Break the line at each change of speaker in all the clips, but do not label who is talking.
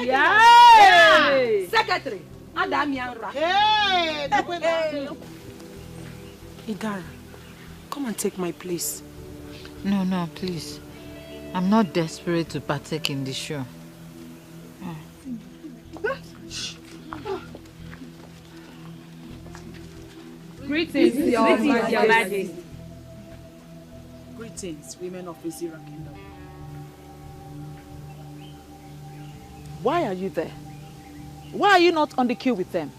Yeah. Secretary.
Hey. Igara, come and take my place.
No, please. I'm not desperate to partake in the show.
Greetings, Your Majesty.
Greetings, women of Izira Kingdom. Why are you there? Why are you not on the queue with them?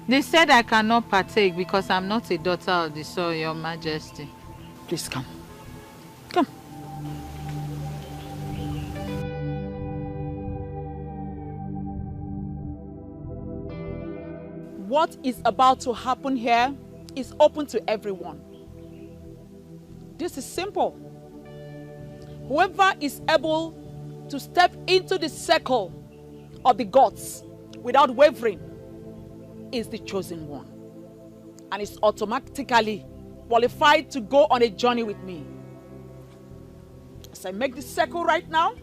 They said I cannot partake because I'm not a daughter of the soil, Your Majesty.
Please come. Come. What is about to happen here is open to everyone. This is simple. Whoever is able to step into the circle of the gods without wavering is the chosen one, and is automatically qualified to go on a journey with me. As I make this circle right now,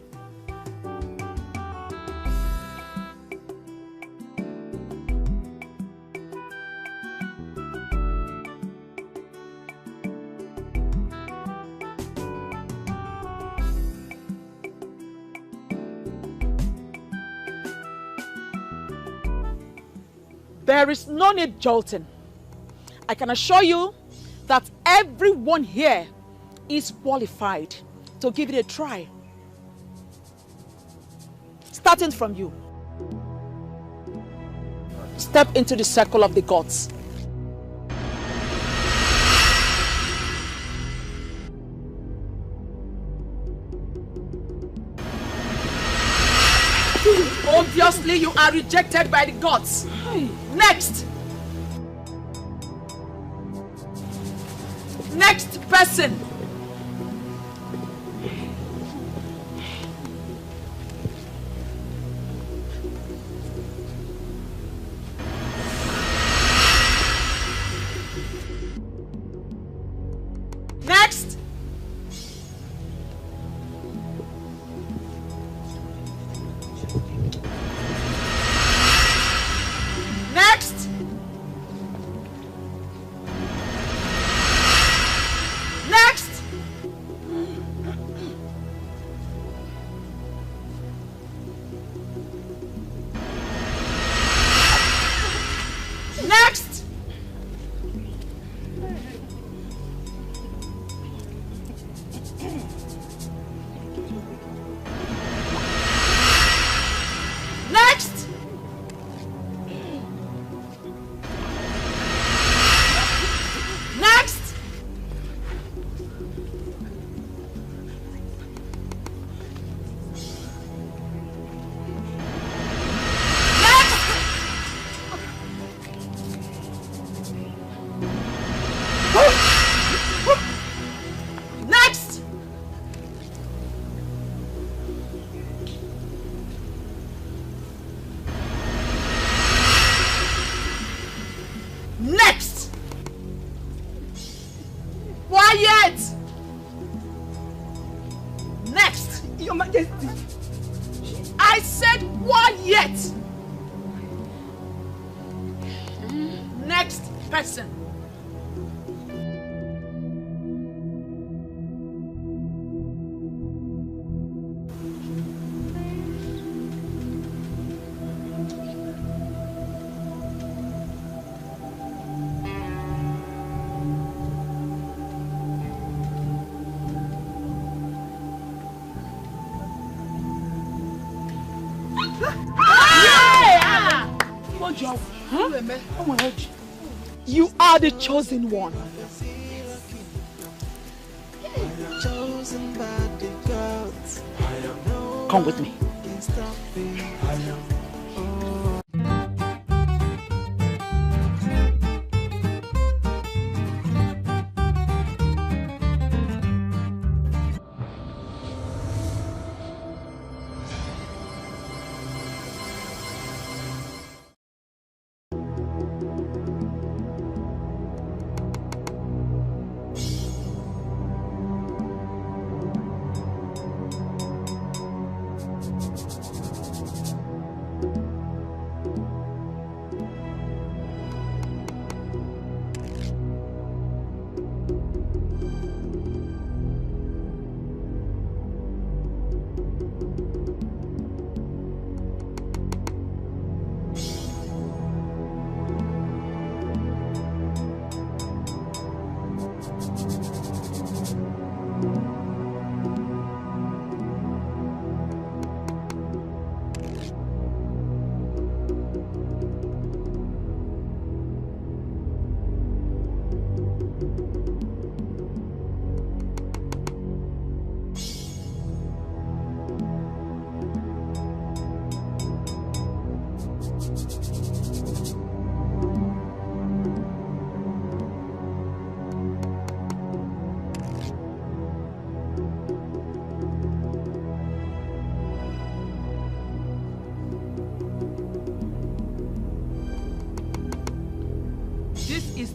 there is no need jolting. I can assure you that everyone here is qualified to give it a try. Starting from you. Step into the circle of the gods. Obviously, you are rejected by the gods. Next. Next person. Next. Next. Next. Next. Next. Next. Next. Next. Quiet. Next. Your Majesty. I said quiet. Next person. You are the chosen one. Come with me.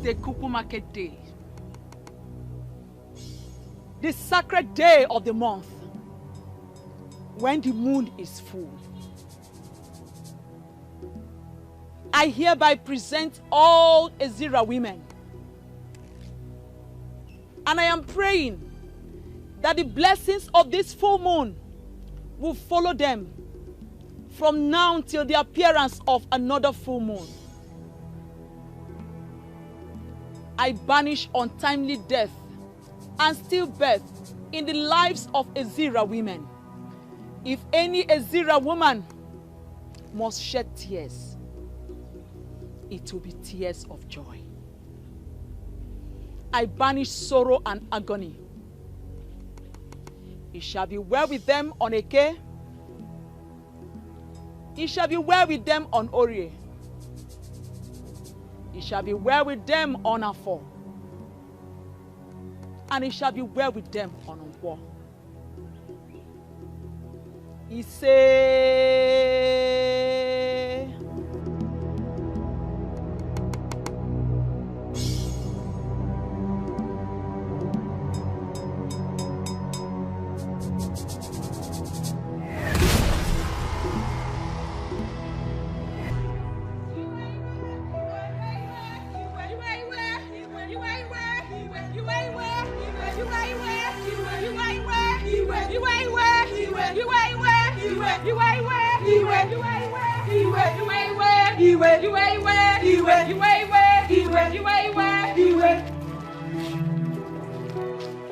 The Kuku Market Day, the sacred day of the month, when the moon is full. I hereby present all Ezira women, and I am praying that the blessings of this full moon will follow them from now till the appearance of another full moon. I banish untimely death and stillbirth in the lives of Ezira women. If any Ezira woman must shed tears, it will be tears of joy. I banish sorrow and agony. It shall be well with them on Eke. It shall be well with them on Orie. It shall be well with them on Afo. And it shall be well with them on Nkwo. He say,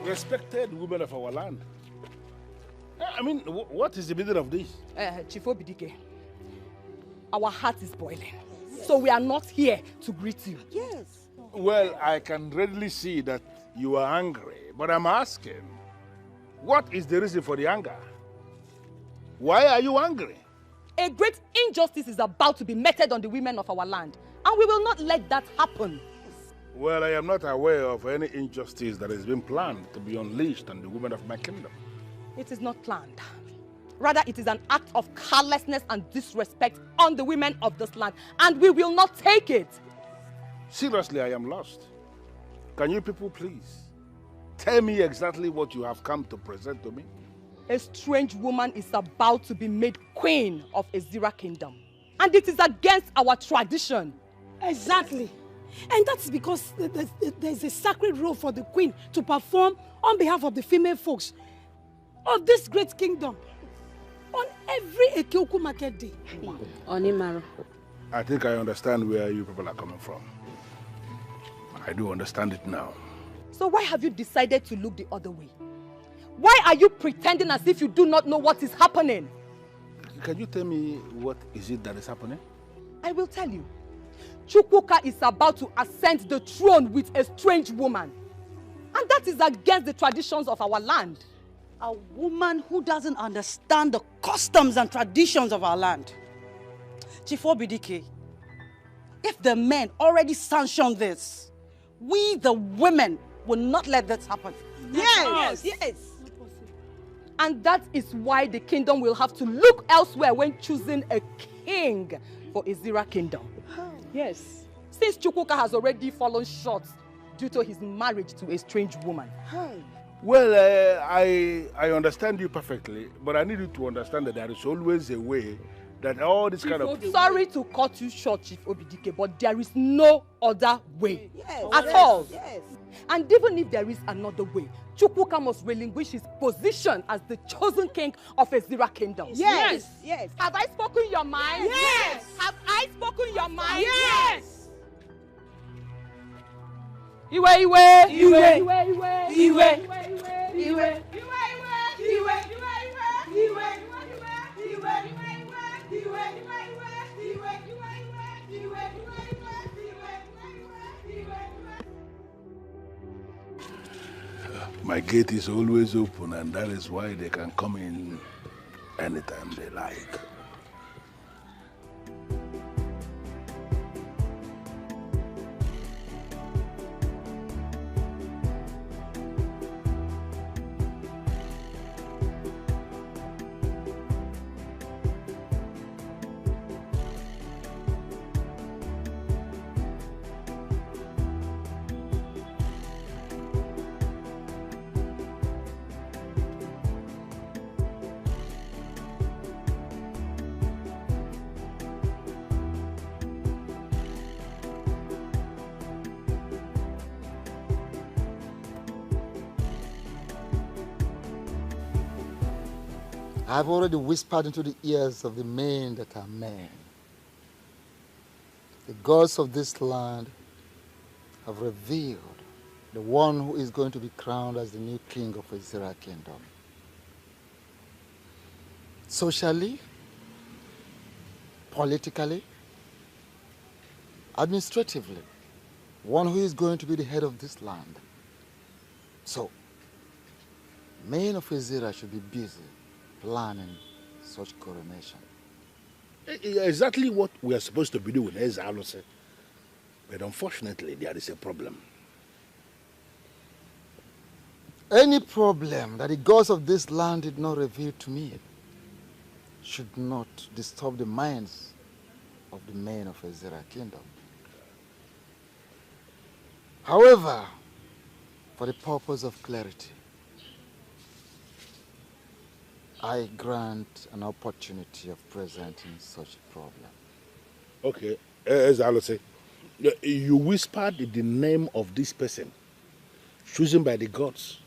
Respected women of our land. I mean, what is the meaning of this?
Chief Obidike, our heart is boiling. So we are not here to greet you.
Yes. Well, I can readily see that you are angry, but I'm asking, what is the reason for the anger? Why are you angry?
A great injustice is about to be meted on the women of our land, and we will not let that happen.
Well, I am not aware of any injustice that has been planned to be unleashed on the women of my kingdom.
It is not planned. Rather, it is an act of carelessness and disrespect on the women of this land, and we will not take it.
Seriously, I am lost. Can you people please tell me exactly what you have come to present to me?
A strange woman is about to be made queen of Ezira kingdom, and it is against our tradition.
Exactly. And that's because there's a sacred role for the queen to perform on behalf of the female folks of this great kingdom on every Ekeuku market day.
Onimaro.
I think I understand where you people are coming from. I do understand it now.
So why have you decided to look the other way? Why are you pretending as if you do not know what is happening?
Can you tell me what is it that is happening?
I will tell you. Chukwuka is about to ascend the throne with a strange woman. And that is against the traditions of our land.
A woman who doesn't understand the customs and traditions of our land. Chief Obidike, if the men already sanctioned this, we the women will not let this happen.
Yes. And that is why the kingdom will have to look elsewhere when choosing a king for Ezira kingdom. Yes. Since Chukwuka has already fallen short due to his marriage to a strange woman.
Well, I understand you perfectly, but I need you to understand that there is always a way that all this kind of...
Sorry to cut you short, Chief Obidike, but there is no other way.
Yes.
At all.
Yes.
And even if there is another way, Chukwuka must relinquish his position as the chosen king of Ezira Kingdom.
Yes. Yes.
Have I spoken your mind?
Yes.
Have I spoken your mind?
Yes.
Iwe, Iwe.
Iwe.
Iwe.
Iwe.
My gate is always open, and that is why they can come in anytime they like.
I've already whispered into the ears of the men that are men. The gods of this land have revealed the one who is going to be crowned as the new king of Ezira Kingdom. Socially, politically, administratively, one who is going to be the head of this land. So, men of Ezira should be busy planning such coronation.
Exactly what we are supposed to be doing, as Alo said. But unfortunately, there is a problem.
Any problem that the gods of this land did not reveal to me should not disturb the minds of the men of Ezira Kingdom. However, for the purpose of clarity, I grant an opportunity of presenting such a problem.
Okay, as I say, you whispered the name of this person, chosen by the gods,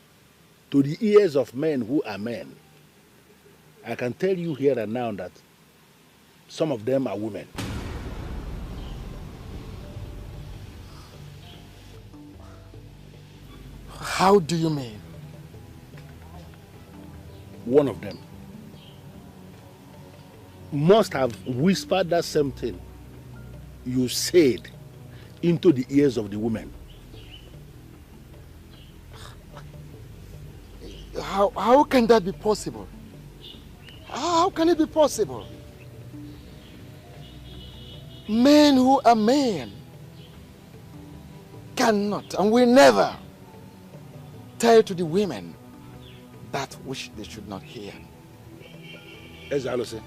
to the ears of men who are men. I can tell you here and now that some of them are women.
How do you mean?
One of them must have whispered that same thing you said into the ears of the women.
How can that be possible? How can it be possible? Men who are men cannot and will never tell to the women that which they should not hear.
As I say,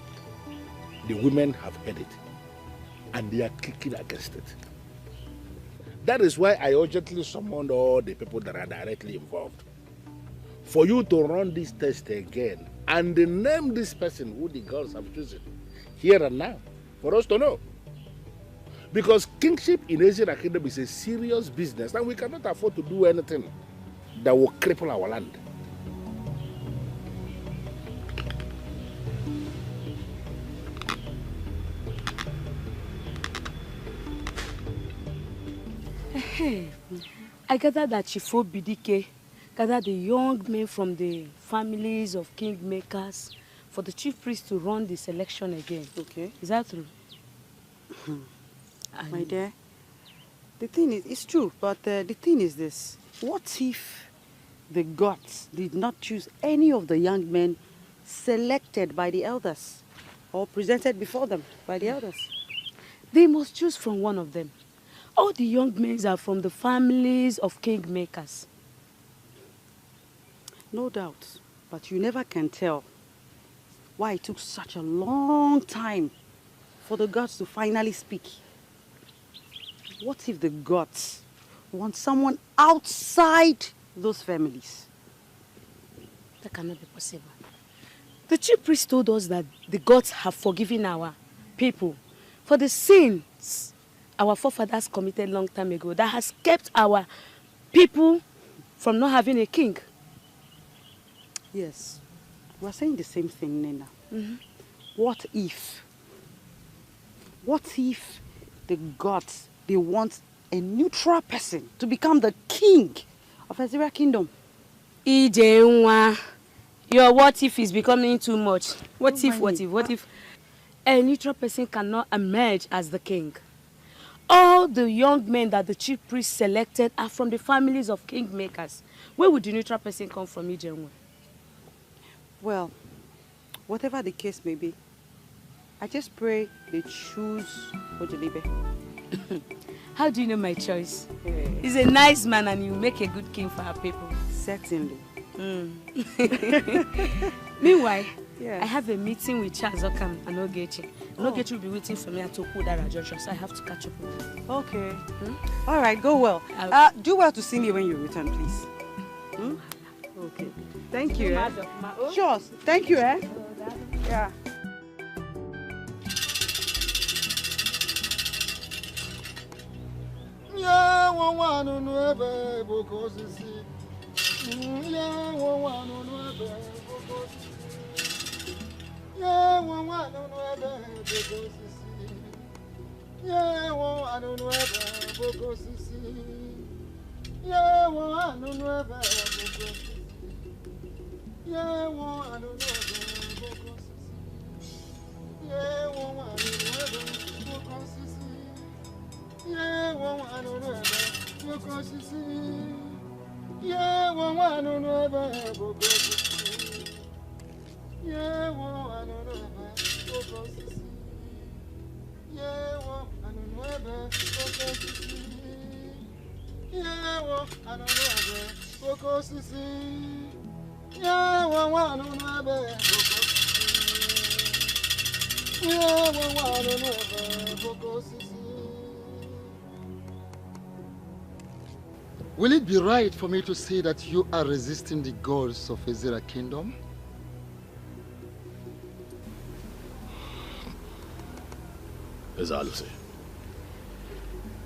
the women have heard it and they are kicking against it. That is why I urgently summoned all the people that are directly involved for you to run this test again and name this person who the gods have chosen here and now for us to know. Because kingship in Ezira Kingdom is a serious business and we cannot afford to do anything that will cripple our land.
Hey, I gather that Chief Obidike gathered the young men from the families of kingmakers for the chief priest to run the selection again.
Okay.
Is that true?
My dear, the thing is, it's true, but the thing is this. What if the gods did not choose any of the young men selected by the elders or presented before them by the elders?
They must choose from one of them. All the young men are from the families of kingmakers.
No doubt, but you never can tell why it took such a long time for the gods to finally speak. What if the gods want someone outside those families?
That cannot be possible. The chief priest told us that the gods have forgiven our people for the sins our forefathers committed long time ago that has kept our people from not having a king.
Yes, we're saying the same thing, Nena. What if the gods, they want a neutral person to become the king of Ezira kingdom?
Ijenwa, your what if is becoming too much. What if a neutral person cannot emerge as the king? All the young men that the chief priest selected are from the families of kingmakers. Where would the neutral person come from, Ijenwa?
Well, whatever the case may be, I just pray they choose Ojolibe.
How do you know my choice? He's a nice man and he'll make a good king for our people.
Certainly.
Meanwhile,
Yeah.
I have a meeting with Charles Okam and Ogechi. And Ogechi will be waiting for me at Okudara Junction, so I have to catch up with him.
Okay. All right, go well. Do well to see me when you return, please. Okay. Thank you. Sure. Thank you, eh? Yeah.
Will it be right for me to say that you are resisting the gods of Ezira Kingdom?
Ezalusi,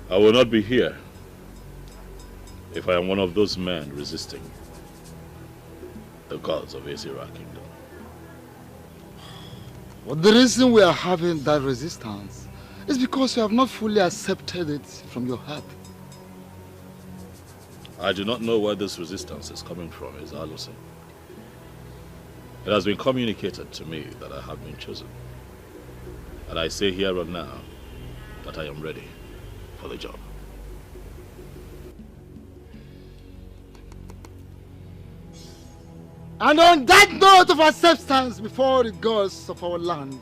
I will not be here if I am one of those men resisting the gods of Ezira Kingdom.
Well, the reason we are having that resistance is because you have not fully accepted it from your heart.
I do not know where this resistance is coming from, Ezalusi. It has been communicated to me that I have been chosen. And I say here and now that I am ready for the job.
And on that note of acceptance before the gods of our land,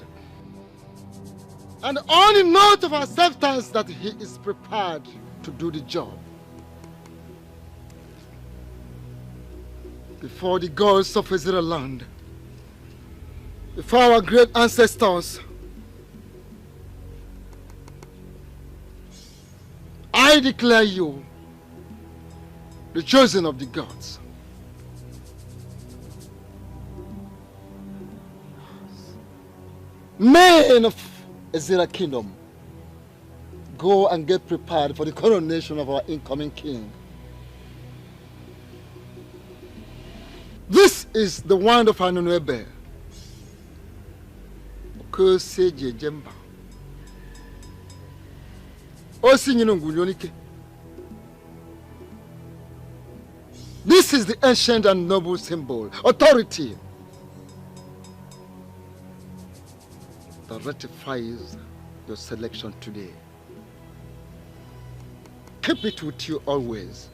and on the note of acceptance that he is prepared to do the job, before the gods of Ezira land, before our great ancestors, I declare you the chosen of the gods. Men of Ezira Kingdom, go and get prepared for the coronation of our incoming king. This is the wand of Anunuebe. Okoseje Jemba. This is the ancient and noble symbol, authority, that ratifies your selection today. Keep it with you always.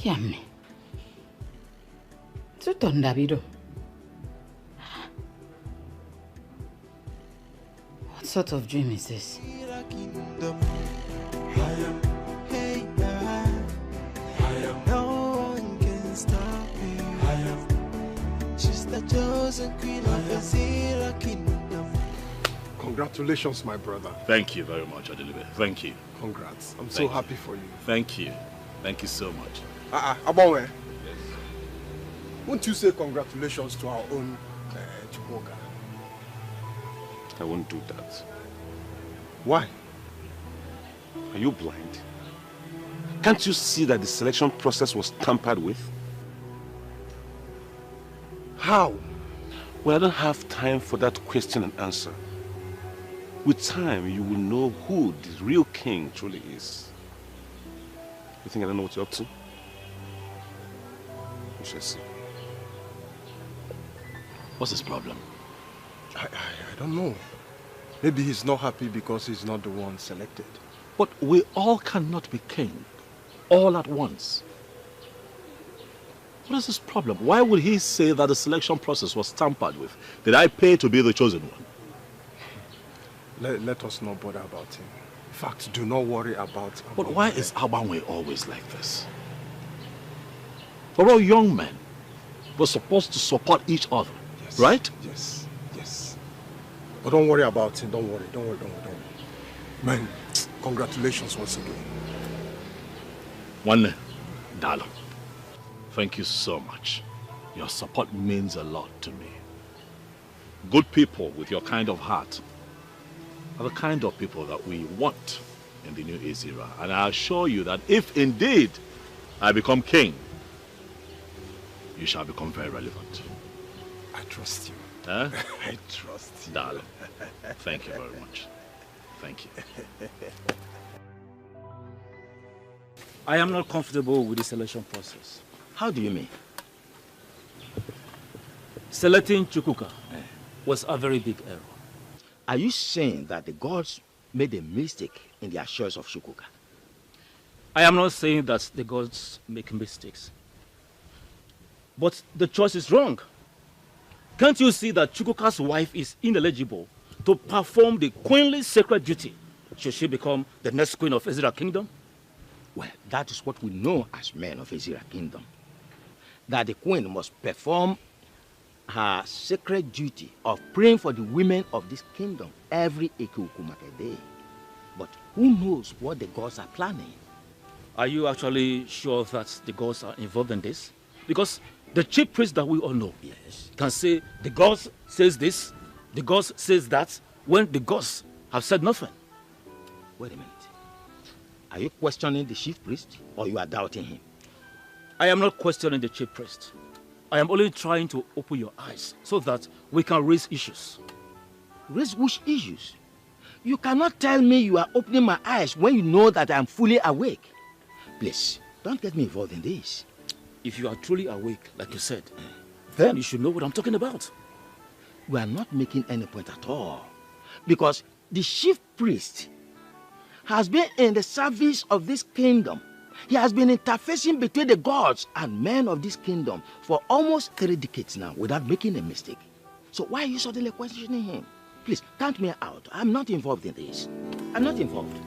Yummy. Davido. What sort of dream is this?
No one can stop me. She's the chosen queen of the Zira kingdom.
Congratulations, my brother.
Thank you very much, Adelibe. Thank you.
Congrats. I'm so happy for you.
Thank you. Thank you so much.
Abonwe.
Yes.
Won't you say congratulations to our own Chukwuka?
I won't do that.
Why?
Are you blind? Can't you see that the selection process was tampered with?
How?
Well, I don't have time for that question and answer. With time, you will know who the real king truly is. You think I don't know what you're up to? We shall see.
What's his problem?
I don't know. Maybe he's not happy because he's not the one selected.
But we all cannot be king, all at once. What is his problem? Why would he say that the selection process was tampered with? Did I pay to be the chosen one?
Let us not bother about him. In fact, do not worry about him.
But why is Abanwe always like this? We're all young men. We're supposed to support each other,
yes,
right?
Yes, yes. But don't worry about him. Don't worry. Man, congratulations once again.
One, Dalo, thank you so much. Your support means a lot to me. Good people with your kind of heart are the kind of people that we want in the new Ezira. And I assure you that if indeed I become king, you shall become very relevant.
I trust you.
Huh?
I trust you.
Darling, thank you very much. Thank you.
I am not comfortable with the selection process.
How do you mean?
Selecting Chukwuka was a very big error.
Are you saying that the gods made a mistake in their choice of Chukwuka?
I am not saying that the gods make mistakes. But the choice is wrong. Can't you see that Chukwuka's wife is ineligible to perform the queenly sacred duty should she become the next queen of Ezira Kingdom?
Well, that is what we know as men of Ezira Kingdom. That the queen must perform her sacred duty of praying for the women of this kingdom every Ekukumake day. But who knows what the gods are planning?
Are you actually sure that the gods are involved in this? Because the chief priest that we all know can say the gods says this, the gods says that, when the gods have said nothing.
Wait a minute. Are you questioning the chief priest or you are doubting him?
I am not questioning the chief priest. I am only trying to open your eyes so that we can raise issues.
Raise which issues? You cannot tell me you are opening my eyes when you know that I am fully awake. Please, don't get me involved in this.
If you are truly awake, like you said, then you should know what I'm talking about.
We are not making any point at all. Because the chief priest has been in the service of this kingdom. He has been interfacing between the gods and men of this kingdom for almost 3 decades now without making a mistake. So why are you suddenly questioning him? Please, count me out. I'm not involved in this. I'm not involved.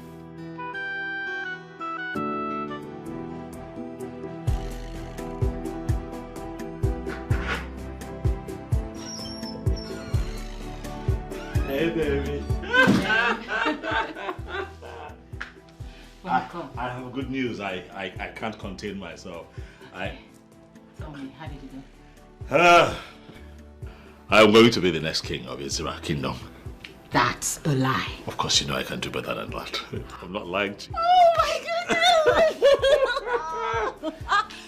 Hey, baby. I have good news. I can't contain myself.
Tell me, how did you do?
I'm going to be the next king of Ezira Kingdom.
That's a lie.
Of course, you know I can do better than that. I'm not lying to you.
Oh my goodness!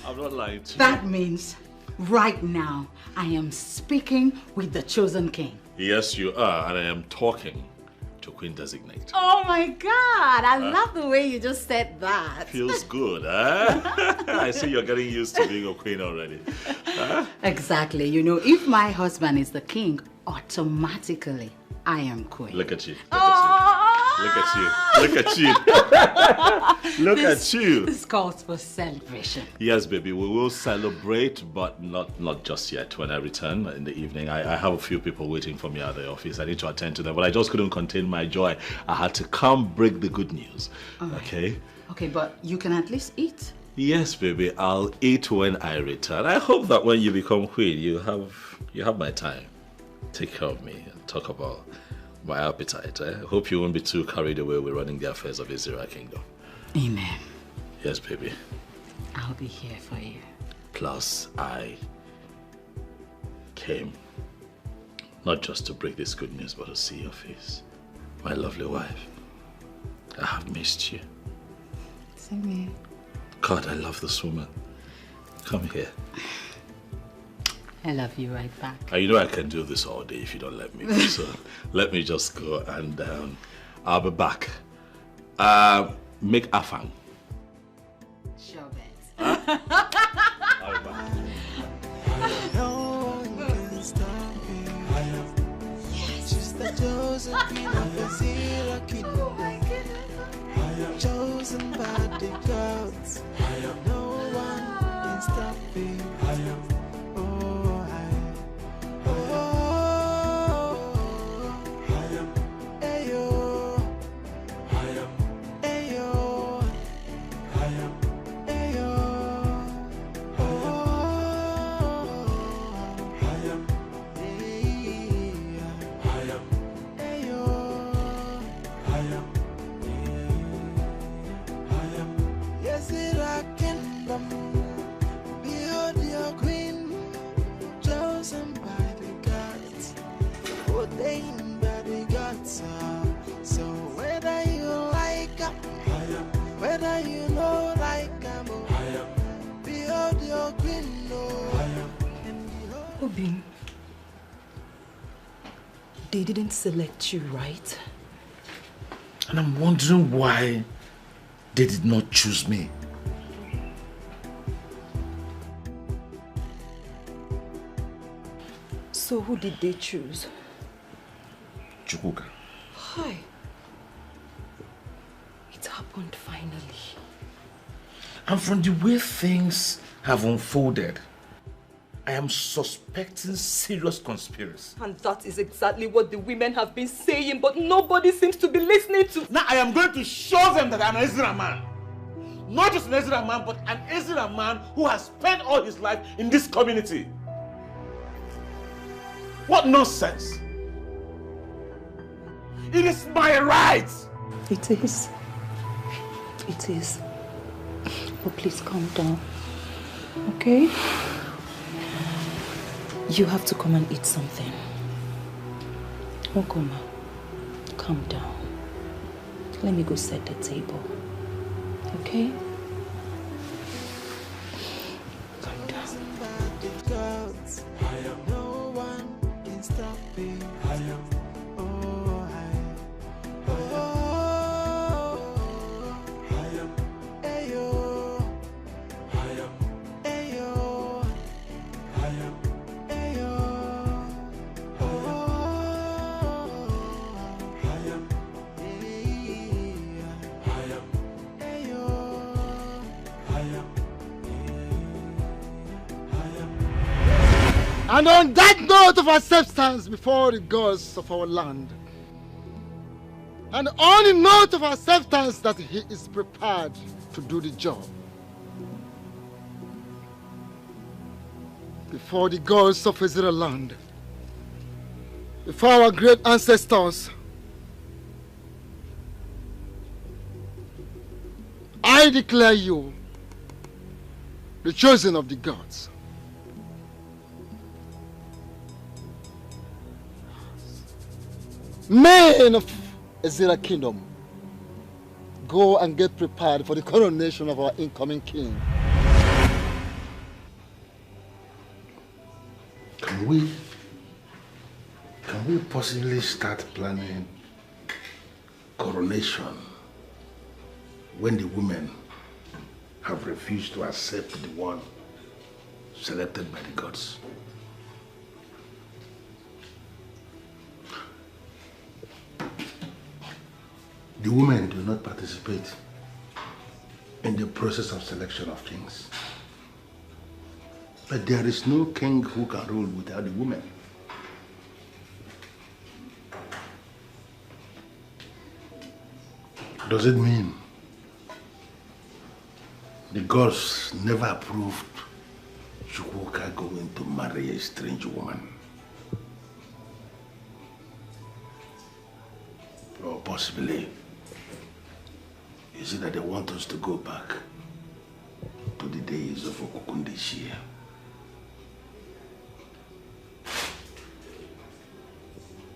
I'm not lying to you.
That means right now I am speaking with the chosen king.
Yes, you are, and I am talking to Queen Designate.
Oh my God! I love the way you just said that.
Feels good, huh? I see you're getting used to being a queen already. Huh?
Exactly. You know, if my husband is the king, automatically I am queen.
Look at you. Look at
at you. Look at you. Look at you.
This calls for celebration.
Yes, baby, we will celebrate, but not just yet. When I return in the evening, I have a few people waiting for me at the office. I need to attend to them, but I just couldn't contain my joy. I had to come break the good news. Okay?
Okay, but you can at least eat.
Yes, baby, I'll eat when I return. I hope that when you become queen, you have my time. Take care of me and talk about my appetite. I hope you won't be too carried away with running the affairs of Ezira Kingdom.
Amen.
Yes, baby.
I'll be here for you.
Plus, I came not just to break this good news, but to see your face. My lovely wife. I have missed you.
Same here.
God, I love this woman. Come here.
I love you right back.
You know I can do this all day if you don't let me. So let me just go and I'll be back. Make afang.
Sure bet.
I'll be back.
No one can stop me. She's the chosen queen of Ezira Kingdom. Oh my goodness. Chosen by the gods. No one can stop me. So whether you like her, whether you know like her, behold your queen.
Obin, they didn't select you, right?
And I'm wondering why they did not choose me.
So who did they choose?
Chukwuka.
Hi. It happened finally.
And from the way things have unfolded, I am suspecting serious conspiracy.
And that is exactly what the women have been saying, but nobody seems to be listening to.
Now I am going to show them that I'm an Ezra man. Not just an Ezra man, but an Ezra man who has spent all his life in this community. What nonsense! It is my right!
It is. It is. But please calm down. Okay? You have to come and eat something. Okoma, calm down. Let me go set the table. Okay? Calm down.
No one can stop me.
And on that note of acceptance before the gods of our land, and on the note of acceptance that he is prepared to do the job, before the gods of Israel land, before our great ancestors, I declare you the chosen of the gods. Men of Ezira Kingdom, go and get prepared for the coronation of our incoming king.
Can we possibly start planning coronation when the women have refused to accept the one selected by the gods? The women do not participate in the process of selection of kings. But there is no king who can rule without the women. Does it mean the gods never approved Chukwuka going to marry a strange woman? Or possibly, is it that they want us to go back to the days of Okukundeshia?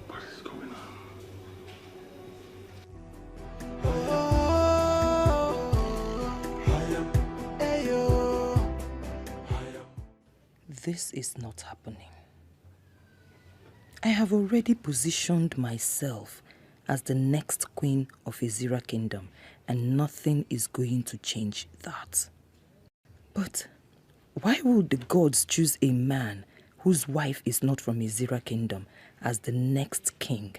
What is going on?
This is not happening. I have already positioned myself as the next queen of Ezira Kingdom, and nothing is going to change that. But why would the gods choose a man whose wife is not from Ezira Kingdom as the next king,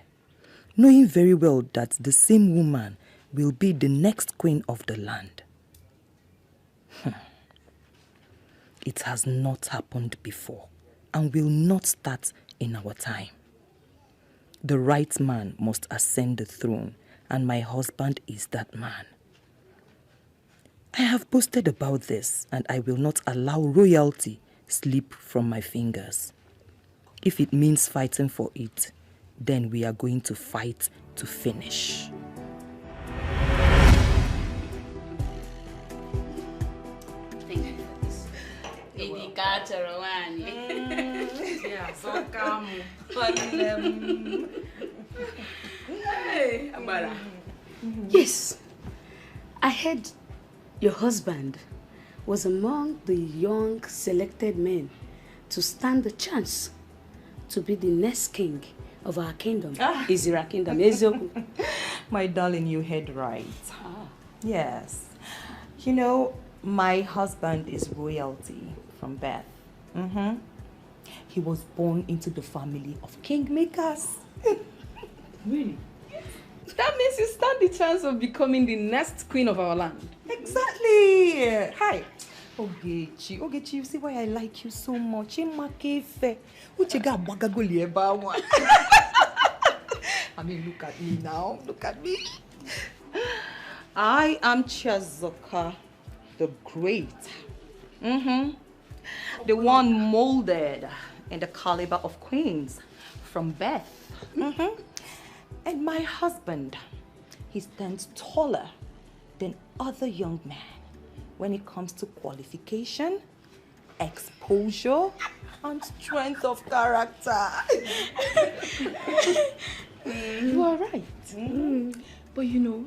knowing very well that the same woman will be the next queen of the land? It has not happened before and will not start in our time. The right man must ascend the throne, and my husband is that man. I have boasted about this, and I will not allow royalty slip from my fingers. If it means fighting for it, then we are going to fight to finish.
Yes, I heard your husband was among the young selected men to stand the chance to be the next king of our kingdom, Ezira Kingdom.
My darling, you heard right. Yes. You know, my husband is royalty from birth. He was born into the family of kingmakers.
Really? That means you stand the chance of becoming the next queen of our land.
Exactly. Hi. Ogechi, you see why I like you so much? I mean, look at me now. Look at me. I am Chiazoka the Great. The one molded in the caliber of queens from birth. And my husband, he stands taller than other young men when it comes to qualification, exposure, and strength of character.
You are right. But you know,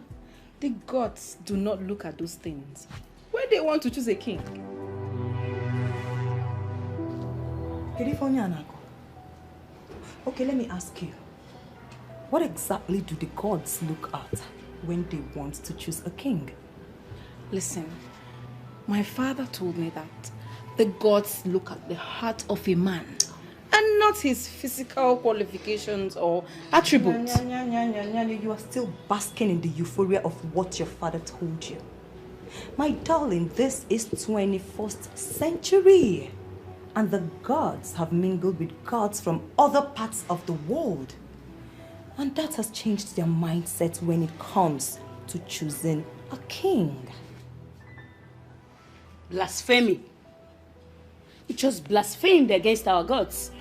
the gods do not look at those things when they want to choose a king.
Okay, let me ask you. What exactly do the gods look at when they want to choose a king?
Listen, my father told me that the gods look at the heart of a man and not his physical qualifications or attributes.
You are still basking in the euphoria of what your father told you. My darling, this is 21st century. And the gods have mingled with gods from other parts of the world. And that has changed their mindset when it comes to choosing a king.
Blasphemy. You just blasphemed against our gods.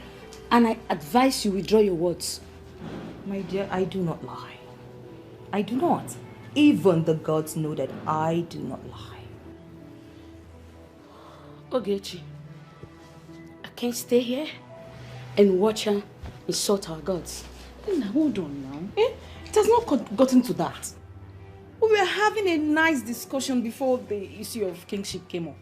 And I advise you withdraw your words.
My dear, I do not lie. I do not. Even the gods know that I do not lie.
Ogechi, I can't stay here and watch her insult our gods.
Now, hold on now. It has not gotten to that. We were having a nice discussion before the issue of kingship came up.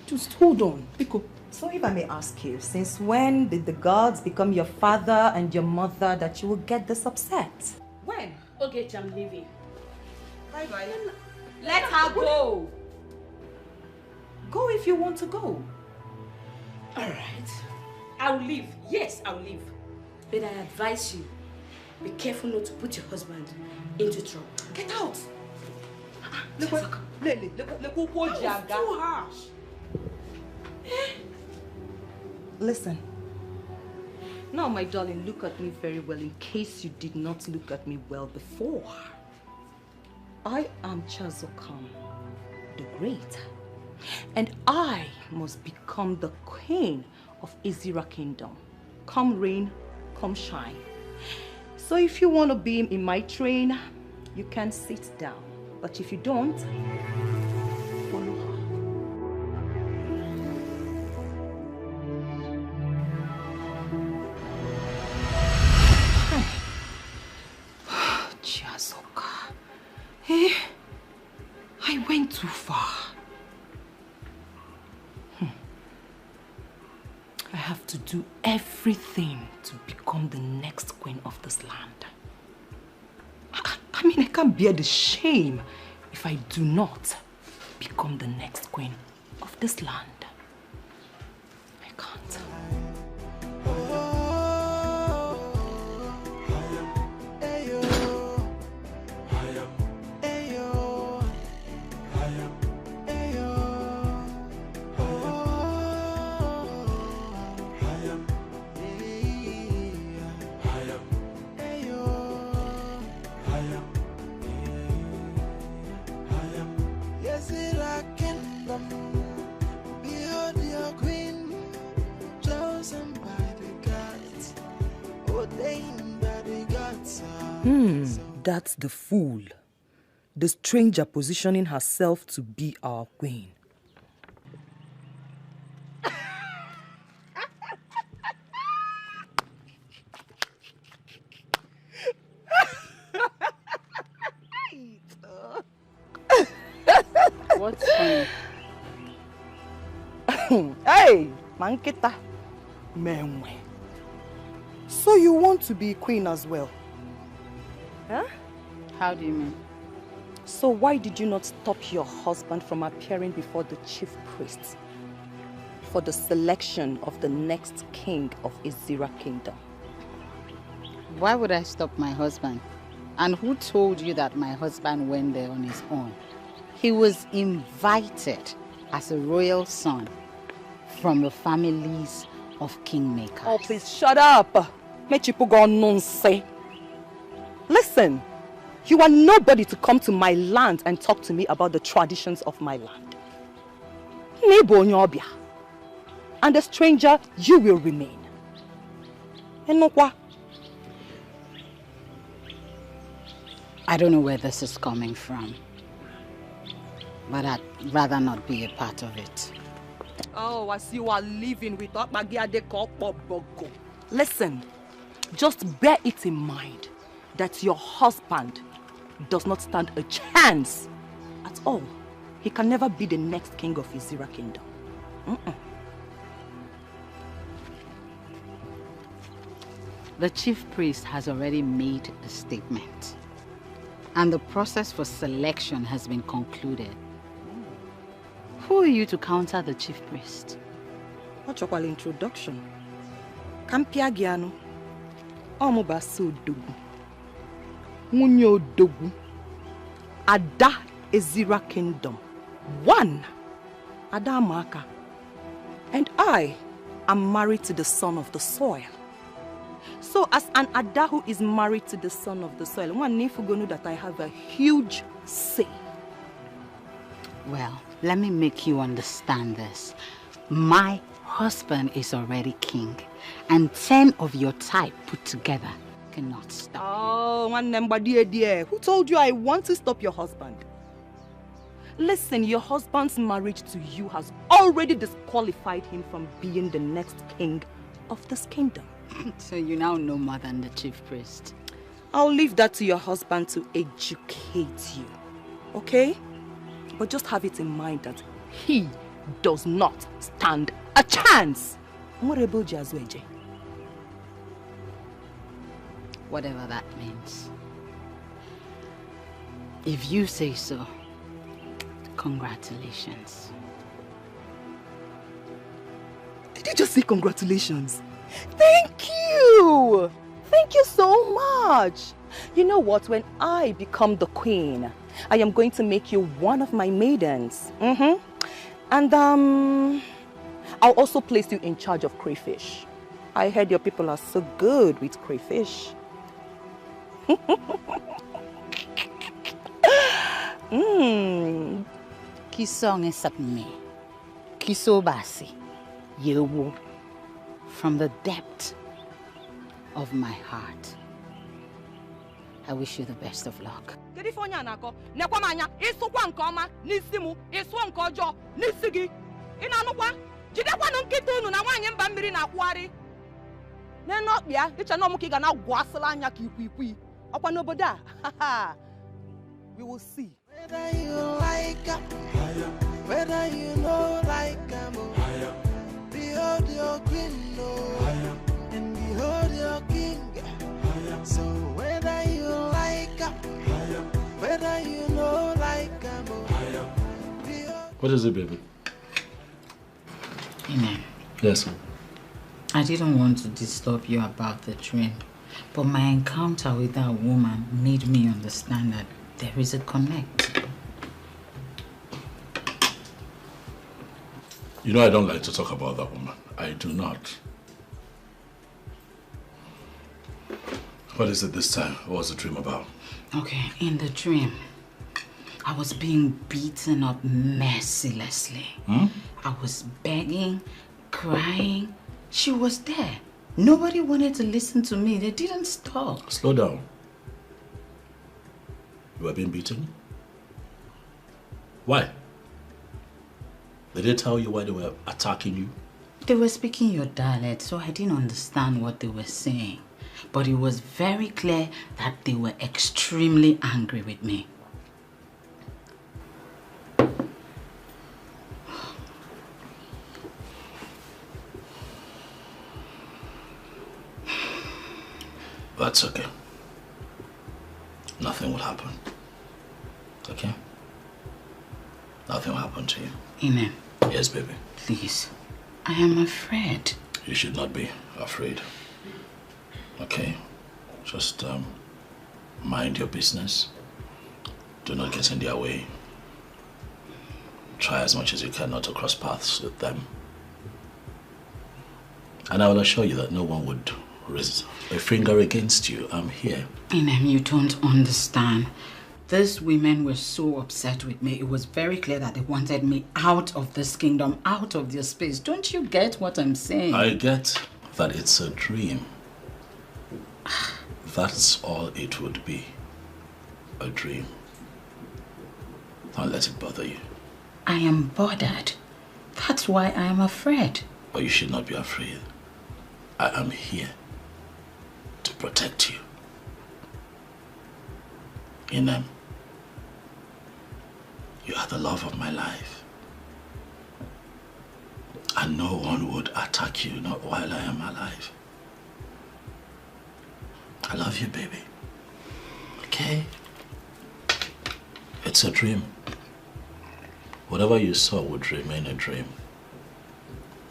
Just hold on. Pico.
So if I may ask you, since when did the gods become your father and your mother that you will get this upset?
When? Ogechi, I'm leaving.
Bye-bye.
Let her go.
Go if you want to go.
All right. I'll leave. Yes, I'll leave. But I advise you,
Be careful not to put your husband into trouble. Get out!
Look,
too harsh.
Listen. Now, my darling, look at me very well in case you did not look at me well before. I am Chazokam, the Great, and I must become the queen of Izira Kingdom. Come rain, come shine. So if you want to be in my train, you can sit down. But if you don't, follow her. Chiazoka. Eh? I went too far. I have to do everything to become the next queen of this land. I mean, I can't bear the shame if I do not become the next queen of this land. I can't. That's the fool. The stranger positioning herself to be our queen.
What's funny?
Hey, Manketa. Menwe. So you want to be queen as well? Huh?
How do you mean?
So why did you not stop your husband from appearing before the chief priest for the selection of the next king of Izira Kingdom?
Why would I stop my husband? And who told you that my husband went there on his own? He was invited as a royal son from the families of kingmakers.
Oh, please shut up. Listen, you are nobody to come to my land and talk to me about the traditions of my land. And a stranger, you will remain.
I don't know where this is coming from, but I'd rather not be a part of it.
Oh, as you are living with Bogo. Listen, just bear it in mind that your husband does not stand a chance at all. He can never be the next king of Izira Kingdom.
The chief priest has already made a statement, and the process for selection has been concluded. Who are you to counter the chief priest?
What's your introduction? Kampiagiano. Omobasu Dogu. Munyo Dogu. Ada Izira Kingdom. One. Ada Maka. And I am married to the son of the soil. So as an Ada who is married to the son of the soil, one need to know that I have a huge say.
Well, let me make you understand this. My husband is already king, and 10 of your type put together cannot stop.
Oh, one number dear. Who told you I want to stop your husband? Listen, your husband's marriage to you has already disqualified him from being the next king of this kingdom.
So you now know more than the chief priest.
I'll leave that to your husband to educate you, okay? But just have it in mind that he does not stand a chance.
Whatever that means. If you say so, congratulations.
Did you just say congratulations? Thank you! Thank you so much. You know what? When I become the queen, I am going to make you one of my maidens. And I'll also place you in charge of crayfish. I heard your people are so good with crayfish.
Kisong esapme, kisobasi, yewu, from the depth of my heart. I wish you the best of luck.
We will see.
Whether you like her, whether you know like her, behold your queen, and behold your king. So whether you like her, whether you know like her,
What is it, baby?
Amen.
Yes, sir.
I didn't want to disturb you about the dream, but my encounter with that woman made me understand that there is a connect.
You know I don't like to talk about that woman. I do not. What is it this time? What was the dream about?
Okay, in the dream, I was being beaten up mercilessly. I was begging, crying. She was there. Nobody wanted to listen to me. They didn't stop.
Slow down. You were being beaten? Why? Did they tell you why they were attacking you?
They were speaking your dialect, so I didn't understand what they were saying. But it was very clear that they were extremely angry with me.
That's okay. Nothing will happen. Okay? Nothing will happen to you.
Amen.
Yes, baby.
Please, I am afraid.
You should not be afraid. Okay? Just mind your business. Do not get in their way. Try as much as you can not to cross paths with them. And I will assure you that no one would raise a finger against you. I'm here.
Inem, you don't understand. These women were so upset with me. It was very clear that they wanted me out of this kingdom, out of their space. Don't you get what I'm saying?
I get that it's a dream. That's all it would be. A dream. Don't let it bother you.
I am bothered. That's why I am afraid.
But you should not be afraid. I am here to protect you. Inem, you are the love of my life. And no one would attack you, not while I am alive. I love you, baby. Okay? It's a dream. Whatever you saw would remain a dream.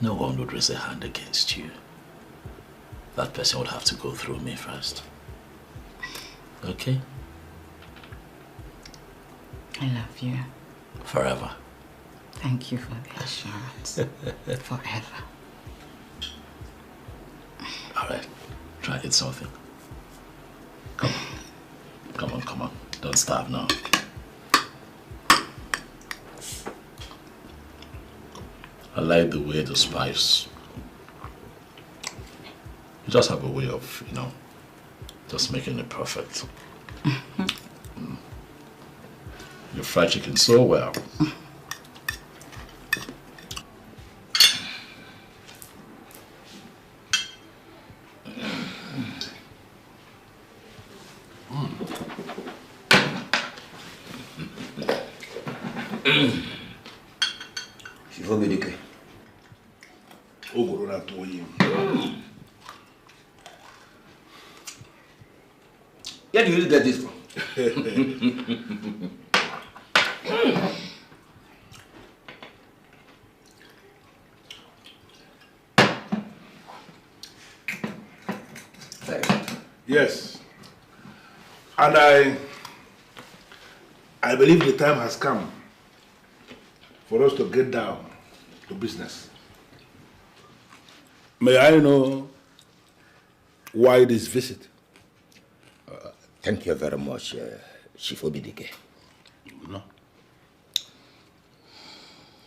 No one would raise a hand against you. That person would have to go through me first. Okay?
I love you.
Forever.
Thank you for the assurance. Forever.
All right. Try it something. Come on. Come on, come on. Don't starve now. I like the way the spice. You just have a way of, you know, just making it perfect. You fry chicken so well.
Where do you get this from?
Yes. And I believe the time has come for us to get down to business. May I know why this visit?
Thank you very much, Chief Obidike.
No.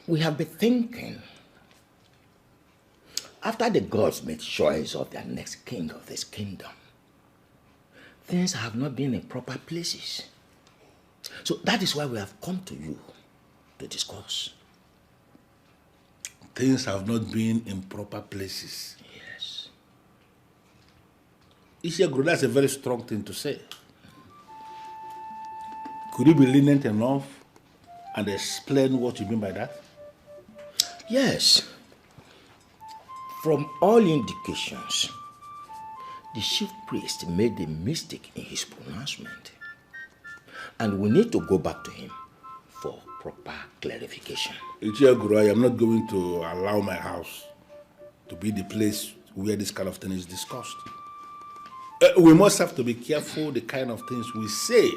We have been thinking, after the gods made choice of their next king of this kingdom, things have not been in proper places. So that is why we have come to you to discuss.
Things have not been in proper places.
Yes.
Ishiaguru, that's a very strong thing to say. Could you be lenient enough and explain what you mean by that?
Yes. From all indications, the chief priest made a mistake in his pronouncement. And we need to go back to him for proper clarification.
Ichiaguru, I am not going to allow my house to be the place where this kind of thing is discussed. We must have to be careful the kind of things we say,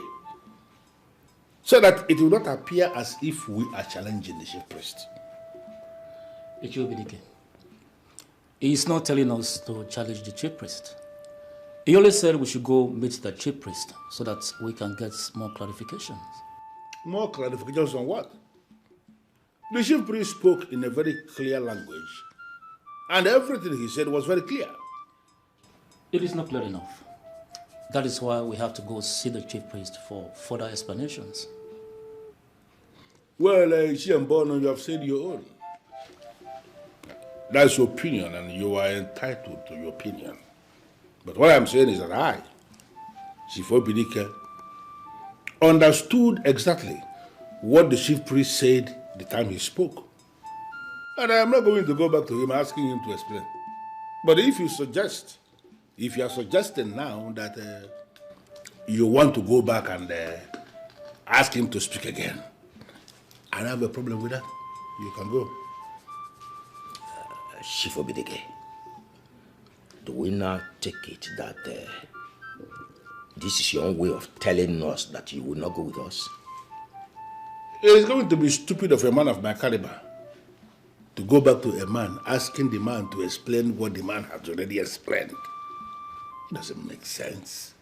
so that it will not appear as if we are challenging the chief priest.
Ichiobidike, he is not telling us to challenge the chief priest. He only said we should go meet the chief priest so that we can get more clarifications.
More clarifications on what? The chief priest spoke in a very clear language, and everything he said was very clear.
It is not clear enough. That is why we have to go see the chief priest for further explanations.
Well, Ishiambono, you have said your own. That's your opinion, and you are entitled to your opinion. But what I'm saying is that I, Chief Obidike, understood exactly what the chief priest said the time he spoke. And I am not going to go back to him asking him to explain. But if you are suggesting now that you want to go back and ask him to speak again, I don't have a problem with that. You can go.
Chief Obidike, do we now take it that this is your own way of telling us that you will not go with us?
It is going to be stupid of a man of my caliber to go back to a man asking the man to explain what the man has already explained. It doesn't make sense.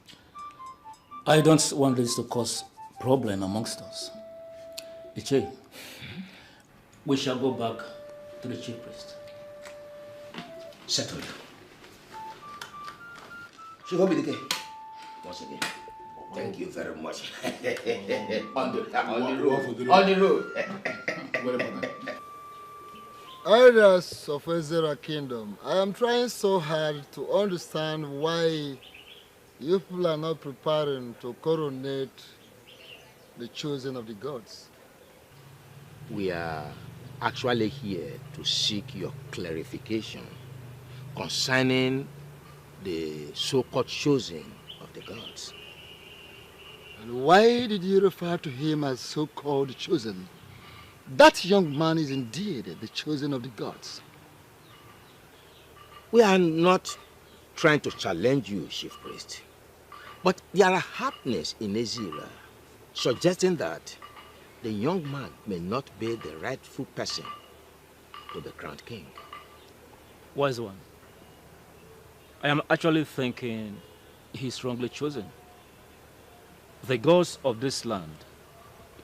I don't want this to cause problem amongst us. Iche, we shall go back to the chief priest.
Settled. Chief Obidike, once again, thank you very much. on the road.
Elders of Ezra Kingdom, I am trying so hard to understand why you people are not preparing to coronate the chosen of the gods.
We are actually here to seek your clarification concerning the so-called chosen of the gods.
And why did you refer to him as so-called chosen? That young man is indeed the chosen of the gods.
We are not trying to challenge you, Chief Priest. But there are happenings in Ezra suggesting that the young man may not be the rightful person to be crowned king.
Wise one, I am actually thinking he's wrongly chosen. The gods of this land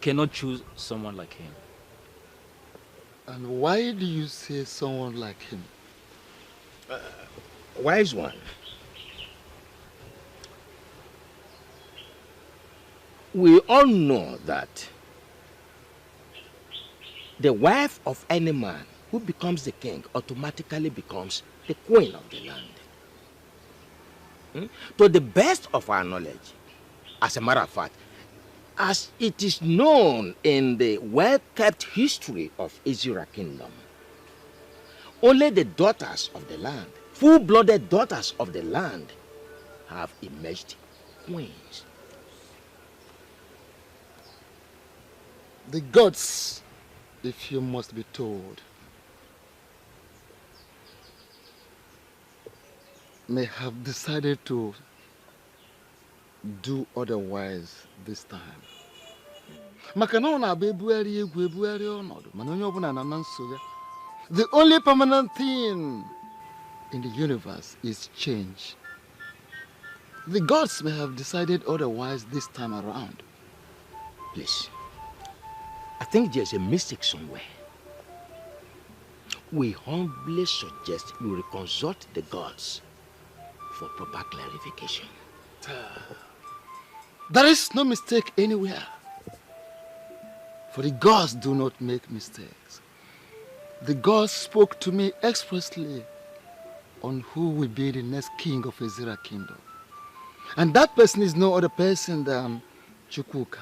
cannot choose someone like him.
And why do you say someone like him?
Wise one, we all know that the wife of any man who becomes the king automatically becomes the queen of the land. To the best of our knowledge, as a matter of fact, as it is known in the well-kept history of Ezra Kingdom, only the daughters of the land, full-blooded daughters of the land, have emerged queens.
The gods, if you must be told, may have decided to do otherwise this time. The only permanent thing in the universe is change. The gods may have decided otherwise this time around.
Please, I think there's a mistake somewhere. We humbly suggest you reconsult the gods for proper clarification.
There is no mistake anywhere. For the gods do not make mistakes. The gods spoke to me expressly on who will be the next king of Ezira kingdom. And that person is no other person than Chukwuka,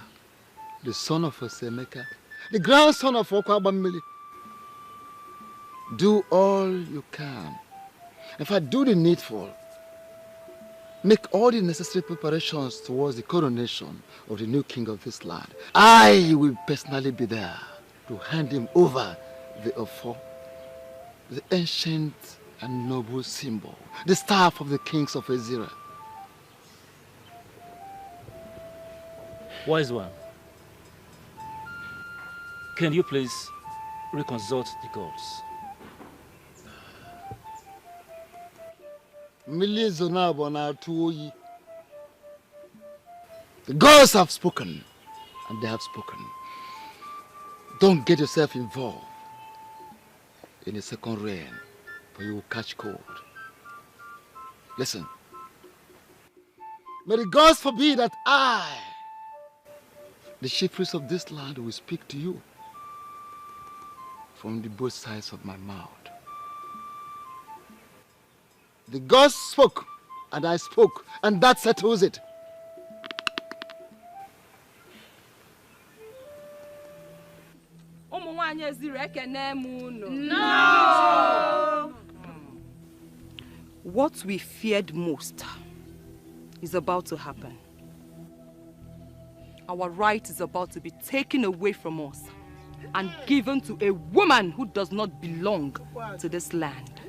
the son of Osemeka, the grandson of Okwabamili. Do all you can. If I do the needful, make all the necessary preparations towards the coronation of the new king of this land. I will personally be there to hand him over the Ofo, the ancient and noble symbol, the staff of the kings of Ezira.
Wise one, can you please reconsult the gods?
The gods have spoken, and they have spoken. Don't get yourself involved in a second reign, for you will catch cold. Listen, may the gods forbid that I, the chief priest of this land, will speak to you from the both sides of my mouth. The gods spoke, and I spoke, and that settles it.
No! What we feared most is about to happen. Our right is about to be taken away from us and given to a woman who does not belong to this land.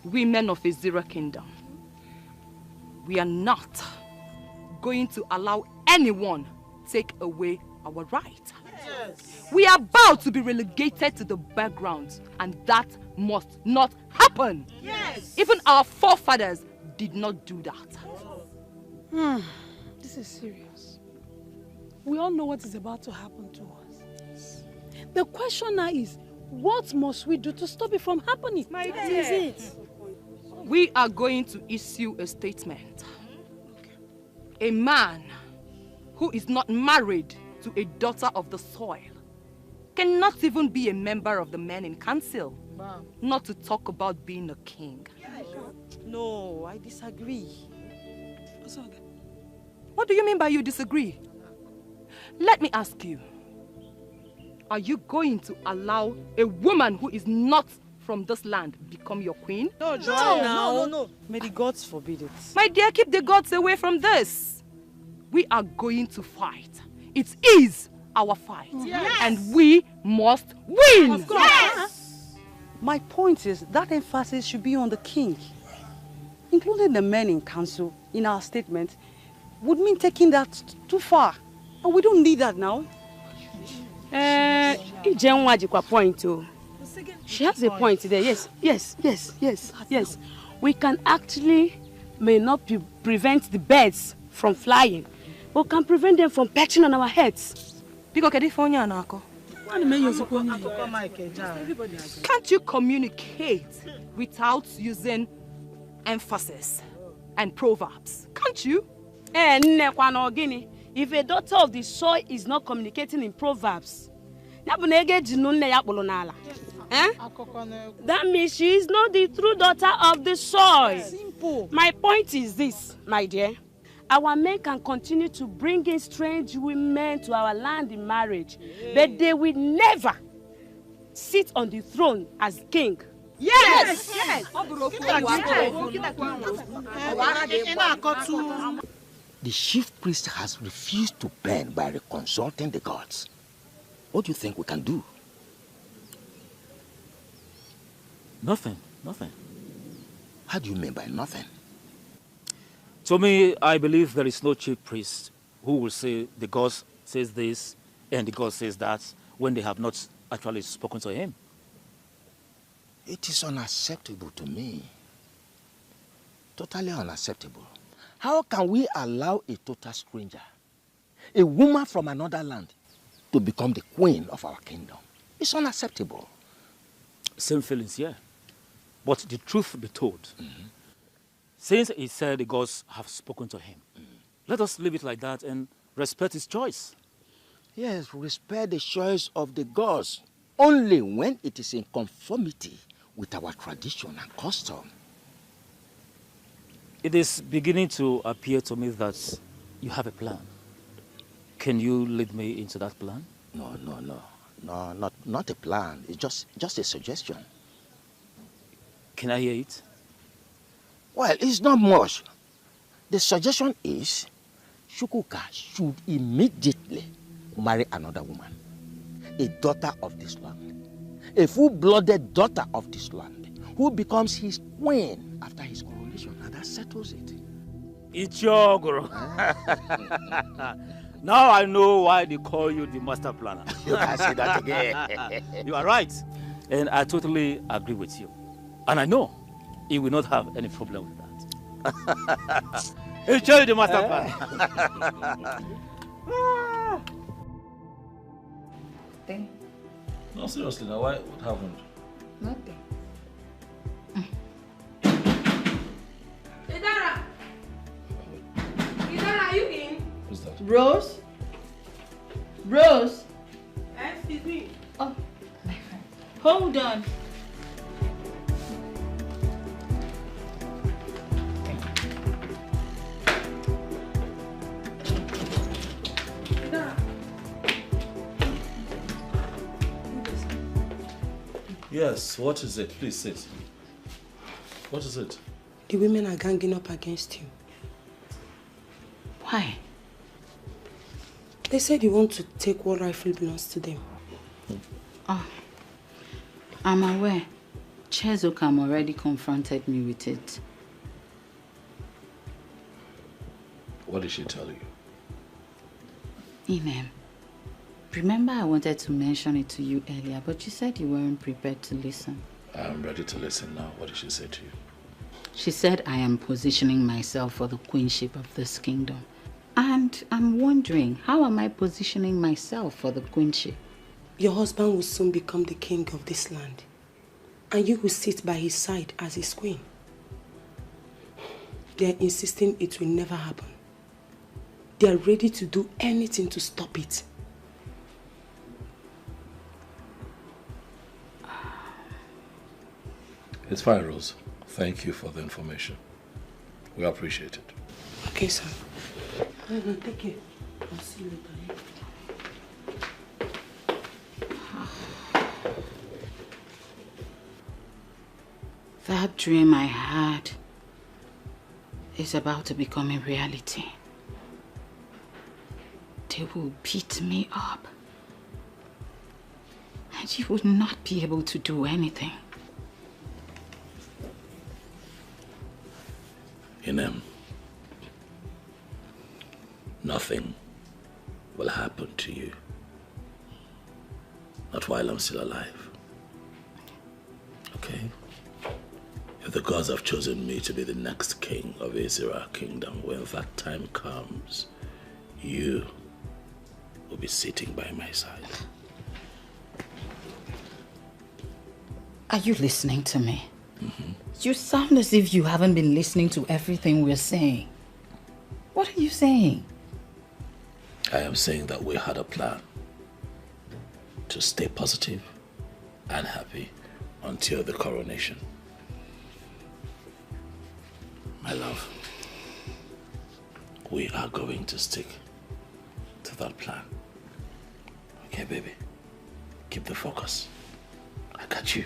We men of Ezira Kingdom, we are not going to allow anyone take away our right. Yes. We are about to be relegated to the background, and that must not happen. Yes. Even our forefathers did not do that.
This is serious. We all know what is about to happen to us. The question now is, what must we do to stop it from happening? That is it.
We are going to issue a statement. A man who is not married to a daughter of the soil cannot even be a member of the men in council, not to talk about being a king.
No, I disagree.
What do you mean by you disagree? Let me ask you, are you going to allow a woman who is not from this land become your queen?
No, Joanna. No. May the gods forbid it.
My dear, keep the gods away from this. We are going to fight. It is our fight. Yes. And we must win.
Of course. Yes. My point is that emphasis should be on the king. Including the men in council in our statement would mean taking that too far. And we don't need that now.
Point. She has a point there. Yes. We can actually may not prevent the birds from flying, but can prevent them from perching on our heads.
Can't you communicate without using emphasis and proverbs? Can't you?
If a daughter of the soil is not communicating in proverbs, that means she is not the true daughter of the soil. Simple. My point is this, my dear. Our men can continue to bring in strange women to our land in marriage, but they will never sit on the throne as king.
Yes!
The chief priest has refused to bend by reconsulting the gods. What do you think we can do?
Nothing.
How do you mean by nothing?
To me, I believe there is no chief priest who will say the God says this and the God says that when they have not actually spoken to him.
It is unacceptable to me. Totally unacceptable. How can we allow a total stranger, a woman from another land, to become the queen of our kingdom? It's unacceptable.
Same feelings, yeah. But the truth be told, since he said the gods have spoken to him, let us leave it like that and respect his choice.
Yes, respect the choice of the gods only when it is in conformity with our tradition and custom.
It is beginning to appear to me that you have a plan. Can you lead me into that plan?
No, not a plan. It's just a suggestion.
Can I hear it?
Well, it's not much. The suggestion is Chukwuka should immediately marry another woman, a daughter of this land, a full-blooded daughter of this land, who becomes his queen after his coronation, and that settles it.
Ichogoro. Now I know why they call you the master planner.
You can say that again.
You are right. And I totally agree with you. And I know he will not have any problem with that. He'll show you the master planner.
No, seriously, now what happened?
Nothing.
Idara! Idara, are you in?
Who's that?
Rose? Rose?
Excuse me.
Oh, my friend. Hold on.
Yes, what is it? Please sit. What is it?
The women are ganging up against you.
Why?
They said you want to take what rightfully belongs to them.
Oh, I'm aware. Chezokam already confronted me with it.
What did she tell you?
Inem, remember I wanted to mention it to you earlier, but you said you weren't prepared to listen.
I'm ready to listen now. What did she say to you?
She said I am positioning myself for the queenship of this kingdom. And I'm wondering, how am I positioning myself for the queenship?
Your husband will soon become the king of this land. And you will sit by his side as his queen. They are insisting it will never happen. They are ready to do anything to stop it.
It's fine, Rose. Thank you for the information. We appreciate it.
Okay, sir. Take care. I'll see you later.
That dream I had is about to become a reality. They will beat me up. And you will not be able to do anything.
Inem, nothing will happen to you. Not while I'm still alive. Okay? If the gods have chosen me to be the next king of Azira kingdom, when that time comes, you will be sitting by my side.
Are you listening to me? You sound as if you haven't been listening to everything we're saying. What are you saying?
I am saying that we had a plan to stay positive and happy until the coronation. My love, we are going to stick to that plan. Okay, baby? Keep the focus. I got you.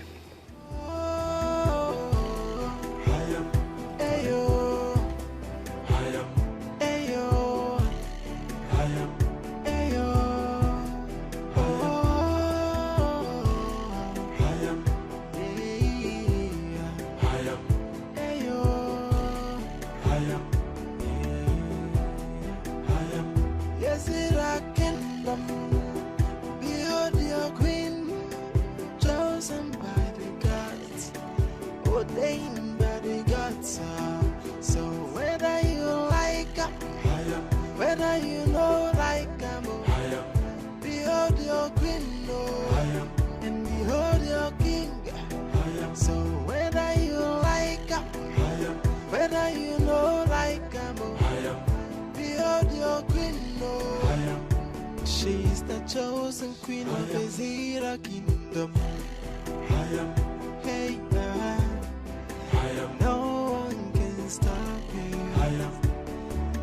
She's the chosen queen of the Zira kingdom. Hey, no one can stop me.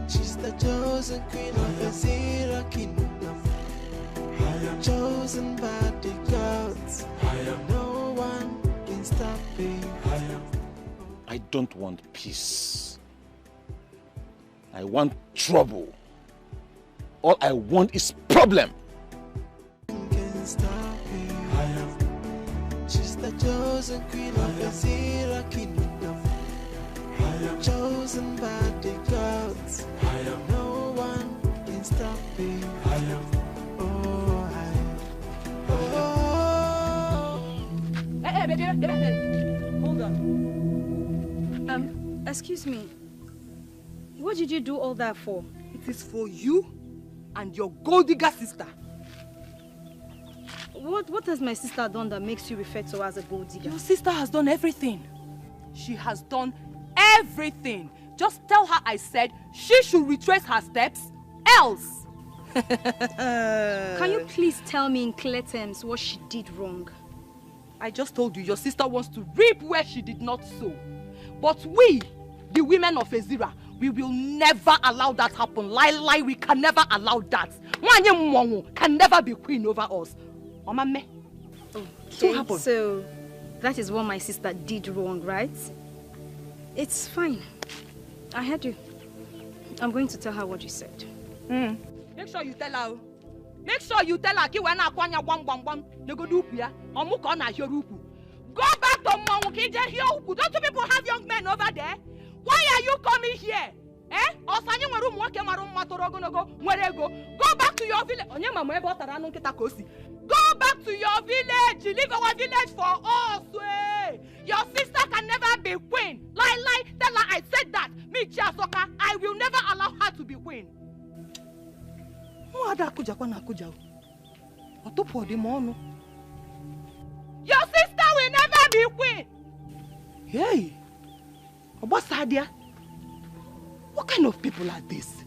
She's the chosen queen of the Zira kingdom. Chosen by the gods. No one can stop me.
I don't want peace. I want trouble. All I want is problem.
Can stop me. She's the chosen queen of the Zira kingdom. Chosen by the gods. No one can stop me.
Hold on.
Excuse me. What did you do all that for?
It is for you and your gold digger sister.
What has my sister done that makes you refer to her as a gold digger?
Your sister has done everything. She has done everything. Just tell her I said she should retrace her steps, else.
Can you please tell me in clear terms what she did wrong?
I just told you your sister wants to reap where she did not sow. But we, the women of Ezira, we will never allow that happen. Lie, we can never allow that. Mwanye can never be queen over us. Omame.
Okay, so that is what my sister did wrong, right? It's fine. I heard you. I'm going to tell her what you said.
Make sure you tell her. Make sure you tell her ki when akwanya bam. No go do ya. Omuko na hioruku. Go back to Mount Kije Hioruku. Don't you people have young men over there? Why are you coming here? Go back to your village. Go back to your village. Leave our village for us. Your sister can never be queen. Lie. Tell her I said that. Me Chiasoka, I will never allow her to be queen. Your sister will never be queen. Hey, Obasadia. What kind of people are this?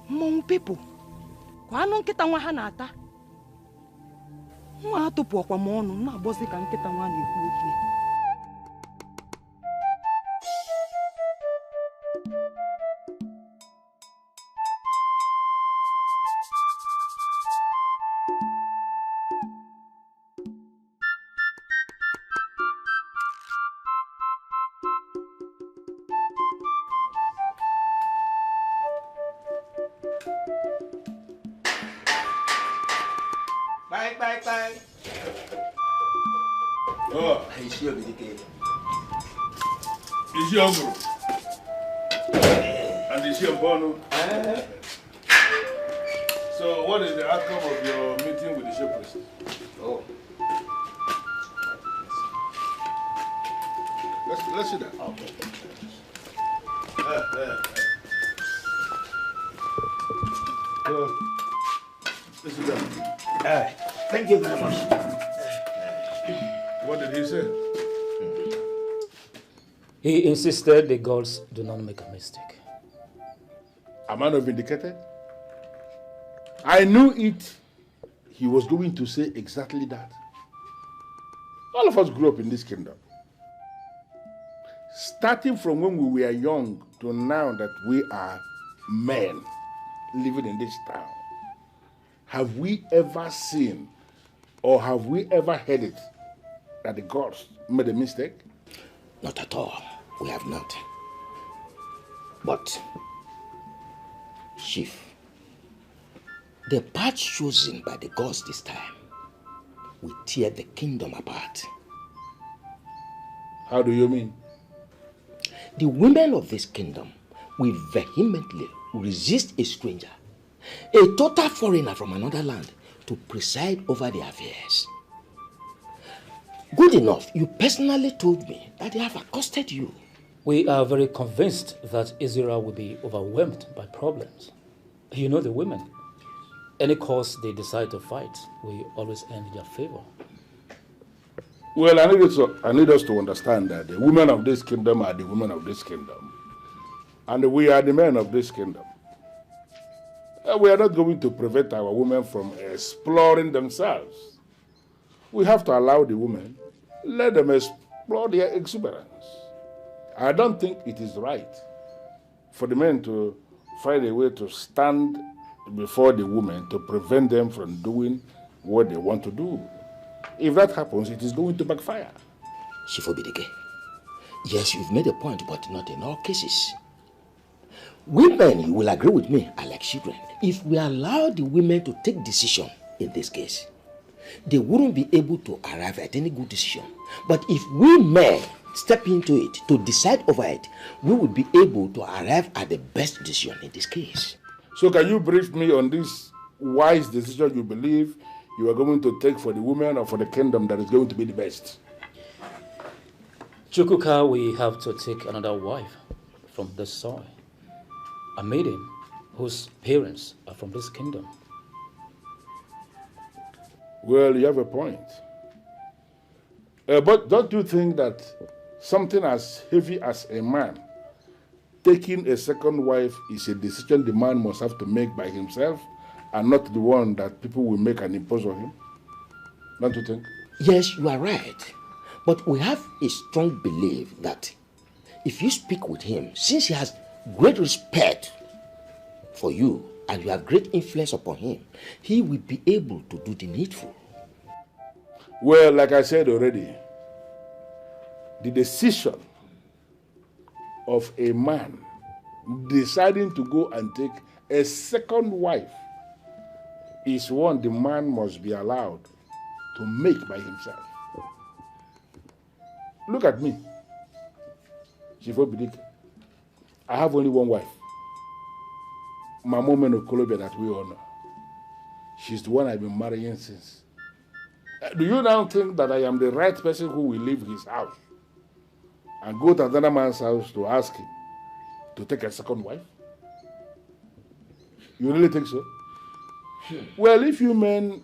Hmong people. Kwa no nkita nwa ha na-ata. Nwa atụpụ ọkwa m ọnụ na-agbọzi ka nkita nwa na-ekwu okwu.
Bye. Oh, he's here with the kid.
Is your group? And is your bono? So, what is the outcome of your meeting with the chief priest?
Oh.
Let's see that.
Okay.
Let's sit down.
Thank you very much.
What did he say?
He insisted the gods do not make a mistake.
Am I not vindicated? I knew it. He was going to say exactly that. All of us grew up in this kingdom. Starting from when we were young to now that we are men living in this town. Have we ever seen or have we ever heard it that the gods made a mistake?
Not at all. We have not. But, Chief, the path chosen by the gods this time will tear the kingdom apart.
How do you mean?
The women of this kingdom will vehemently resist a stranger, a total foreigner from another land, to preside over their affairs. Good enough, you personally told me that they have accosted you.
We are very convinced that Israel will be overwhelmed by problems. You know the women. Any cause they decide to fight will always end in their favor.
Well, I need us to understand that the women of this kingdom are the women of this kingdom. And we are the men of this kingdom. We are not going to prevent our women from exploring themselves. We have to allow the women, let them explore their exuberance. I don't think it is right for the men to find a way to stand before the women to prevent them from doing what they want to do. If that happens, it is going to backfire.
Shifobidike, yes, you've made a point, but not in all cases. Women, you will agree with me, are like children. If we allow the women to take decision in this case, they wouldn't be able to arrive at any good decision. But if we men step into it to decide over it, we would be able to arrive at the best decision in this case.
So can you brief me on this wise decision you believe you are going to take for the women or for the kingdom that is going to be the best?
Chukwuka, we have to take another wife from this soil. A maiden whose parents are from this kingdom.
Well, you have a point. But don't you think that something as heavy as a man taking a second wife is a decision the man must have to make by himself and not the one that people will make and impose on him? Don't you think?
Yes, you are right. But we have a strong belief that if you speak with him, since he has great respect for you and you have great influence upon him, he will be able to do the needful.
Well, like I said already, the decision of a man deciding to go and take a second wife is one the man must be allowed to make by himself. Look at me. I have only one wife. My woman of Colombia that we honor. She's the one I've been marrying since. Do you now think that I am the right person who will leave his house and go to another man's house to ask him to take a second wife? You really think so? Well, if you men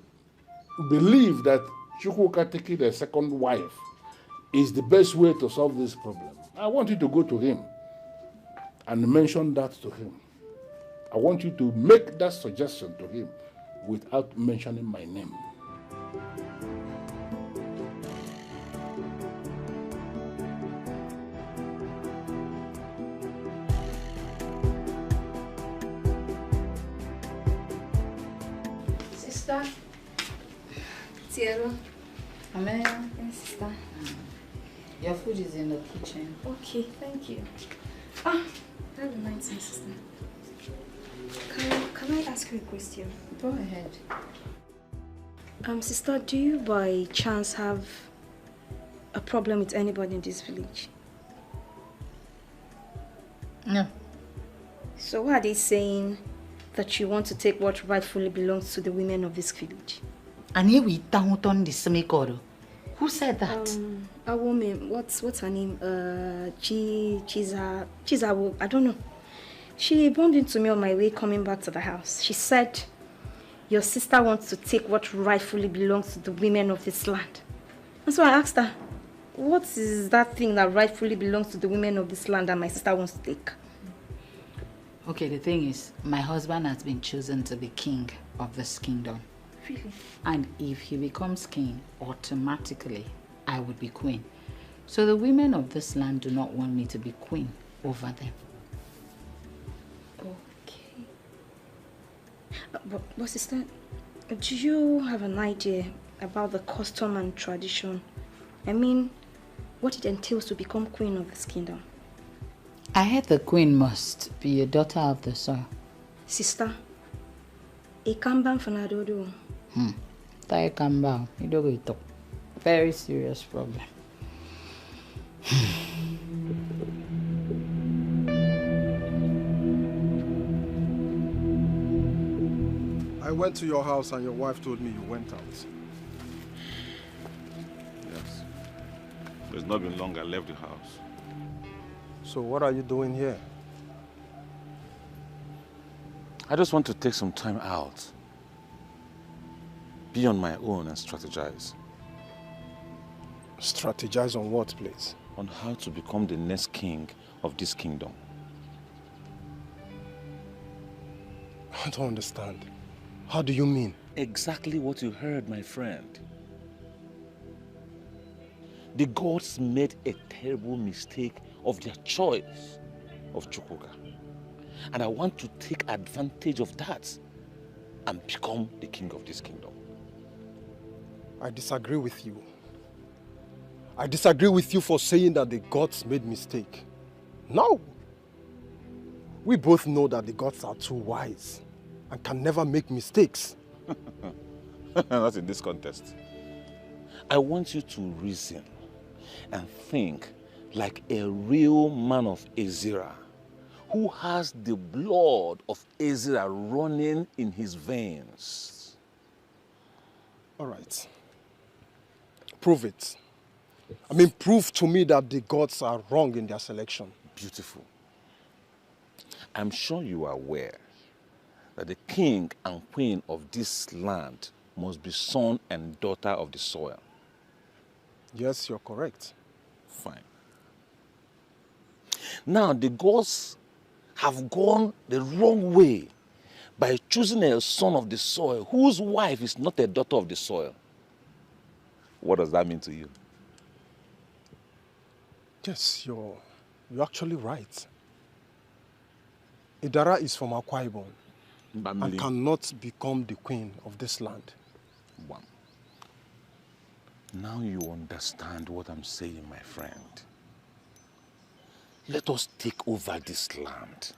believe that Chukwuka taking a second wife is the best way to solve this problem, I want you to go to him and mention that to him. I want you to make that suggestion to him without mentioning my name.
Sister. Tiero. Amelia. Yes, sister.
Your food is in the kitchen.
Okay, thank you. That reminds me, sister. Can I ask you a question?
Go ahead.
Sister, do you by chance have a problem with anybody in this village?
No.
So why are they saying that you want to take what rightfully belongs to the women of this village?
And here we down on the semicoro. Who said that?
A woman, what's her name? Chiza, I don't know. She bumped into me on my way coming back to the house. She said, your sister wants to take what rightfully belongs to the women of this land. And so I asked her, what is that thing that rightfully belongs to the women of this land that my sister wants to take?
Okay, the thing is, my husband has been chosen to be king of this kingdom.
Really?
And if he becomes king, automatically, I would be queen. So the women of this land do not want me to be queen over them.
Okay. But sister, do you have an idea about the custom and tradition? I mean, what it entails to become queen of this kingdom?
I heard the queen must be a daughter of the soil.
Sister, a kamban fanadodo.
Tai kamba, you don't go talk. Very serious problem.
I went to your house and your wife told me you went out.
Yes. It's not been long I left the house.
So what are you doing here?
I just want to take some time out. Be on my own and strategize.
Strategize on what, please?
On how to become the next king of this kingdom.
I don't understand. How do you mean?
Exactly what you heard, my friend. The gods made a terrible mistake of their choice of Chukwuka. And I want to take advantage of that and become the king of this kingdom.
I disagree with you. I disagree with you for saying that the gods made mistake. No. We both know that the gods are too wise and can never make mistakes.
Not in this context. I want you to reason and think like a real man of Ezra who has the blood of Ezra running in his veins.
All right. Prove it. I mean, prove to me that the gods are wrong in their selection.
Beautiful. I'm sure you are aware that the king and queen of this land must be son and daughter of the soil.
Yes, you're correct.
Fine. Now, the gods have gone the wrong way by choosing a son of the soil whose wife is not a daughter of the soil. What does that mean to you?
Yes, you're actually right. Idara is from Akwa Ibom and cannot become the queen of this land.
One. Now you understand what I'm saying, my friend. Let us take over this land,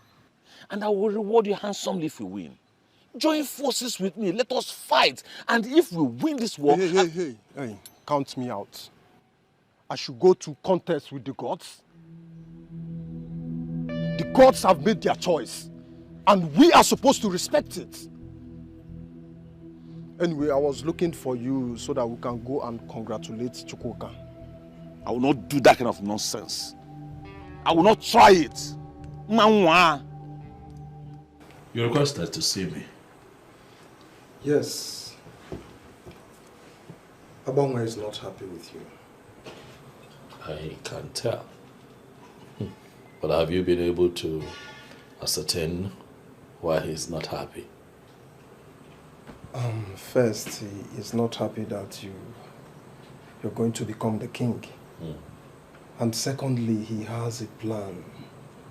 and I will reward you handsomely if we win. Join forces with me. Let us fight, and if we win this war...
Hey, count me out. I should go to contest with the gods. The gods have made their choice, and we are supposed to respect it. Anyway, I was looking for you so that we can go and congratulate Chukwuka.
I will not do that kind of nonsense. I will not try it. Manwa. You requested to see me.
Yes. Abongwa is not happy with you.
I can tell. But have you been able to ascertain why he's not happy?
First, he is not happy that you're going to become the king. And secondly, he has a plan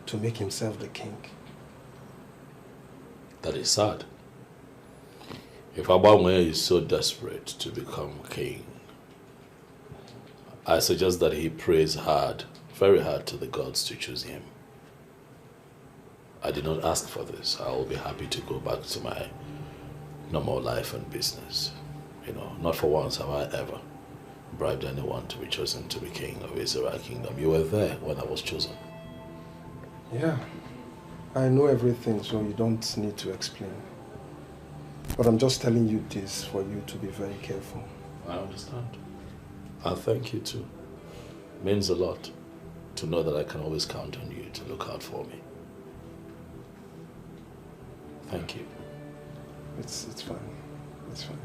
to make himself the king.
That is sad. If Abangwe is so desperate to become king, I suggest that he prays hard, very hard to the gods to choose him. I did not ask for this. I will be happy to go back to my normal life and business. You know, not for once have I ever bribed anyone to be chosen to be king of Israel kingdom. You were there when I was chosen.
Yeah, I know everything, so you don't need to explain. But I'm just telling you this for you to be very careful.
I understand. And thank you too. It means a lot to know that I can always count on you to look out for me. Thank you.
It's fine. It's fine.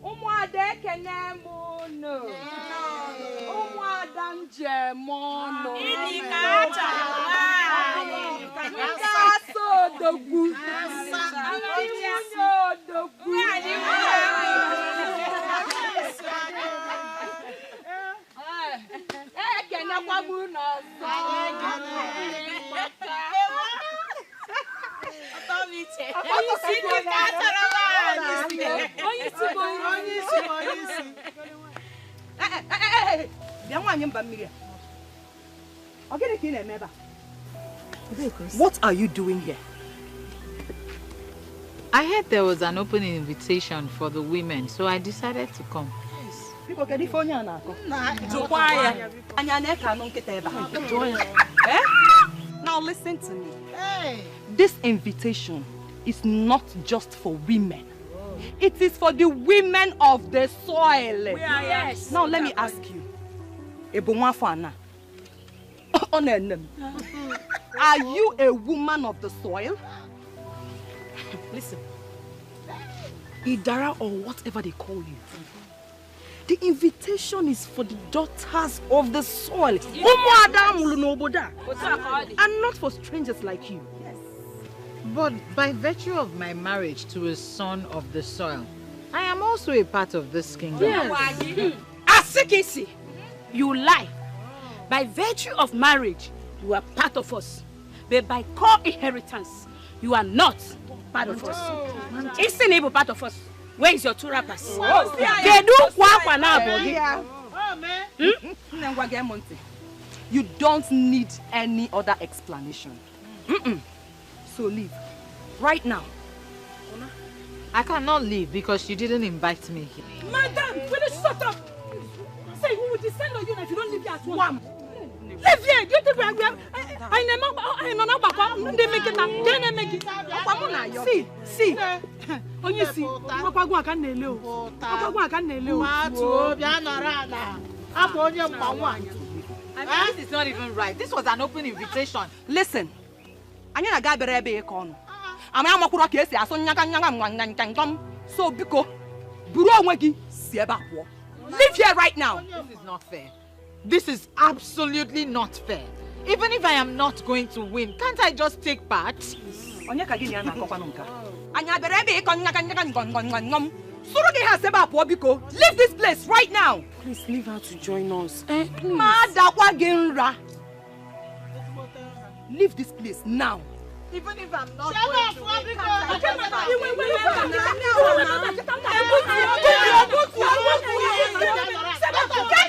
Umwade kenemono. Umwada njemono.
Idikacha.
Kaso dogu. Dogu.
What are you doing here?
I heard there was an open invitation for the women, so I decided to come.
Now listen to me. This invitation is not just for women. It is for the women of the soil.
Yes.
Now let me ask you. Are you a woman of the soil? Listen. Idara or whatever they call you. The invitation is for the daughters of the soil. And not for strangers like you.
But by virtue of my marriage to a son of the soil, I am also a part of this kingdom.
Yes. Asikisi, you lie. By virtue of marriage, you are part of us. But by co-inheritance, you are not part of us. Isn't even part of us. Where is your two rappers?
You don't need any other explanation. So leave. Right now.
I cannot leave because you didn't invite me here.
Madam, will you shut up? Say, we will descend on you if you don't leave here at once. Leave here. Do you think we are... See. Only see.
I mean, this is not even right. This was an open invitation.
Listen. So, Biko, leave here right now.
This is not fair. This is absolutely not fair. Even if I am not going to win, can't I just take part?
Leave this place right now.
Please leave her to join us.
Leave this place now.
Even if I'm not
Get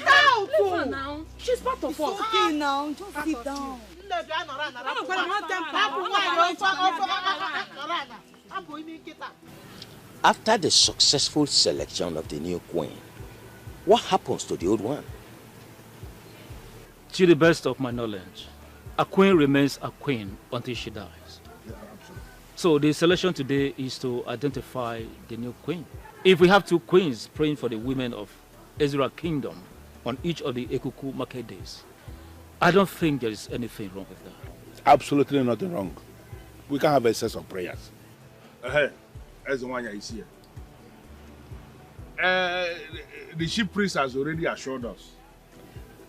out! She's part of us. Okay now, just sit down.
After the successful selection of the new queen, what happens to the old one?
To the best of my knowledge, a queen remains a queen until she dies. So the selection today is to identify the new queen. If we have two queens praying for the women of Ezra Kingdom on each of the Ekuku market days, I don't think there is anything wrong with that.
Absolutely nothing wrong. We can have a set of prayers. As the one is here. The chief priest has already assured us.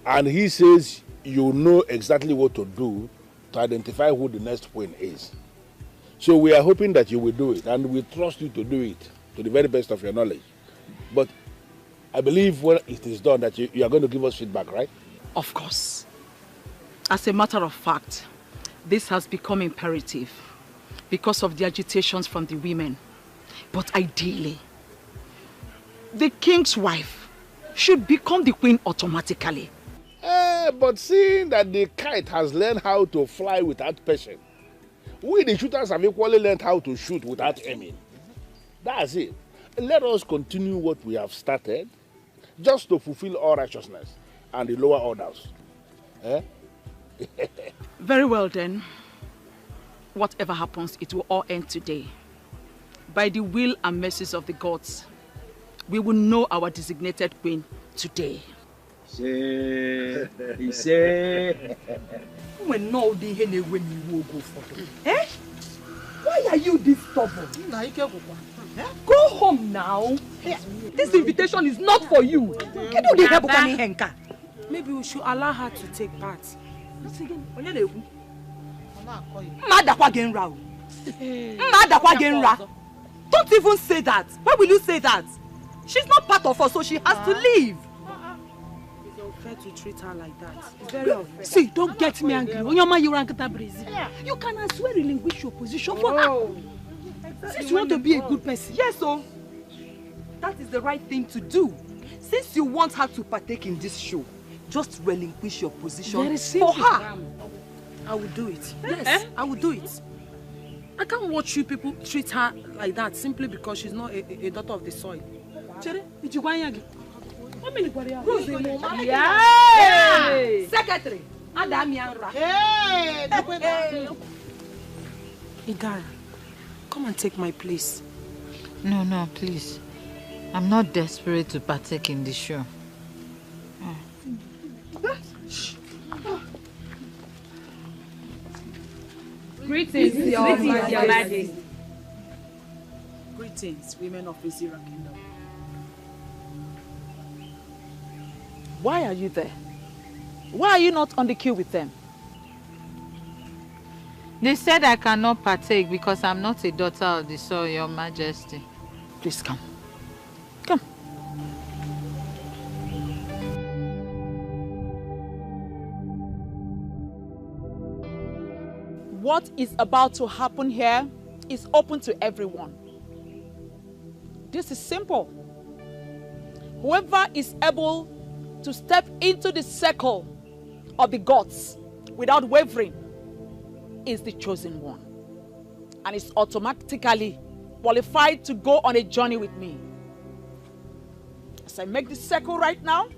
And he says you know exactly what to do to identify who the next queen is. So we are hoping that you will do it, and we trust you to do it to the very best of your knowledge. But I believe when it is done that you are going to give us feedback, right?
Of course. As a matter of fact, this has become imperative because of the agitations from the women. But ideally, the king's wife should become the queen automatically.
But seeing that the kite has learned how to fly without passion, we the shooters have equally learned how to shoot without aiming. That's it. Let us continue what we have started, just to fulfill all righteousness and the lower orders.
Very well then. Whatever happens, it will all end today. By the will and mercies of the gods, we will know our designated queen today.
When no the henny when you will go for them. Why are you this stubborn? Go home now. This invitation is not for you.
Maybe we should allow her to take part.
Don't even say that. Why will you say that? She's not part of us, so she has to leave.
It's unfair to treat her like that. It's very unfair.
See, don't get me angry. You can as well relinquish your position for her. Since you want to be a good person.
Yes, so that is the right thing to do. Since you want her to partake in this show, just relinquish your position for her.
I will do it. Yes, I will do it. I can't watch you people treat her like that simply because she's not a daughter of the soil.
Yeah. Secretary.
Igara, come and take my place.
No, please. I'm not desperate to partake in the show.
Greetings, Your Majesty. Greetings, women of the Ezra Kingdom.
Why are you there? Why are you not on the queue with them?
They said I cannot partake because I'm not a daughter of the soil, Your Majesty.
Please come. Come. What is about to happen here is open to everyone. This is simple. Whoever is able to step into the circle of the gods without wavering is the chosen one, and is automatically qualified to go on a journey with me. As I make this circle right now,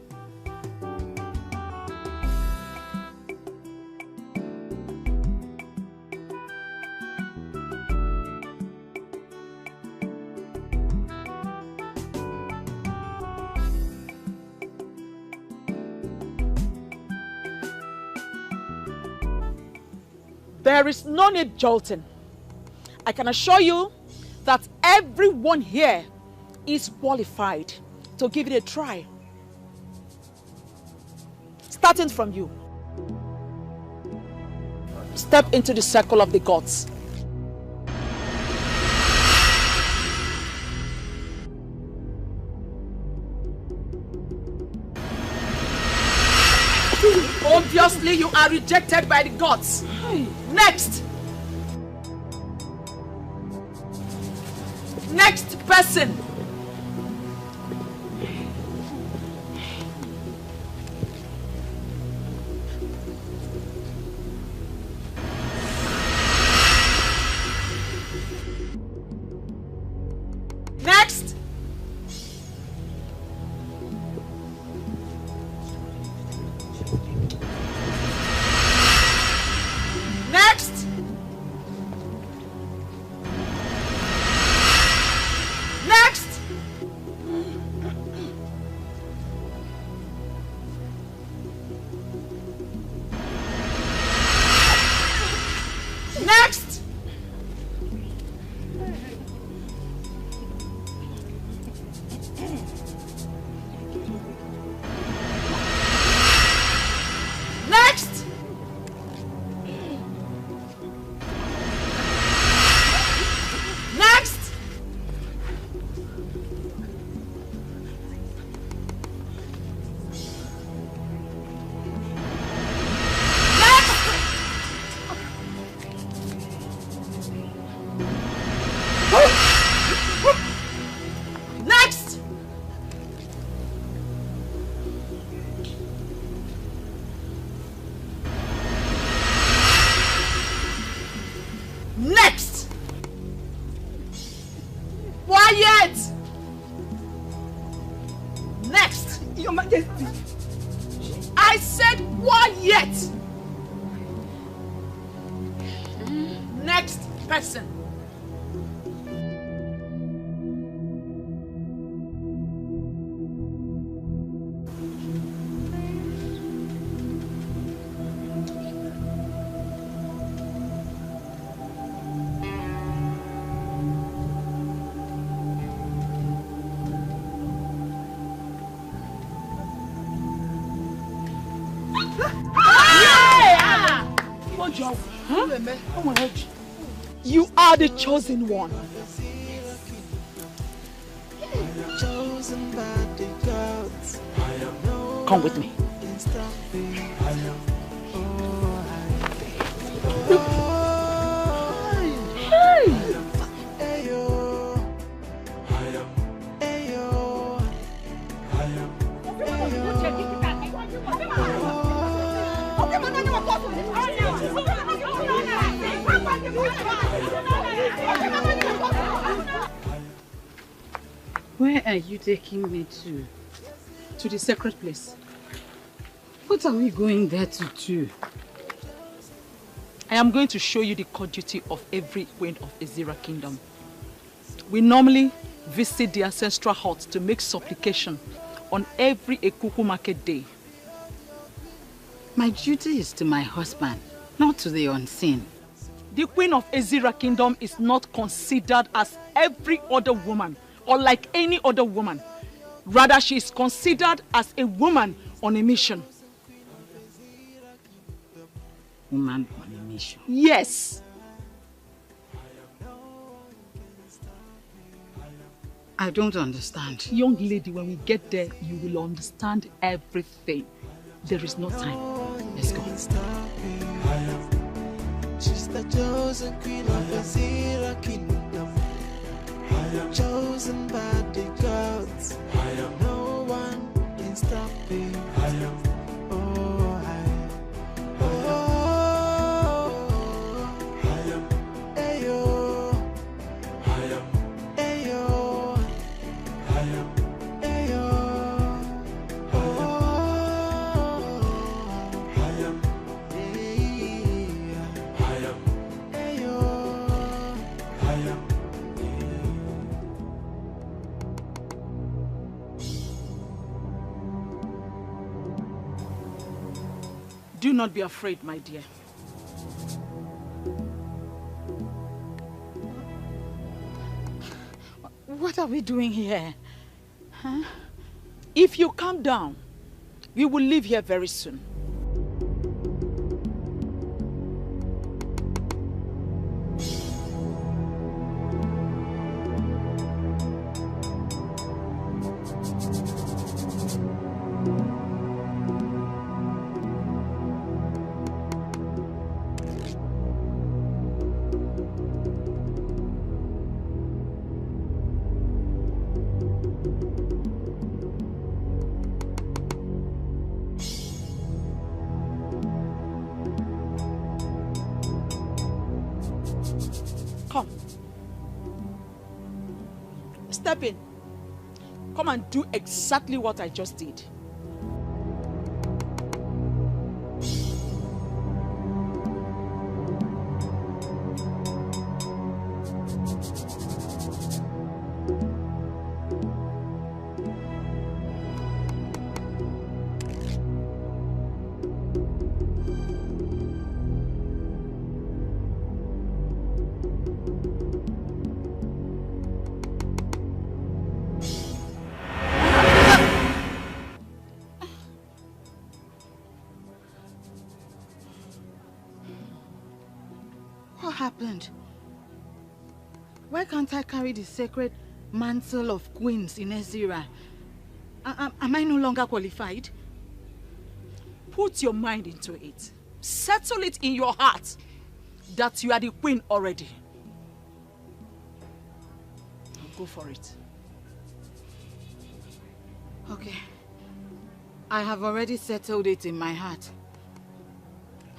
there is no need jolting. I can assure you that everyone here is qualified to give it a try. Starting from you. Step into the circle of the gods. Obviously, you are rejected by the gods. Next. Next person. Next. Next. Next. Next. Next. Next. Next. Next. Quiet. Next. Your Majesty. I said quiet. Next person. You are the chosen one.
Chosen by the gods.
Come with me.
Where are you taking me to?
To the sacred place.
What are we going there to do?
I am going to show you the court duty of every queen of Ezira kingdom. We normally visit the ancestral hut to make supplication on every Ekuku market day.
My duty is to my husband, not to the unseen.
The queen of Ezira kingdom is not considered as every other woman or like any other woman. Rather, she is considered as a woman on a mission.
Woman on a mission?
Yes.
I don't understand.
Young lady, when we get there, you will understand everything. There is no time. Let's go.
She's the chosen queen of a zero kingdom. Chosen by the gods. No one can stop me.
Do not be afraid, my dear.
What are we doing here?
Huh? If you calm down, we will leave here very soon. Step in. Come and do exactly what I just did.
What happened? Why can't I carry the sacred mantle of queens in Ezira? Am I no longer qualified?
Put your mind into it. Settle it in your heart that you are the queen already. Go for it.
Okay. I have already settled it in my heart.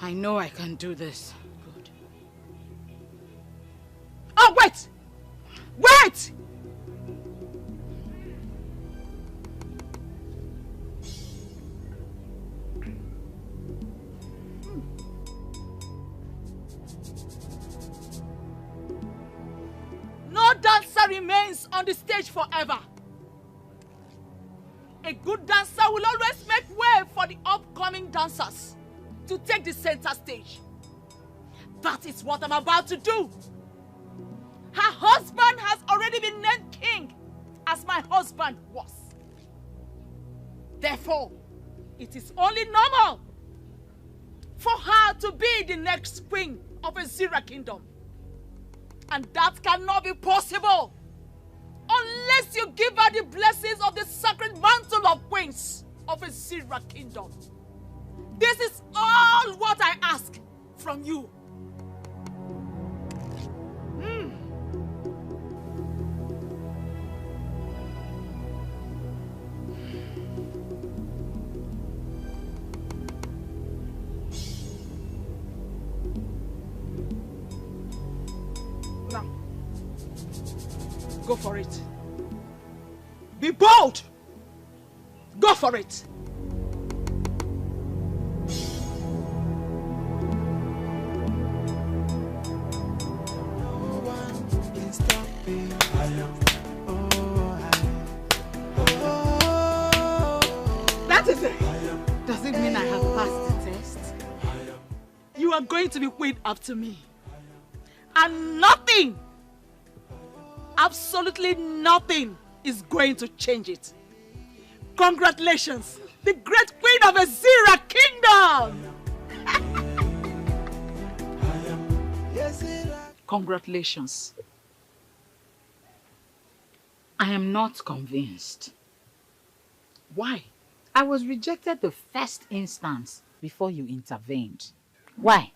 I know I can do this.
Good. Oh, wait! Wait! No dancer remains on the stage forever. A good dancer will always make way for the upcoming dancers to take the center stage. That is what I'm about to do. Her husband has already been named king, as my husband was. Therefore, it is only normal for her to be the next queen of a Zira kingdom. And that cannot be possible unless you give her the blessings of the sacred mantle of queens of a Zira kingdom. This is all what I ask from you. Now, go for it. Be bold. Go for it. That is it.
Does it mean I have passed the test?
You are going to be queen after me. And nothing, absolutely nothing, is going to change it. Congratulations, the great queen of a Zira kingdom! Congratulations.
I am not convinced.
Why?
I was rejected the first instance before you intervened. Why?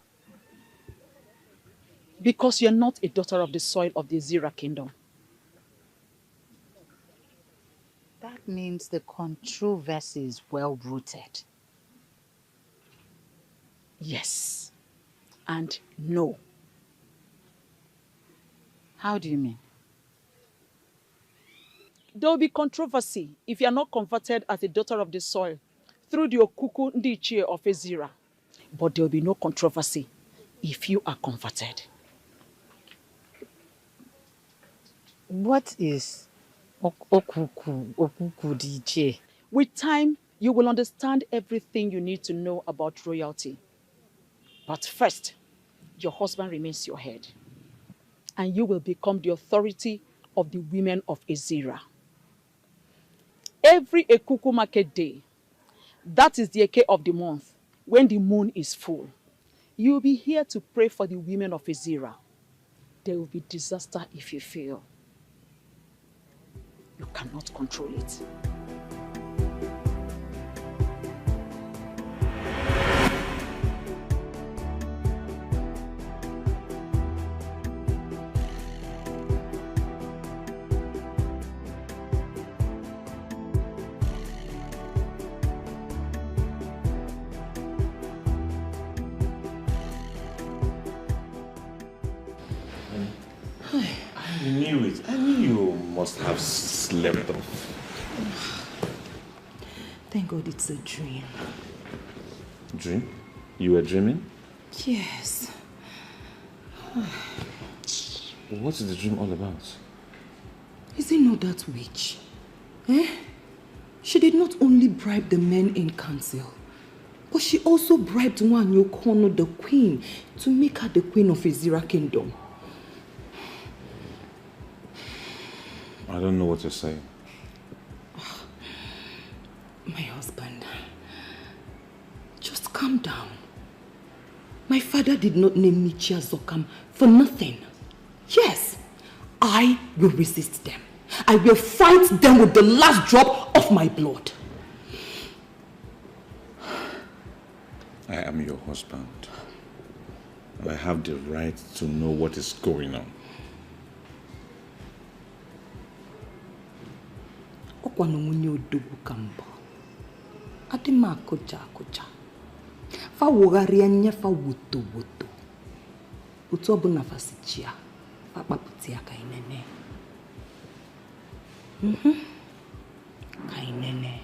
Because you're not a daughter of the soil of the Ezira kingdom.
That means the controversy is well-rooted.
Yes. And no.
How do you mean?
There will be controversy if you are not converted as a daughter of the soil through the Okuku Ndichie of Ezira. But there will be no controversy if you are converted.
What is Okuku Ndichie?
With time, you will understand everything you need to know about royalty. But first, your husband remains your head. And you will become the authority of the women of Ezira. Every Ekuku market day, that is the Eke of the month, when the moon is full, you will be here to pray for the women of Ezira. There will be disaster if you fail. You cannot control it.
I knew it. I knew you must have slept off.
Thank God it's a dream.
Dream? You were dreaming?
Yes.
What is the dream all about?
Is it not that witch? Eh? She did not only bribe the men in council, but she also bribed Nwanyi Okono, the queen, to make her the queen of Ezira kingdom.
I don't know what you're saying.
My husband, just calm down. My father did not name me Chiazokam for nothing. Yes, I will resist them. I will fight them with the last drop of my blood.
I am your husband. And I have the right to know what is going on.
Okwano munye odogu kambo. Adima koja. Fa wogaria nya fa woto. Utu obuna fasichia. Fa paputia kainene. Kainene.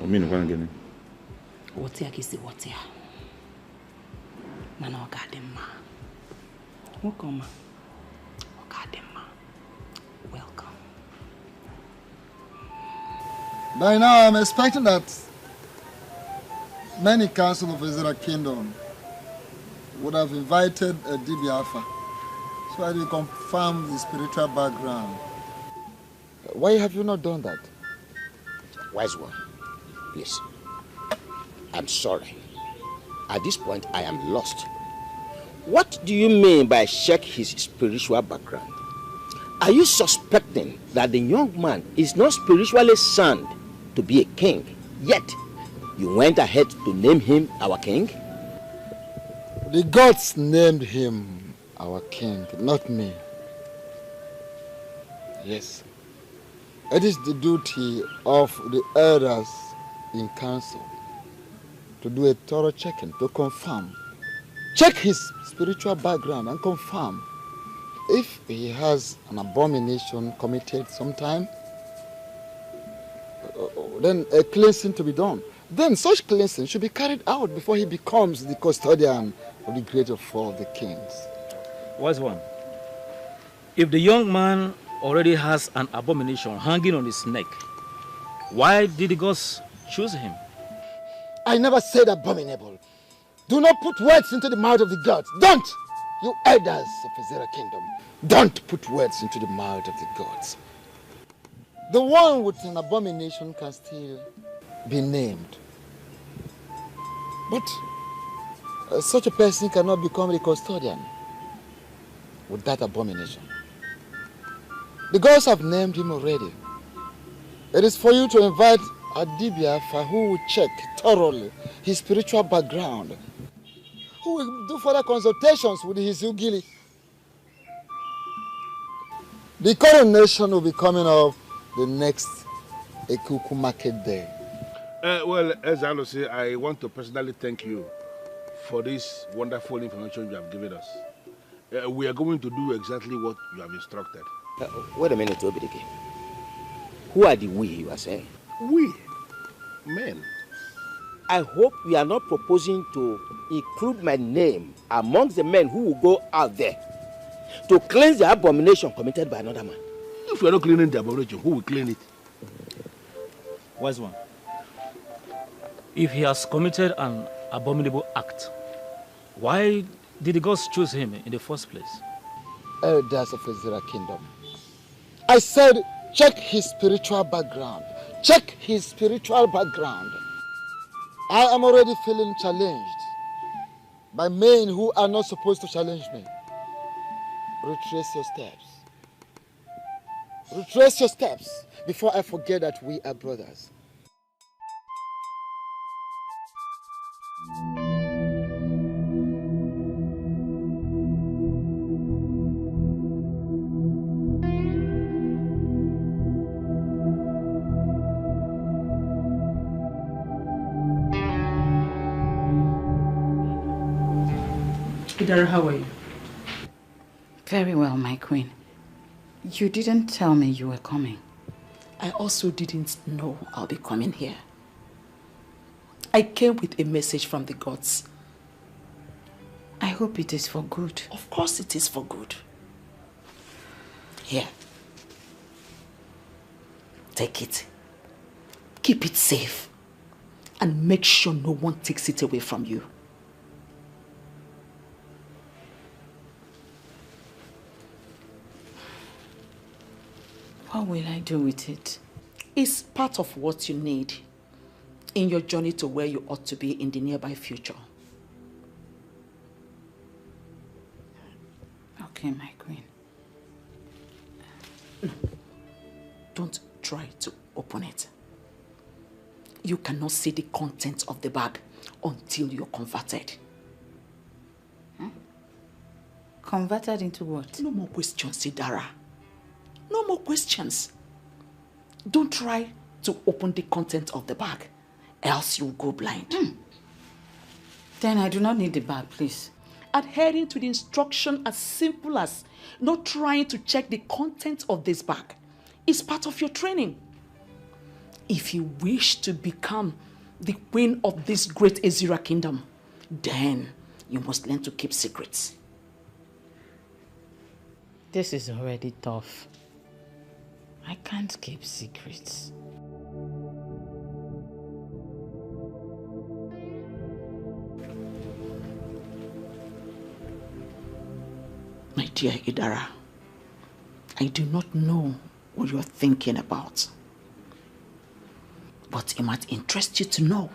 Omino kwa ngene.
Wotia kisi wotia. Mana ogadema. Welcome. Ogadema. Welcome.
By now, I'm expecting that many council of Ezira Kingdom would have invited a DB Alpha so that you confirm the spiritual background.
Why have you not done that? Wise one, please. I'm sorry. At this point, I am lost. What do you mean by check his spiritual background? Are you suspecting that the young man is not spiritually sound to be a king, yet you went ahead to name him our king?
The gods named him our king, not me. Yes. It is the duty of the elders in council to do a thorough checking, to confirm. Check his spiritual background and confirm. If he has an abomination committed sometime, then a cleansing to be done. Then such cleansing should be carried out before he becomes the custodian of the greater four of the kings.
Wise one, if the young man already has an abomination hanging on his neck, why did the gods choose him?
I never said abominable. Do not put words into the mouth of the gods. Don't! You elders of Ezira Kingdom, don't put words into the mouth of the gods. The one with an abomination can still be named. But such a person cannot become the custodian with that abomination. The gods have named him already. It is for you to invite Adibiafa, who will check thoroughly his spiritual background, who will do further consultations with his Ugili. The coronation will be coming up the next Ekuku market day.
Well, as I say, I want to personally thank you for this wonderful information you have given us. We are going to do exactly what you have instructed.
Wait a minute, Obidike. Who are the we you are saying?
We? Men.
I hope you are not proposing to include my name amongst the men who will go out there to cleanse the abomination committed by another man.
If we are not cleaning the abomination, who will clean it?
Wise one. If he has committed an abominable act, why did the gods choose him in the first place?
Elders of Ezra Kingdom, I said check his spiritual background. Check his spiritual background. I am already feeling challenged by men who are not supposed to challenge me. Retrace your steps. Retrace your steps before I forget that we are brothers.
Idara, how are you?
Very well, my queen. You didn't tell me you were coming.
I also didn't know I'll be coming here. I came with a message from the gods.
I hope it is for good.
Of course it is for good. Here. Take it. Keep it safe. And make sure no one takes it away from you.
What will I do with it?
It's part of what you need in your journey to where you ought to be in the nearby future.
Okay, my queen.
No. Don't try to open it. You cannot see the contents of the bag until you're converted.
Huh? Converted into what?
No more questions, Idara. No more questions. Don't try to open the content of the bag, else you'll go blind.
Then I do not need the bag, please.
Adhering to the instruction as simple as not trying to check the content of this bag is part of your training. If you wish to become the queen of this great Ezra kingdom, then you must learn to keep secrets.
This is already tough. I can't keep secrets.
My dear Idara, I do not know what you're thinking about. But it might interest you to know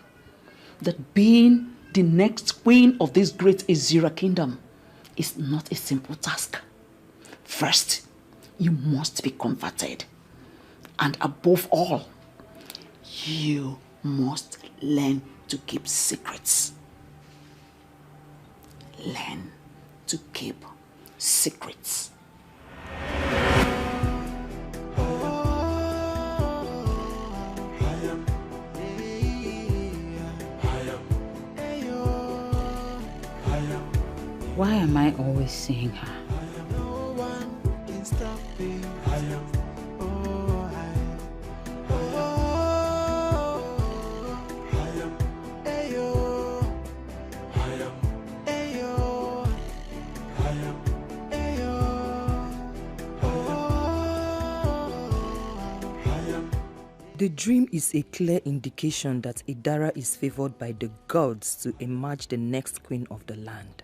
that being the next queen of this great Ezra kingdom is not a simple task. First, you must be converted. And above all, you must learn to keep secrets. Learn to keep secrets.
Why am I always seeing her?
The dream is a clear indication that Idara is favored by the gods to emerge the next queen of the land.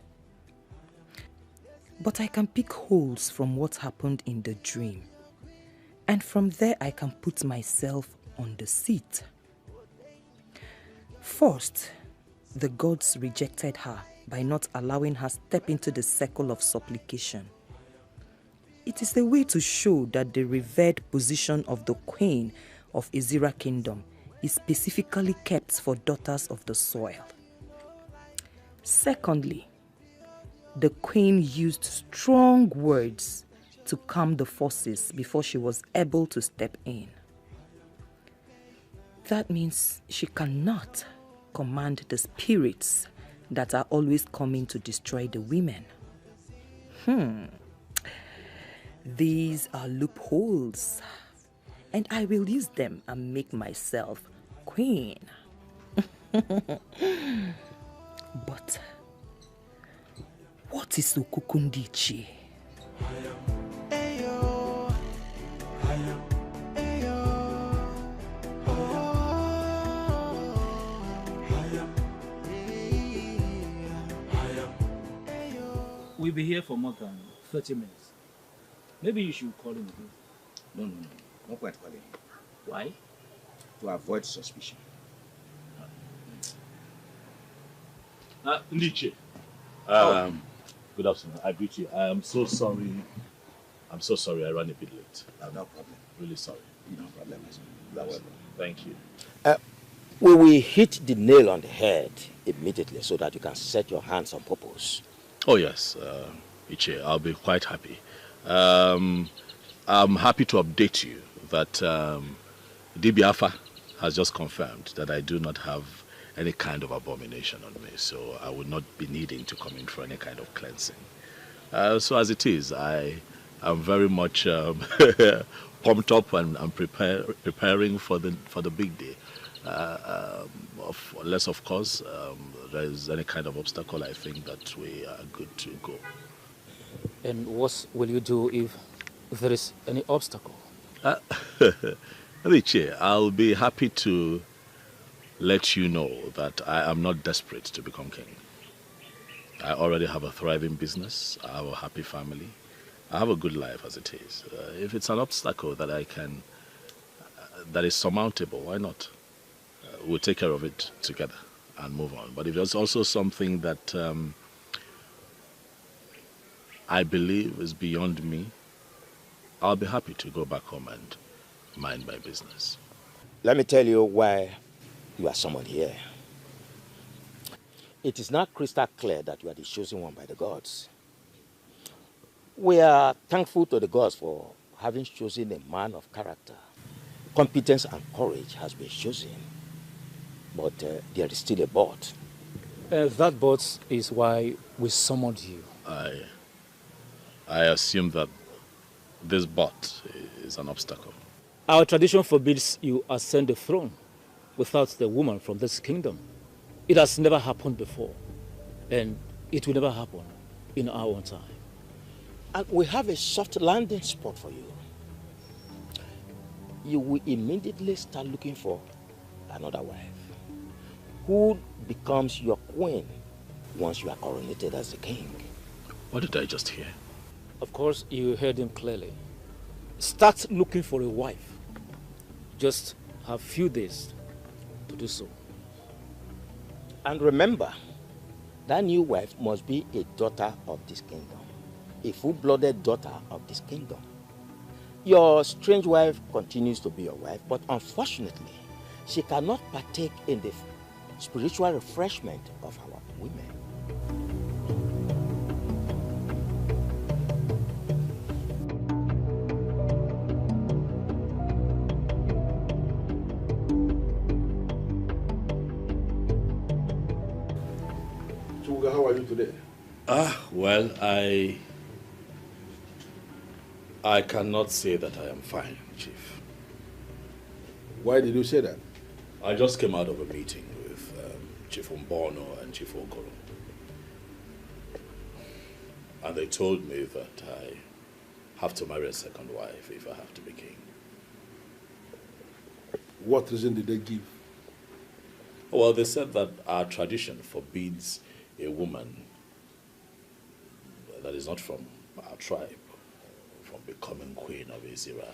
But I can pick holes from what happened in the dream, and from there I can put myself on the seat. First, the gods rejected her by not allowing her step into the circle of supplication. it is a way to show that the revered position of the queen of Ezira Kingdom is specifically kept for daughters of the soil. Secondly, the queen used strong words to calm the forces before she was able to step in. That means she cannot command the spirits that are always coming to destroy the women. These are loopholes, and I will use them and make myself queen. But what is Ukukundichi?
We'll be here for more than 30 minutes. Maybe you should call him again.
No. Not quite calling him.
Why?
To avoid suspicion.
Ndiche. Good afternoon. I greet you. I am so sorry. I'm so sorry I ran a bit late.
No problem.
Really sorry.
No problem.
Thank you.
We will hit the nail on the head immediately so that you can set your hands on purpose.
Oh yes, Iche, I'll be quite happy. I'm happy to update you that DBAFA has just confirmed that I do not have any kind of abomination on me, so I will not be needing to come in for any kind of cleansing. So as it is, I am very much pumped up and I'm preparing for the big day. Unless, of course, there is any kind of obstacle, I think that we are good to go.
And what will you do if there is any obstacle?
I'll be happy to let you know that I am not desperate to become king. I already have a thriving business. I have a happy family. I have a good life as it is. If it's an obstacle that that is surmountable, why not? We'll take care of it together and move on. But if there's also something that I believe is beyond me, I'll be happy to go back home and mind my business.
Let me tell you why you are summoned here. It is now crystal clear that you are the chosen one by the gods. We are thankful to the gods for having chosen a man of character. Competence and courage has been chosen. But there is still a but.
That but is why we summoned you.
I assume that this but is an obstacle.
Our tradition forbids you ascend the throne without the woman from this kingdom. It has never happened before, and it will never happen in our own time.
And we have a soft landing spot for you. You will immediately start looking for another wife, who becomes your queen once you are coronated as the king.
What did I just hear?
Of course, you heard him clearly. Start looking for a wife. Just have few days to do so.
And remember, that new wife must be a daughter of this kingdom, a full-blooded daughter of this kingdom. Your strange wife continues to be your wife, but unfortunately, she cannot partake in the spiritual refreshment of our women.
Chuga, how are you today?
Well, I cannot say that I am fine, Chief.
Why did you say that?
I just came out of a meeting with Chief Umbono and Chief Okoro. And they told me that I have to marry a second wife if I have to be king.
What reason did they give?
Well, they said that our tradition forbids a woman that is not from our tribe from becoming queen of Ezira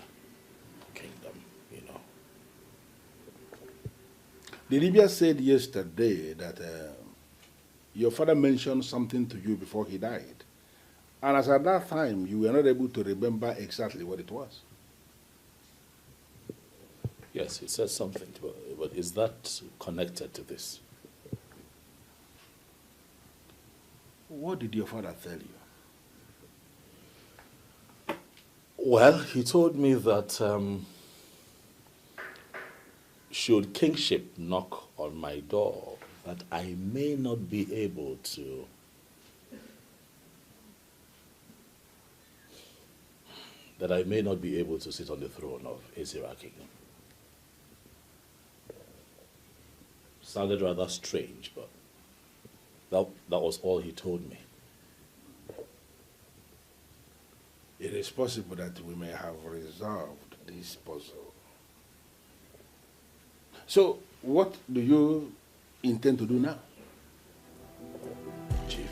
Kingdom, you know.
The Libya said yesterday that your father mentioned something to you before he died, And as at that time, you were not able to remember exactly what it was.
Yes, he said something, but is that connected to this?
What did your father tell you?
Well, he told me that should kingship knock on my door, that I may not be able to sit on the throne of Ezira Kingdom. Sounded rather strange, but that was all he told me.
It is possible that we may have resolved this puzzle. So, what do you intend to do now?
Chief.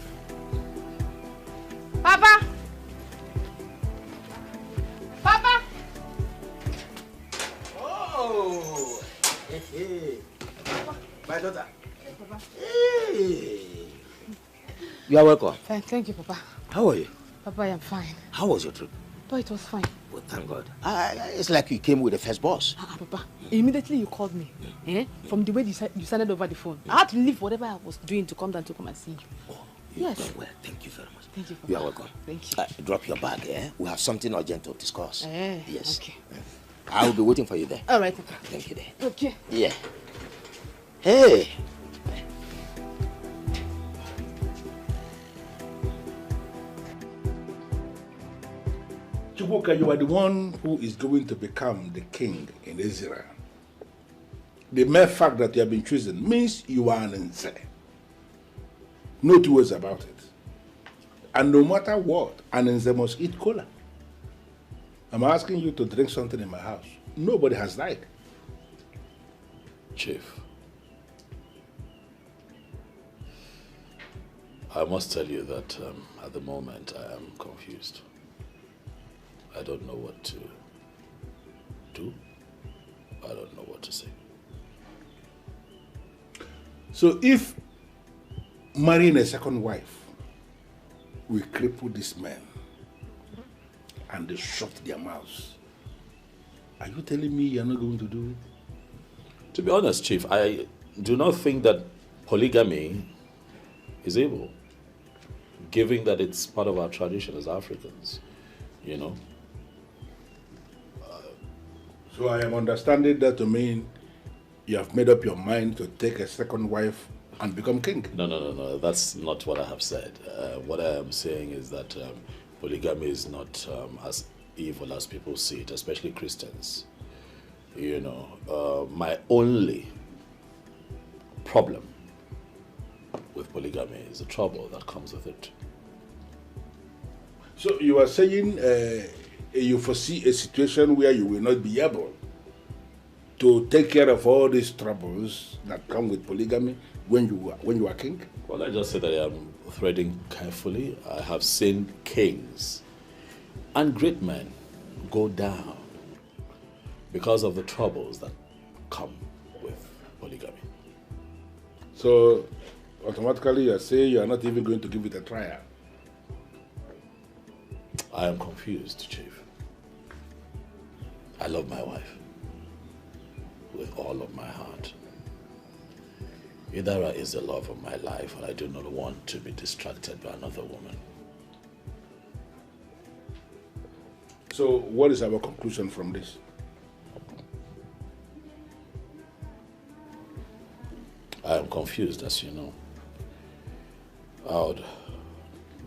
Papa! Papa!
Oh! Hey. My daughter.
Papa.
Hey! You are welcome.
Fine, thank you, Papa.
How are you?
Papa, I am fine.
How was your trip?
But it was fine.
Well, thank God. It's like you came with the first boss.
Papa, immediately you called me. From the way you sounded over the phone. I had to leave whatever I was doing to come down to come and see you.
Oh,
yes.
Well, thank you very much.
Thank you, Papa.
You are welcome.
Thank you.
Drop your bag, We have something urgent to discuss. Yes.
Okay.
I will be waiting for you there.
All right, Papa.
Thank you there.
Okay.
Yeah. Hey!
Chukwuka, you are the one who is going to become the king in Israel. The mere fact that you have been chosen means you are an Nze. No two ways about it. And no matter what, an Nze must eat cola. I'm asking you to drink something in my house. Nobody has died.
Chief, I must tell you that at the moment I am confused. I don't know what to do. I don't know what to say.
So if marrying a second wife will cripple these men and they shut their mouths, are you telling me you're not going to do it?
To be honest, Chief, I do not think that polygamy is evil, given that it's part of our tradition as Africans, you know.
So I am understanding that to mean you have made up your mind to take a second wife and become king.
No. That's not what I have said. What I am saying is that polygamy is not as evil as people see it, especially Christians. You know, my only problem with polygamy is the trouble that comes with it.
So you are saying you foresee a situation where you will not be able to take care of all these troubles that come with polygamy when you are king?
Well, I just say that I am threading carefully. I have seen kings and great men go down because of the troubles that come with polygamy.
So automatically you are saying you are not even going to give it a trial?
I am confused, Chief. I love my wife with all of my heart. Idara is the love of my life, and I do not want to be distracted by another woman.
So what is our conclusion from this?
I am confused, as you know. I would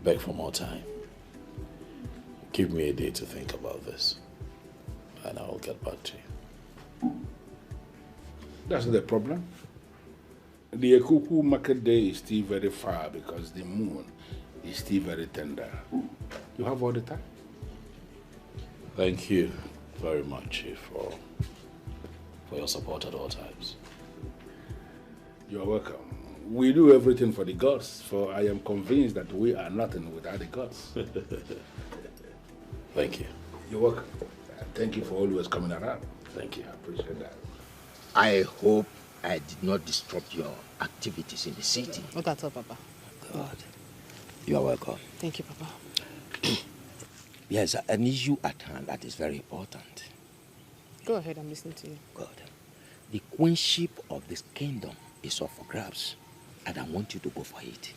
beg for more time. Give me a day to think about this, and I will get back to you.
That's not a problem. The Ekuku market day is still very far because the moon is still very tender. You have all the time.
Thank you very much, Chief, for your support at all times.
You're welcome. We do everything for the gods, for I am convinced that we are nothing without the gods.
Thank you.
You're welcome. Thank you for always coming around.
Thank you.
I appreciate that.
I hope I did not disrupt your activities in the city.
Not at all, Papa.
God. You are welcome.
Thank you, Papa.
Yes, an issue at hand that is very important.
Go ahead, I'm listening to you.
God, the queenship of this kingdom is up for grabs, and I want you to go for it.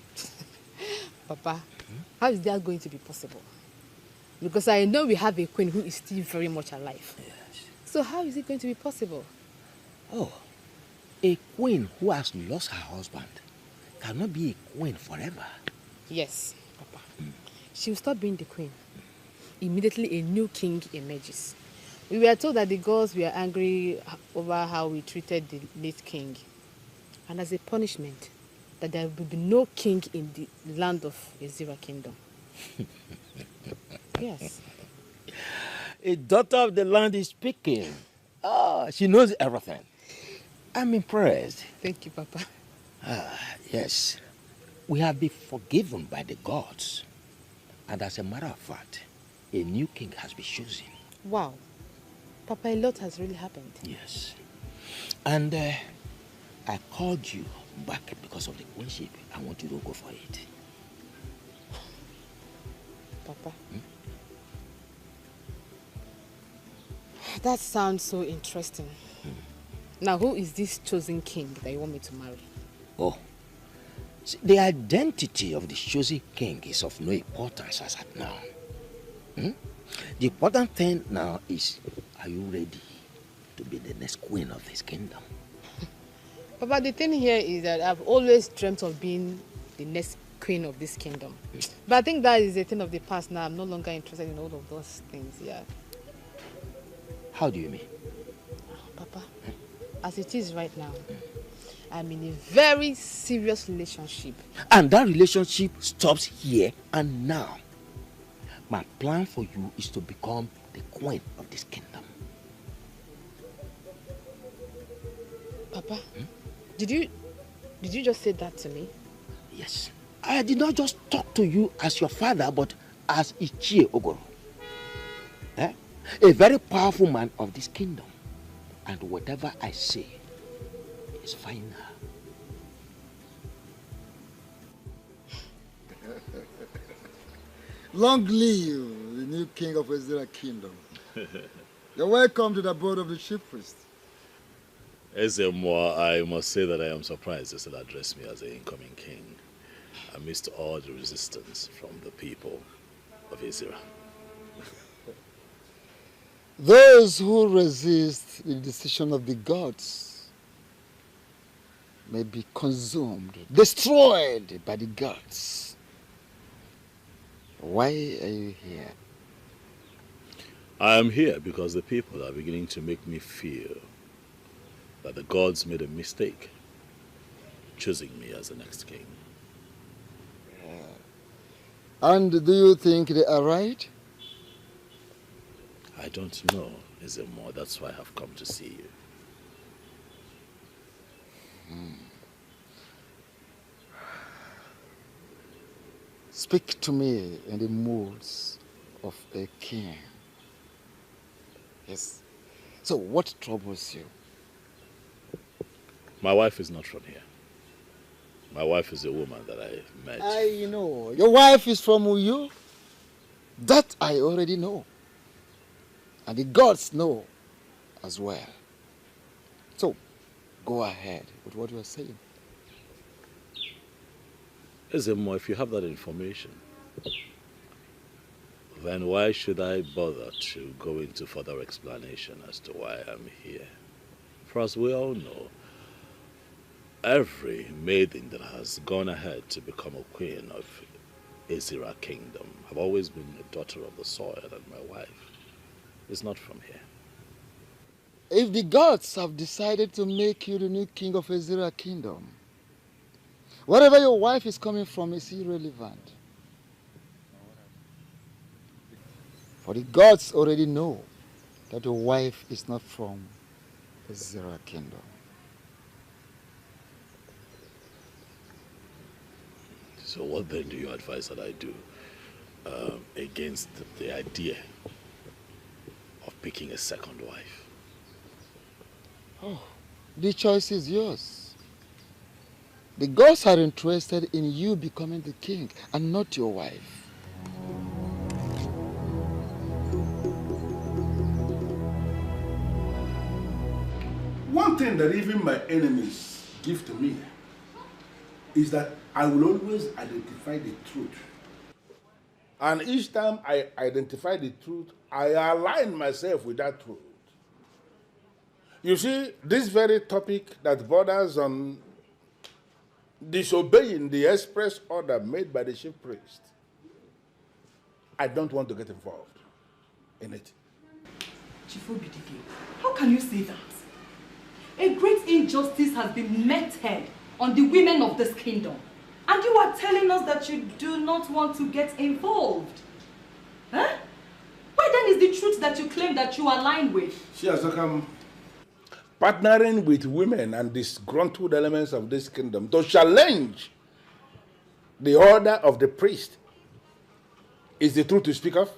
Papa, how is that going to be possible? Because I know we have a queen who is still very much alive.
Yes.
So how is it going to be possible?
Oh, a queen who has lost her husband cannot be a queen forever.
Yes, Papa. She will stop being the queen. Immediately a new king emerges. We were told that the gods were angry over how we treated the late king. And as a punishment, that there will be no king in the land of Ezira kingdom. Yes.
A daughter of the land is speaking. Ah, she knows everything. I'm impressed.
Thank you, Papa.
Yes. We have been forgiven by the gods. And as a matter of fact, a new king has been chosen.
Wow. Papa, a lot has really happened.
Yes. And I called you back because of the queenship. I want you to go for it.
Papa. That sounds so interesting. Now, who is this chosen king that you want me to marry?
Oh, see, the identity of the chosen king is of no importance as at now. The important thing now is, are you ready to be the next queen of this kingdom?
Papa, the thing here is that I've always dreamt of being the next queen of this kingdom. But I think that is a thing of the past now. I'm no longer interested in all of those things, yeah.
How do you mean?
Papa, as it is right now, I'm in a very serious relationship.
And that relationship stops here and now. My plan for you is to become the queen of this kingdom.
Papa, did you just say that to me?
Yes. I did not just talk to you as your father, but as Ichie Ogoro. A very powerful man of this kingdom. And whatever I say is final.
Long live the new king of Ezira kingdom. You're welcome to the board of the chief priest.
Ezemo, I must say that I am surprised they still address me as the incoming king, amidst all the resistance from the people of Ezira.
Those who resist the decision of the gods may be consumed, destroyed by the gods. Why are you here?
I am here because the people are beginning to make me feel that the gods made a mistake choosing me as the next king.
And do you think they are right?
I don't know, Ezemo. That's why I have come to see you.
Speak to me in the moods of a king. Yes. So what troubles you?
My wife is not from here. My wife is a woman that I met.
I know. Your wife is from Uyo? That I already know. And the gods know as well. So, go ahead with what you are saying.
Ezemo, if you have that information, then why should I bother to go into further explanation as to why I'm here? For as we all know, every maiden that has gone ahead to become a queen of Ezira kingdom have always been a daughter of the soil, and my wife is not from here.
If the gods have decided to make you the new king of Ezira kingdom, wherever your wife is coming from is irrelevant. For the gods already know that your wife is not from Ezira kingdom.
So what then do you advise that I do against the idea of picking a second wife?
Oh, the choice is yours. The gods are interested in you becoming the king and not your wife.
one thing that even my enemies give to me is that I will always identify the truth. And each time I identify the truth, I align myself with that truth. You see, this very topic that borders on disobeying the express order made by the chief priest, I don't want to get involved in it.
Chief Obidike, how can you say that? A great injustice has been meted on the women of this kingdom. And you are telling us that you do not want to get involved. Huh? Where then is the truth that you claim that you align with?
She has become partnering with women and disgruntled elements of this kingdom to challenge the order of the priest. Is the truth to speak of?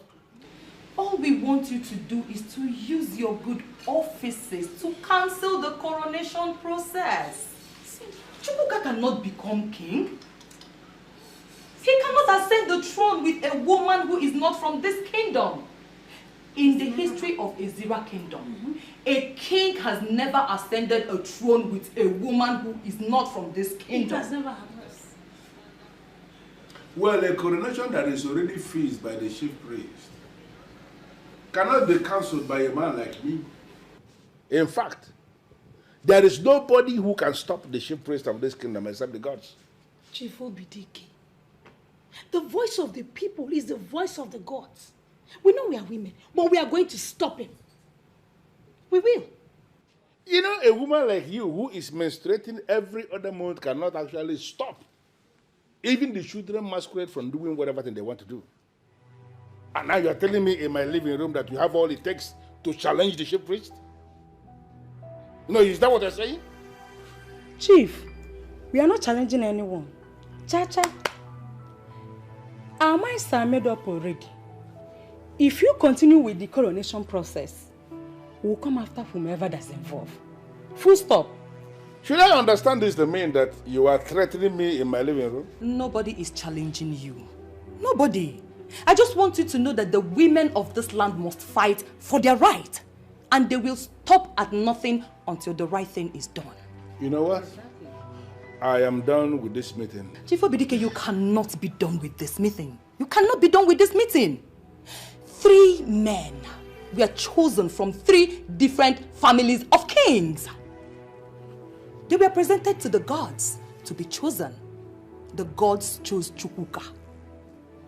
All we want you to do is to use your good offices to cancel the coronation process. See, Chukwuka cannot become king. He cannot ascend the throne with a woman who is not from this kingdom. In the history of Ezira kingdom, a king has never ascended a throne with a woman who is not from this kingdom.
It has never happened.
Well, a coronation that is already fixed by the chief priest cannot be cancelled by a man like me. In fact, there is nobody who can stop the chief priest of this kingdom except the gods.
Chief Obidike, the voice of the people is the voice of the gods. We know we are women, but we are going to stop him. We will.
You know, a woman like you who is menstruating every other month cannot actually stop even the children masquerade from doing whatever thing they want to do. And now you are telling me in my living room that you have all it takes to challenge the chief priest? No, is that what you're saying?
Chief, we are not challenging anyone. Cha-cha. Our minds are made up already. If you continue with the coronation process, we'll come after whomever that's involved. Full stop.
Should I understand this to mean that you are threatening me in my living room?
Nobody is challenging you. Nobody. I just want you to know that the women of this land must fight for their right. And they will stop at nothing until the right thing is done.
You know what? I am done with this meeting.
Chief Obidike, you cannot be done with this meeting. You cannot be done with this meeting. 3 men were chosen from 3 different families of kings. They were presented to the gods to be chosen. The gods chose Chukwuka,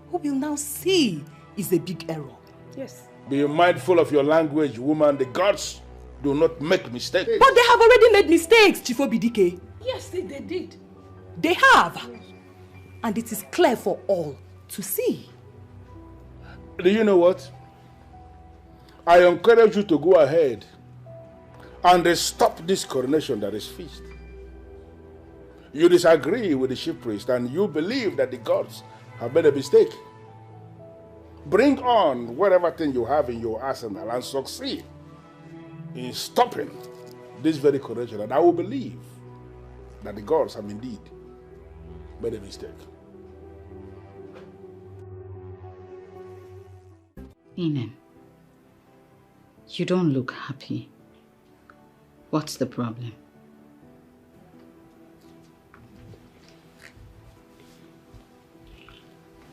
who will now see is a big error.
Yes.
Be mindful of your language, woman. The gods do not make mistakes.
But they have already made mistakes, Chief Obidike.
Yes, they did.
They have. And it is clear for all to see.
Do you know what? I encourage you to go ahead and stop this coronation that is fixed. You disagree with the chief priest and you believe that the gods have made a mistake. Bring on whatever thing you have in your arsenal and succeed in stopping this very coronation, and I will believe that the gods have indeed made a mistake.
Inen, you don't look happy. What's the problem?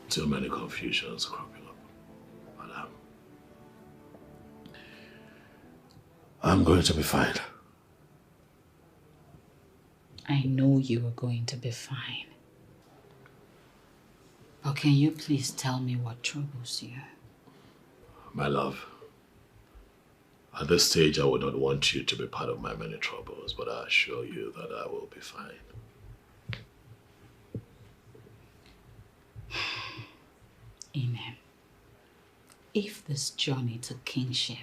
Too many confusions cropping up, madam. I'm going to be fine.
I know you are going to be fine. But can you please tell me what troubles you?
My love, at this stage I would not want you to be part of my many troubles, but I assure you that I will be fine.
Amen. If this journey to kingship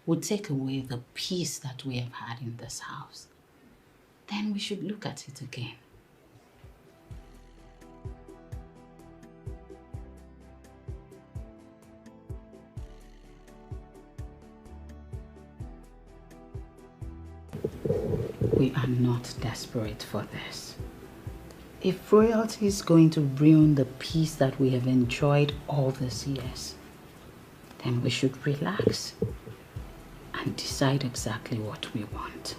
would take away the peace that we have had in this house, then we should look at it again. We are not desperate for this. If royalty is going to ruin the peace that we have enjoyed all these years, then we should relax and decide exactly what we want.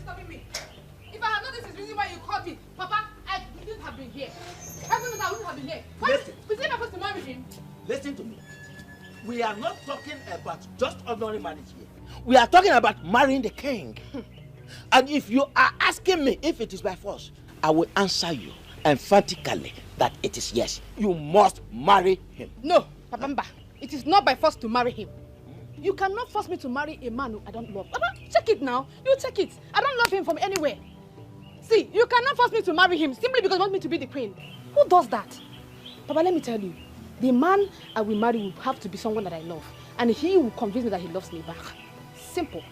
disturbing me. If I had known this is the reason why you called me, Papa, I wouldn't have been here. Heaven knows I wouldn't have been here. Listen. Was it supposed to marry him?
Listen to me. We are not talking about just ordinary marriage here. We are talking about marrying the king. And if you are asking me if it is by force, I will answer you emphatically that it is yes. You must marry him.
No, Papa Mba, it is not by force to marry him. You cannot force me to marry a man who I don't love. Papa, check it now. You check it. I don't love him from anywhere. See, you cannot force me to marry him simply because you want me to be the queen. Who does that? Papa, let me tell you. The man I will marry will have to be someone that I love. And he will convince me that he loves me back. Simple.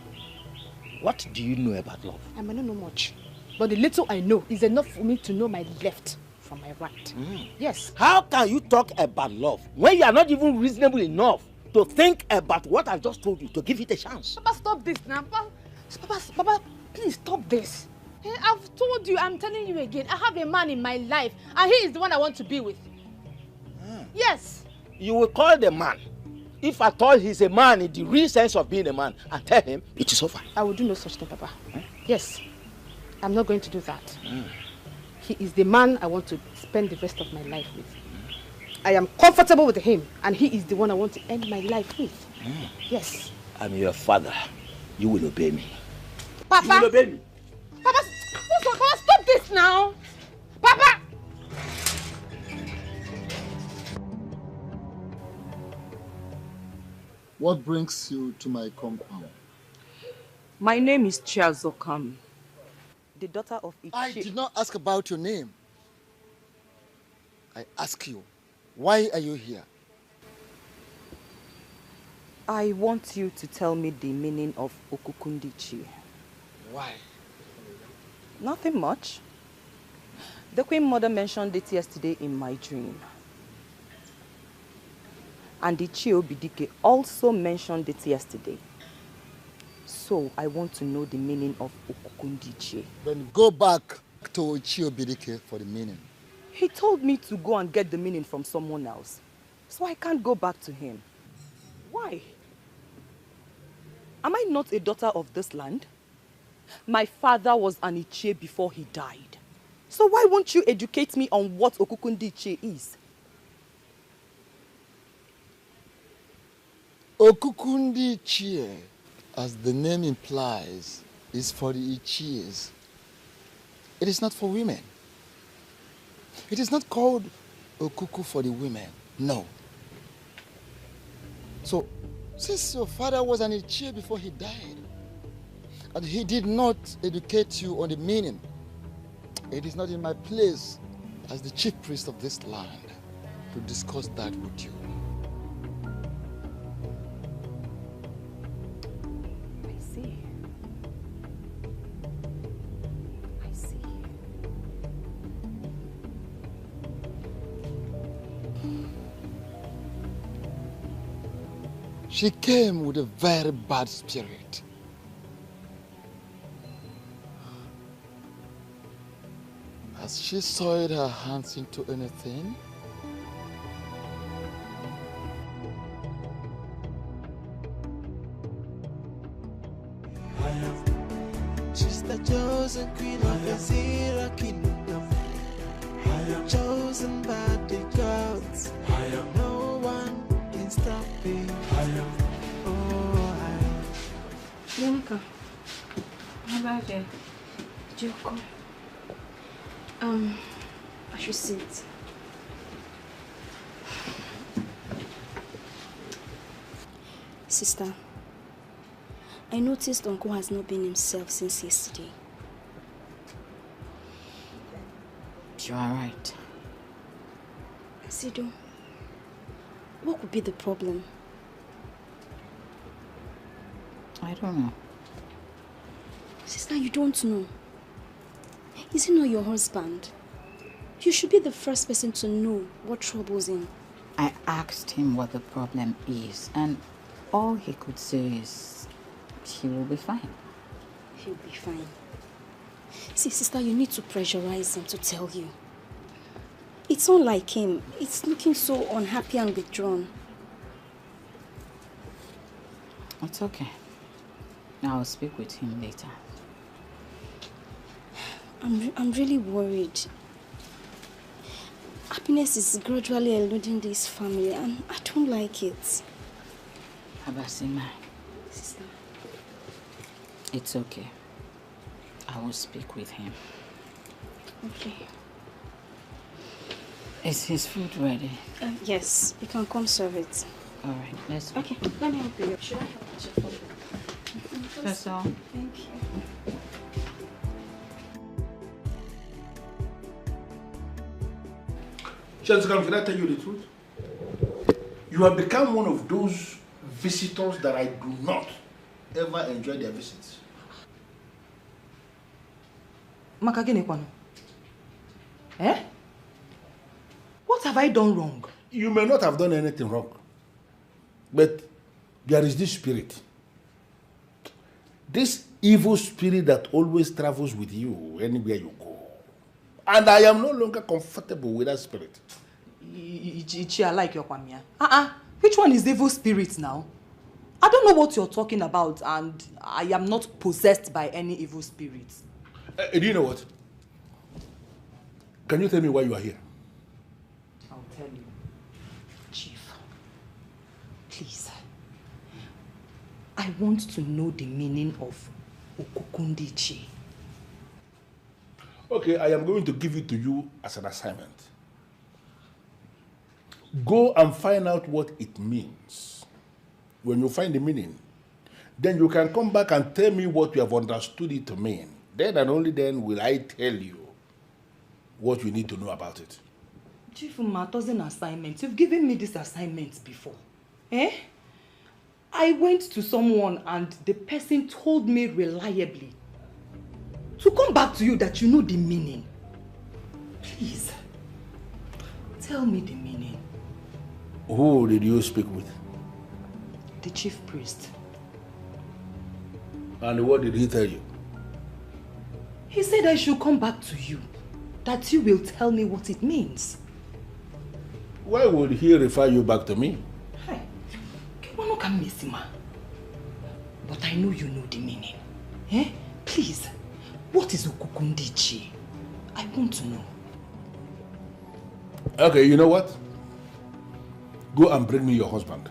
What do you know about love?
I may not know much. But the little I know is enough for me to know my left from my right. Yes.
How can you talk about love when you are not even reasonable enough to think about what I just told you, to give it a chance?
Papa, stop this now. Papa, please stop this. I've told you, I'm telling you again, I have a man in my life and he is the one I want to be with. Yes.
You will call the man, if at all he's a man in the real sense of being a man, and tell him it is over.
I will do no such thing, Papa. Yes. I'm not going to do that. He is the man I want to spend the rest of my life with. I am comfortable with him, and he is the one I want to end my life with. Yes.
I'm your father. You will obey me.
Papa!
You will obey me.
Papa, stop this now! Papa!
What brings you to my compound?
My name is Chiazokam, the daughter of Ichi.
I did not ask about your name. I ask you, why are you here?
I want you to tell me the meaning of Okukundichi.
Why?
Nothing much. The Queen Mother mentioned it yesterday in my dream. And the Chiobidike also mentioned it yesterday. So I want to know the meaning of Okukundichi.
Then go back to Chiobidike for the meaning.
He told me to go and get the meaning from someone else. So I can't go back to him. Why? Am I not a daughter of this land? My father was an Ichie before he died. So why won't you educate me on what Okukundichi is?
Okukundichi, as the name implies, is for the Ichies. It is not for women. It is not called Okuku for the women. No. So, since your father was an Ichie before he died, and he did not educate you on the meaning, it is not in my place as the chief priest of this land to discuss that with you.
I see. I see.
She came with a very bad spirit. Has she soiled her hands into anything?
She's the chosen queen of the Zero Kingdom. I am chosen by the gods. I am no one can stop me. I am. Oh, I am.
Bianca, how about you? Joko. I should sit. Sister, I noticed Uncle has not been himself since yesterday.
You are right.
Sido, what could be the problem?
I don't know.
Sister, you don't know. Is he not your husband? You should be the first person to know what troubles him.
I asked him what the problem is, and all he could say is he will be fine.
He'll be fine. See, sister, you need to pressurize him to tell you. It's not like him. It's looking so unhappy and withdrawn.
It's okay. I'll speak with him later.
I'm really worried. Happiness is gradually eluding this family and I don't like it.
Abasima,
Sister.
it's okay. I will speak with him.
Okay.
Is his food ready?
Yes, you can come serve it.
All right, let's go.
Okay, let me help you. Should I help you?
That's all.
Thank you.
Jessica, can I tell you the truth? You have become one of those visitors that I do not ever enjoy their visits.
Makagenekwano. Eh? What have I done wrong?
You may not have done anything wrong. But there is this spirit. This evil spirit that always travels with you anywhere you go. And I am no longer comfortable with that spirit.
I like your kwamia. Which one is the evil spirit now? I don't know what you're talking about and I am not possessed by any evil spirit.
Do you know what? Can you tell me why you are here?
I'll tell you. Chief, please. I want to know the meaning of Okukundichi.
Okay, I am going to give it to you as an assignment. Go and find out what it means. When you find the meaning, then you can come back and tell me what you have understood it to mean. Then and only then will I tell you what you need to know about it.
Chief Umato's an assignment. You've given me this assignment before. Eh? I went to someone and the person told me reliably to come back to you that you know the meaning. Please, tell me the meaning.
Who did you speak with?
The chief priest.
And what did he tell you?
He said I should come back to you, that you will tell me what it means.
Why would he refer you back to me?
Hey, but I know you know the meaning. Eh? Please, what is Okukundichi? I want to know.
Okay, you know what? Go and bring me your husband.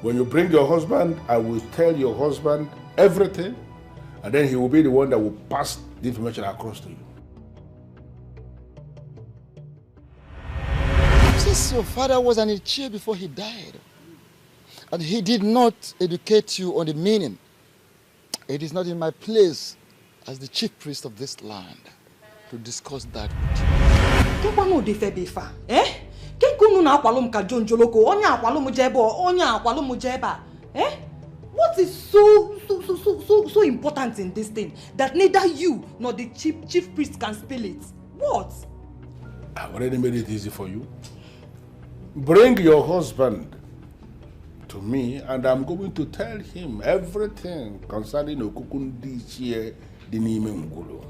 When you bring your husband, I will tell your husband everything, and then he will be the one that will pass the information across to you.
Since your father was an Ichie before he died, and he did not educate you on the meaning, it is not in my place as the chief priest of this land to discuss that with you.
Eh? What is so important in this thing that neither you nor the chief priest can spell it? What?
I've already made it easy for you. Bring your husband to me and I'm going to tell him everything concerning Okukundichi Dinime Ngulu.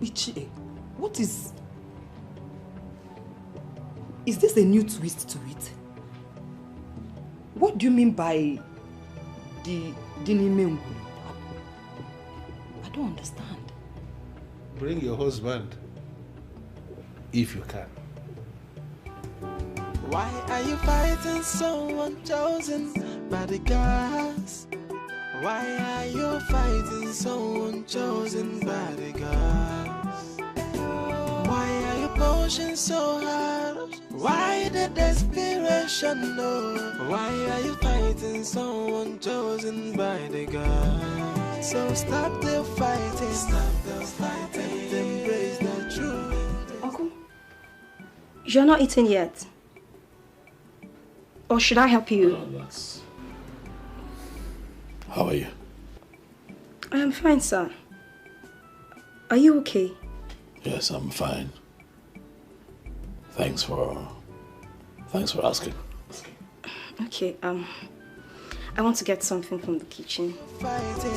Ichie, what is... Is this a new twist to it? What do you mean by the Dinime Ngulu? I don't understand.
Bring your husband, if you can.
Why are you fighting someone chosen by the gods? Why are you fighting someone chosen by the gods? Why are you pushing so hard? Why the desperation? No. Why are you fighting someone chosen by the gods? So stop the fighting, and embrace the truth.
Uncle, you're not eating yet. Or should I help you?
How are you?
I am fine, sir. Are you okay?
Yes, I'm fine. Thanks for asking.
Okay, I want to get something from the kitchen.
Fighting,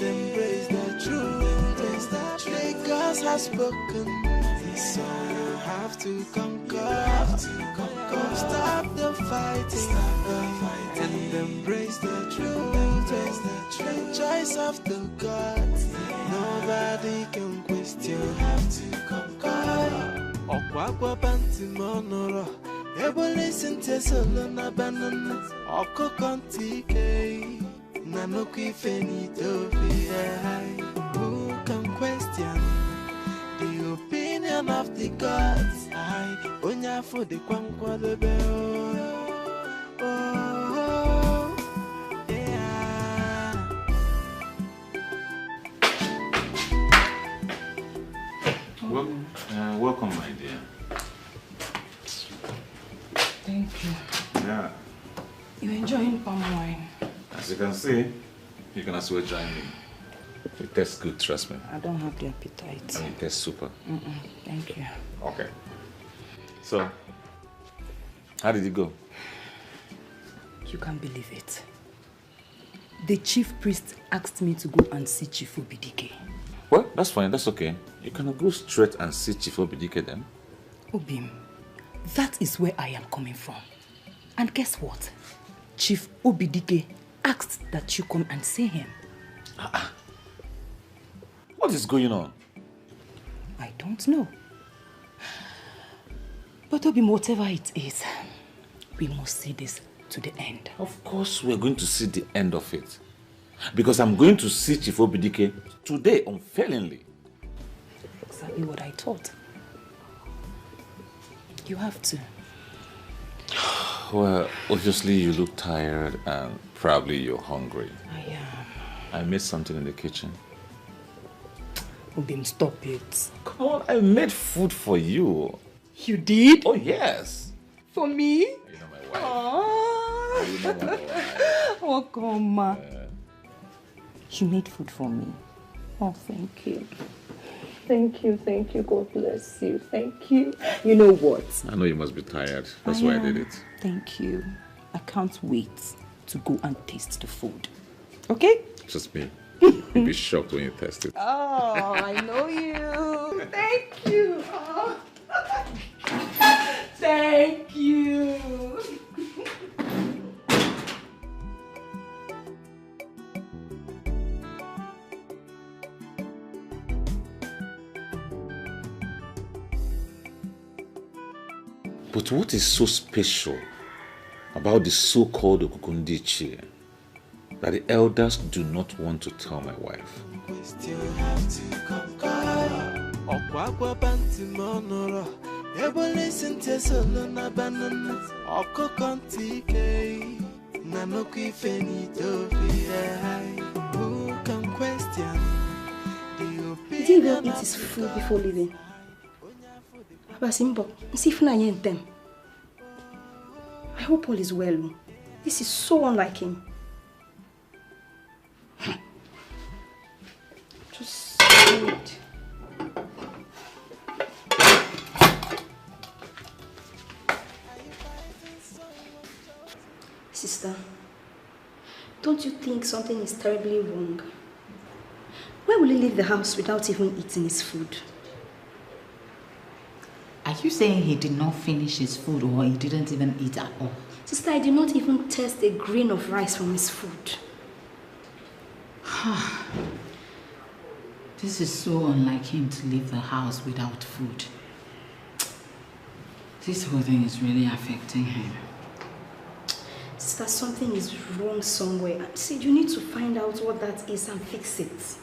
embrace the truth. God has spoken, so you have to conquer. Stop the fighting, and Embrace the truth, the choice of the gods. Nobody can question. You have to conquer. Okwakwa banti monoro. Ebo listen to solo na banana. Oko kontike. Nanoki fenito be. Who can question the opinion of the gods? I onya for the kwankwa the bell. Oh, yeah.
Well, welcome, my dear.
Thank you.
Yeah.
You're enjoying palm wine.
As you can see, you can as well join me. It tastes good, trust me.
I don't have the appetite.
I mean, it tastes super.
Thank you.
Okay. So, how did it go?
You can't believe it. The chief priest asked me to go and see Chief Obidike.
Well, that's fine, that's okay. You can go straight and see Chief Obidike then.
Obim, that is where I am coming from. And guess what? Chief Obidike asked that you come and see him.
What is going on?
I don't know. But Obim, whatever it is, we must see this to the end.
Of course we're going to see the end of it. Because I'm going to see Chief Obidike today, unfailingly.
Exactly what I thought. You have to.
Well, obviously you look tired and probably you're hungry.
I am.
I made something in the kitchen.
Obim, stop it.
Come on, I made food for you.
You did?
Oh, yes.
For me?
You know my wife. You know my wife.
Oh, come on. You made food for me. Oh, thank you. Thank you. God bless you. Thank you. You know what?
I know you must be tired. That's why I did it.
Thank you. I can't wait to go and taste the food. Okay?
Just me. You'll be shocked when you taste it.
Oh, I know you. Thank you. Oh. Thank you.
But what is so special about the so-called Okukundichi that the elders do not want to tell my wife?
You have to conquer. Okwakwa banti monoro. Ebo listen to solo na banana. Oko kontike. Nanoki fenito be. Who can question the opinion?
Did he even eat his food before leaving? Abasimbo, see if I them. I hope all is well. This is so unlike him. Just wait. Sister, don't you think something is terribly wrong? Why will he leave the house without even eating his food?
Are you saying he did not finish his food or he didn't even eat at all?
Sister, I did not even taste a grain of rice from his food.
This is so unlike him to leave the house without food. This whole thing is really affecting him.
Sister, something is wrong somewhere. See, you need to find out what that is and fix it.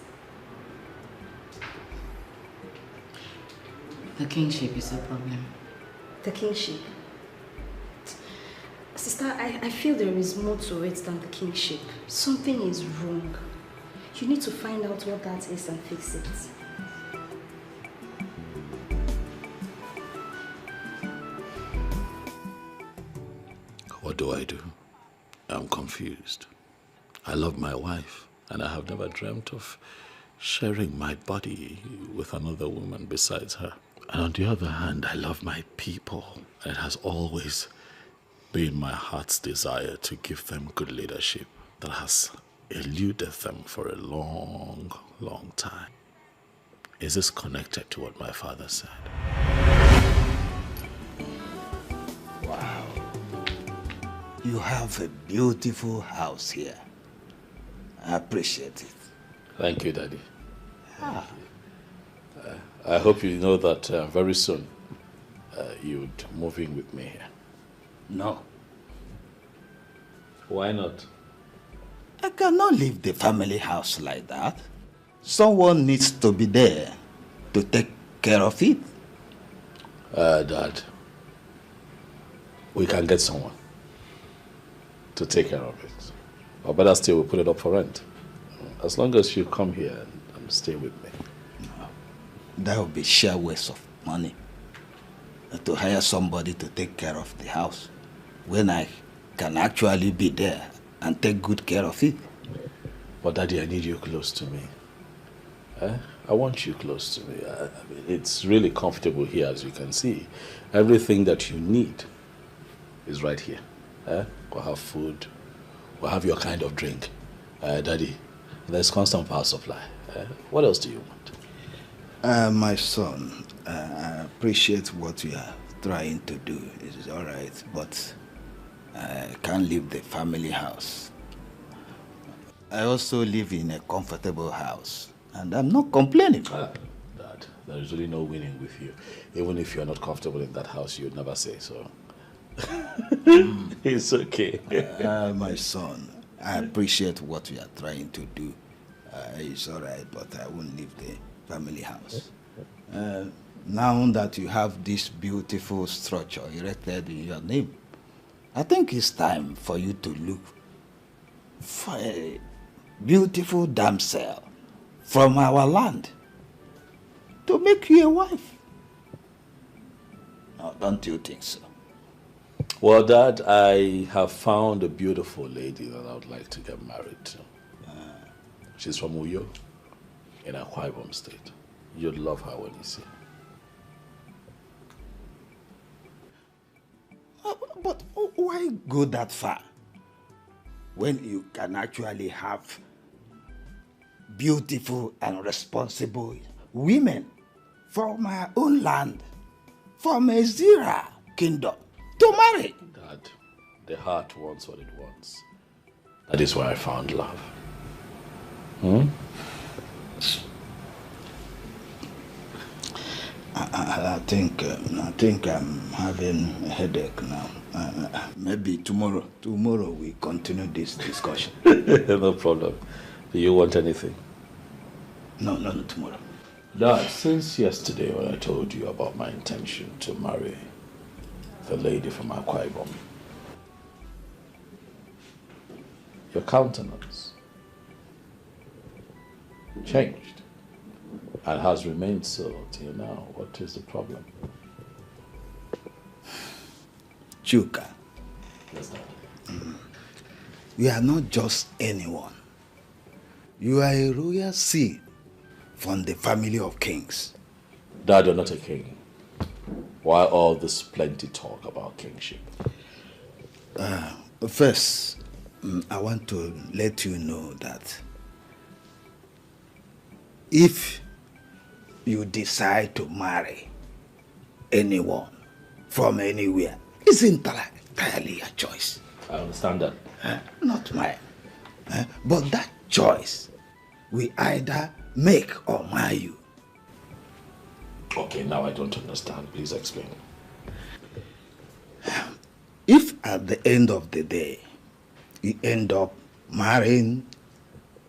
The kingship is a problem.
The kingship? Sister, I feel there is more to it than the kingship. Something is wrong. You need to find out what that is and fix it.
What do I do? I'm confused. I love my wife, and I have never dreamt of sharing my body with another woman besides her. And on the other hand, I love my people. It has always been my heart's desire to give them good leadership that has eluded them for a long, long time. Is this connected to what my father said?
Wow.
You have a beautiful house here. I appreciate it.
Thank you, Daddy. I hope you know that very soon you'd move in with me here.
No.
Why not?
I cannot leave the family house like that. Someone needs to be there to take care of it.
Dad, we can get someone to take care of it. Or better still, we'll put it up for rent. As long as you come here and stay with me.
No, that would be sheer waste of money. To hire somebody to take care of the house when I can actually be there and take good care of it.
But Daddy, I need you close to me. I want you close to me. I mean, it's really comfortable here, as you can see. Everything that you need is right here. We'll have food. We'll have your kind of drink. Daddy, there's constant power supply. What else do you want?
My son, I appreciate what you are trying to do. It is all right, but I can't leave the family house. I also live in a comfortable house, and I'm not complaining.
Dad, there is really no winning with you. Even if you're not comfortable in that house, you'd never say so. It's okay.
My son, I appreciate what you are trying to do. It's all right, but I won't leave the family house. Now that you have this beautiful structure erected in your name, I think it's time for you to look for a beautiful damsel from our land to make you a wife. Now, don't you think so?
Well, Dad, I have found a beautiful lady that I would like to get married to. She's from Uyo, in Akwa Ibom State. You'd love her when you see her.
But why go that far when you can actually have beautiful and responsible women from our own land, from a Zira kingdom, to marry?
Dad, the heart wants what it wants. That is where I found love.
I think I'm having a headache now. Maybe tomorrow we continue this discussion.
No problem. Do you want anything?
No, tomorrow.
Dad, since yesterday when I told you about my intention to marry the lady from Akwa Ibom, your countenance changed and has remained so till now. What is the problem?
Chuka.
Yes, Dad.
You are not just anyone. You are a royal seed from the family of kings.
Dad, you're not a king. Why all this plenty talk about kingship?
First, I want to let you know that if you decide to marry anyone from anywhere, it's entirely your choice.
I understand that.
Not mine. But that choice will either make or mar you.
Okay, now I don't understand. Please explain.
If at the end of the day, you end up marrying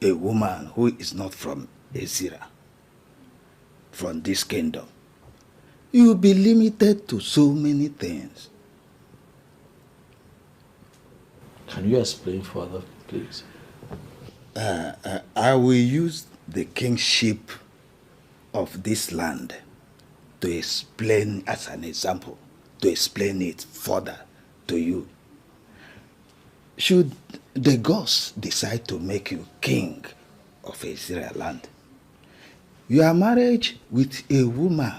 a woman who is not from Ezira, from this kingdom, you'll be limited to so many things.
Can you explain further, please?
I will use the kingship of this land to explain, as an example, to explain it further to you. Should the gods decide to make you king of Israel land, your marriage with a woman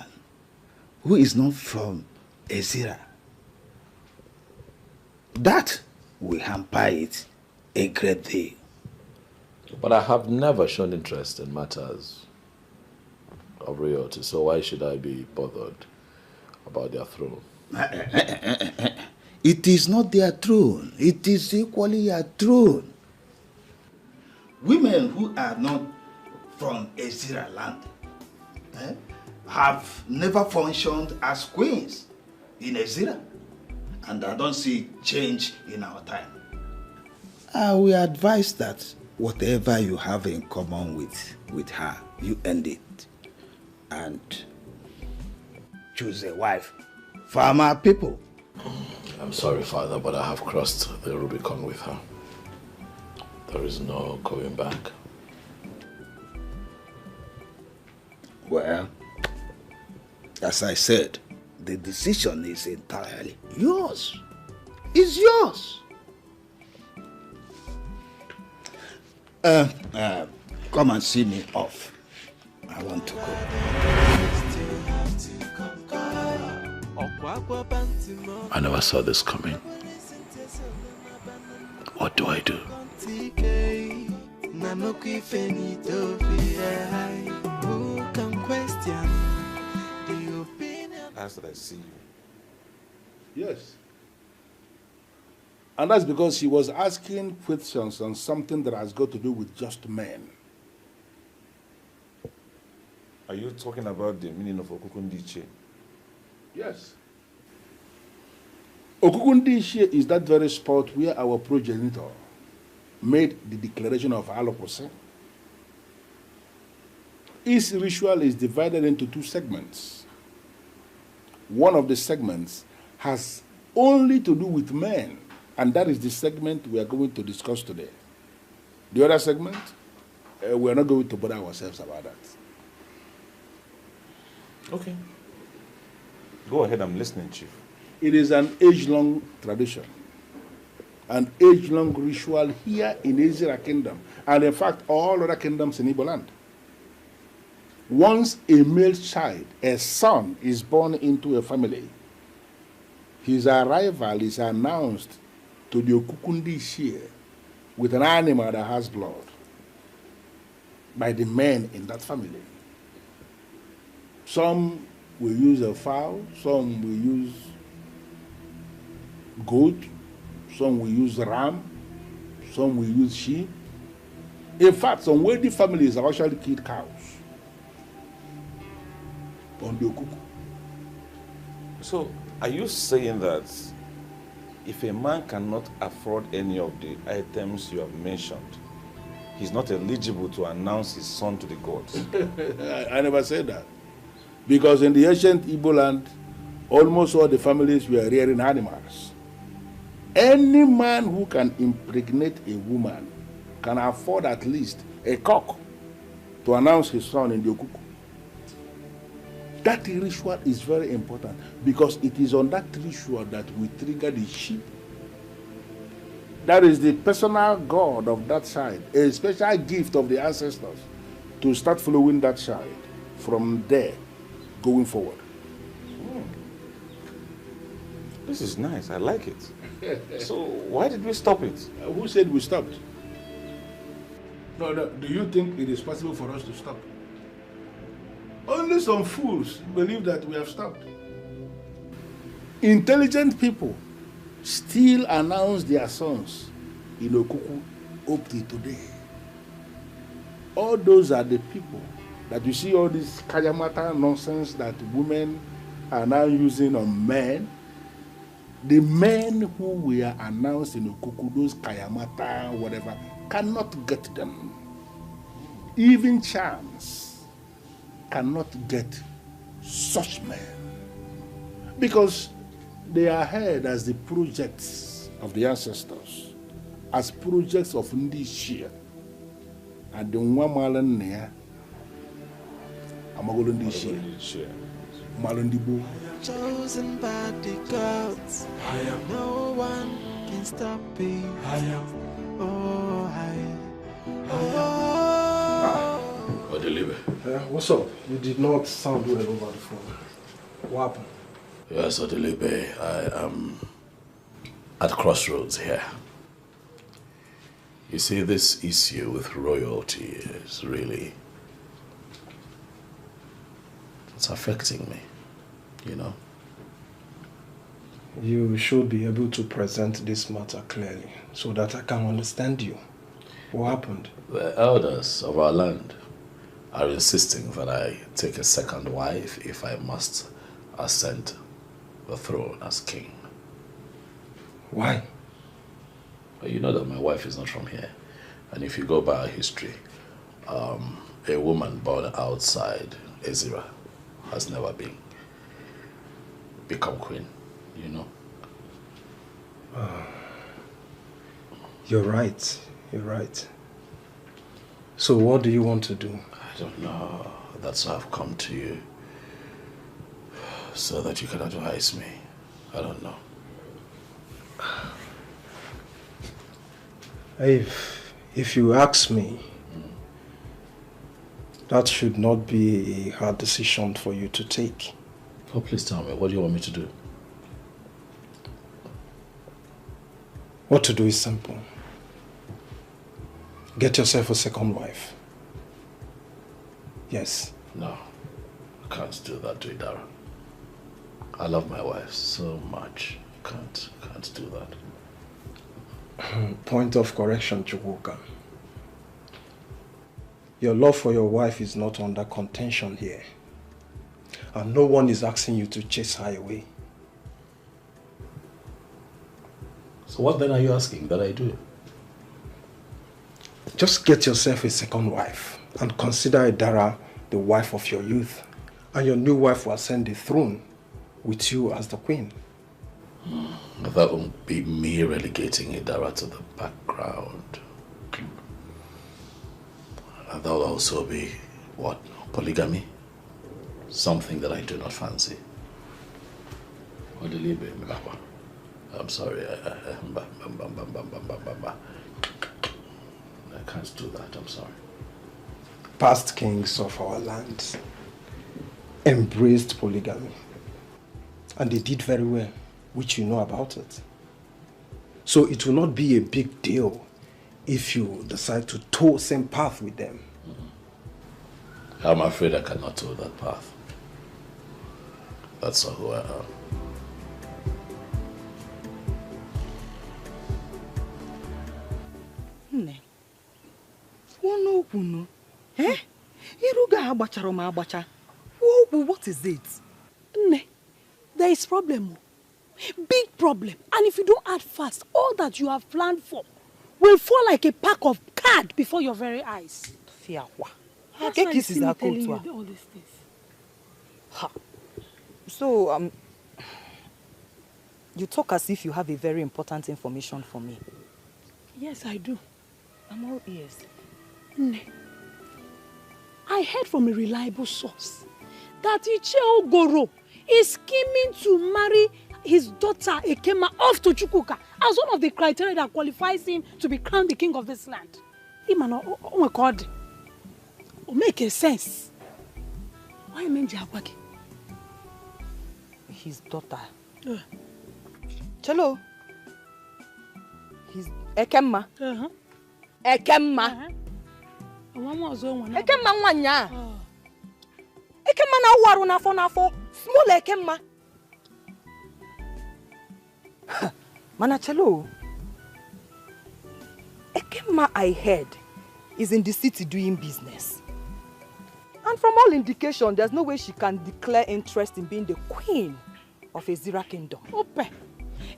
who is not from Ezira, that will hamper it a great deal.
But I have never shown interest in matters of royalty, so why should I be bothered about their throne?
It is not their throne. It is equally your throne. Women who are not from Ezira land have never functioned as queens in Ezira. And I don't see change in our time. We advise that whatever you have in common with her, you end it. And choose a wife from our people.
I'm sorry, Father, but I have crossed the Rubicon with her. There is no going back.
Well, as I said, the decision is entirely yours. It's yours. Come and see me off. I want to go.
I never saw this coming. What do I do?
As I see you. Yes. And that's because she was asking questions on something that has got to do with just men.
Are you talking about the meaning of Okukundiche?
Yes. Okukundiche is that very spot where our progenitor made the declaration of Alokose. His ritual is divided into two segments. One of the segments has only to do with men, and that is the segment we are going to discuss today. The other segment, we are not going to bother ourselves about that.
Okay. Go ahead, I'm listening, Chief.
It is an age-long tradition, an age-long ritual here in Ezira Kingdom, and in fact, all other kingdoms in Igbo land. Once a male child, a son, is born into a family, his arrival is announced to the Okukundiche with an animal that has blood by the men in that family. Some will use a fowl, some will use goat, some will use ram, some will use sheep. In fact, some wealthy families have actually killed cows on the Okuku.
So, are you saying that if a man cannot afford any of the items you have mentioned, he's not eligible to announce his son to the gods?
I never said that. Because in the ancient Igbo land, almost all the families were rearing animals. Any man who can impregnate a woman can afford at least a cock to announce his son in the Okuku. That ritual is very important because it is on that ritual that we trigger the sheep. That is the personal god of that child, a special gift of the ancestors to start following that child from there going forward.
This is nice, I like it. So why did we stop it?
Who said we stopped? No, do you think it is possible for us to stop? Only some fools believe that we have stopped. Intelligent people still announce their sons in Okuku up to today. All those are the people that you see all this kayamata nonsense that women are now using on men. The men who were announced in Okuku, those kayamata, whatever, cannot get them. Even charms cannot get such men because they are held as the projects of the ancestors, as projects of Ndishia and the Nwamalan Amagolo Ndishia Malondibo.
Chosen by the gods, no one can stop me.
What's up? You did not sound well over the phone. What happened?
Yes, Odelibe, I am at crossroads here. You see, this issue with royalty is really... it's affecting me, you know?
You should be able to present this matter clearly so that I can understand you. What happened?
The elders of our land are insisting that I take a second wife if I must ascend the throne as king.
Why?
Well, you know that my wife is not from here. And if you go by our history, a woman born outside Ezira has never become queen, you know.
You're right. You're right. So what do you want to do?
I don't know. That's why I've come to you. So that you can advise me. I don't know.
If you ask me, that should not be a hard decision for you to take.
Oh, please tell me, what do you want me to do?
What to do is simple. Get yourself a second wife. Yes.
No, I can't do that to Idara. I love my wife so much. Can't do that.
Point of correction, Chukwuka. Your love for your wife is not under contention here. And no one is asking you to chase her away.
So what then are you asking that I do?
Just get yourself a second wife and consider Idara the wife of your youth. And your new wife will ascend the throne with you as the queen.
That won't be me relegating Idara to the background. And that will also be, what, polygamy? Something that I do not fancy. I'm sorry. I can't do that, I'm sorry.
Past kings of our land embraced polygamy. And they did very well, which you know about it. So it will not be a big deal if you decide to tow same path with them.
I'm afraid I cannot tow that path. That's not who I am.
Nne, Wono, eh? Iruga agbachara ma agbacha. What is it?
Nne, there is problem. Big problem. And if you don't act fast, all that you have planned for will fall like a pack of cards before your very eyes.
Fiawa.
That's why is telling you all these things.
Ha. So, you talk as if you have a very important information for me.
Yes, I do.
I'm all ears.
Nne, I heard from a reliable source that Iche Ogoro is scheming to marry his daughter Ekema off to Chukwuka as one of the criteria that qualifies him to be crowned the king of this land. Oh my God. It makes sense. Why Menji Agwagi?
His daughter. Chelo. His Ekema.
Ekema. Ekema nwanya. Ekema na waru n'afọ. Small Ekema.
Mana Chelo. Ekema I heard is in the city doing business. And from all indication, there's no way she can declare interest in being the queen of Ezira kingdom.
Ope,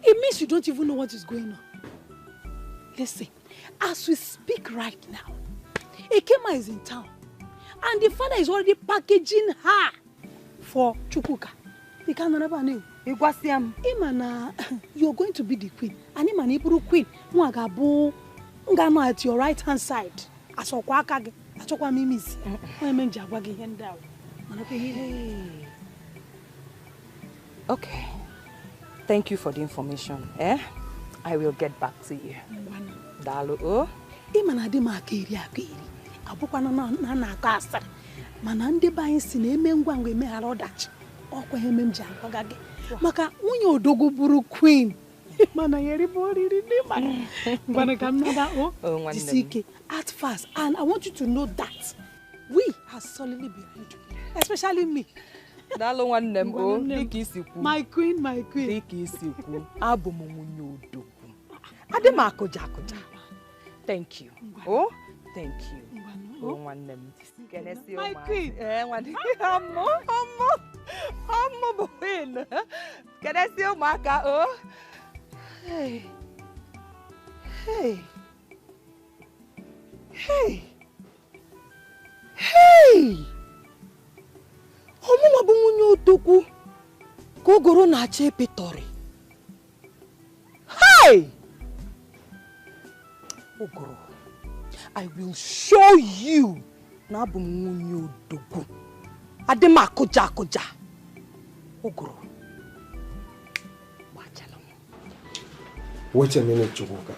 it means you don't even know what is going on. Listen, as we speak right now, Ekema is in town. And the father is already packaging her for Chukwuka. You can't remember name. Imana, you're going to be the queen. And Imana Iburu queen. Mwagabu, ngano at your right hand side. Asokwa akage. Asokwa mimizi. Menji Agwagi henda.
Okay. Thank you for the information. I will get back to you. Dalu o.
Imana di ma akiri. Abukwa na akasa. Mana ndi ba yin si na eme ngwangwe me hala odachi. Okwa he Menji Agwagi. Maka unye odogo buru queen. Mana yeri boriri ni mana. Bana kamnada o. Disike at fast, and I want you to know that we are solidly behind you, especially me.
Dalo one name oh, Dikisiku.
My queen, my queen.
Dikisiku. Abumumunyodoku. Ademako Jakoja. Thank you. Oh, thank you. Oh, one name.
My queen.
Amo boin. Can I see your marker? Oh, hey, hey, hey, hey. Omo mabumunyo doku. Kogoro na chepe tori. Hey! Ogoro, I will show you na bumunyo doku. Adema koja koja. Ogoro.
Wait a minute, Chukwuka.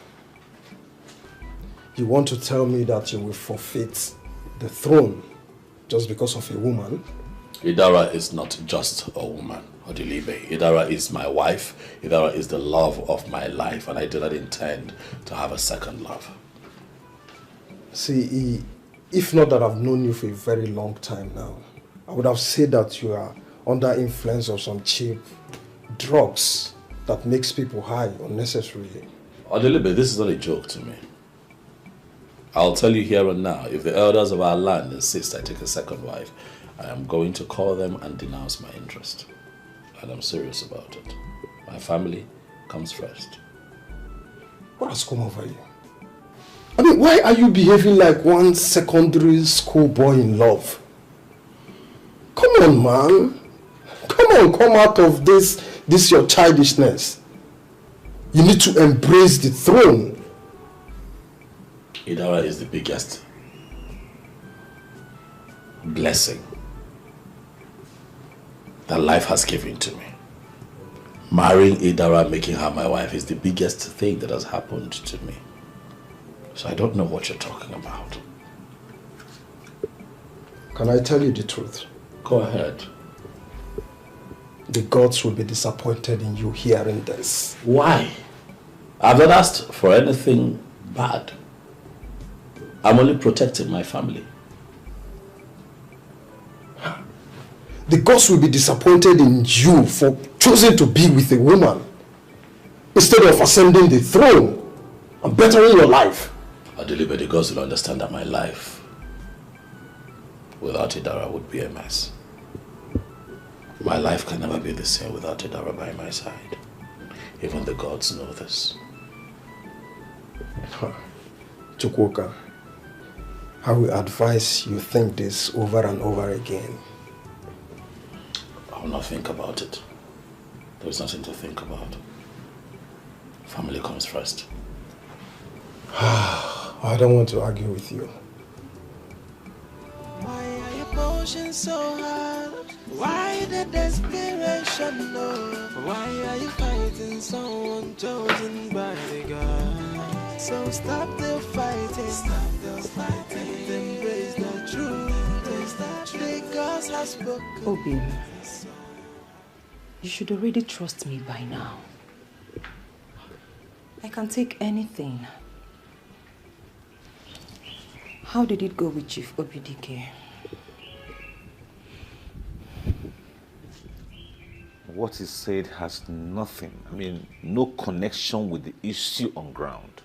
You want to tell me that you will forfeit the throne just because of a woman?
Idara is not just a woman, Odilibe. Idara is my wife. Idara is the love of my life, and I do not intend to have a second love.
See, if not that I've known you for a very long time now, I would have said that you are under influence of some cheap drugs that makes people high unnecessarily.
Odilibe, this is not a joke to me. I'll tell you here and now, if the elders of our land insist I take a second wife, I am going to call them and denounce my interest. And I'm serious about it. My family comes first.
What has come over you? I mean, why are you behaving like one secondary school boy in love? Come on, man. Come on, come out of this your childishness. You need to embrace the throne.
Idara is the biggest blessing that life has given to me. Marrying Idara, making her my wife, is the biggest thing that has happened to me. So I don't know what you're talking about.
Can I tell you the truth?
Go ahead.
The gods will be disappointed in you hearing this.
Why? I've not asked for anything bad. I'm only protecting my family.
The gods will be disappointed in you for choosing to be with a woman instead of ascending the throne and bettering your life.
I deliver the gods will understand that my life without Idara would be a mess. My life can never be the same without Idara by my side. Even the gods know this.
Chukwuka, I will advise you think this over and over again.
I will not think about it. There is nothing to think about. Family comes first.
I don't want to argue with you.
Why are your emotions so hard? Why the desperation, no? Why are you fighting someone chosen by the God? So stop the fighting, and embrace the truth. Because has spoken.
Obi, you should already trust me by now. I can take anything. How did it go with Chief Obidike?
What he said has nothing, no connection with the issue on ground.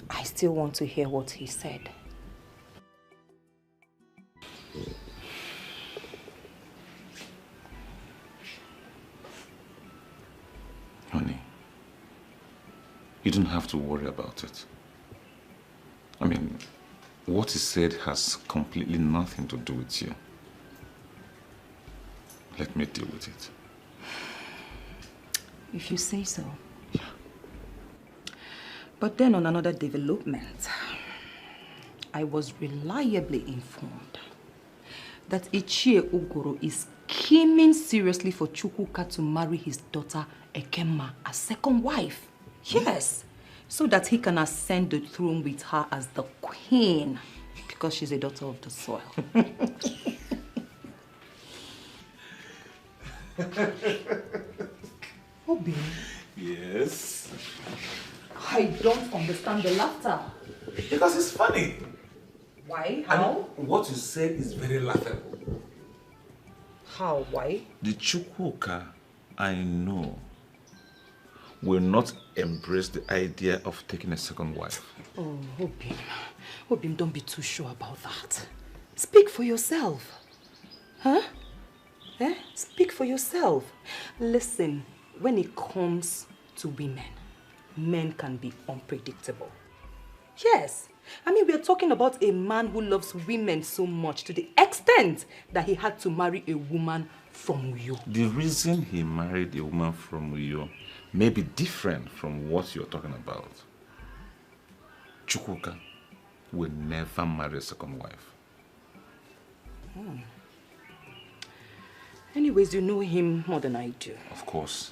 I still want to hear what he said.
Honey, you don't have to worry about it. What he said has completely nothing to do with you. Let me deal with it.
If you say so. Yeah. But then on another development, I was reliably informed that Ichie Ugoro is scheming seriously for Chukwuka to marry his daughter Ekema as second wife. Yes, so that he can ascend the throne with her as the queen, because she's a daughter of the soil. Obi.
Yes?
I don't understand the laughter.
Because it's funny.
Why? How?
And what you said is very laughable.
How? Why?
The Chukwuka I know will not embrace the idea of taking a second wife.
Oh, Obim. Obim, don't be too sure about that. Speak for yourself. Huh? Eh? Speak for yourself. Listen, when it comes to women, men can be unpredictable. Yes. I mean, we are talking about a man who loves women so much to the extent that he had to marry a woman from Uyo.
The reason he married a woman from Uyo may be different from what you're talking about. Chukwuka will never marry a second wife.
Anyways, you know him more than I do.
Of course.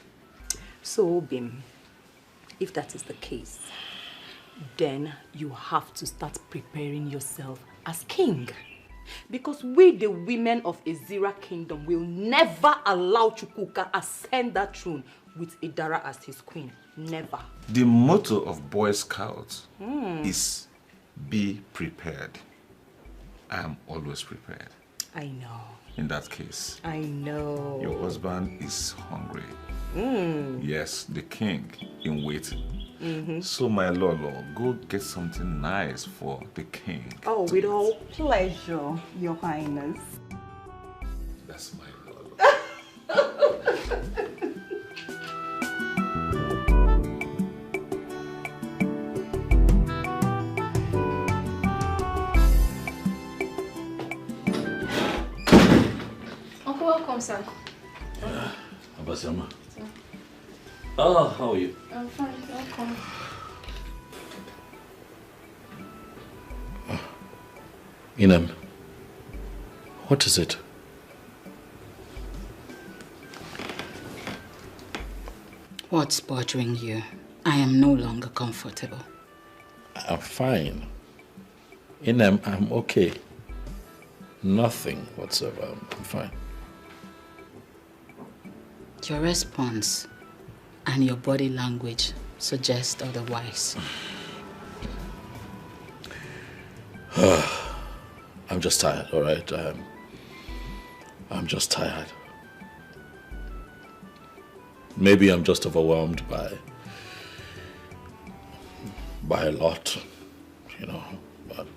So, Obim, if that is the case, then you have to start preparing yourself as king. Because we, the women of Ezira Kingdom, will never allow Chukwuka ascend that throne with Idara as his queen. Never.
The motto of Boy Scouts is be prepared. I am always prepared.
I know.
In that case,
I know.
your husband is hungry. Yes, the king in waiting. So my lord, go get something nice for the king.
Oh, with all pleasure, your highness.
That's my lord.
Uncle, welcome, sir.
Abasama. Oh, how are you?
I'm fine, welcome.
Inem, what is it?
What's bothering you? I am no longer comfortable.
I'm fine. Inem, I'm okay. Nothing whatsoever. I'm fine.
Your response and your body language suggest otherwise.
I'm just tired, all right? I'm just tired. Maybe I'm just overwhelmed by a lot, you know. But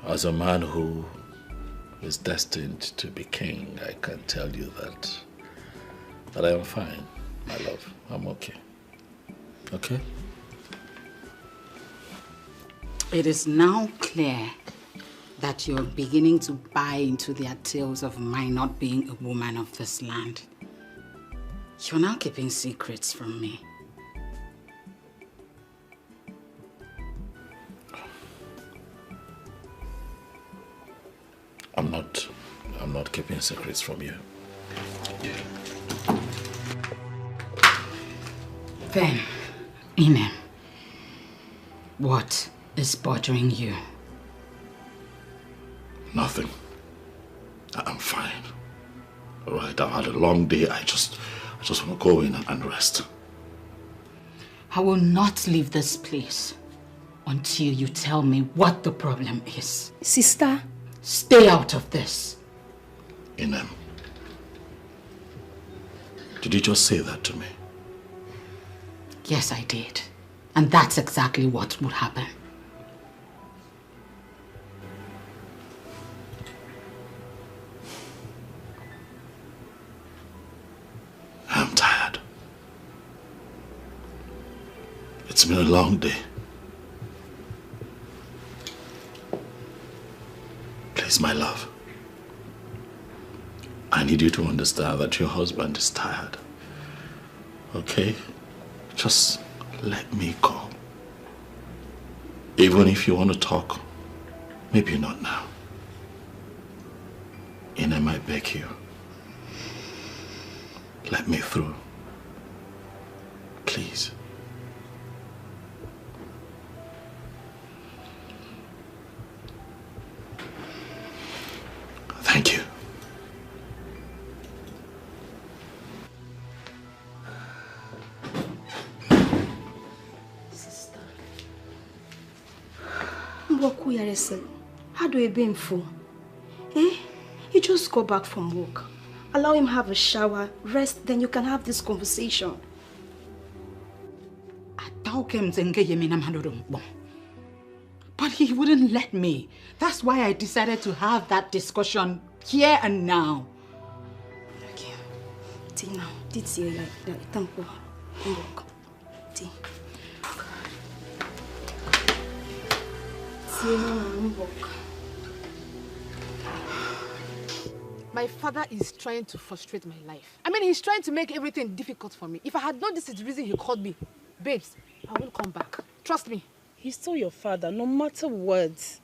as a man who is destined to be king, I can tell you that I am fine, my love. I'm okay. Okay?
It is now clear that you're beginning to buy into their tales of my not being a woman of this land. You're now keeping secrets from me.
I'm not keeping secrets from you.
Then, Inem, what is bothering you?
Nothing. I'm fine. All right, I've had a long day. I just want to go in and rest.
I will not leave this place until you tell me what the problem is.
Sister,
stay out of this.
Inem, did you just say that to me?
Yes, I did. And that's exactly what would happen.
I'm tired. It's been a long day. Please, my love. I need you to understand that your husband is tired. Okay? Just let me go. Even if you want to talk, maybe not now. Inem, I beg you. Let me through. Please. Thank you.
How do you be for? You just go back from work. Allow him have a shower, rest, then you can have this conversation.
But he wouldn't let me. That's why I decided to have that discussion here and now.
Okay. See now, did see like tempo. Look. See. See now, walk.
My father is trying to frustrate my life. I mean, he's trying to make everything difficult for me. If I had known this is the reason he called me, babes, I will come back. Trust me.
He's still your father, no matter what.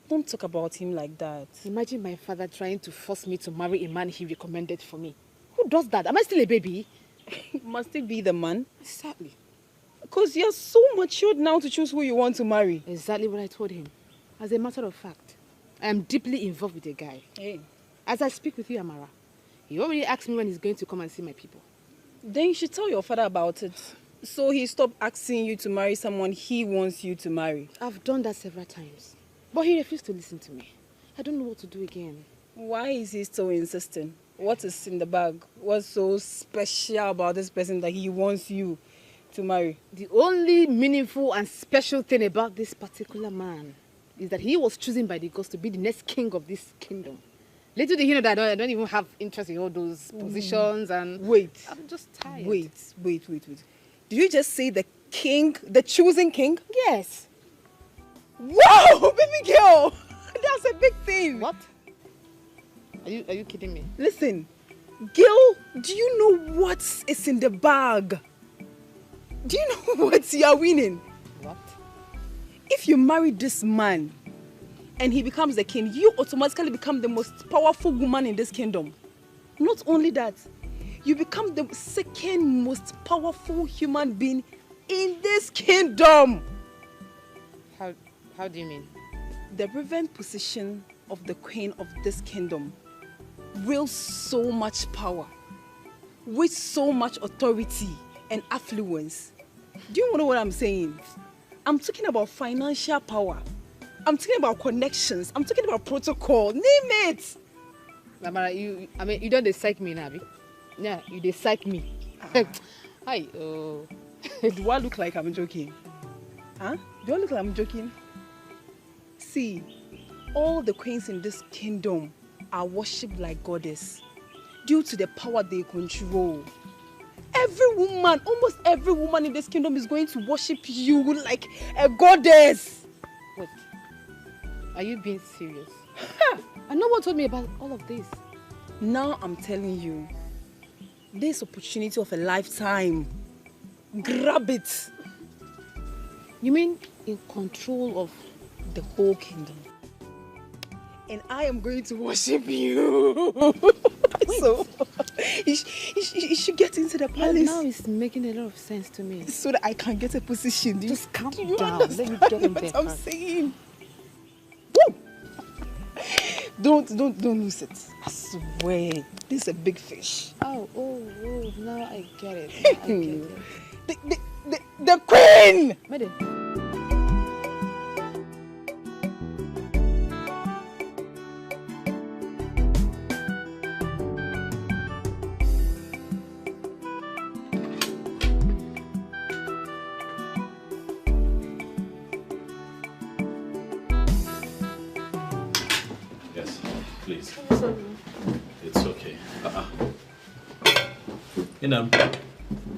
Don't talk about him like that.
Imagine my father trying to force me to marry a man he recommended for me. Who does that? Am I still a baby?
Must it be the man?
Exactly.
Because you're so matured now to choose who you want to marry.
Exactly what I told him. As a matter of fact, I am deeply involved with a guy.
Hey.
As I speak with you, Amara, he already asked me when he's going to come and see my people.
Then you should tell your father about it. So he stopped asking you to marry someone he wants you to marry.
I've done that several times. But he refused to listen to me. I don't know what to do again.
Why is he still insisting? What is in the bag? What's so special about this person that he wants you to marry?
The only meaningful and special thing about this particular man is that he was chosen by the gods to be the next king of this kingdom. Little did he know that I don't even have interest in all those positions and...
Wait.
I'm just tired.
Wait. Did you just say the king, the chosen king?
Yes.
Wow, baby girl! That's a big thing.
What? Are you kidding me?
Listen, girl, do you know what is in the bag? Do you know what you are winning?
What?
If you marry this man and he becomes the king, you automatically become the most powerful woman in this kingdom. Not only that, you become the second most powerful human being in this kingdom.
How do you mean?
The reverend position of the queen of this kingdom wields so much power, with so much authority and affluence. Do you know what I'm saying? I'm talking about financial power. I'm talking about connections. I'm talking about protocol. Name it.
Amara, you don't psych me now, yeah, you psych me. Hi.
Do I look like I'm joking? Huh? Do I look like I'm joking? See, all the queens in this kingdom are worshipped like goddess due to the power they control. Every woman, almost every woman in this kingdom is going to worship you like a goddess.
Wait, are you being serious? And no one told me about all of this.
Now I'm telling you, this opportunity of a lifetime. Grab it.
You mean in control of the whole kingdom?
And I am going to worship you. So, you should get into the palace.
Now it's making a lot of sense to me.
So that I can get a position.
Just calm
down.
Let me get in there.
What I'm saying. Don't lose it. I swear. This is a big fish.
Oh, now I get it.
The queen!
Madam.
Yes, please. It's okay.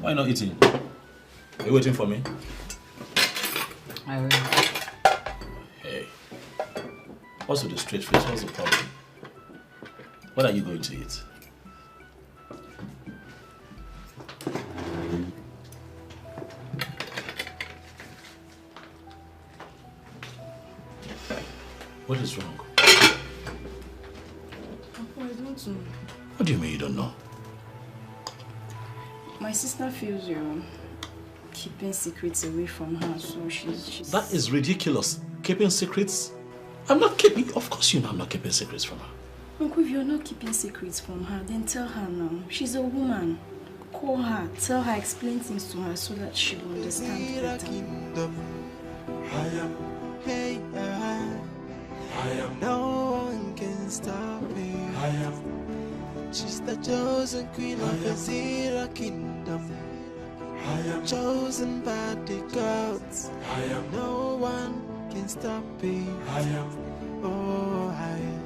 Why not eating? Are you waiting for me?
I will.
Hey. What's with the straight face? What's the problem? What are you going to eat? What is wrong?
Papa, I don't know.
What do you mean you don't know?
My sister feels you're keeping secrets away from her, so she's...
That is ridiculous. Keeping secrets? I'm not keeping... Of course you know I'm not keeping secrets from her.
Uncle, if you're not keeping secrets from her, then tell her now. She's a woman. Call her, tell her, explain things to her so that she will understand better.
the chosen queen of Azira kingdom. I am chosen by the gods. I am no one can stop me. I am. Oh, I am.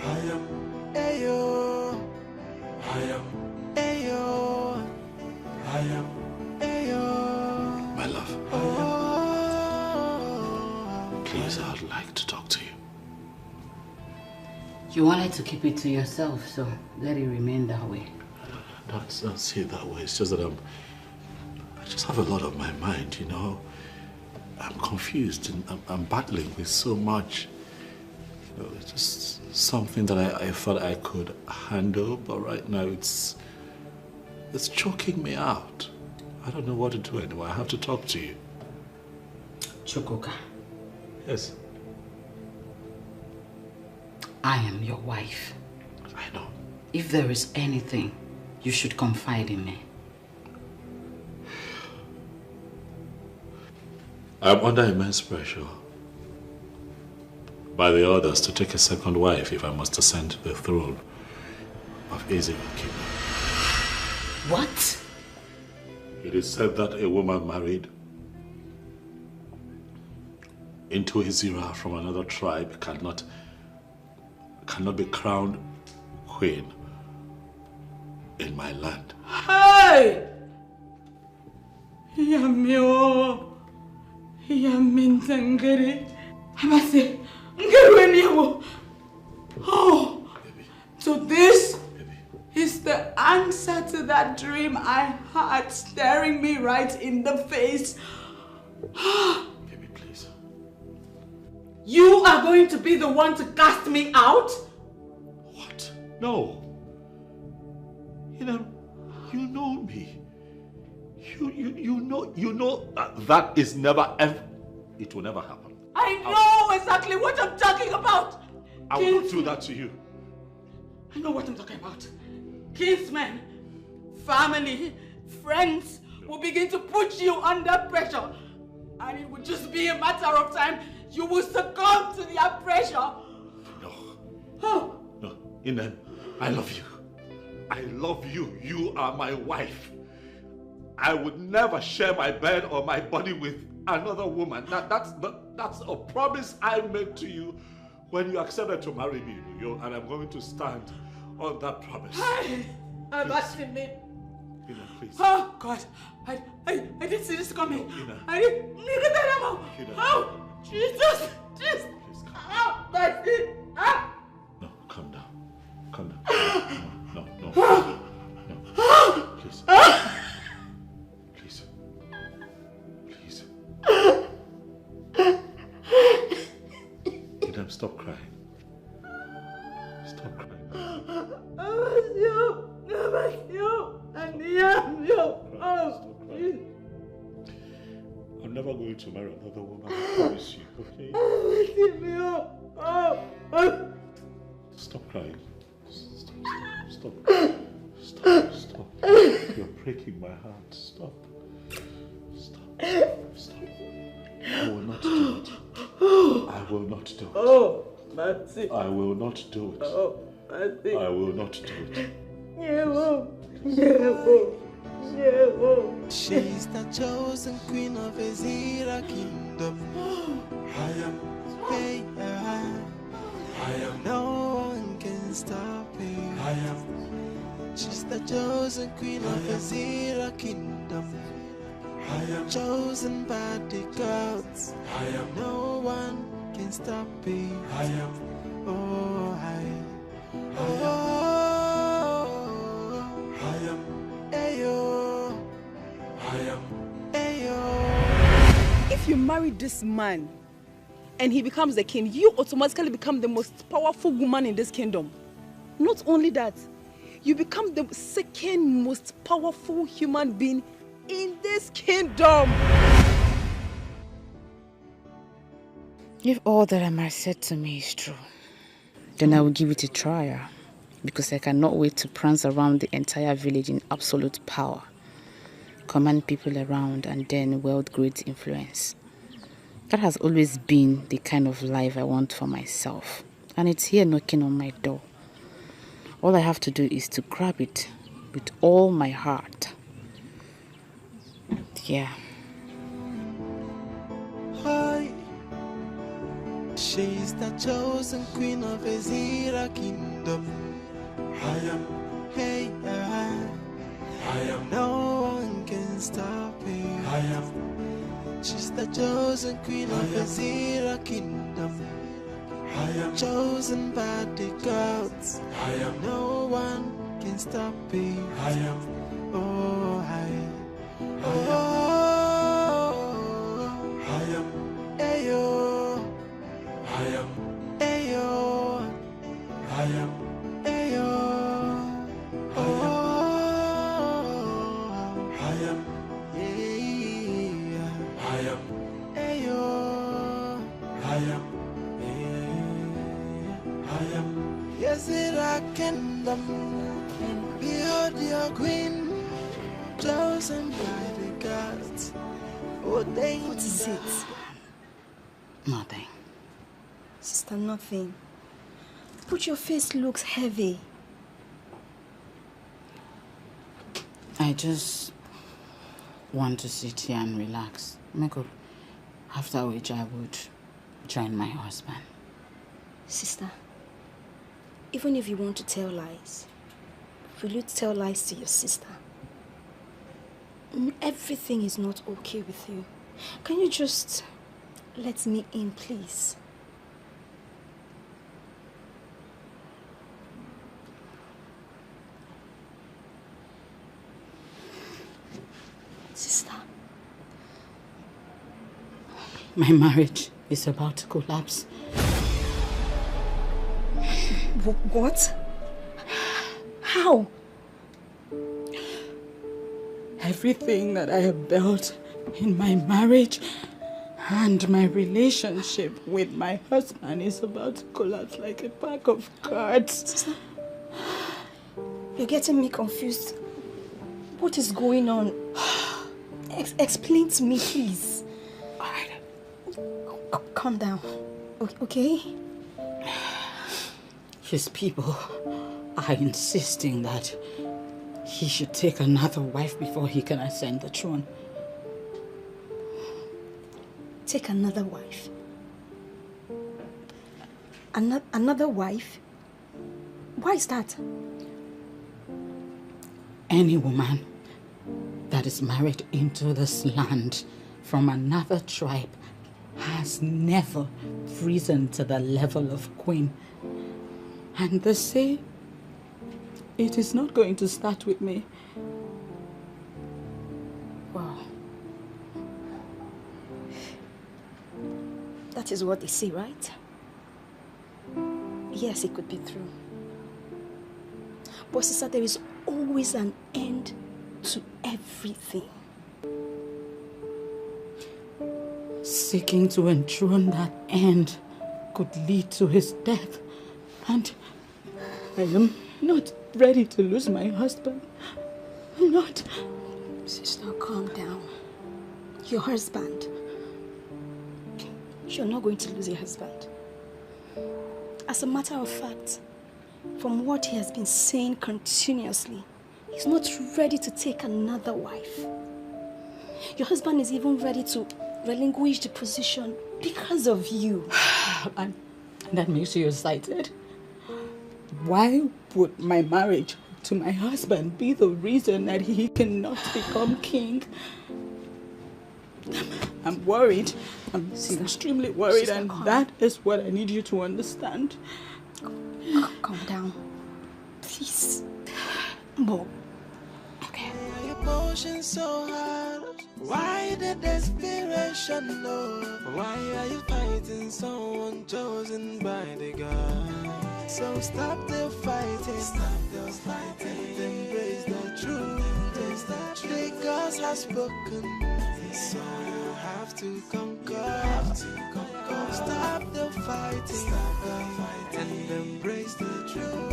I am. Ayo. I am. Ayo. I am. Ayo.
My love. Please, I'd like to talk to you.
You wanted to keep it to yourself, so let it remain that way.
Don't see it that way. It's just that I just have a lot on my mind, you know. I'm confused and I'm battling with so much. You know, it's just something that I thought I could handle, but right now it's choking me out. I don't know what to do anymore. I have to talk to you.
Chukwuka.
Yes.
I am your wife.
I know.
If there is anything, you should confide in me.
I'm under immense pressure by the others to take a second wife if I must ascend to the throne of Azira Kingdom.
What?
It is said that a woman married into Azira from another tribe cannot be crowned queen in my land.
Hey! Yamio. Yamintangere. Hamase. Ngeruenyewo. Oh. So this is the answer to that dream I had staring me right in the face.
Baby, please.
You are going to be the one to cast me out?
What? No. You know me. You know that is never ever. It will never happen.
I know exactly what I'm talking about.
I will not do that to you.
I know what I'm talking about. Kinsmen, family, friends will begin to put you under pressure. And it will just be a matter of time. You will succumb to their pressure.
No.
Oh.
No. Inem, I love you. I love you. You are my wife. I would never share my bed or my body with another woman. That's a promise I made to you when you accepted to marry me, and I'm going to stand on that promise.
I'm asking me.
Ina, please.
Oh God, I didn't see this coming.
No, Ina.
I didn't. Oh Jesus, Jesus. Oh, that's it.
No, calm down. Calm down. No. Please. Ina, stop crying. Stop crying. I'm never going to marry another woman, I promise you, okay? Stop crying. Stop. You're breaking my heart. Stop. I will not do it. I will not do it.
Oh, that's it.
I will not do it.
Oh, that's it.
I will not do it.
She's the chosen queen of Azira kingdom. I am. No one can stop me. She's the chosen queen of Azira kingdom. I am chosen by the gods. No one can stop me. Oh, I am. Ayo.
If you marry this man and he becomes the king, you automatically become the most powerful woman in this kingdom. Not only that, you become the second most powerful human being in this kingdom.
If all that Amar said to me is true, then I will give it a trial, because I cannot wait to prance around the entire village in absolute power, command people around, and then wield great influence. That has always been the kind of life I want for myself. And it's here knocking on my door. All I have to do is to grab it with all my heart. Yeah.
Hi. She's the chosen queen of Ezira kingdom. I am. Hey, I am. No one can stop me. I am. She's the chosen queen of Ezira kingdom. I am chosen by the gods. I am. No one can stop me. I am. Oh, I am. I am. Ayo. I am. Ayo. I am. Ayo. I am. Yeah. I am. Ayo. I am. I am. Yes, it I kingdom. Behold your queen, chosen by the gods. Oh, what
is it?
Nothing.
Sister, nothing. But your face looks heavy.
I just want to sit here and relax. After which I would join my husband.
Sister, even if you want to tell lies, will you tell lies to your sister? Everything is not okay with you. Can you just let me in, please? Sister.
My marriage is about to collapse.
What? How?
Everything that I have built in my marriage and my relationship with my husband is about to collapse like a pack of cards.
Sister, you're getting me confused. What is going on? Explain to me, please.
All right.
Calm down, okay?
His people are insisting that he should take another wife before he can ascend the throne.
Take another wife? Another wife? Why is that?
Any woman that is married into this land from another tribe has never risen to the level of queen.
And they say it is not going to start with me.
Wow. That is what they say, right? Yes, it could be true. But sister, there is always an end to everything.
Seeking to enthrone that end could lead to his death.
And I am not ready to lose my husband. I'm not.
Sister, calm down. Your husband. You're not going to lose your husband. As a matter of fact, from what he has been saying continuously, he's not ready to take another wife. Your husband is even ready to relinquish the position because of you.
And that makes you excited? Why would my marriage to my husband be the reason that he cannot become king? I'm worried. I'm extremely worried, and that is what I need you to understand.
Calm down. Please. Mom.
Okay. Emotion so hard. Why the desperation, Lord? Why are you fighting someone chosen by the God? So stop the fighting. Stop the fighting. Embrace the truth. The gods have spoken. So you have to conquer. Stop the fighting. And embrace the truth.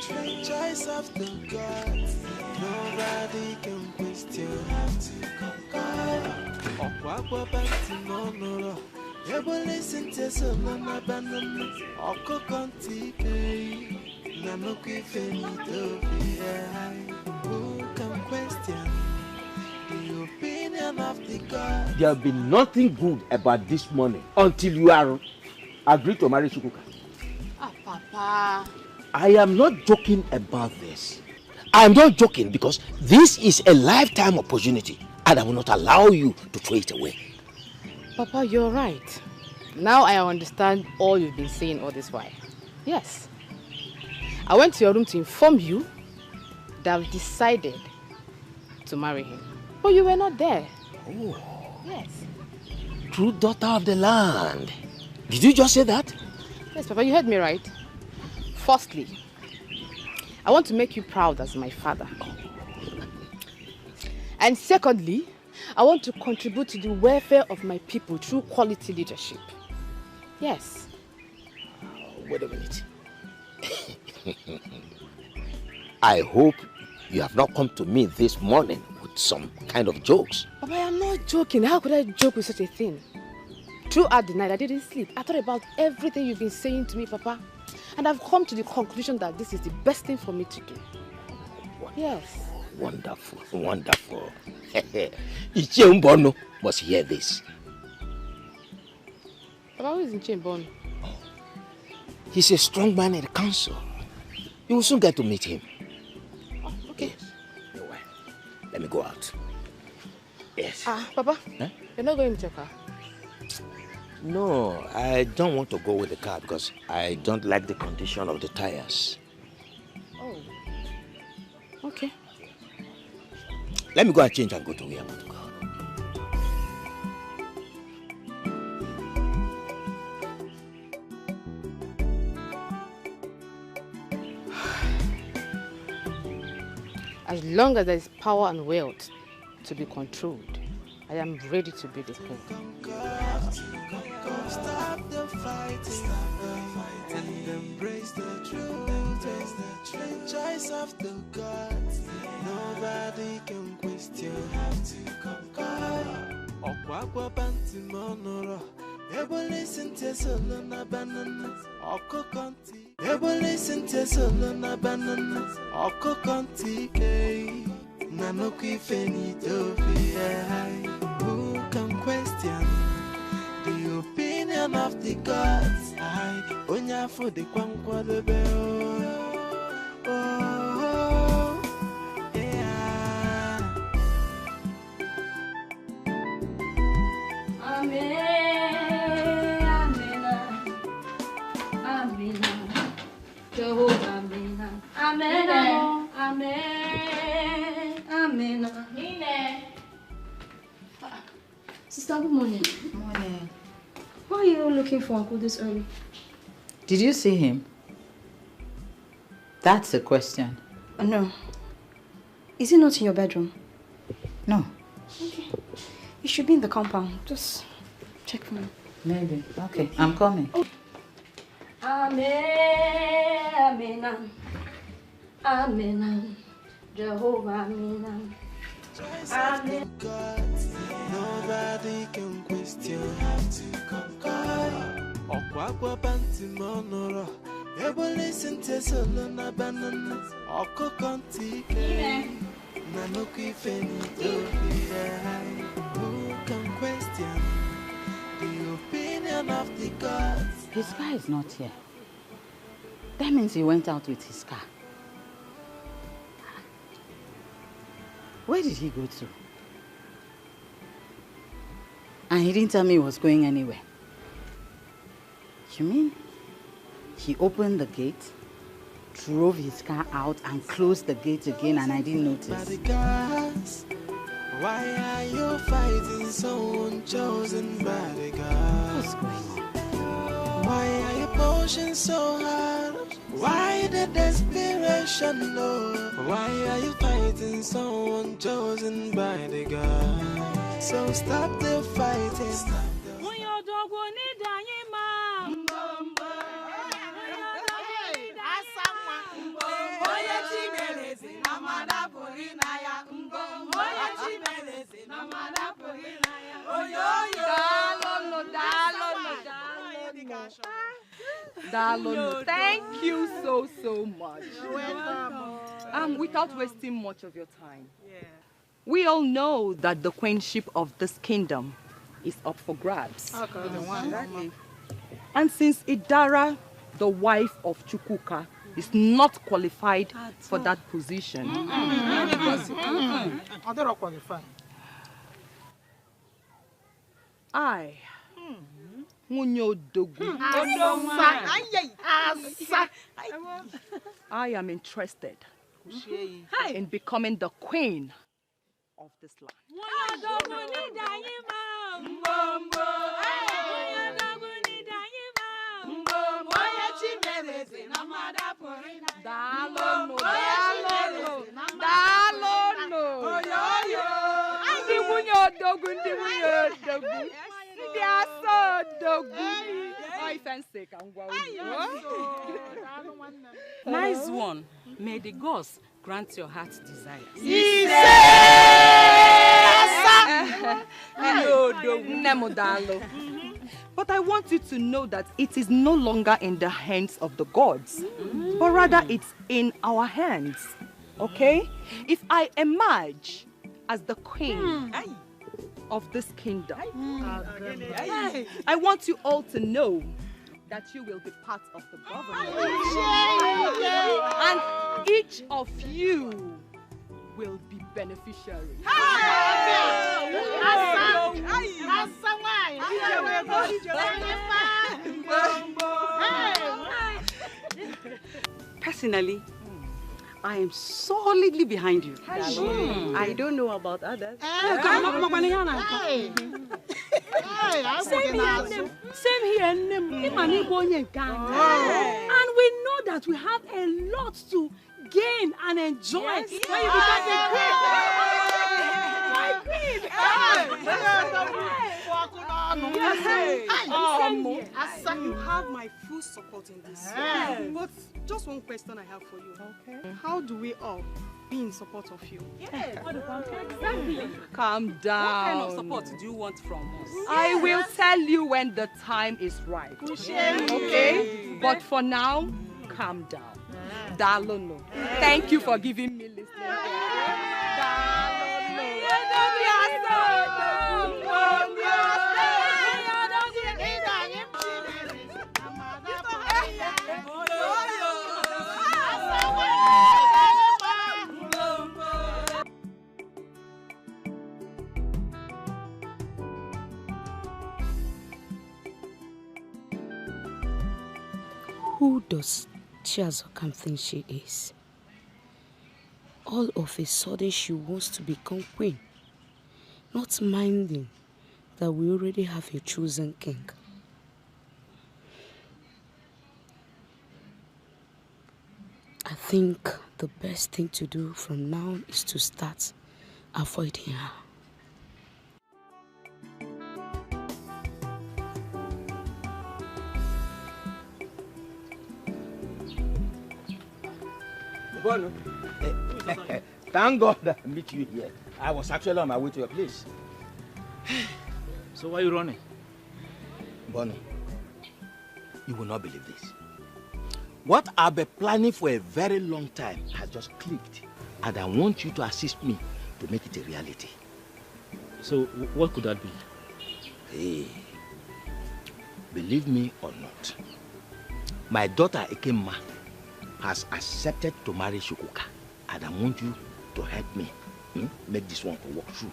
The choice of the gods. Nobody can question. You have to conquer.
Who can question the opinion of the God? There will be nothing good about this money until you are agreed to marry Chukwuka.
Ah, Papa.
I am not joking about this. I am not joking because this is a lifetime opportunity and I will not allow you to throw it away.
Papa, you're right. Now I understand all you've been saying all this while. Yes. I went to your room to inform you that I've decided to marry him. But you were not there.
Oh.
Yes.
True daughter of the land. Did you just say that?
Yes, Papa, you heard me right. Firstly, I want to make you proud as my father. And secondly, I want to contribute to the welfare of my people through quality leadership. Yes.
Wait a minute. I hope you have not come to me this morning with some kind of jokes.
Papa, I am not joking. How could I joke with such a thing? Throughout the night, I didn't sleep. I thought about everything you've been saying to me, Papa. And I've come to the conclusion that this is the best thing for me to do. Yes.
Wonderful, wonderful. Ichie Mbono must hear this.
Papa, who is Ichie Mbono?
He's a strong man in the council. You will soon get to meet him.
Oh, okay.
Yes. Let me go out. Yes.
Ah, Papa, You're not going with your car?
No, I don't want to go with the car because I don't like the condition of the tires.
Oh. Okay.
Let me go and change and go to where I want to go.
As long as there is power and wealth to be controlled, I am ready to be the king.
Stop the fighting and embrace the truth. The choice of the gods, nobody can question. Have to conquer. Okwa banti monoro. Ebo listen to solo na banana. Oko konti. Ebo listen to solo na banana. Oko konti kei. Nanoki fenito fi. Who can question the opinion of the gods? I onya for the kwankwa the bell. Oh, yeah.
Amen, amen, amen, Jehovah, amen, amen, amen, amen. Sister, good morning.
Morning.
Why are you looking for Uncle this early?
Did you see him? That's a question.
No. Is he not in your bedroom?
No.
Okay. He should be in the compound. Just check for me.
Maybe. Okay, I'm coming.
Amen, amen, amen, Jehovah, amen.
Amen. Nobody can question. Have to conquer. Okwa banti monoro. Ebo listen to solo na banana. Oko konti kei. Nanoki fenito fi. Who can question the opinion of the gods?
His car is not here. That means he went out with his car. Where did he go to? And he didn't tell me he was going anywhere. You mean he opened the gate, drove his car out and closed the gate again and I didn't notice?
Why are you fighting someone chosen by the gods?
What's going on?
Why are you pushing so hard? Why the desperation, Lord? Why are you fighting someone chosen by the gods? So stop the fighting.
Dalonu, thank you so much.
You're welcome.
Without wasting much of your time, we all know that the queenship of this kingdom is up for grabs.
Okay.
And since Idara, the wife of Chukwuka, is not qualified for that position, I, I am interested in becoming the queen of this land.
Nice one. May the gods grant your heart's desires.
But I want you to know that it is no longer in the hands of the gods, but rather it's in our hands. Okay? If I emerge as the queen of this kingdom, I want you all to know that you will be part of the government. And each of you will be beneficiaries.
Personally, I am solidly behind you. I don't know about others.
Same here. And we know that we have a lot to gain and enjoy when you become the queen. You have my full support in this. But just one question I have for you. Okay. How do we all be in support of you?
Exactly. Calm down.
What kind of support do you want from us?
I will tell you when the time is right. Okay? But for now, calm down. Dalono. Thank you for giving me listening.
Who does Chiazokam think she is? All of a sudden she wants to become queen, not minding that we already have a chosen king. I think the best thing to do from now is to start avoiding her.
Bono. Thank God that I meet you here. I was actually on my way to your place.
So why are you running?
Bono, you will not believe this. What I've been planning for a very long time has just clicked. And I want you to assist me to make it a reality.
So what could that be?
Hey, believe me or not, my daughter Ekema has accepted to marry Chukwuka, and I want you to help me make this one work through.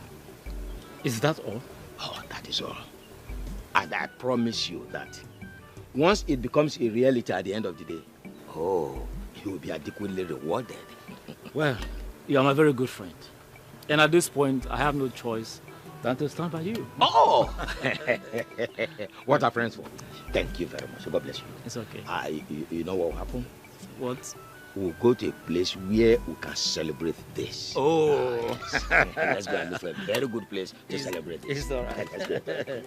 Is that all?
Oh, that is all. And I promise you that once it becomes a reality at the end of the day, oh, you will be adequately rewarded.
Well, you are my very good friend. And at this point, I have no choice than to stand by you.
Oh! What are friends for? Thank you very much. God bless you.
It's okay.
You know what will happen?
What?
We'll go to a place where we can celebrate this.
Oh!
Yes. Let's go and look for a very good place to celebrate this.
It's all right.
Let's go.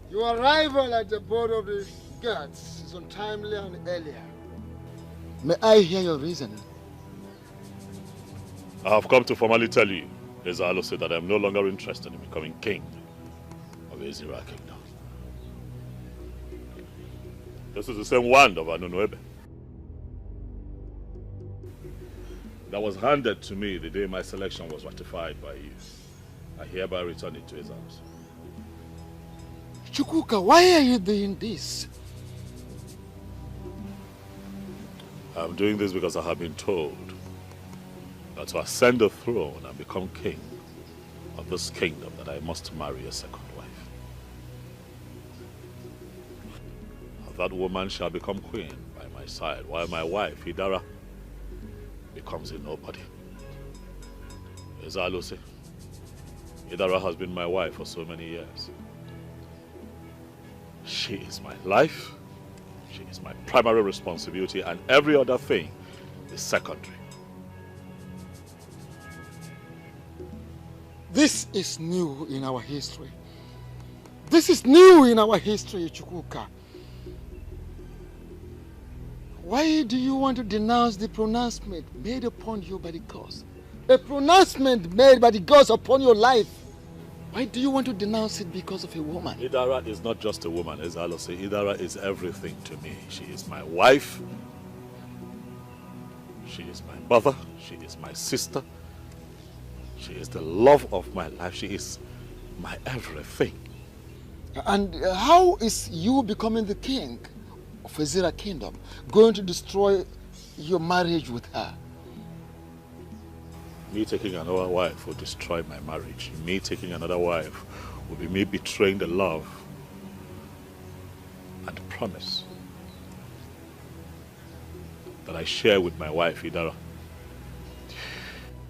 Your arrival at the board of the gods is untimely and earlier. May I hear your reason?
I have come to formally tell you, Ezalo said, that I am no longer interested in becoming king of Ezira Kingdom. This is the same wand of Anunuebe that was handed to me the day my selection was ratified by you. I hereby return it to Ezalo's.
Chukwuka, why are you doing this?
I'm doing this because I have been told that to ascend the throne and become king of this kingdom, that I must marry a second wife. That woman shall become queen by my side, while my wife, Idara, becomes a nobody. Ezalose, Idara has been my wife for so many years. She is my life, she is my primary responsibility, and every other thing is secondary.
This is new in our history. This is new in our history, Chukwuka. Why do you want to denounce the pronouncement made upon you by the gods? A pronouncement made by the gods upon your life. Why do you want to denounce it because of a woman?
Idara is not just a woman, as Alo say. Idara is everything to me. She is my wife. She is my mother. She is my sister. She is the love of my life. She is my everything.
And how is you becoming the king of Ezira Kingdom going to destroy your marriage with her?
Me taking another wife will destroy my marriage. Me taking another wife will be me betraying the love and promise that I share with my wife, Idara.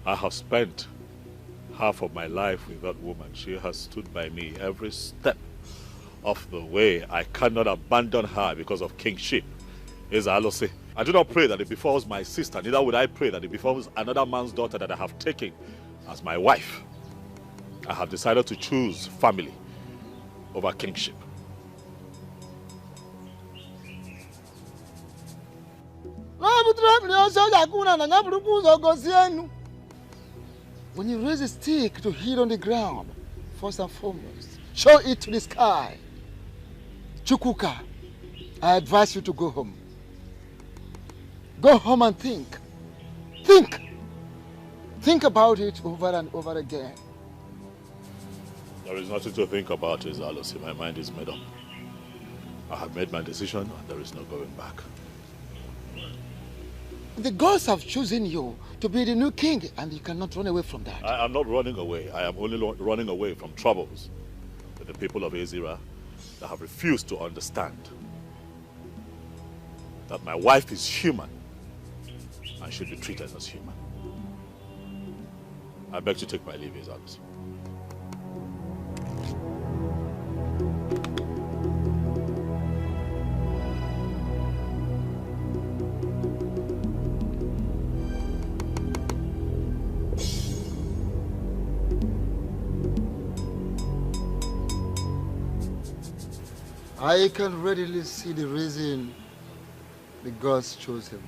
I have spent half of my life with that woman. She has stood by me every step of the way. I cannot abandon her because of kingship. Ezalose, I do not pray that it befalls my sister, neither would I pray that it befalls another man's daughter that I have taken as my wife. I have decided to choose family over kingship.
When you raise a stick to hit on the ground, first and foremost, show it to the sky. Chukwuka, I advise you to go home. Go home and think. Think. Think about it over and over again.
There is nothing to think about, Ezalose. My mind is made up. I have made my decision and there is no going back.
The gods have chosen you to be the new king and you cannot run away from that.
I am not running away. I am only running away from troubles with the people of Ezira that have refused to understand that my wife is human and should be treated as human. I beg to take my leave, Ezalose.
I can readily see the reason the gods chose him.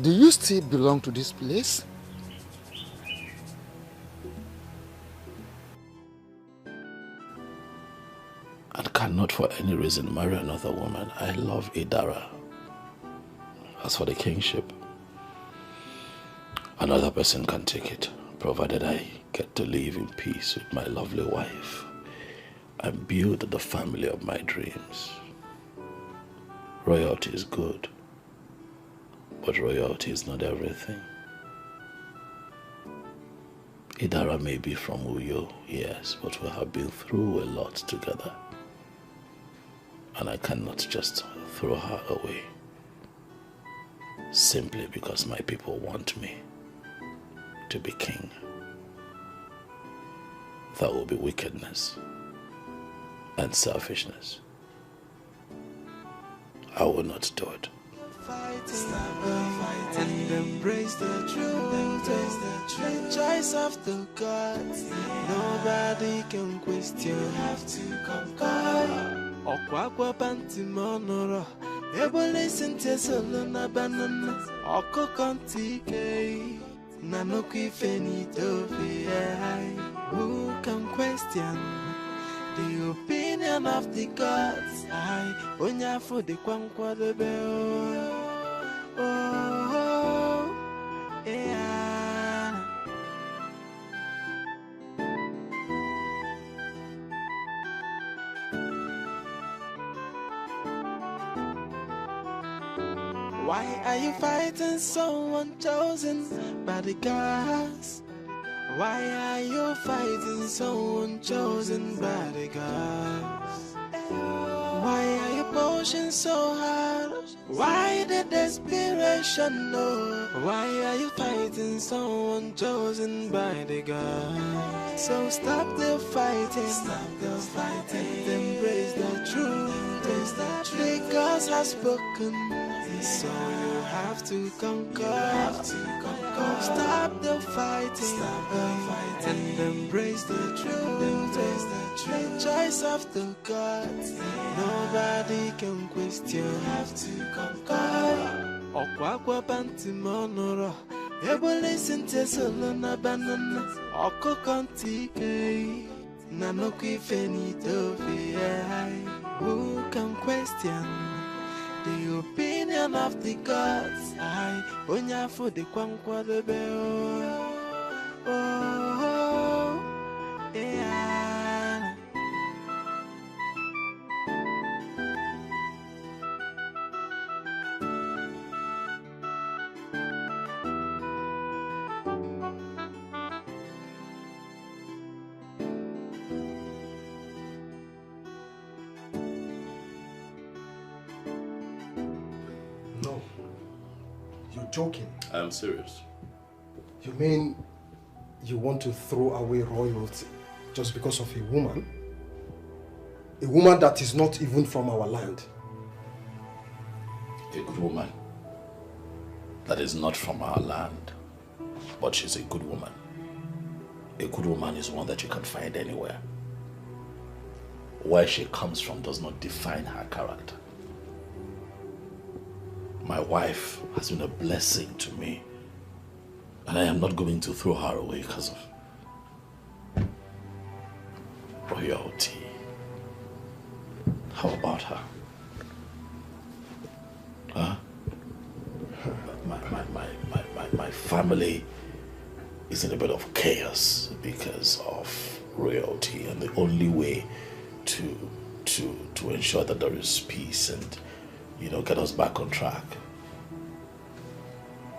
Do you still belong to this place?
And cannot for any reason marry another woman. I love Idara. As for the kingship, another person can take it, provided I get to live in peace with my lovely wife and build the family of my dreams. Royalty is good, but royalty is not everything. Idara may be from Uyo, yes, but we have been through a lot together. And I cannot just throw her away simply because my people want me to be king. That will be wickedness and selfishness. I will not do it.
and embrace the truth. The choice of the gods, nobody can question. You have to conquer. Okwakwa panti monoro, ebole sente solo na banana. Oko konti kei, nanoki finito vi. Who can question the opinion of the gods? I onya for the kwankwa the bell. Oh, yeah. Why are you fighting someone chosen by the gods? Why are you fighting someone chosen by the gods? Why are you pushing so hard? Why the desperation? No. Why are you fighting someone chosen by the gods? So stop the fighting. Stop the fighting. Embrace the truth. The gods have spoken. So you have to conquer. Stop the fighting. And embrace the truth. The choice of the gods, nobody can question. You have to conquer. Okwakwa panti monoro, ebole sente solo na banana. Oko konti kei, nanoki finito vi. Who can question the opinion of the gods? I onya for the kwankwa the bell. Oh, yeah.
No. You're joking.
I'm serious.
You mean you want to throw away royalty just because of a woman? A woman that is not even from our land?
A good woman that is not from our land, but she's a good woman. A good woman is one that you can find anywhere. Where she comes from does not define her character. My wife has been a blessing to me, and I am not going to throw her away because of royalty. How about her? Huh? My family is in a bit of chaos because of royalty, and the only way to ensure that there is peace and, you know, get us back on track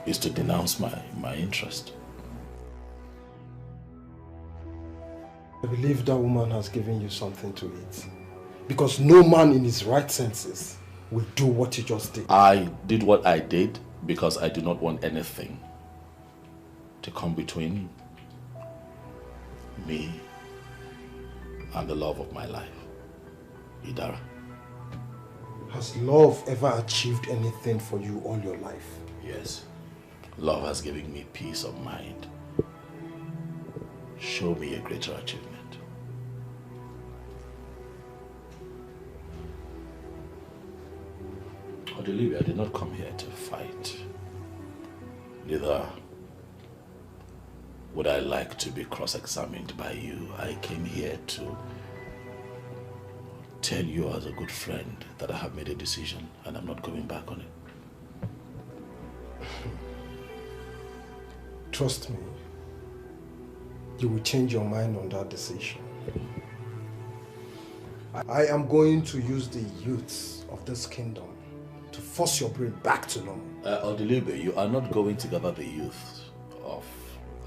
is to denounce my interest.
I believe that woman has given you something to eat. Because no man in his right senses will do what you just did.
I did what I did because I do not want anything to come between me and the love of my life, Idara.
Has love ever achieved anything for you all your life?
Yes. Love has given me peace of mind. Show me a greater achievement. Odelibia, I did not come here to fight. Neither would I like to be cross-examined by you. I came here to tell you as a good friend that I have made a decision and I'm not going back on it.
Trust me, you will change your mind on that decision. I am going to use the youths of this kingdom to force your brain back to normal.
Odilibe, you are not going to gather the youth of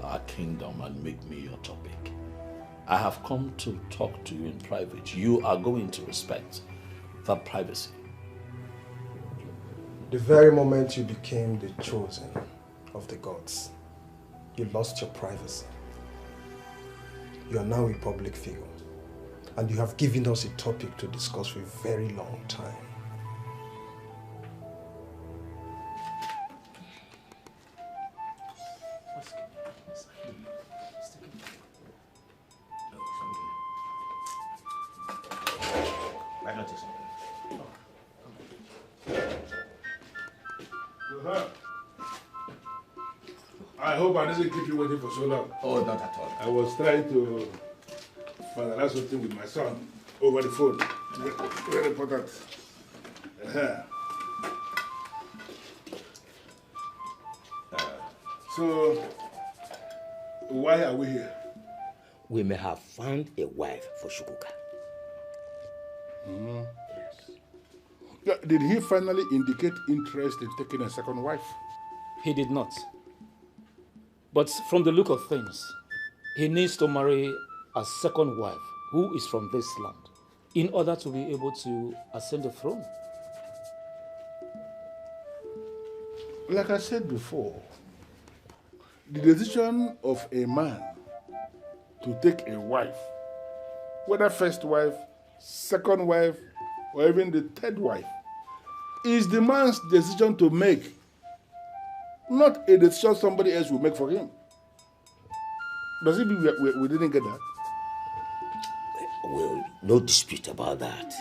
our kingdom and make me your topic. I have come to talk to you in private. You are going to respect that privacy.
The very moment you became the chosen of the gods, you lost your privacy. You are now a public figure, and you have given us a topic to discuss for a very long time.
tell you
something. I hope I didn't keep you waiting for so long.
Oh, not at all.
I was trying to finalize something with my son over the phone. Very important. So, why are we here?
We may have found a wife for Chukwuka.
Yes. Did he finally indicate interest in taking a second wife?
He did not. But from the look of things, he needs to marry a second wife who is from this land in order to be able to ascend the throne.
Like I said before, the decision of a man to take a wife, whether first wife, second wife, or even the third wife, is the man's decision to make, not a decision somebody else will make for him. Does it mean we didn't get that?
Well, no dispute about that.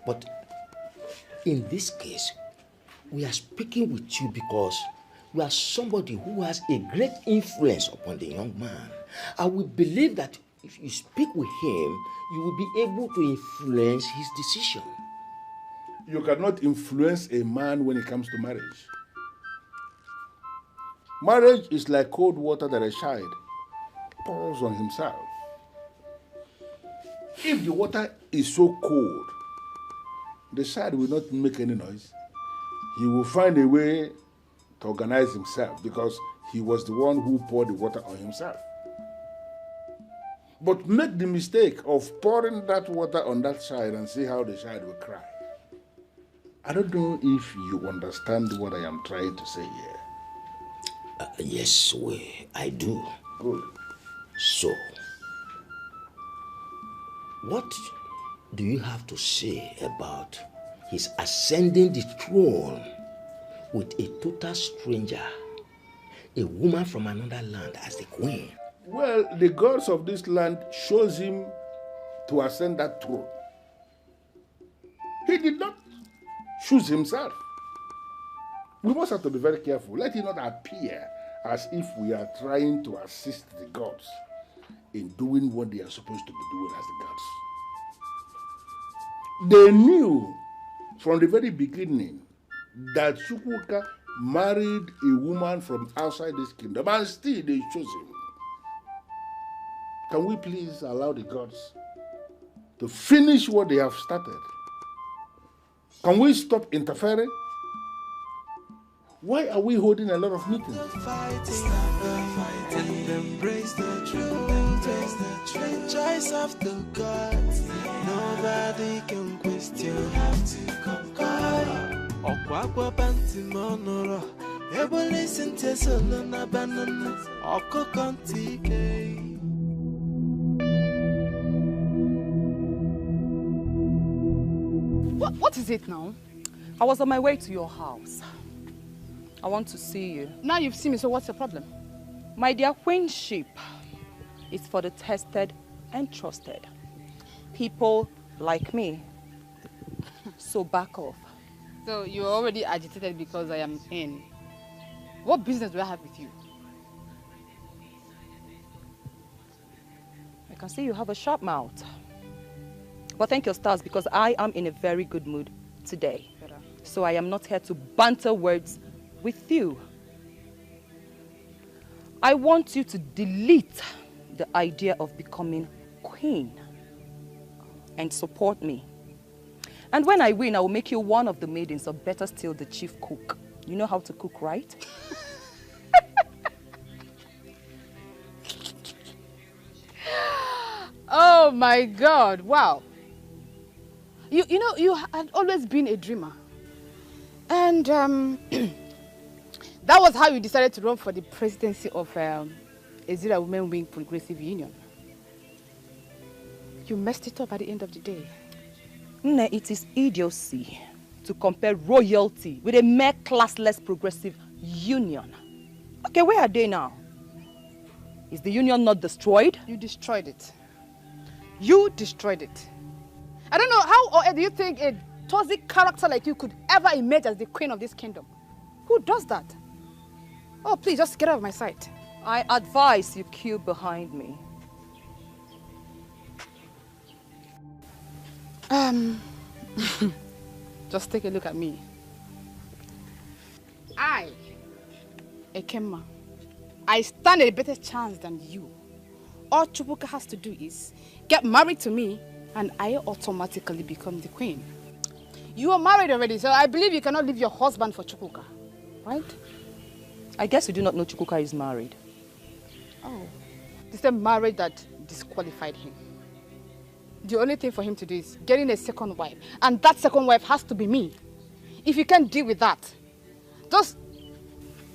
But in this case, we are speaking with you because you are somebody who has a great influence upon the young man. And we believe that if you speak with him, you will be able to influence his decision.
You cannot influence a man when it comes to marriage. Marriage is like cold water that a child pours on himself. If the water is so cold, the child will not make any noise. He will find a way to organize himself because he was the one who poured the water on himself. But make the mistake of pouring that water on that child and see how the child will cry. I don't know if you understand what I am trying to say here.
Yes, I do.
Good.
So, what do you have to say about his ascending the throne with a total stranger, a woman from another land as the queen?
Well, the gods of this land chose him to ascend that throne. He did not choose himself. We must have to be very careful. Let it not appear as if we are trying to assist the gods in doing what they are supposed to be doing as the gods. They knew from the very beginning that Chukwuka married a woman from outside this kingdom, and still they chose him. Can we please allow the gods to finish what they have started? Can we stop interfering? Why are we holding a lot of meetings?
And embrace the truth, the choice of the gods. Nobody can question. You have to conquer. Okwakwa panti monoro. Ebo listen to solo na banana. Oko kontike.
What is it now?
I was on my way to your house. I want to see you.
Now you've seen me, so what's the problem?
My dear queenship is for the tested and trusted. People like me. So back off.
So you're already agitated because I am in. What business do I have with you?
I can see you have a sharp mouth. But thank your stars because I am in a very good mood today. So I am not here to banter words with you. I want you to delete the idea of becoming queen and support me. And when I win, I will make you one of the maidens, or better still, the chief cook. You know how to cook, right?
Oh my God, wow. You know, you had always been a dreamer. And that was how you decided to run for the presidency of Ezira Women Wing Progressive Union. You messed it up at the end of the day.
Nne, it is idiocy to compare royalty with a mere classless progressive union. Okay, where are they now? Is the union not destroyed?
You destroyed it. You destroyed it. I don't know how or do you think a toxic character like you could ever emerge as the queen of this kingdom? Who does that? Oh, please, just get out of my sight.
I advise you queue behind me.
Just take a look at me. I, Ekema, I stand a better chance than you. All Chukwuka has to do is get married to me and I automatically become the queen. You are married already, so I believe you cannot leave your husband for Chukwuka, right?
I guess you do not know Chukwuka is married.
Oh, the same marriage that disqualified him. The only thing for him to do is getting a second wife, and that second wife has to be me. If you can't deal with that, just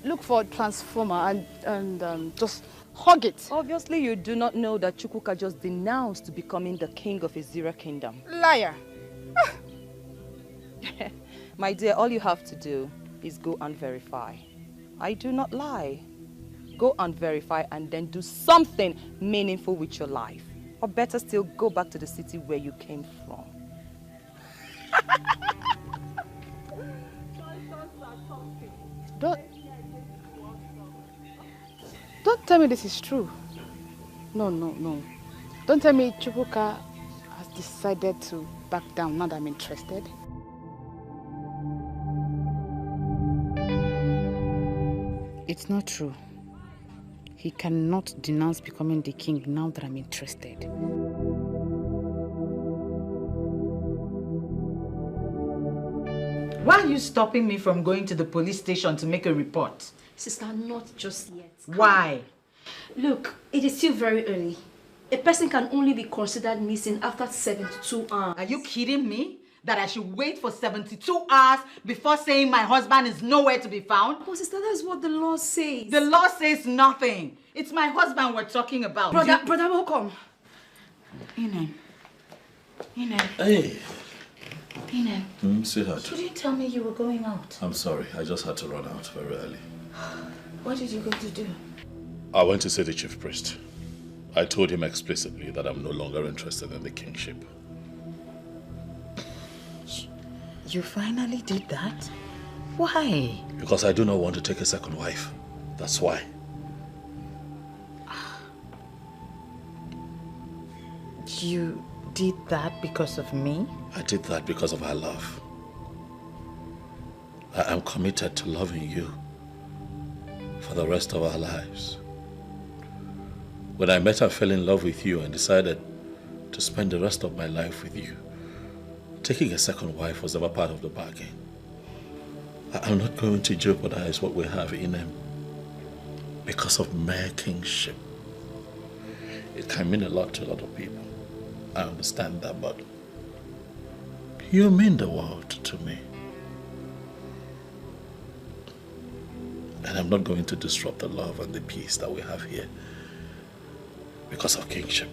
look for a transformer and just hug it.
Obviously, you do not know that Chukwuka just denounced becoming the king of Ezira kingdom.
Liar.
My dear, all you have to do is go and verify. I do not lie. Go and verify and then do something meaningful with your life. Or better still, go back to the city where you came from.
Don't tell me this is true. No. Don't tell me Chukwuka has decided to back down now that I'm interested. It's not true. He cannot denounce becoming the king now that I'm interested.
Why are you stopping me from going to the police station to make a report?
Sister, not just yet.
Why?
Look, it is still very early. A person can only be considered missing after 72 hours.
Are you kidding me? That I should wait for 72 hours before saying my husband is nowhere to be found?
Oh, sister, that's what the law says.
The law says nothing. It's my husband we're talking about.
Brother, welcome.
Inen.
Hey.
Inen.
Sweetheart.
You didn't tell me you were going out.
I'm sorry. I just had to run out very early.
What did you go to do?
I went to see the chief priest. I told him explicitly that I'm no longer interested in the kingship.
You finally did that? Why?
Because I do not want to take a second wife. That's why.
You did that because of me?
I did that because of our love. I am committed to loving you for the rest of our lives. When I met and fell in love with you and decided to spend the rest of my life with you, taking a second wife was never part of the bargain. I'm not going to jeopardize what we have in him because of mere kingship. It can mean a lot to a lot of people. I understand that, but you mean the world to me. And I'm not going to disrupt the love and the peace that we have here because of kingship.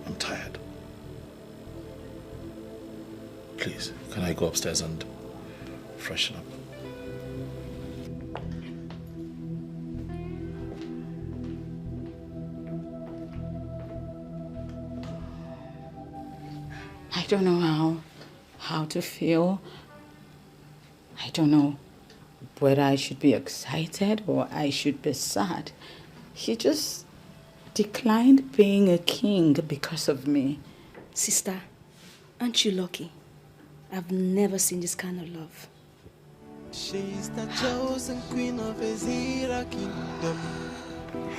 I'm tired. Please, can I go upstairs and freshen up?
I don't know how to feel. I don't know whether I should be excited or I should be sad. He just declined being a king because of me.
Sister, aren't you lucky? I've never seen this kind of love.
She's the chosen queen of Ezira kingdom.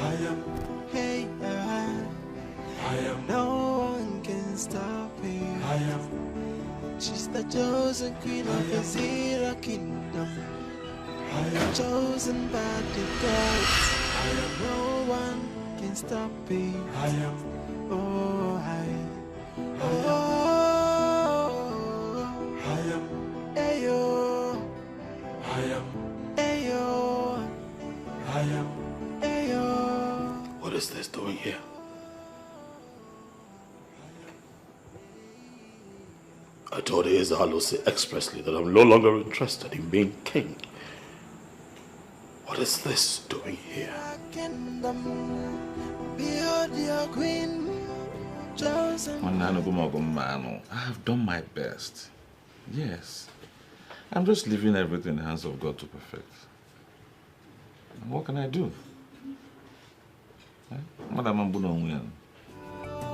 I am, hey, I am. No one can stop me. I am. She's the chosen queen of Ezira kingdom. I am chosen by the gods. I am. No one can stop me. I am. Oh, I am. Ayo. I am. Ayo. I am. Ayo.
What is this doing here? I told Ezalosi expressly that I'm no longer interested in being king. What is this doing here?
Kingdom, build your queen.
I have done my best. Yes. I'm just leaving everything in the hands of God to perfect. And what can I do? Madam Ambuno.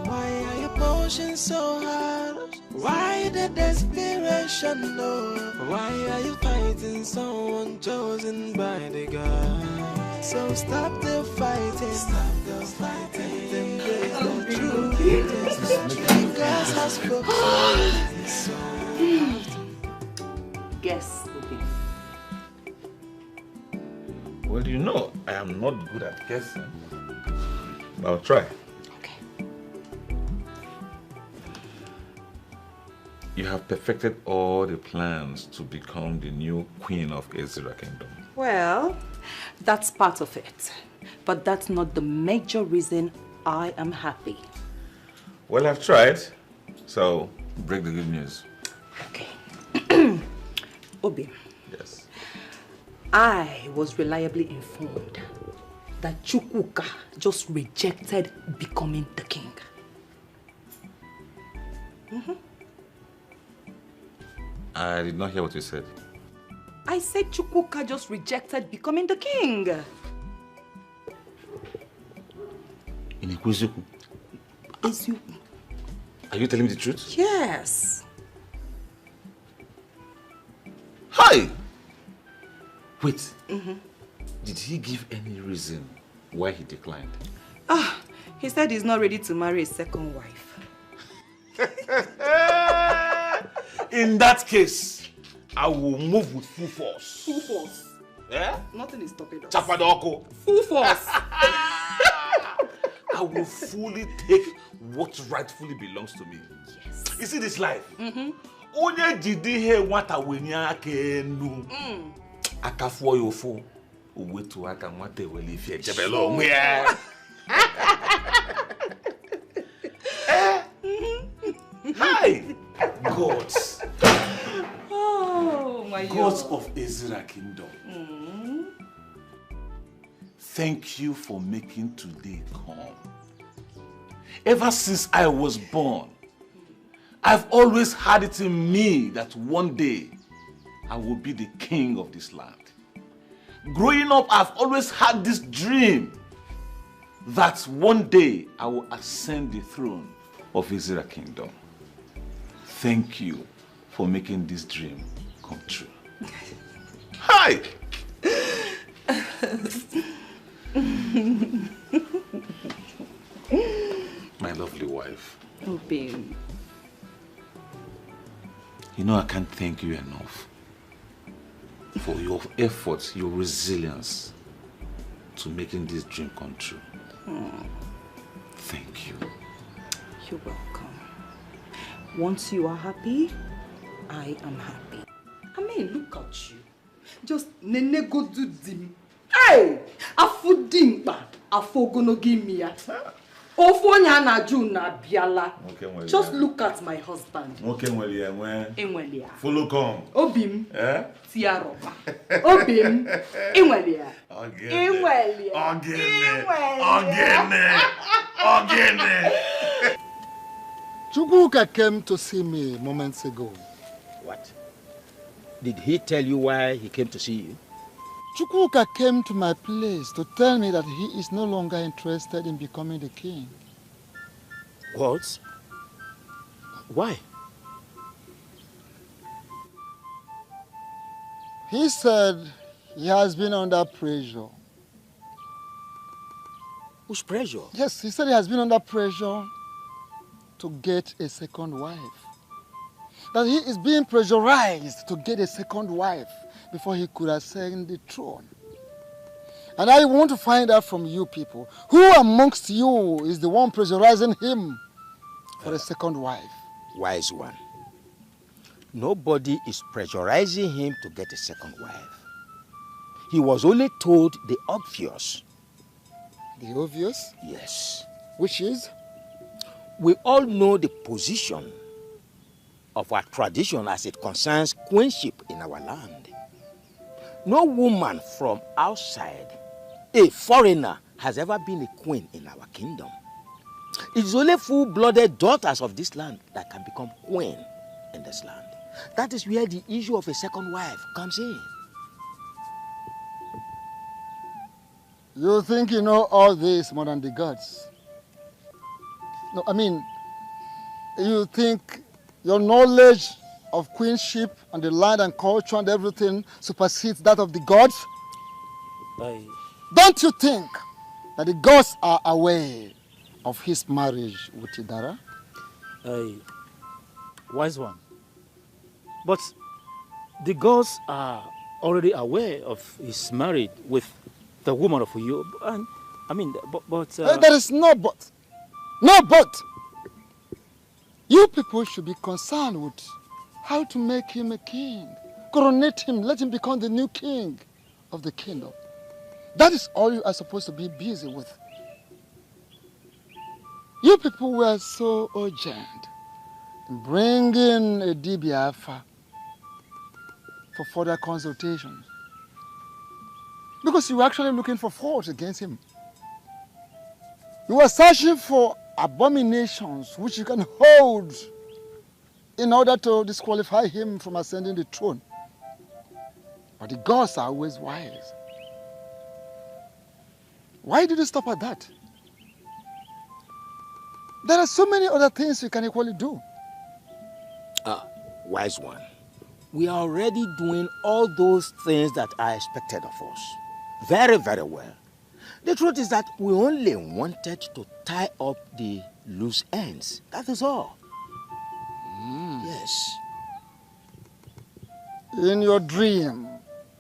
Why are you pushing so hard? Why the desperation, Lord? Why are you fighting someone chosen by the God? So stop the fighting, stop the fighting, embrace the truth. God has spoken, so
Guess.
Well, you know, I am not good at guessing. But I'll try.
Okay.
You have perfected all the plans to become the new queen of Ezra Kingdom.
Well, that's part of it. But that's not the major reason I am happy.
Well, I've tried. So, break the good news.
Okay. Obi.
Yes.
I was reliably informed that Chukwuka just rejected becoming the king.
I did not hear what you said.
I said Chukwuka just rejected becoming the king.
In Ikuzuku? Are you telling me the truth?
Yes.
Hi! Wait. Did he give any reason why he declined?
He said he's not ready to marry a second wife.
In that case, I will move with full force.
Full force?
Yeah?
Nothing is stopping us.
Chapadoko.
Full force.
I will fully take what rightfully belongs to me.
Yes.
You see this life? Onye jidi he nwata wenye aka enu. Akafuo yofo. Owetu aka nwata wele ife ejebelo onwe ya. Hi! Gods.
Oh my God.
Gods of Ezra Kingdom. Thank you for making today come. Ever since I was born, I've always had it in me that one day I will be the king of this land. Growing up, I've always had this dream that one day I will ascend the throne of Ezra Kingdom. Thank you for making this dream come true. Hi! My lovely wife.
Oh, babe.
You know I can't thank you enough for your efforts, your resilience to making this dream come true. Thank you.
You're welcome. Once you are happy, I am happy. I mean, look at you. Just nene go do dim. Hey! Afudimba. Afogono gimia. Ofonya na juna biala. Just look at my husband. Enwelia.
Follow come.
Obim. Tiaroba. Obim. Enwelia. Enwelia.
Ogene. Chukwuka came to see me moments ago.
What? Did he tell you why he came to see you?
Chukwuka came to my place to tell me that he is no longer interested in becoming the king.
What? Why?
He said he has been under pressure.
Whose pressure?
Yes, he said he has been under pressure to get a second wife. That he is being pressurized to get a second wife before he could ascend the throne. And I want to find out from you people, who amongst you is the one pressurizing him for a second wife?
Wise one. Nobody is pressurizing him to get a second wife. He was only told the obvious.
The obvious?
Yes.
Which is?
We all know the position of our tradition as it concerns queenship in our land. No woman from outside, a foreigner, has ever been a queen in our kingdom.
It is only full-blooded daughters of this land that can become queen in this land. That is where the issue of a second wife comes in.
You think you know all this more than the gods? No, I mean, you think your knowledge of queenship and the land and culture and everything supersedes that of the gods? Don't you think that the gods are aware of his marriage with Idara?
Wise one. But the gods are already aware of his marriage with the woman of Uyo. And I mean, but
there is no but. No but. You people should be concerned with how to make him a king. Coronate him, let him become the new king of the kingdom. That is all you are supposed to be busy with. You people were so urgent in bringing a Dibiafa for further consultations, because you were actually looking for faults against him. You were searching for abominations which you can hold in order to disqualify him from ascending the throne. But the gods are always wise. Why did you stop at that? There are so many other things you can equally do.
Wise one, we are already doing all those things that are expected of us. Very, very well. The truth is that we only wanted to tie up the loose ends. That is all. Yes.
In your dream,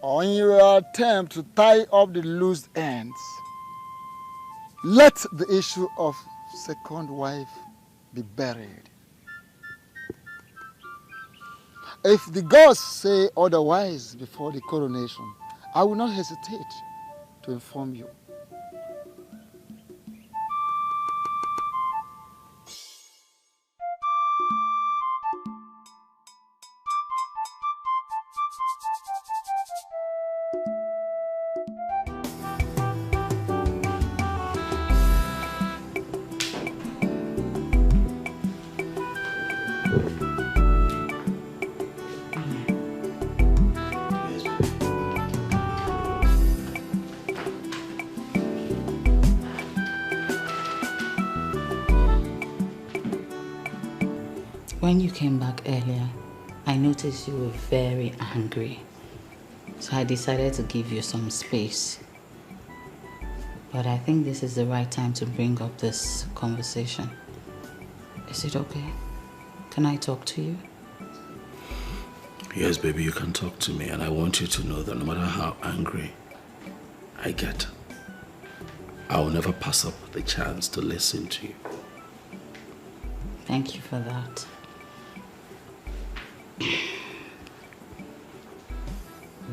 or in your attempt to tie up the loose ends, let the issue of second wife be buried. If the gods say otherwise before the coronation, I will not hesitate to inform you.
When you came back earlier, I noticed you were very angry. So I decided to give you some space. But I think this is the right time to bring up this conversation. Is it okay? Can I talk to you?
Yes, baby, you can talk to me, and I want you to know that no matter how angry I get, I will never pass up the chance to listen to you.
Thank you for that.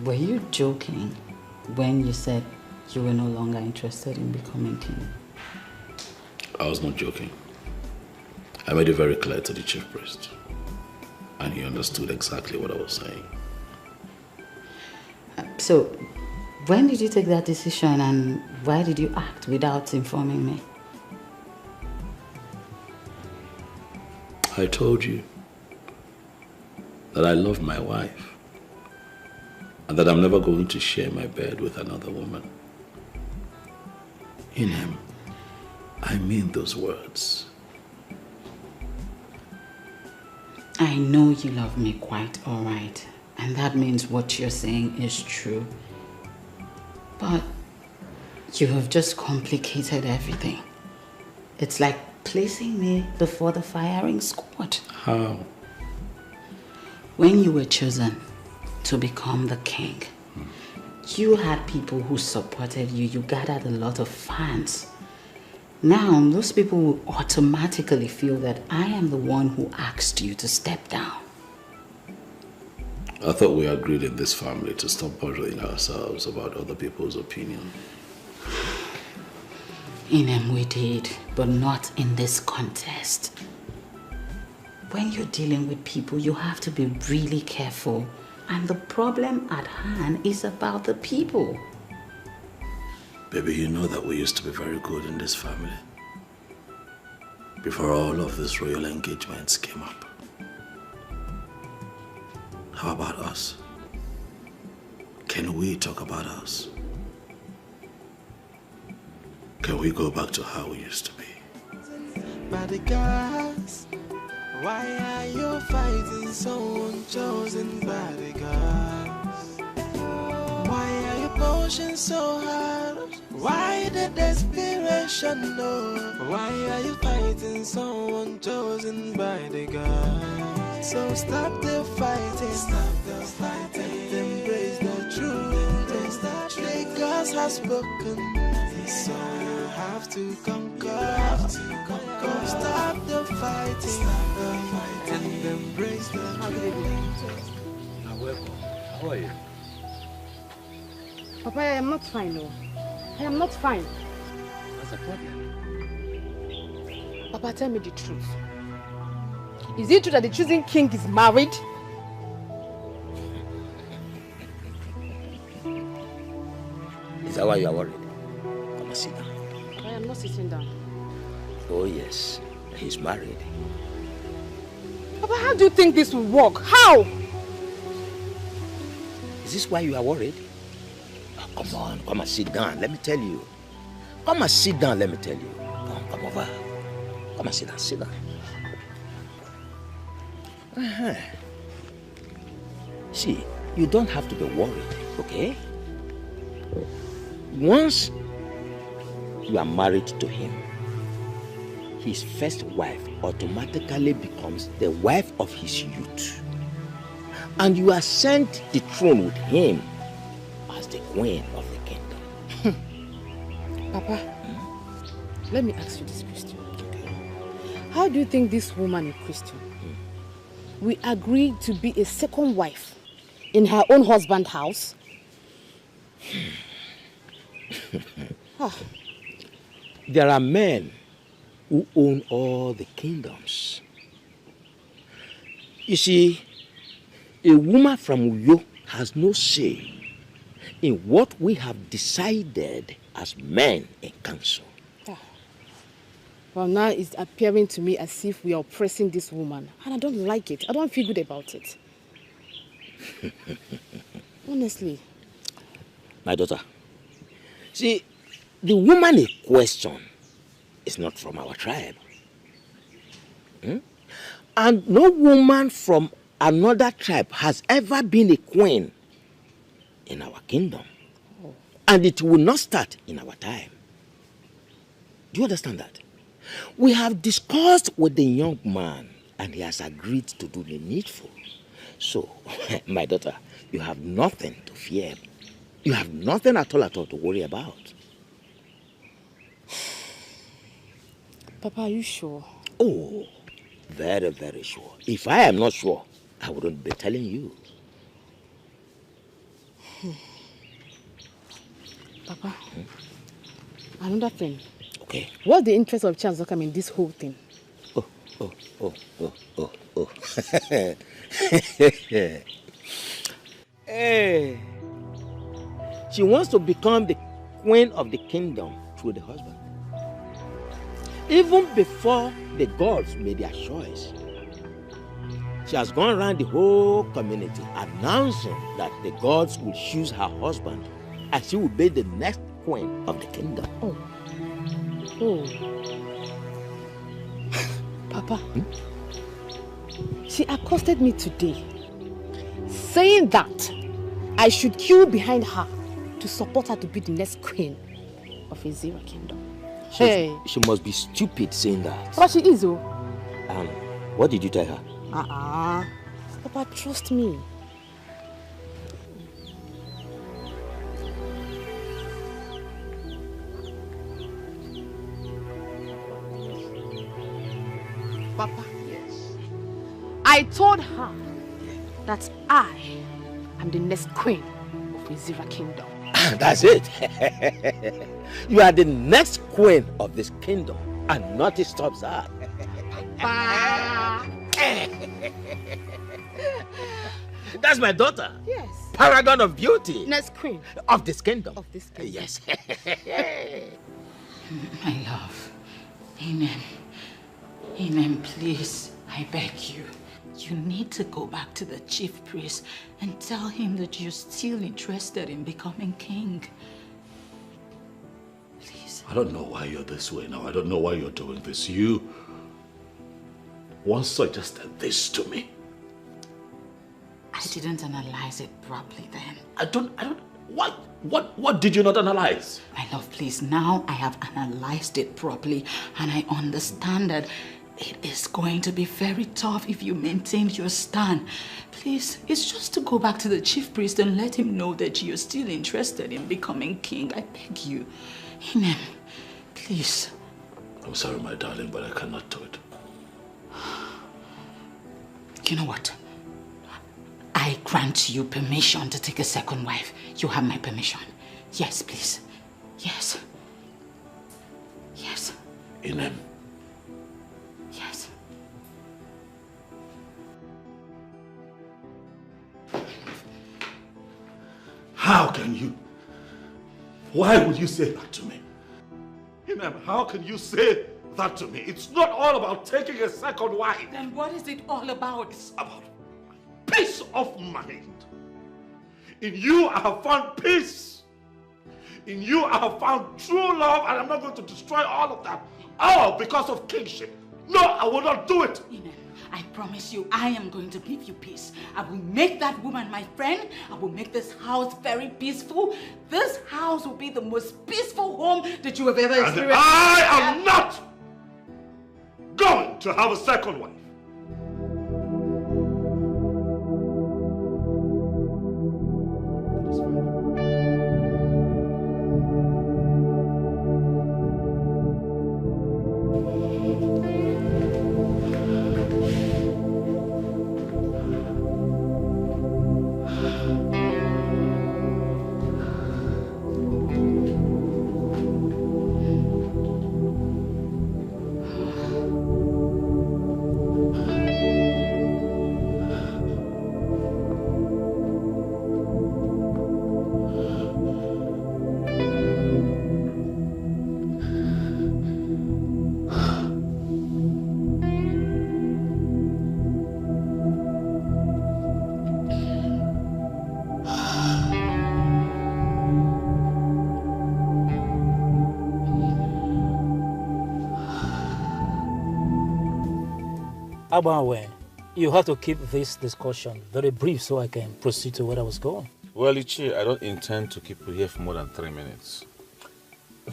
Were you joking when you said you were no longer interested in becoming king?
I was not joking. I made it very clear to the chief priest, and he understood exactly what I was saying.
So, when did you take that decision, and why did you act without informing me?
I told you that I love my wife and that I'm never going to share my bed with another woman. In him, I mean those words.
I know you love me quite all right, and that means what you're saying is true. But you have just complicated everything. It's like placing me before the firing squad.
How?
When you were chosen to become the king, you had people who supported you. You gathered a lot of fans. Now, those people will automatically feel that I am the one who asked you to step down.
I thought we agreed in this family to stop bothering ourselves about other people's opinion.
In him we did, but not in this contest. When you're dealing with people, you have to be really careful. And the problem at hand is about the people.
Baby, you know that we used to be very good in this family.
before all of these royal engagements came up. How about us? Can we talk about us? Can we go back to how we used to be?
Bodyguards, why are you fighting someone chosen bodyguards? Why are you pushing so hard? Why the desperation? No. Why are you fighting someone chosen by the God? So stop the fighting, and embrace the truth. The God has spoken, so you have to conquer. Stop the fighting, and embrace the truth.
You're welcome. How are you?
Papa, I am not fine, no. I am not fine.
What's the problem?
Papa, tell me the truth. Is it true that the chosen king is married?
Is that why you are worried? Come and sit down.
I am not sitting down.
Oh yes, he's married.
Papa, how do you think this will work? How?
Is this why you are worried? Oh, come on, come and sit down. Let me tell you. Come and sit down, let me tell you. Come over. Come and sit down, sit down. See, you don't have to be worried, okay? Once you are married to him, his first wife automatically becomes the wife of his youth. And you are sent the throne with him as the queen of the kingdom.
Papa, let me ask you this question. How do you think this woman, a Christian, will agree to be a second wife in her own husband's house?
There are men who own all the kingdoms. You see, a woman from Uyo has no say in what we have decided as men in council.
Well, now it's appearing to me as if we are oppressing this woman. And I don't like it. I don't feel good about it. Honestly.
My daughter, see, the woman in question is not from our tribe. And no woman from another tribe has ever been a queen in our kingdom. And it will not start in our time. Do you understand that? We have discussed with the young man and he has agreed to do the needful. So, my daughter, you have nothing to fear. You have nothing at all to worry about.
Papa, are you sure?
Oh, very, very sure. If I am not sure, I wouldn't be telling you.
Papa, another thing.
Okay.
What's the interest of Chance Okam in this whole thing?
Oh. Hey. She wants to become the queen of the kingdom through the husband. Even before the gods made their choice, she has gone around the whole community announcing that the gods will choose her husband and she will be the next queen of the kingdom.
Oh. Papa, she accosted me today, saying that I should queue behind her to support her to be the next queen of Ezira kingdom.
She must be stupid saying that.
But she is, oh.
What did you tell her?
Papa, trust me. Papa, yes. I told her that I am the next queen of Ezira kingdom.
That's it. You are the next queen of this kingdom, and nothing stops her. That's my daughter.
Yes.
Paragon of beauty.
Next queen
of this kingdom.
Of this kingdom.
Yes.
My love. Amen. Inem, please, I beg you. You need to go back to the chief priest and tell him that you're still interested in becoming king. Please.
I don't know why you're this way now. I don't know why you're doing this. You once suggested this to me.
I didn't analyze it properly then.
What did you not analyze?
My love, please, now I have analyzed it properly and I understand that it is going to be very tough if you maintain your stand. Please, it's just to go back to the chief priest and let him know that you're still interested in becoming king. I beg you. Inem, please.
I'm sorry, my darling, but I cannot do it.
You know what? I grant you permission to take a second wife. You have my permission. Yes, please. Yes. Yes.
Inem.
Yes.
How can you? Why would you say that to me? Inem, how can you say that to me? It's not all about taking a second wife.
Then what is it all about?
It's about peace of mind. In you I have found peace. In you I have found true love, and I'm not going to destroy all of that. All because of kingship. No, I will not do it.
Inem, I promise you, I am going to give you peace. I will make that woman my friend. I will make this house very peaceful. This house will be the most peaceful home that you have ever experienced.
And I am not going to have a second wife.
Abawe, you have to keep this discussion very brief so I can proceed to where I was going.
Well, Ichi, I don't intend to keep you here for more than 3 minutes.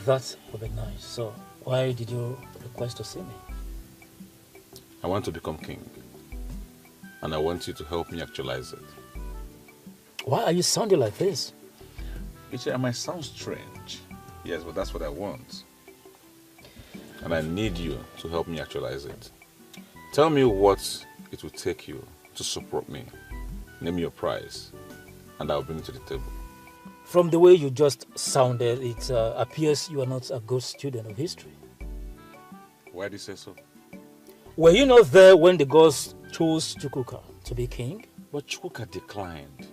That would be nice. So, why did you request to see me?
I want to become king. And I want you to help me actualize it.
Why are you sounding like this?
Ichi, I might sound strange. Yes, but that's what I want. And I need you to help me actualize it. Tell me what it will take you to support me. Name your price, and I'll bring it to the table.
From the way you just sounded, it appears you are not a good student of history.
Why do you say so?
Were you not there when the gods chose Chukwuka to be king?
But Chukwuka declined.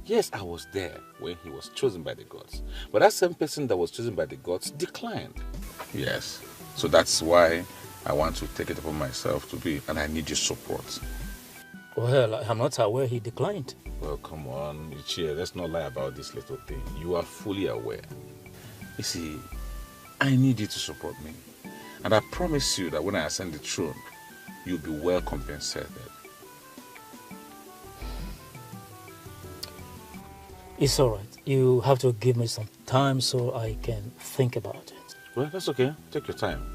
Yes, I was there when he was chosen by the gods. But that same person that was chosen by the gods declined. Yes, so that's why I want to take it upon myself to be, and I need your support.
Well, I'm not aware he declined.
Well, come on, Ichie, let's not lie about this little thing. You are fully aware. You see, I need you to support me. And I promise you that when I ascend the throne, you'll be well compensated.
It's all right. You have to give me some time so I can think about it.
Well, that's okay. Take your time.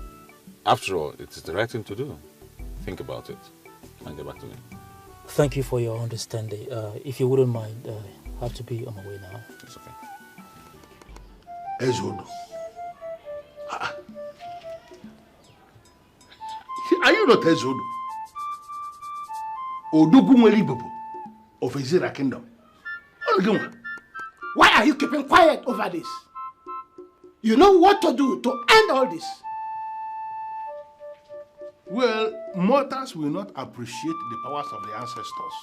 After all, it is the right thing to do. Think about it and get back to me.
Thank you for your understanding. If you wouldn't mind, I have to be on my way now.
It's okay.
Ezodo. Are you not Ezodo? Odugunweli Bubu of Ezira Kingdom.
Why are you keeping quiet over this? You know what to do to end all this.
Well, mortals will not appreciate the powers of the ancestors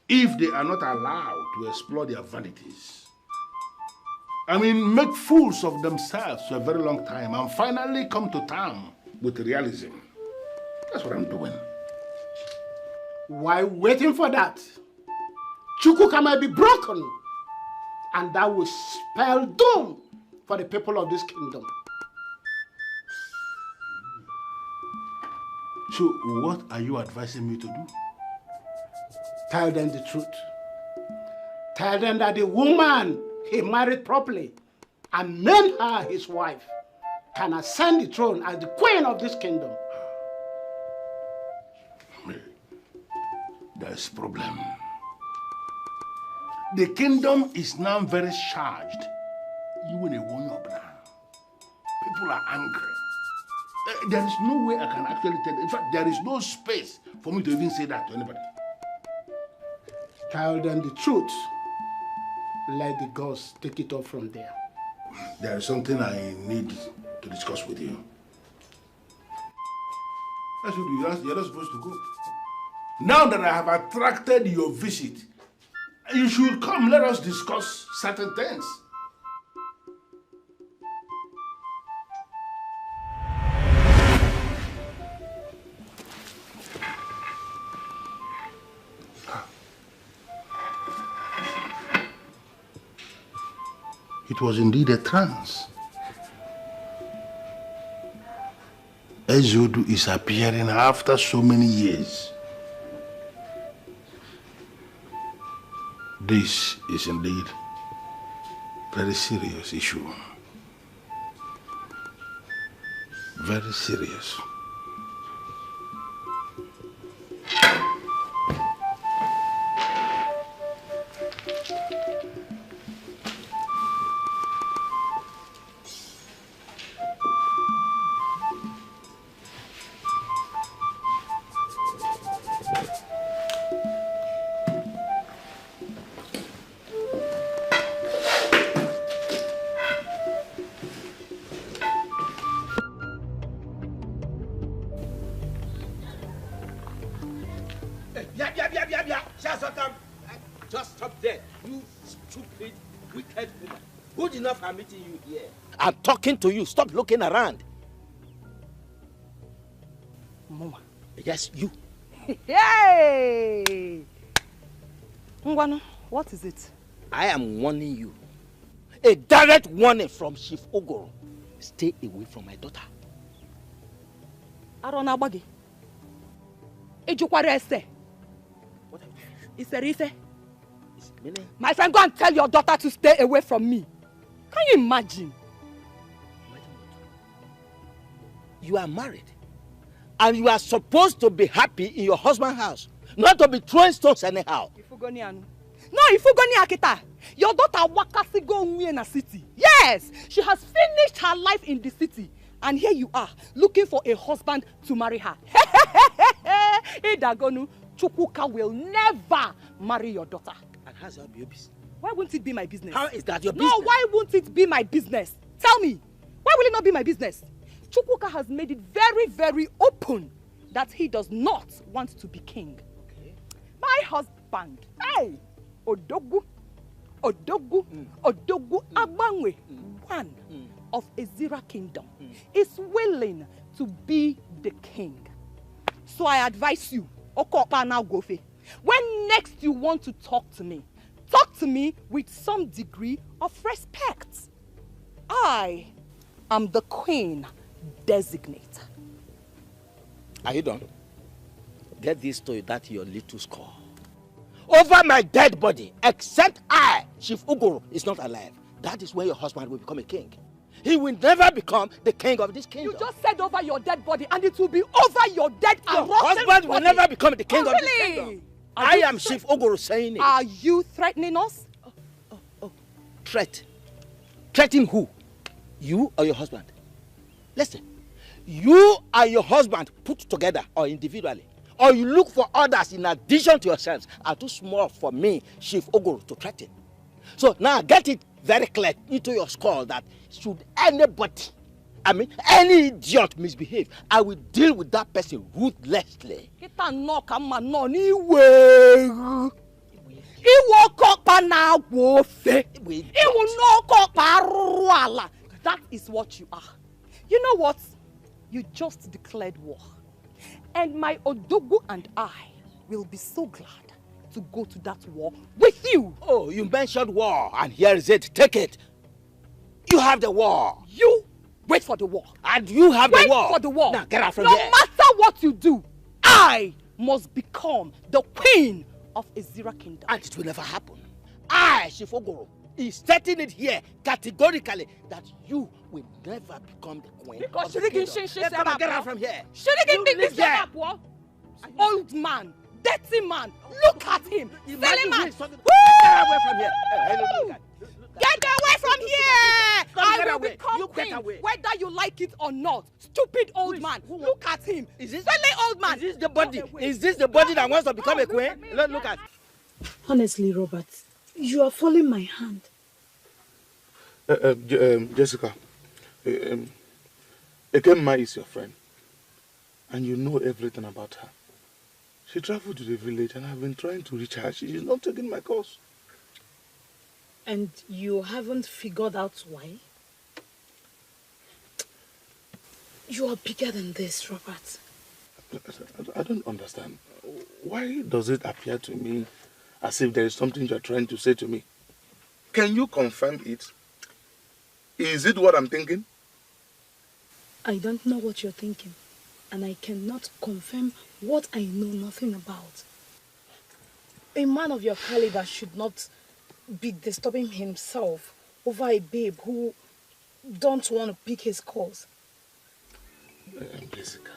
if they are not allowed to explore their vanities. I mean, make fools of themselves for a very long time and finally come to terms with realism. That's what I'm doing.
While waiting for that, Chukwuka might be broken, and that will spell doom for the people of this kingdom.
So, what are you advising me to do?
Tell them the truth. Tell them that the woman he married properly and made her his wife can ascend the throne as the queen of this kingdom.
There's a problem. The kingdom is now very charged. You will warn up now. People are angry. There is no way I can actually tell. In fact, there is no space for me to even say that to anybody.
Tell them the truth. Let the gods take it off from there.
There is something I need to discuss with you. That's what you're not supposed to go. Now that I have attracted your visit, you should come. Let us discuss certain things. It was indeed a trance. Ezodu is appearing after so many years. This is indeed a very serious issue. Very serious.
Just stop there, you stupid, wicked woman. Good enough I'm meeting you here. I'm talking to you. Stop looking around.
Mama.
Yes, you.
Yay! Ngwanu, what is it?
I am warning you. A direct warning from Chief Ogoro. Stay away from my daughter.
Arona Bagi. Ejukware ese.
What have
you done? Ife. My friend, go and tell your daughter to stay away from me. Can you imagine?
You are married. And you are supposed to be happy in your husband's house. Not to be throwing stones anyhow.
No, Ifugoni Akita. Your daughter Wakasi go in a city. Yes, she has finished her life in the city. And here you are, looking for a husband to marry her. Idagonu, Chukwuka will never marry your daughter.
And how's that your business?
Why won't it be my business?
How is that your business?
No, why won't it be my business? Tell me, why will it not be my business? Chukwuka has made it very, very open that he does not want to be king. Okay. My husband, hey, Odogu Abangwe, one of Ezira Kingdom, is willing to be the king. So I advise you, Okopa now Gofe, when next you want to talk to me with some degree of respect. I am the queen designate.
Are you done? Get this to that your little score. Over my dead body, except I, Chief Ogoro, is not alive. That is when your husband will become a king. He will never become the king of this kingdom.
You just said over your dead body, and it will be over your dead and rotten
husband
body.
Will never become the king
of
this kingdom. I am Chief Ogoro saying it.
Are you threatening us?
Threat? Threatening who? You or your husband? Listen, you and your husband put together or individually, or you look for others in addition to yourselves, are too small for me, Chief Ogoro, to threaten. So now get it very clear into your skull that should anybody, any idiot misbehave, I will deal with that person ruthlessly.
That is what you are. You know what? You just declared war. And my Odogu and I will be so glad to go to that war with you.
Oh, you mentioned war, and here is it. Take it. You have the war.
You wait for the war.
And you have the war.
Wait for the war.
Now get out from
no
here.
No matter what you do, I must become the queen of Ezira Kingdom.
And it will never happen. I, Shifogoro, is stating it here categorically that you will never become the queen.
Because
of the kingdom. Get out from here.
Old man, dirty man, look at him. Silly man.
Get away from here.
Get away from here! I will
away.
become queen, whether you like it or not. Stupid old man. Look at him. Silly old man.
Is this the body? Is this the body that wants to become a queen? Look at.
Honestly, Robert, you are following my hand.
Jessica, Ekemma is your friend, and you know everything about her. She traveled to the village, and I've been trying to reach her. She is not taking my calls.
And you haven't figured out why? You are bigger than this, Robert.
I don't understand. Why does it appear to me as if there is something you are trying to say to me? Can you confirm it? Is it what I'm thinking?
I don't know what you're thinking, and I cannot confirm what I know nothing about. A man of your caliber should not be disturbing himself over a babe who don't want to pick his calls.
Jessica,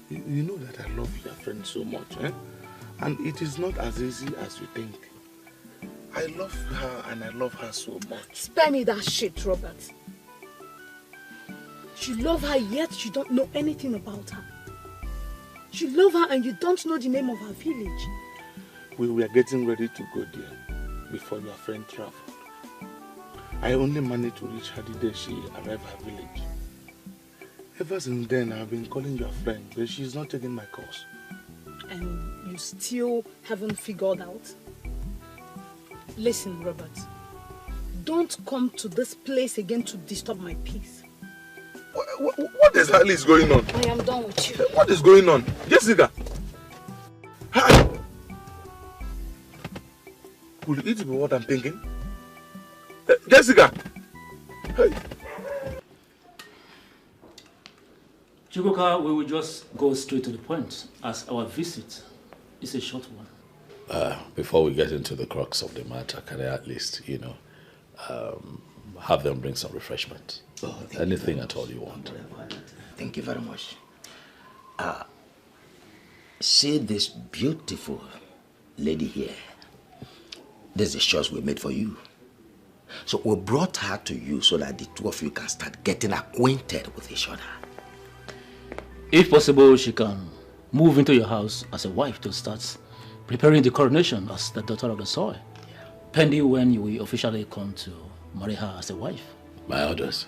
you know that I love your friend so much, eh? And it is not as easy as you think. I love her and I love her so much.
Spare me that shit, Robert. You love her, yet you don't know anything about her. You love her and you don't know the name of her village.
We were getting ready to go there before your friend traveled. I only managed to reach her the day she arrived at her village. Ever since then, I've been calling your friend, but she's not taking my calls.
And you still haven't figured out? Listen, Robert. Don't come to this place again to disturb my peace.
What the hell is going on?
I am done with you.
What is going on? Jessica! Hi. Could it be what I'm thinking? Jessica! Hey.
Chukwuka, we will just go straight to the point, as our visit is a short one.
Before we get into the crux of the matter, can I at least, have them bring some refreshment? Anything at all you want.
Thank you very much. See this beautiful lady here. This is the choice we made for you. So we brought her to you so that the two of you can start getting acquainted with each other.
If possible, she can move into your house as a wife to start preparing the coronation as the daughter of the soil. Yeah. Pending when you will officially come to marry her as a wife.
My orders.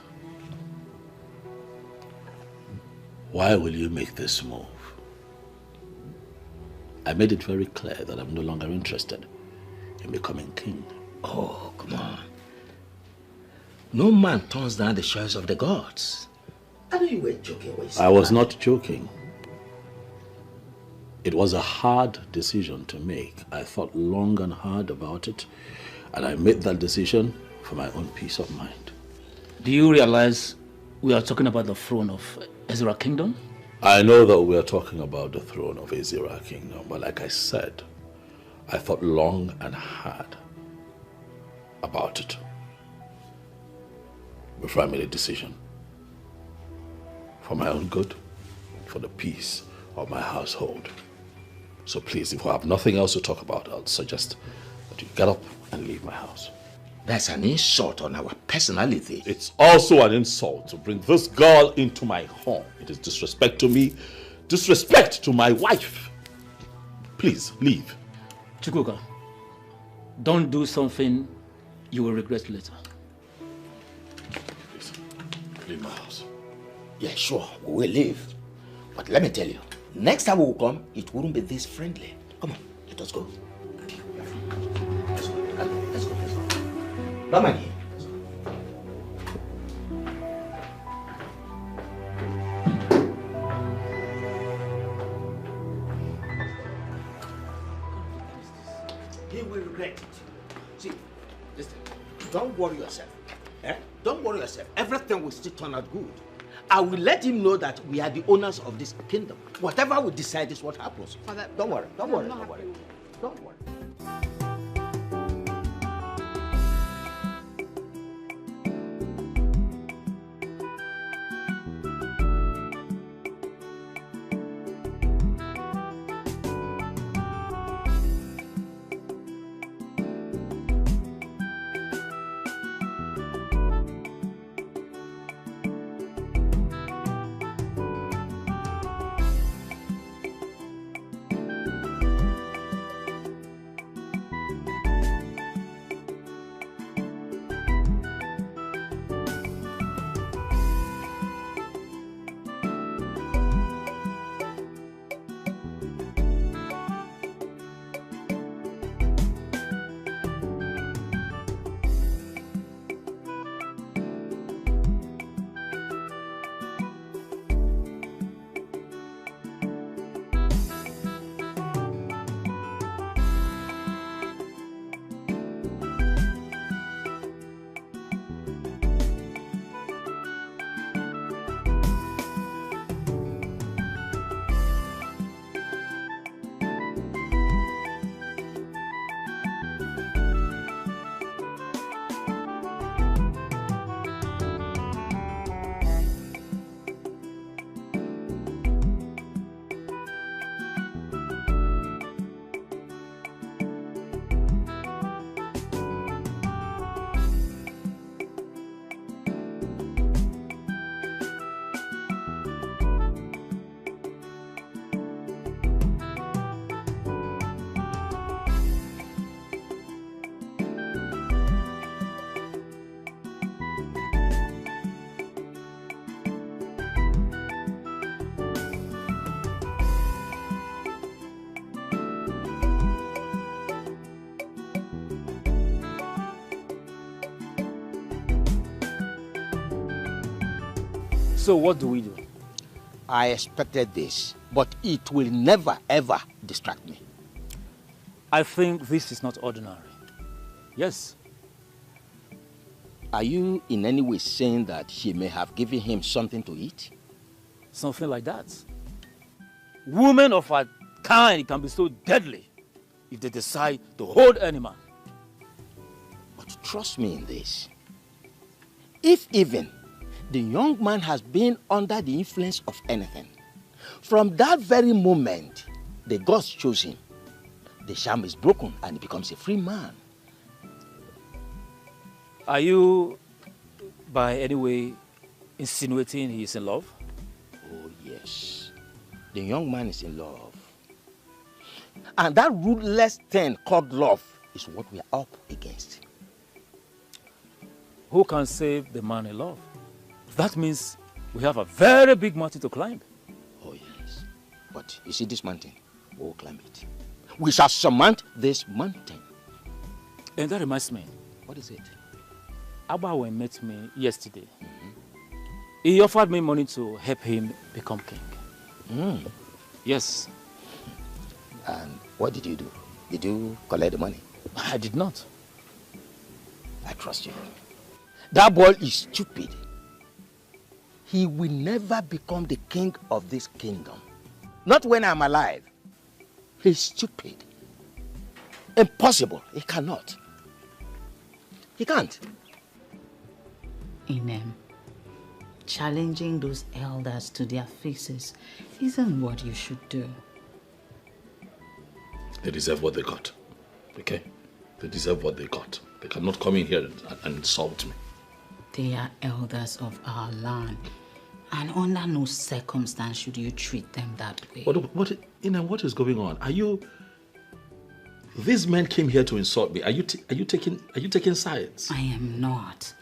Why will you make this move? I made it very clear that I'm no longer interested in becoming king.
Oh, come on. No man turns down the choice of the gods. I know you were joking.
I was not joking. It was a hard decision to make. I thought long and hard about it, and I made that decision for my own peace of mind.
Do you realize we are talking about the throne of Ezira Kingdom?
I know that we are talking about the throne of Ezira Kingdom, but like I said, I thought long and hard about it before I made a decision. For my own good, for the peace of my household. So please, if we have nothing else to talk about, I'll suggest that you get up and leave my house.
That's an insult on our personality.
It's also an insult to bring this girl into my home. It is disrespect to me, disrespect to my wife. Please, leave.
Chukwuka, don't do something you will regret later.
Please, leave my house.
Yeah, sure, we will leave. But let me tell you, next time we will come, it wouldn't be this friendly. Come on, let us go. Let's go. Let's go. Don't mind him. he will regret it. See, listen, don't worry yourself. Don't worry yourself. Everything will still turn out good. I will let him know that we are the owners of this kingdom. Whatever we decide is what happens.
Father,
don't worry, don't worry,
not
don't worry.
happy.
Don't worry.
So what do we do?
I expected this, but it will never ever distract me.
I think this is not ordinary. Yes.
Are you in any way saying that she may have given him something to eat?
Something like that. Women of our kind can be so deadly if they decide to hold any man.
But trust me in this. If even the young man has been under the influence of anything, from that very moment the gods chose him, the sham is broken and he becomes a free man.
Are you, by any way, insinuating he is in love?
Oh, yes. The young man is in love. And that ruthless thing called love is what we are up against.
Who can save the man in love? That means we have a very big mountain to climb.
Oh, yes. But you see this mountain? We'll climb it. We shall surmount this mountain.
And that reminds me.
What is it?
Abawe met me yesterday. He offered me money to help him become king. Yes.
And what did you do? Did you collect the money?
I did not.
I trust you. That boy is stupid. He will never become the king of this kingdom. Not when I'm alive. He's stupid. Impossible. He cannot. He can't.
Challenging those elders to their faces isn't what you should do.
They deserve what they got. Okay? They deserve what they got. They cannot come in here and insult me.
They are elders of our land. And under no circumstance should you treat them that way.
What is going on? Are you... These men came here to insult me. Are you taking sides?
I am not.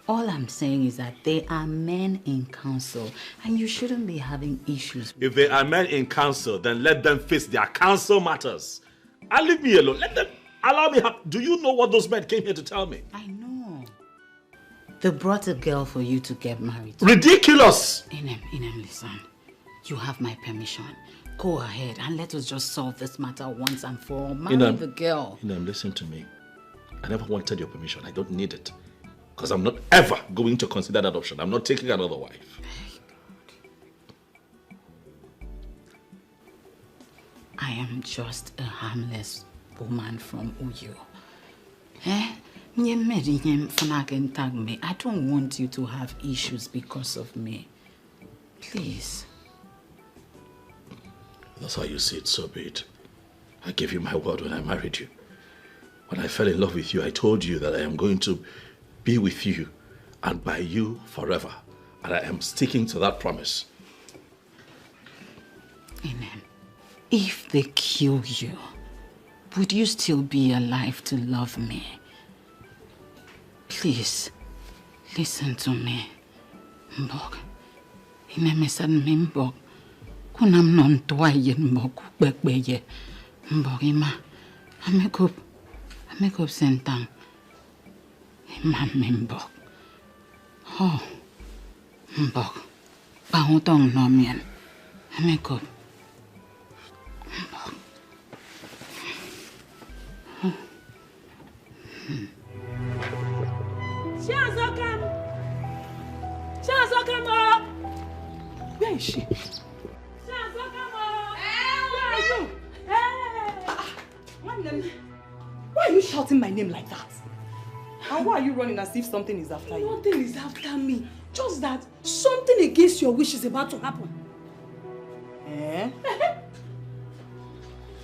All I'm saying is that they are men in council, and you shouldn't be having issues.
If they are men in council, then let them face their council matters. And leave me alone. Let them allow me. Do you know what those men came here to tell me?
I know. They brought a girl for you to get married to.
Ridiculous!
Inem, listen. You have my permission. Go ahead and let us just solve this matter once and for all. Marry the girl.
Listen to me. I never wanted your permission. I don't need it. Because I'm not ever going to consider that option. I'm not taking another wife.
I am just a harmless woman from Uyo. I don't want you to have issues because of me. Please.
That's how you see it, so be it. I gave you my word when I married you. When I fell in love with you, I told you that I am going to be with you and by you forever. And I am sticking to that promise.
Amen. If they kill you, would you still be alive to love me? Please, listen to me. Mbok. Inemesan mimbok. Kunam non toayen mbok bekbeye. Mbok ima. Amekup sentang. Ima mimbok. Oh. Mbok. Pahutong nomien. Amekup. Mbok.
Shazokam! Where is she? Why are you shouting my name like that?
And why are you running as if something is after you?
Nothing is after me. Just that something against your wish is about to happen.
Eh?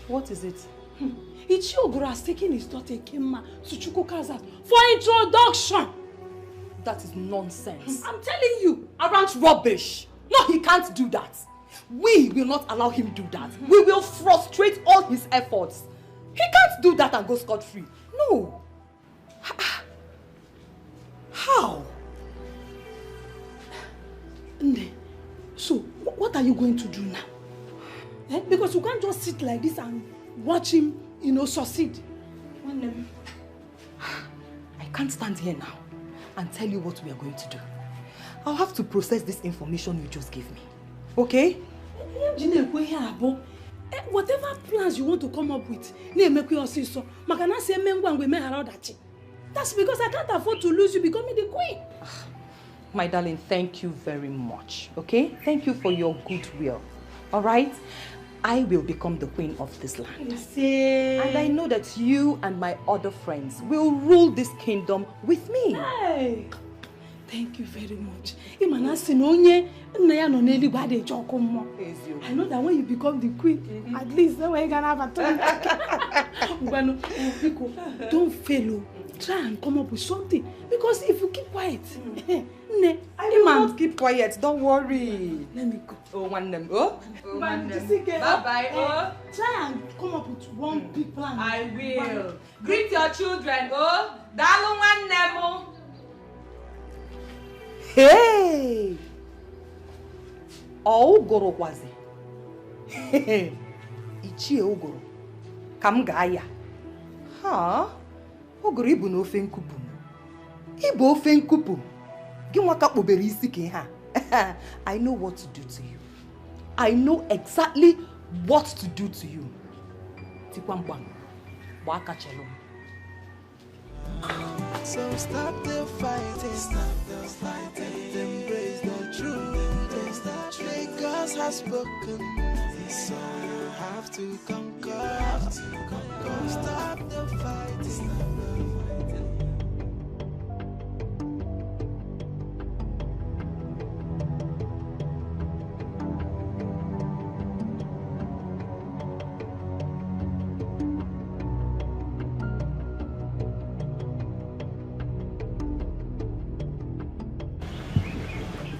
What is it?
Ichiogoro has taken his daughter Kemma to Chukwuka's house for introduction.
That is nonsense.
I'm telling you, around rubbish. No, he can't do that. We will not allow him do that. We will frustrate all his efforts. He can't do that and go scot-free. No. How? So, what are you going to do now? Because you can't just sit like this and watch him, succeed.
I can't stand here now and tell you what we are going to do. I'll have to process this information you just gave me. Okay?
Whatever plans you want to come up with, that's because I can't afford to lose you becoming the queen.
My darling, thank you very much. Okay? Thank you for your goodwill. All right? I will become the queen of this land. And I know that you and my other friends will rule this kingdom with me.
Hey. Thank you very much. I know that when you become the queen, at least then we're gonna have a turn. Don't fail. Try and come up with something. Because if you keep quiet,
I will not keep quiet. Don't worry.
Let me go.
Oh, one them. Oh, one them. Bye-bye. Oh.
Try and come up with one big plan.
I will. Greet your children. Oh, dalu one them. Hey! Ogoro kwazi. Ichie Ogoro. Kam gaya. Ha? Ogoro ibu no ofe nkupu. Ibu ofe nkupu. Gi nwaka kpobere isi ke ha. I know what to do to you. I know exactly what to do to you. Tikwambam. Waka chelo.
So stop the fighting, embrace the truth. Because has spoken, so you have to conquer. Stop the fighting.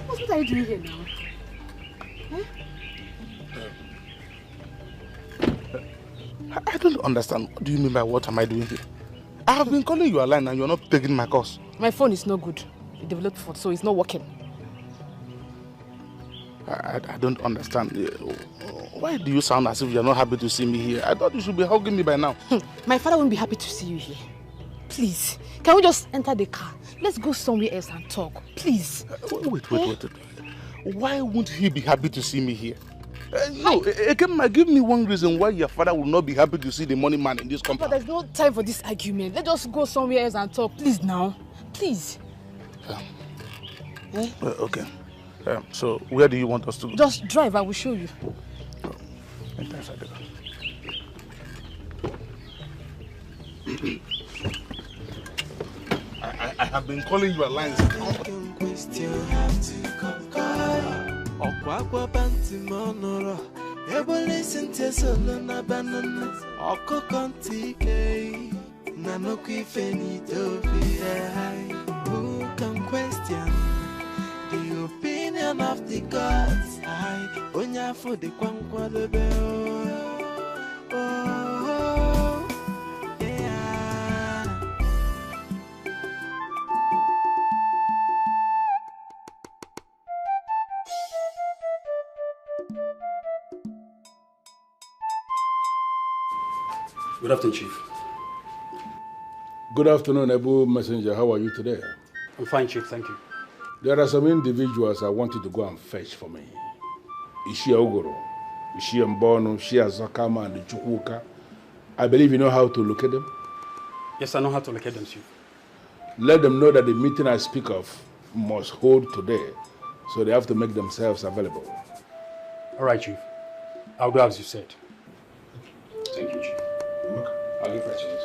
What are you doing here now?
I don't understand. What do you mean by what am I doing here? I have been calling you a line and you're not taking my calls.
My phone is not good. It developed fault, so it's not working.
I don't understand. Why do you sound as if you're not happy to see me here? I thought you should be hugging me by now.
My father won't be happy to see you here. Please, can we just enter the car? Let's go somewhere else and talk. Please.
Wait. Why won't he be happy to see me here? No, Ekema, give me one reason why your father will not be happy to see the money man in this compound.
But there's no time for this argument. Let's just go somewhere else and talk. Please now. Please.
Okay. So, where do you want us to go?
Just drive, I will show you.
I have been calling your lines.
Who can question the opinion of the gods? I onya for the kwankwa the bell.
Good afternoon, Chief.
Good afternoon, Ebu Messenger. How are you today?
I'm fine, Chief. Thank you.
There are some individuals I want you to go and fetch for me. Ishia Ogoro, Ishia Mbono, Ishia Zakama, and the Chukwuka. I believe you know how to locate them?
Yes, I know how to locate them, Chief.
Let them know that the meeting I speak of must hold today, so they have to make themselves available.
All right, Chief. I'll do as you said. Thank you, Chief. I'll leave right to this.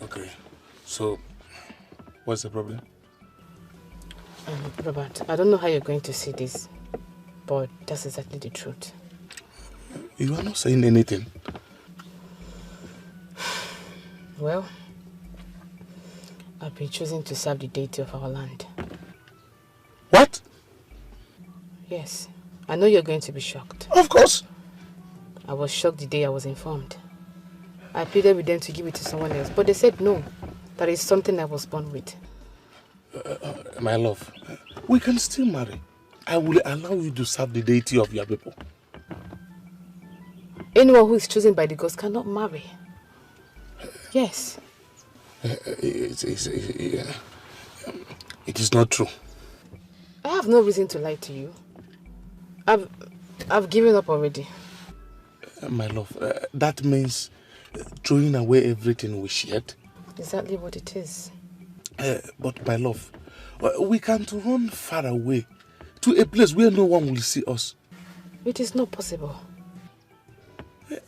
Okay, so what's the problem?
Robert, I don't know how you're going to see this, but that's exactly the truth.
You are not saying anything.
Well, I've been choosing to serve the deity of our land.
What?
Yes, I know you're going to be shocked.
Of course.
I was shocked the day I was informed. I pleaded with them to give it to someone else, but they said no. That is something I was born with.
My love, we can still marry. I will allow you to serve the deity of your people.
Anyone who is chosen by the gods cannot marry. Yes.
It is not true.
I have no reason to lie to you. I've given up already.
My love, that means throwing away everything we shared.
Exactly what it is.
But my love, we can't run far away to a place where no one will see us.
It is not possible.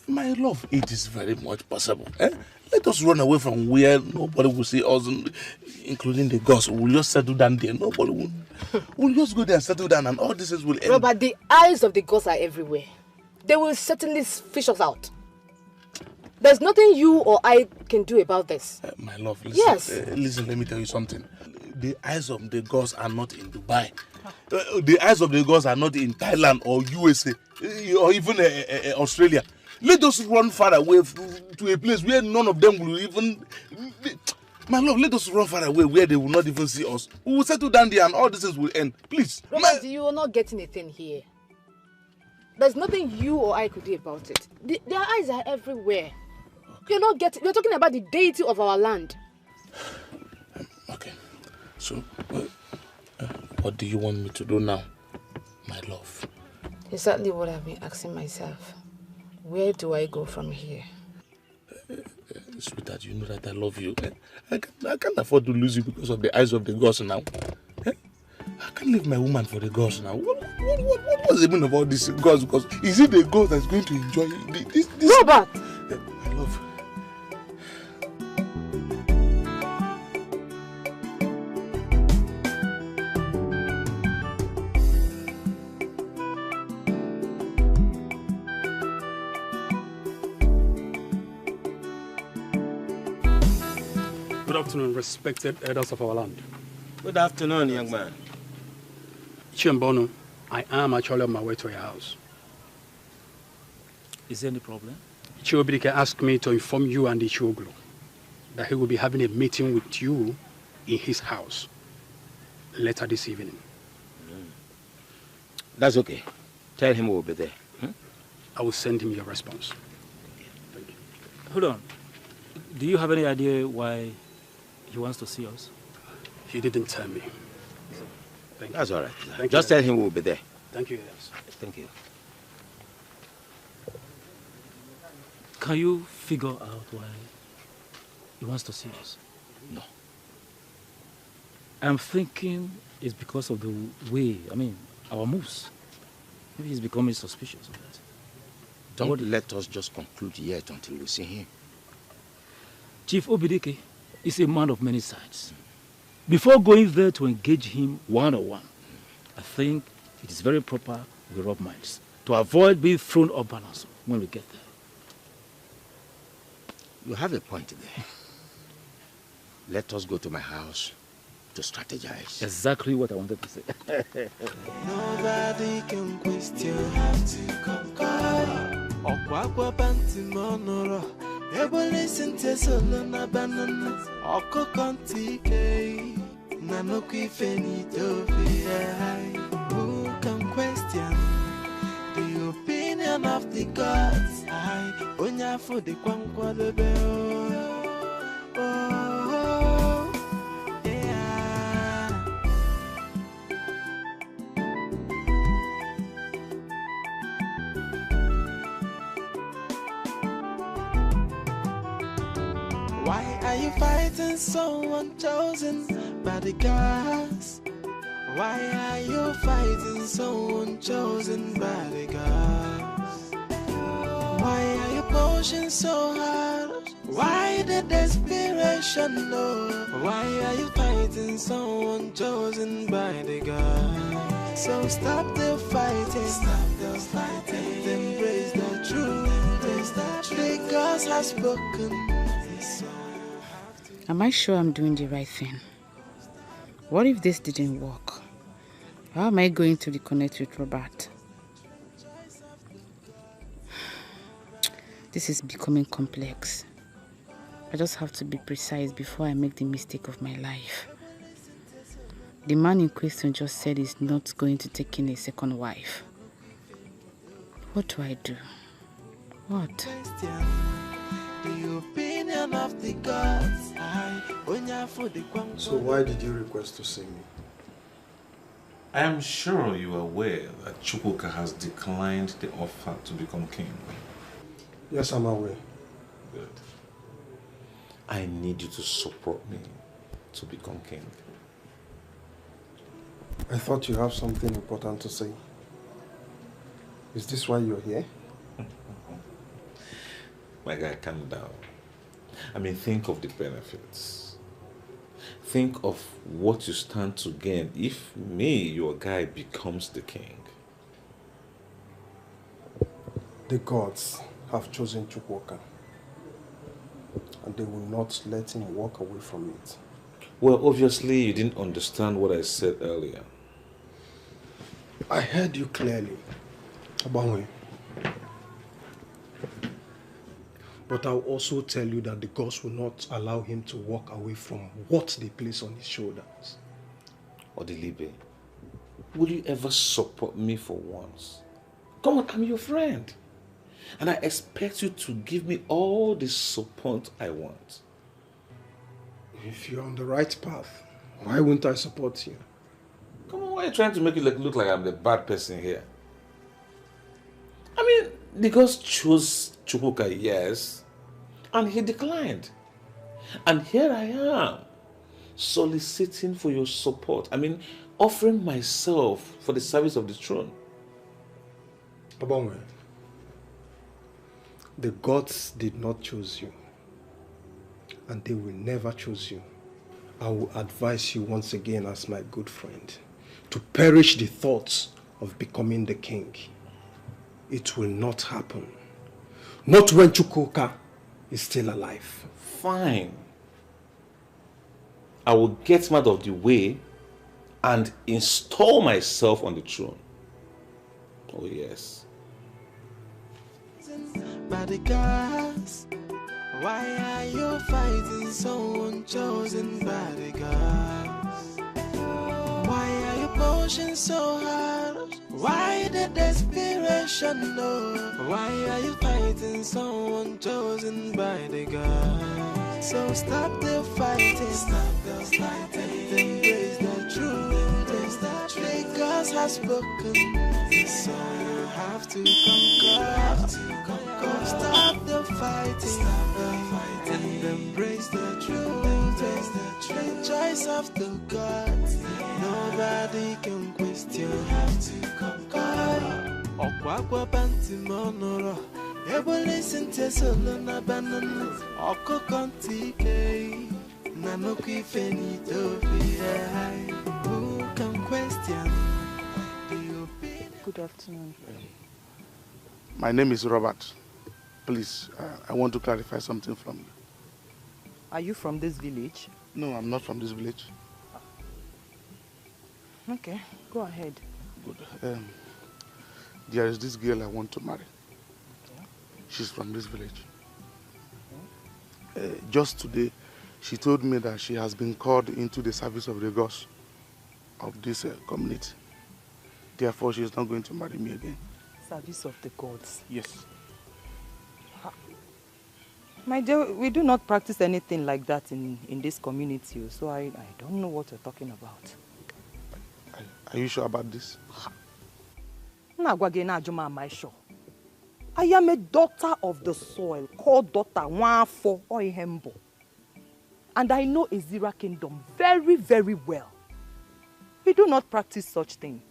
My love, it is very much possible. Let us run away from where nobody will see us, including the gods. We'll just settle down there. Nobody will. We'll just go there and settle down, and all this will end.
Robert, the eyes of the gods are everywhere. They will certainly fish us out. There's nothing you or I can do about this.
My love, listen.
Yes.
Listen, let me tell you something. The eyes of the gods are not in Dubai. The eyes of the gods are not in Thailand or USA or even Australia. Let us run far away to a place where none of them will even... My love, let us run far away where they will not even see us. We will settle down there and all these things will end. Please.
Robert, you are not getting a thing here. There's nothing you or I could do about it. Their eyes are everywhere. You're not getting... You're talking about the deity of our land.
Okay. So, what do you want me to do now, my love?
Exactly what I've been asking myself. Where do I go from here?
Sweetheart, you know that I love you. I can't afford to lose you because of the eyes of the gods now. I can't leave my woman for the gods now. What was the meaning of all these gods? Because is it the god that's going to enjoy this?
Robert!
My love.
Good afternoon, respected elders of our land.
Good afternoon, young man.
Chiambono, I am actually on my way to your house.
Is there any problem?
Chiobidike asked me to inform you and Ichioglu that he will be having a meeting with you in his house later this evening.
That's okay. Tell him we'll be there.
I will send him your response.
Thank you. Hold on. Do you have any idea why he wants to see us?
He didn't tell me. Thank
That's
you.
all right.
Thank
Just
you.
tell him we'll be there.
Thank you, yes.
Thank you.
Can you figure out why he wants to see us?
No.
I'm thinking it's because of the way, our moves. Maybe he's becoming suspicious of that.
Don't let us just conclude yet until we see him.
Chief Obidike is a man of many sides. Before going there to engage him one-on-one, I think it is very proper we rub minds to avoid being thrown off balance when we get there.
You have a point there. Let us go to my house to strategize.
Exactly what I wanted to say.
Nobody can question how to conquer. Okwa banti monoro. Ebo listen to solo na banana. Oko konti ke. Nanoku ifeni dofi. Who can question the opinion of the gods? I onya for the kwankwa lebe. Oh, yeah. Why are you fighting someone chosen by the gods? Why are you fighting someone chosen by the gods? Why are you pushing so hard? Why the desperation, no? Why are you fighting someone chosen by the gods? So stop the fighting, stop the fighting, embrace the truth, the gods have spoken.
Am I sure I'm doing the right thing? What if this didn't work? How am I going to reconnect with Robert? This is becoming complex. I just have to be precise before I make the mistake of my life. The man in question just said he's not going to take in a second wife. What do I do? What?
The opinion of the gods.
So why did you request to see me?
I am sure you are aware that Chukwuka has declined the offer to become king.
Yes, I'm aware.
Good. I need you to support me to become king.
I thought you have something important to say. Is this why you're here?
My guy, calm down. Think of the benefits. Think of what you stand to gain if me, your guy, becomes the king.
The gods have chosen Chukwuka, and they will not let him walk away from it.
Well, obviously you didn't understand what I said earlier.
I heard you clearly, Abanwe. But I'll also tell you that the gods will not allow him to walk away from what they place on his shoulders.
Odilibe, will you ever support me for once? Come on, I'm your friend. And I expect you to give me all the support I want.
If you're on the right path, why wouldn't I support you?
Come on, why are you trying to make it look like I'm the bad person here? The gods chose Chukwuka, yes, and he declined. And here I am, soliciting for your support. Offering myself for the service of the throne.
Abonwe, the gods did not choose you, and they will never choose you. I will advise you once again as my good friend to perish the thoughts of becoming the king. It will not happen. Not when Chukwuka is still alive.
Fine. I will get him out of the way and install myself on the throne. Oh yes.
By the gods, why are you fighting someone chosen by the gods? Why are you pushing so hard? Why the desperation? No. Why are you fighting someone chosen by the gods? So stop the fighting, stop the fighting. Embrace the truth, the gods have spoken. So you have to conquer. Stop the fighting, and embrace the truth, the choice of the gods. Nobody can question. You have to conquer. Okwakwa banti monoro. Ebo listen to solo na banana. Oko kontike. Nanoki fenito be. Who can question?
Good afternoon.
My name is Robert. Please, I want to clarify something from you.
Are you from this village?
No, I'm not from this village.
Okay, go ahead.
Good. There is this girl I want to marry. She's from this village. Just today, she told me that she has been called into the service of the gods of this community. Therefore, she is not going to marry me again.
Service of the gods?
Yes.
My dear, we do not practice anything like that in this community, so I don't know what you're talking about.
Are you sure about this?
Am I sure? I am a daughter of the soil, called daughter Nwafo Oyembo. And I know Ezira Kingdom very, very well. We do not practice such thing.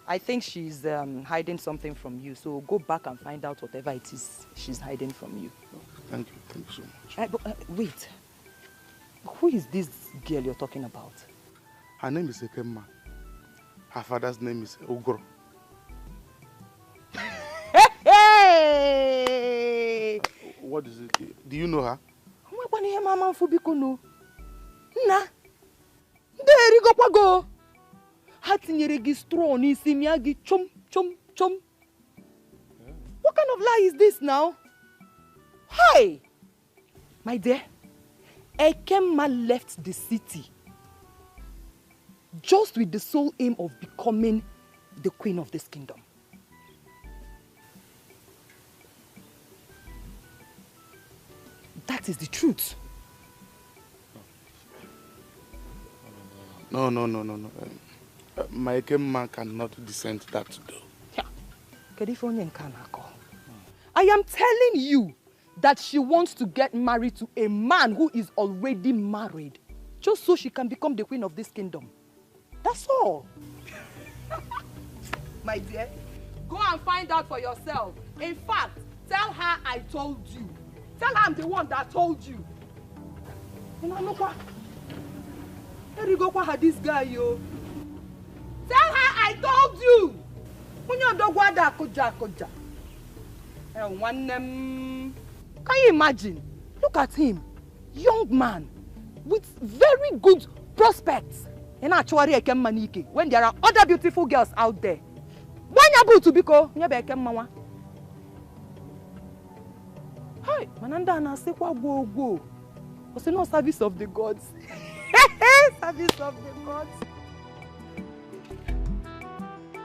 I think she's hiding something from you, so go back and find out whatever it is she's hiding from you.
Thank you so much.
But, wait, who is this girl you're talking about?
Her name is Ekemma. Her father's name is Ogro.
Hey!
What is it? Do you know her?
Nna, nderi go kwago. Ha tinyere gi straw n'isi mia gi chom chom chom. What kind of lie is this now? Hi! My dear, Ekemma left the city just with the sole aim of becoming the queen of this kingdom. That is the truth.
No. My Ekemma cannot descend that door.
I am telling you that she wants to get married to a man who is already married, just so she can become the queen of this kingdom. That's all. My dear, go and find out for yourself. In fact, tell her I told you. Tell her I'm the one that told you. You know, look what? There you go, what this guy, yo. Tell her I told you. When you don't want that, koja. Can you imagine? Look at him, young man with very good prospects. And actually, when there are other beautiful girls out there, when you to biko, you hi, mananda na se kwa go. Was no service of the gods. Service of the gods.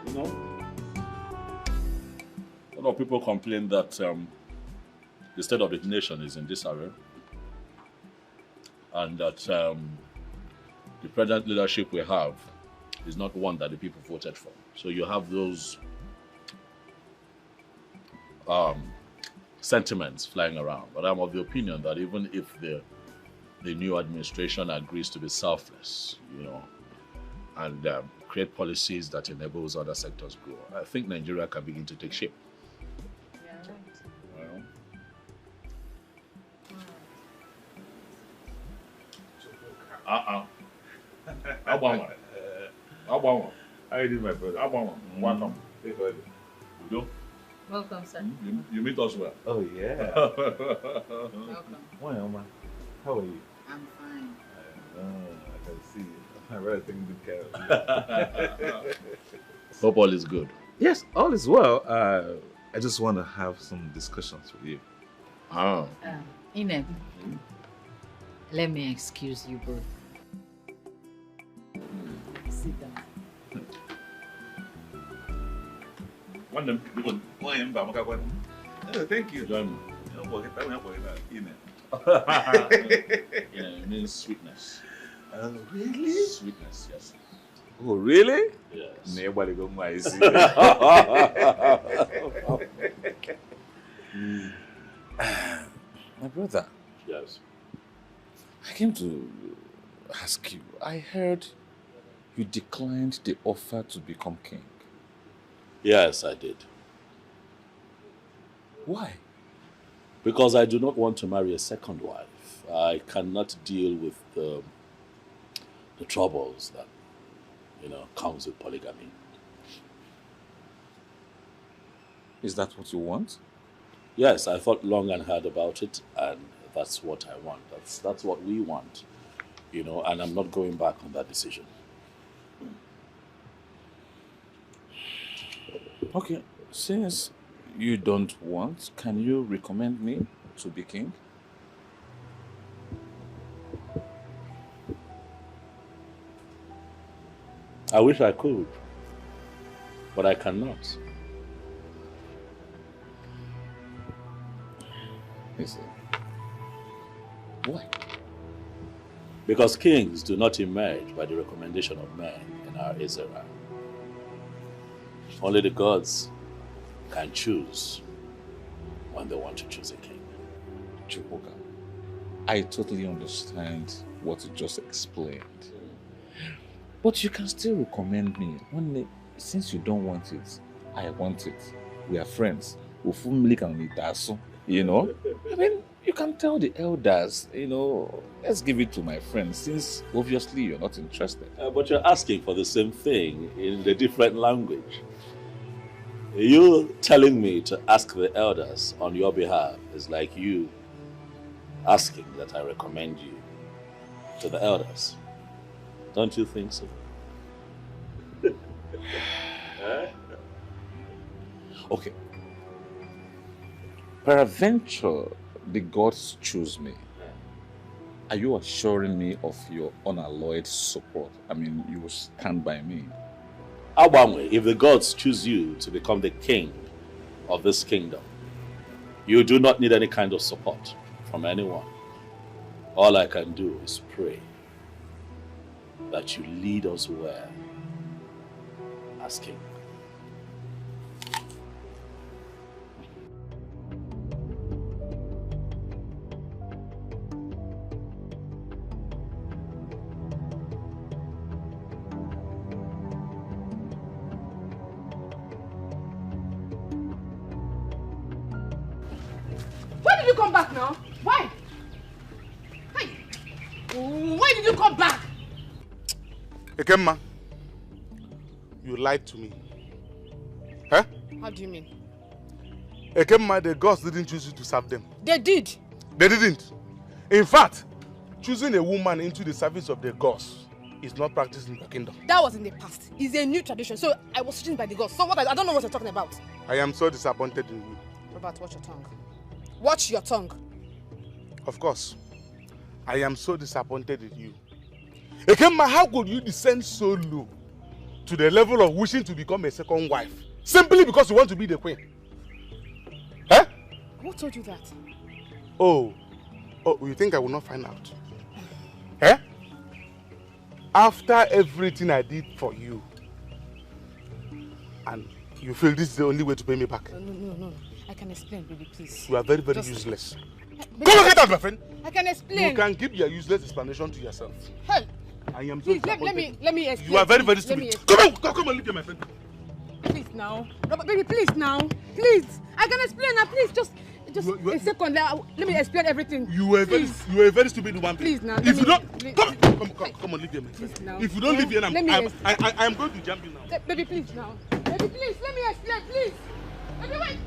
You know, a lot of people complain that the state of the nation is in disarray, and that the present leadership we have is not one that the people voted for. So you have those sentiments flying around. But I'm of the opinion that even if the new administration agrees to be selfless, you know, and create policies that enables other sectors grow, I think Nigeria can begin to take shape. How are you doing, my brother? Welcome.
Welcome, sir.
You meet us well.
Oh, yeah.
Welcome.
Why, Oma? How are you?
I'm fine.
I can see. I really think good care of you.
Hope all is good.
Yes, all is well. I just want to have some discussions with you.
Oh.
Ine, let me excuse you both. Sit down.
Thank you.
It means sweetness.
Really?
Sweetness, yes.
Oh, really?
Yes.
Nobody go my My brother.
Yes.
I came to ask you. I heard you declined the offer to become king.
Yes, I did.
Why?
Because I do not want to marry a second wife. I cannot deal with the troubles that, comes with polygamy.
Is that what you want?
Yes, I thought long and hard about it, and that's what I want. That's what we want, and I'm not going back on that decision.
Okay, since you don't want, can you recommend me to be king?
I wish I could, but I cannot.
Listen. Why?
Because kings do not emerge by the recommendation of men in our Israel. Only the gods can choose when they want to choose a king.
Chukwuka, I totally understand what you just explained. But you can still recommend me. Since you don't want it, I want it. We are friends. I mean, you can tell the elders, let's give it to my friends, since obviously you're not interested.
But you're asking for the same thing in a different language. You telling me to ask the elders on your behalf is like you asking that I recommend you to the elders. Don't you think so?
Okay. Peradventure, the gods choose me. Are you assuring me of your unalloyed support? I mean, you will stand by me.
Abangwe, if the gods choose you to become the king of this kingdom, you do not need any kind of support from anyone. All I can do is pray that you lead us well as king.
Why did you come back now? Why? Hey! Why did you come back?
Ekemma, you lied to me. Huh?
How do you mean?
Ekemma, the gods didn't choose you to serve them.
They did.
They didn't. In fact, choosing a woman into the service of the gods is not practiced in the kingdom.
That was in the past. It's a new tradition. So I was chosen by the gods. So what? I don't know what you're talking about.
I am so disappointed in you.
Robert, watch your tongue. Watch your tongue.
Of course. I am so disappointed in you. Ekemma, how could you descend so low to the level of wishing to become a second wife simply because you want to be the queen? Huh?
Who told you that?
Oh, you think I will not find out? Eh? After everything I did for you, and you feel this is the only way to pay me back?
No. I can explain, baby, please.
You are very, very useless.
Baby,
Come on, get out, my friend.
I can explain.
You can keep your useless explanation to yourself.
Hey.
I am so
Please, let me explain.
You are very, very stupid. Come on, leave here, my friend.
Please now. Robert, baby, please now. Please. I can explain now. Please, just a second. Let me explain everything.
You were a very stupid woman.
Please now.
If you don't, come on, leave here, my friend.
Now.
If you don't leave here, I am going to jump you now.
Baby, please now. Baby, please, let me explain, please. Baby, wait.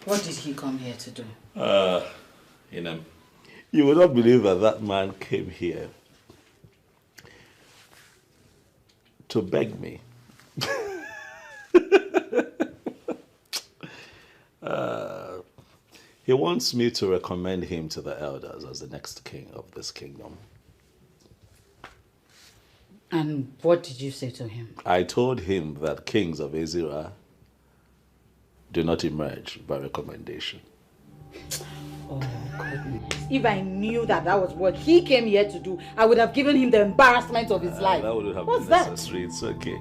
What did he come here to do?
You would not believe that that man came here to beg me. He wants me to recommend him to the elders as the next king of this kingdom.
And what did you say to him?
I told him that kings of Ezira do not emerge by recommendation.
Oh, goodness. If I knew that that was what he came here to do, I would have given him the embarrassment of his life.
That would have
What's
been necessary. It's okay.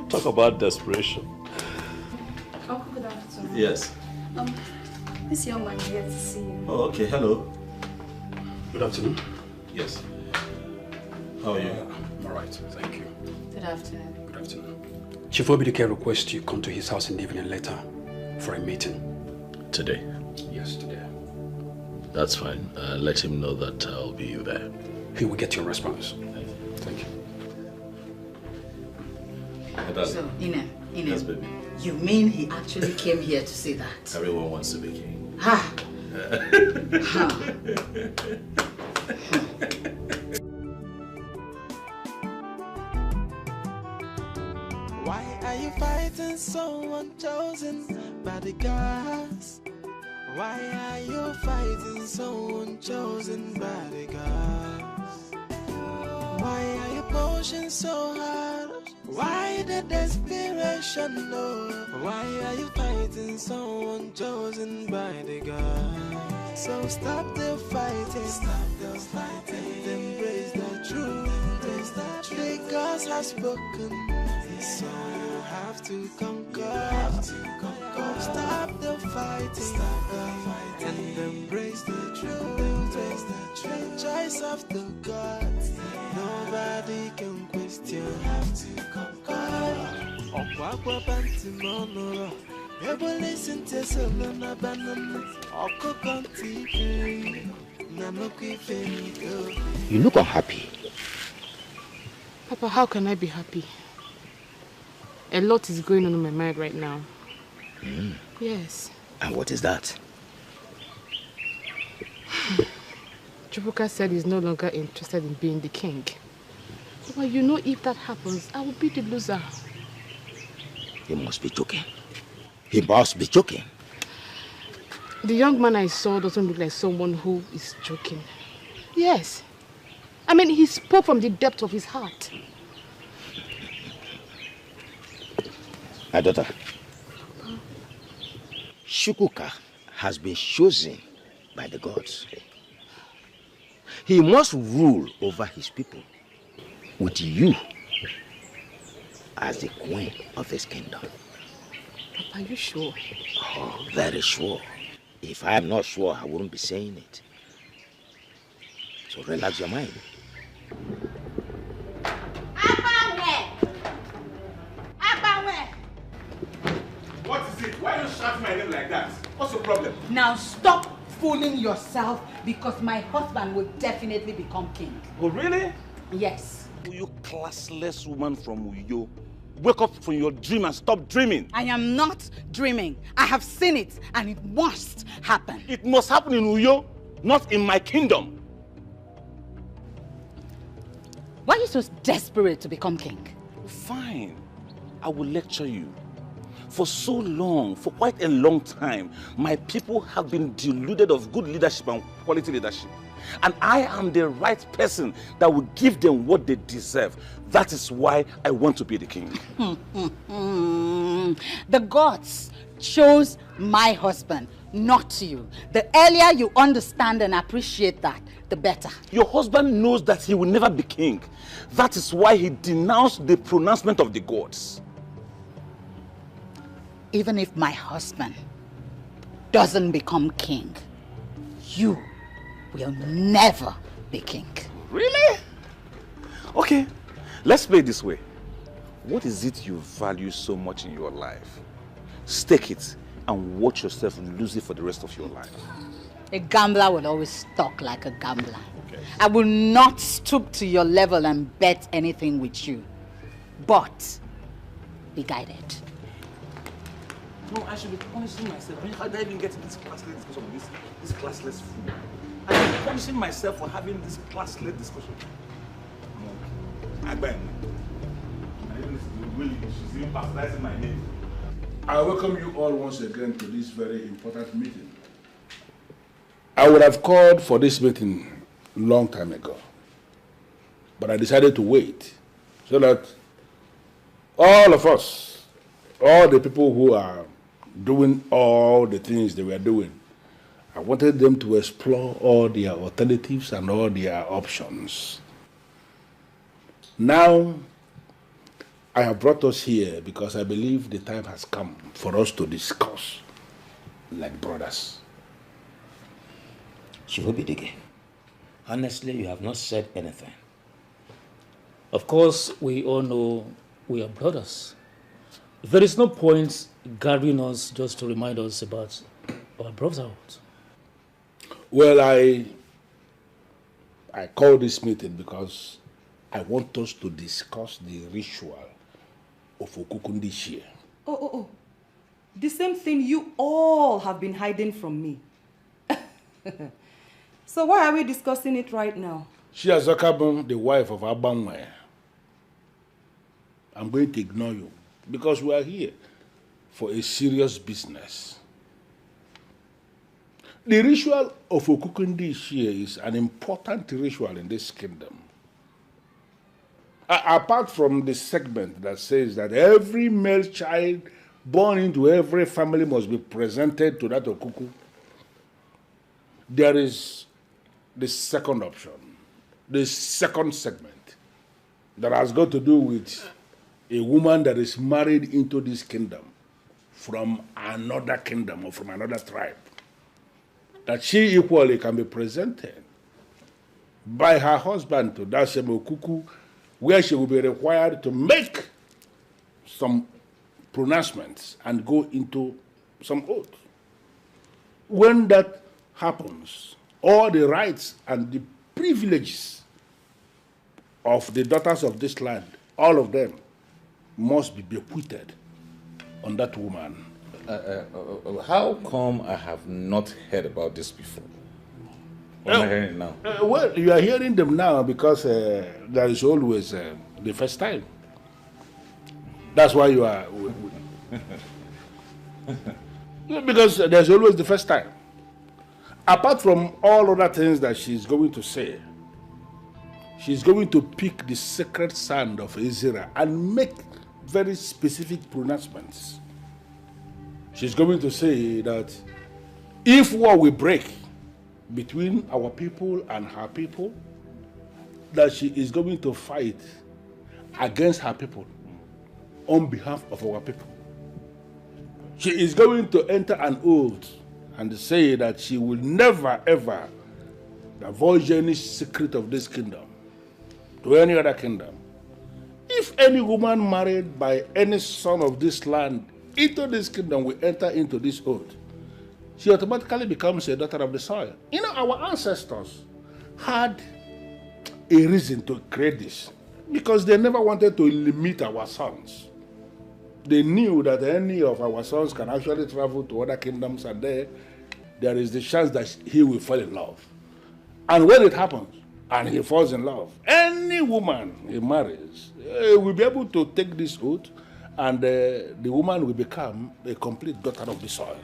Talk about desperation.
Uncle, good afternoon.
Yes.
This young man here to see you.
Oh, okay. Hello.
Good afternoon.
Yes. How are you?
I'm all right, thank you.
Good afternoon.
Good afternoon. Chief Obidike requests you come to his house in the evening later for a meeting.
Today?
Yes, today.
That's fine. Let him know that I'll be there.
He will get your response. Thank you.
So, Ine,
Yes, baby.
you mean he actually came here to say that?
Everyone wants to be king.
Ha!
Why are you fighting someone chosen by the gods? Why are you fighting someone chosen by the gods? Why are you pushing so hard? Why the desperation, no? Why are you fighting someone chosen by the gods? So stop the fighting, and embrace the truth. The gods have spoken, so you have to conquer. Stop the fighting, and embrace the truth. The choice of the gods, nobody can question. You have to conquer. Listen to Solana Banana, AkaGod TV.
You look unhappy.
Papa, how can I be happy? A lot is going on in my mind right now. Yes.
And what is that?
Chukwuka said he's no longer interested in being the king. Papa, you know if that happens, I will be the loser.
He must be joking. He must be joking.
The young man I saw doesn't look like someone who is joking. Yes. I mean, he spoke from the depth of his heart.
My daughter, Chukwuka has been chosen by the gods. He must rule over his people with you as the queen of his kingdom.
Papa, are you sure?
Oh, very sure. If I am not sure, I wouldn't be saying it. So relax your mind.
What is it? Why are you shouting my name like that? What's your problem?
Now stop fooling yourself, because my husband will definitely become king.
Oh, really?
Yes.
You classless woman from Uyo. Wake up from your dream and stop dreaming.
I am not dreaming. I have seen it, and it must happen.
It must happen in Uyo, not in my kingdom.
Why are you so desperate to become king?
Fine. I will lecture you. For so long, for quite a long time, my people have been deluded of good leadership and quality leadership. And I am the right person that will give them what they deserve. That is why I want to be the king.
The gods chose my husband, not you. The earlier you understand and appreciate that, the better.
Your husband knows that he will never be king. That is why he denounced the pronouncement of the gods.
Even if my husband doesn't become king, you will never be king.
Really? Okay, let's play it this way. What is it you value so much in your life? Stake it and watch yourself lose it for the rest of your life.
A gambler will always talk like a gambler. Okay. I will not stoop to your level and bet anything with you. But be guided.
No, I should be punishing myself. I mean, how did I even get this classless discussion with this classless fool? I should be punishing myself for having this classless discussion. I beg. She's even baptizing my name.
I welcome you all once again to this very important meeting. I would have called for this meeting a long time ago, but I decided to wait so that all of us, all the people who are doing all the things they were doing, I wanted them to explore all their alternatives and all their options. Now, I have brought us here because I believe the time has come for us to discuss like brothers.
Chihobidige, honestly, you have not said anything. Of course, we all know we are brothers. There is no point gathering us just to remind us about our brotherhood.
Well, I called this meeting because I want us to discuss the ritual of Okuku this year.
Oh. The same thing you all have been hiding from me. So why are we discussing it right now?
She has become the wife of Abanwe. I'm going to ignore you because we are here for a serious business. The ritual of Okuku this year is an important ritual in this kingdom. Apart from the segment that says that every male child born into every family must be presented to that Okuku, there is the second option, the second segment, that has got to do with a woman that is married into this kingdom from another kingdom or from another tribe, that she equally can be presented by her husband to that same Okuku, where she will be required to make some pronouncements and go into some oath. When that happens, all the rights and the privileges of the daughters of this land, all of them must be bequeathed on that woman.
How come I have not heard about this before? What am I hearing now?
Well, you are hearing them now because there is always the first time. That's why you are... because there's always the first time. Apart from all other things that she's going to say, she's going to pick the sacred sand of Ezra and make very specific pronouncements. She's going to say that if war will break between our people and her people, that she is going to fight against her people on behalf of our people. She is going to enter an oath and say that she will never ever divulge any secret of this kingdom to any other kingdom. If any woman married by any son of this land into this kingdom will enter into this oath, she automatically becomes a daughter of the soil. You know, our ancestors had a reason to create this because they never wanted to limit our sons. They knew that any of our sons can actually travel to other kingdoms, and there is the chance that he will fall in love. And when it happens, and he falls in love, any woman he marries will be able to take this oath, and the woman will become a complete daughter of the soil.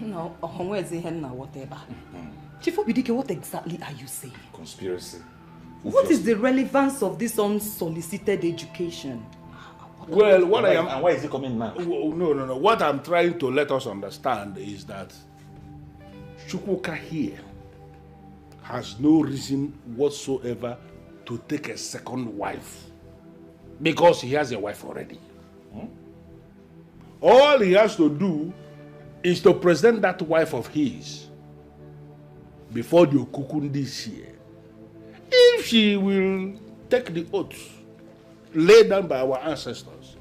No, whatever. Chief Obidike, what exactly are you saying?
Conspiracy.
What is the relevance of this unsolicited education?
Well, what I am...
And why is it coming now?
No. What I'm trying to let us understand is that Chukwuka here has no reason whatsoever to take a second wife because he has a wife already. All he has to do is to present that wife of his before the Okuku this year. If she will take the oath laid down by our ancestors,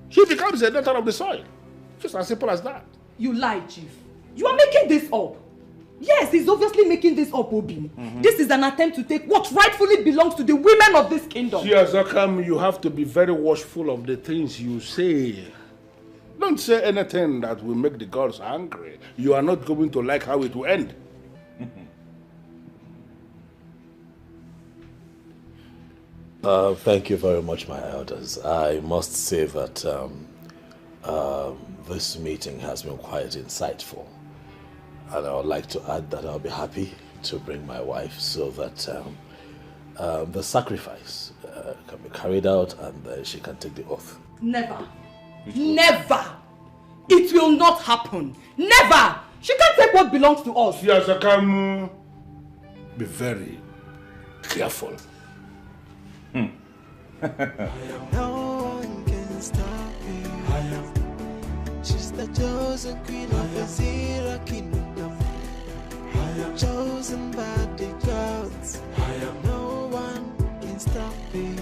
she becomes a daughter of the soil. Just as simple as that.
You lie, Chief. You are making this up. Yes, he's obviously making this up, Obi. This is an attempt to take what rightfully belongs to the women of this kingdom.
Chiazakam, you have to be very watchful of the things you say. Don't say anything that will make the gods angry. You are not going to like how it will end.
Thank you very much, my elders. I must say that this meeting has been quite insightful. And I would like to add that I'll be happy to bring my wife so that the sacrifice can be carried out and she can take the oath.
Never. Never. It will not happen. Never. She can't take what belongs to us.
Yes, I can be very careful.
No one can stop me. She's the chosen queen of the Zira kingdom. Chosen by the gods. No one can stop me.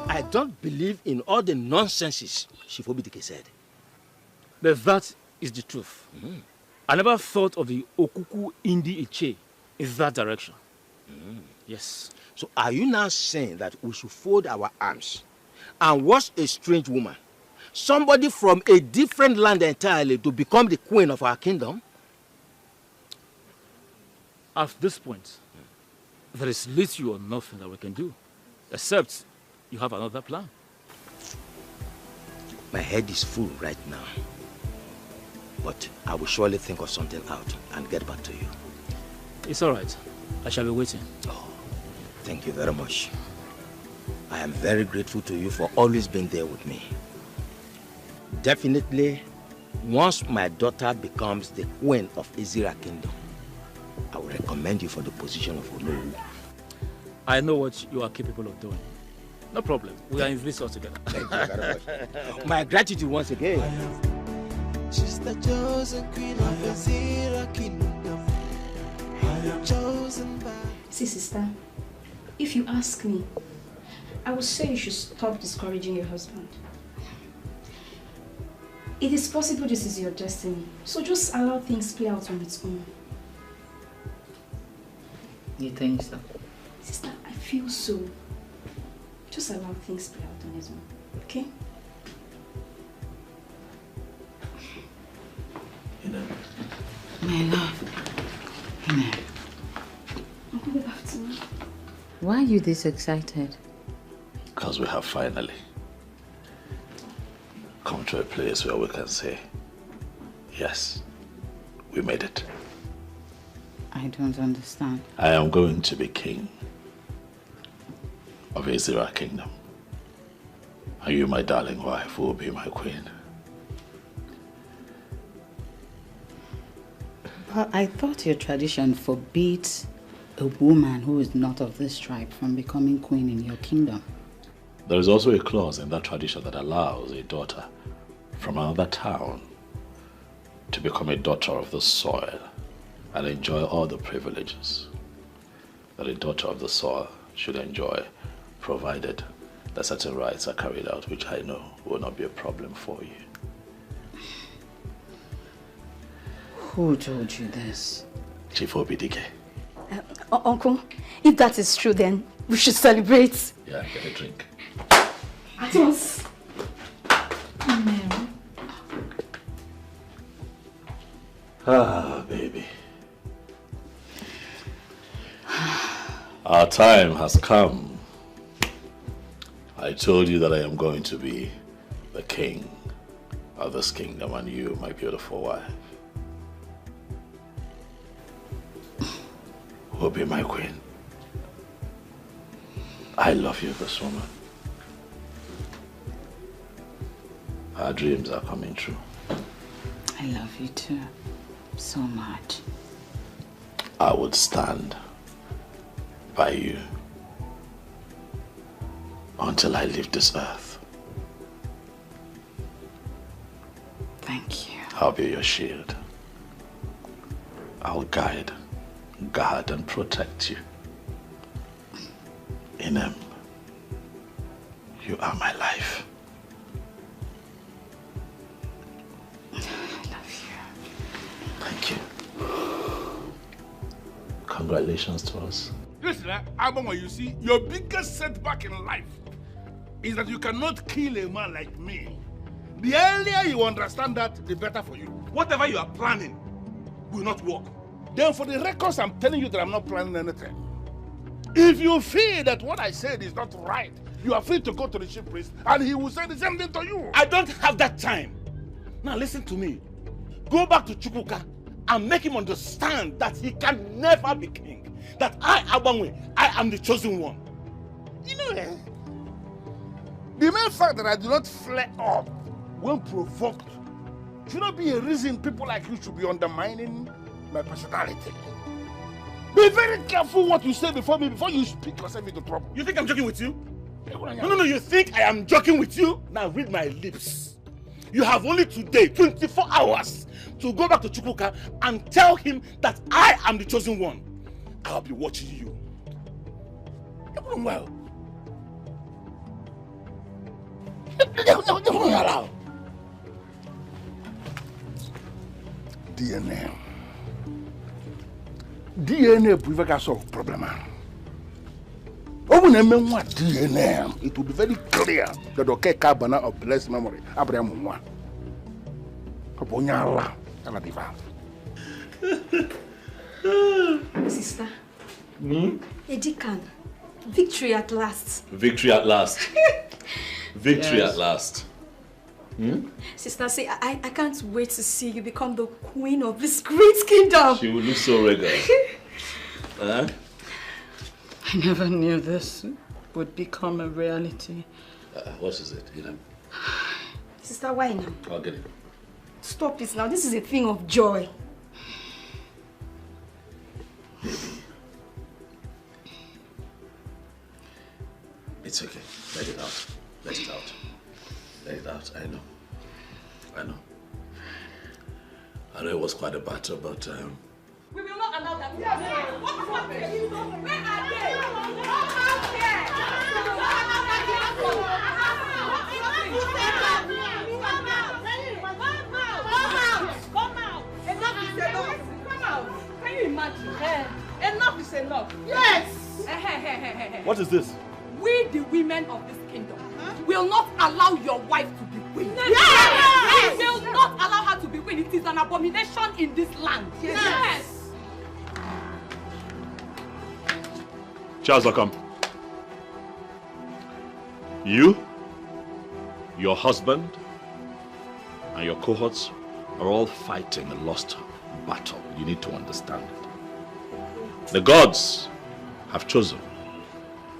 I don't believe in all the nonsenses Chief Obidike said.
But that is the truth. I never thought of the Okuku Indi Iche in that direction. Yes.
So are you now saying that we should fold our arms and watch a strange woman, somebody from a different land entirely, to become the queen of our kingdom?
At this point, there is little or nothing that we can do, except you have another plan.
My head is full right now. But I will surely think of something out and get back to you.
It's all right. I shall be waiting.
Oh, thank you very much. I am very grateful to you for always being there with me. Definitely, once my daughter becomes the queen of Izira Kingdom, I will recommend you for the position of Olowu.
I know what you are capable of doing. No problem. We are in this all together.
Thank you very much. My gratitude once again.
She's the chosen queen of the Zira kingdom. Chosen by...
See, sister, if you ask me, I would say you should stop discouraging your husband. It is possible this is your destiny, so just allow things play out on its own.
You think so?
Sister, I feel so. Just allow things play out on its own, okay?
My love.
Good afternoon.
Why are you this excited?
Because we have finally come to a place where we can say, yes, we made it.
I don't understand.
I am going to be king of Izira Kingdom. And you, my darling wife, will be my queen.
But I thought your tradition forbids a woman who is not of this tribe from becoming queen in your kingdom.
There is also a clause in that tradition that allows a daughter from another town to become a daughter of the soil and enjoy all the privileges that a daughter of the soil should enjoy, provided that certain rights are carried out, which I know will not be a problem for you.
Who told you this?
Chief Obidike.
Uncle, if that is true, then we should celebrate.
Yeah, get a drink.
At once.
Ah, baby. Our time has come. I told you that I am going to be the king of this kingdom, and you, my beautiful wife, will be my queen. I love you, this woman. Our dreams are coming true.
I love you too, so much.
I would stand by you until I leave this earth.
Thank you.
I'll be your shield. I'll guide
guard and protect you. Inem, you are my life.
I love you.
Thank you. Congratulations to us.
Listen, Abang, you see, your biggest setback in life is that you cannot kill a man like me. The earlier you understand that, the better for you. Whatever you are planning will not work. Then for the records, I'm telling you that I'm not planning anything. If you feel that what I said is not right, you are free to go to the chief priest and he will say the same thing to you.
I don't have that time. Now listen to me. Go back to Chukwuka and make him understand that he can never be king. That I, Abangwe, I am the chosen one.
You know, the main fact that I do not flare up when provoked should not be a reason people like you should be undermining my personality. Be very careful what you say before me, before you speak yourself into trouble.
You think I'm joking with you? No, you think I am joking with you? Now read my lips. You have only today, 24 hours, to go back to Chukwuka and tell him that I am the chosen one. I'll be watching you. Well.
DNA prove ka solve problem. Open DNA, it will be very clear that the Kabana of blessed memory, Abraham Mwa.
Sister. Edikan. Victory at last.
Victory at last. Victory at last.
Sister, say, I can't wait to see you become the queen of this great kingdom.
She will look so regal.
I never knew this would become a reality.
What is it,
Sister, why now?
I'll get it.
Stop it now. This is a thing of joy.
It's okay. Let it out. Let it out. Let it out. I know. I know it was quite a battle, but
we will not allow that. What is happening? Where are they? Come out! Enough is enough. Come out! Can you imagine? Enough is enough. Yes.
What is this?
We, the women of this kingdom, will not allow your wife to be queen.
Yes.
We will not allow her to be queen. It is an abomination in this land. Yes.
Charles, come. You, your husband, and your cohorts are all fighting a lost battle. You need to understand it. The gods have chosen,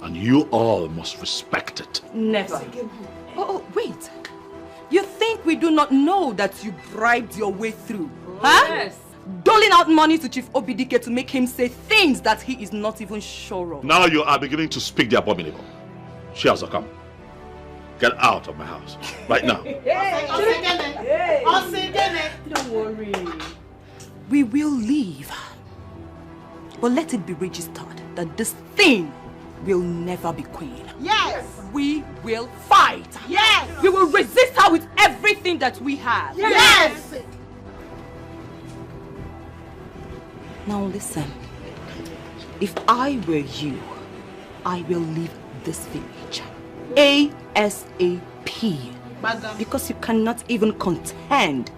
and you all must respect it.
Never. Oh, wait. You think we do not know that you bribed your way through? Huh? Yes. Doling out money to Chief Obidike to make him say things that he is not even sure of.
Now you are beginning to speak the abominable. Shiaza, come. Get out of my house. Right now.
Don't worry. We will leave. But let it be registered that this thing will never be queen.
Yes.
We will fight.
Yes.
We will resist her with everything that we have.
Yes.
Now listen. If I were you, I will leave this village ASAP.
Madam.
Because you cannot even contend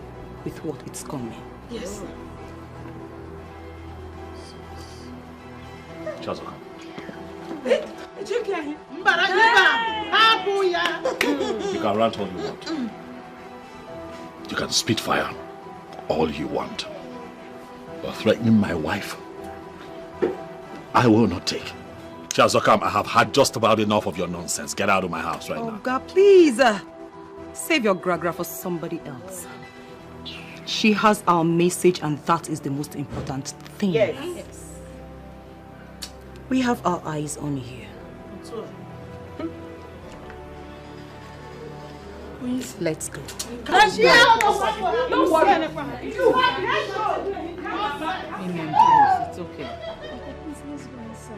with what is coming.
Yes.
Charles,
You can
rant all you want. You can spit fire all you want. But threatening my wife, I will not take. Charles, I have had just about enough of your nonsense. Get out of my house right now.
Oh God, please. Save your gragra for somebody else. She has our message and that is the most important thing.
Yes.
We have our eyes on you. Let's go.
Don't worry.
It's okay.
Please, let's go inside,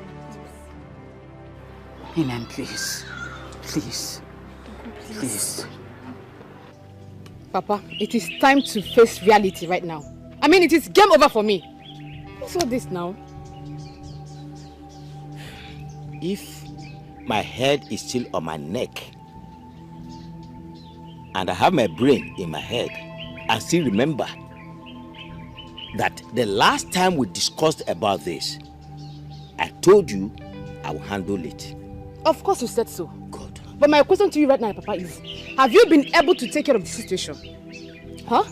Helen, please. Please. Please.
Papa, it is time to face reality right now. I mean, it is game over for me. What's all this now?
If my head is still on my neck and I have my brain in my head, I still remember that the last time we discussed about this, I told you I will handle it.
Of course you said so. Good. But my question to you right now, Papa, is have you been able to take care of the situation? Huh?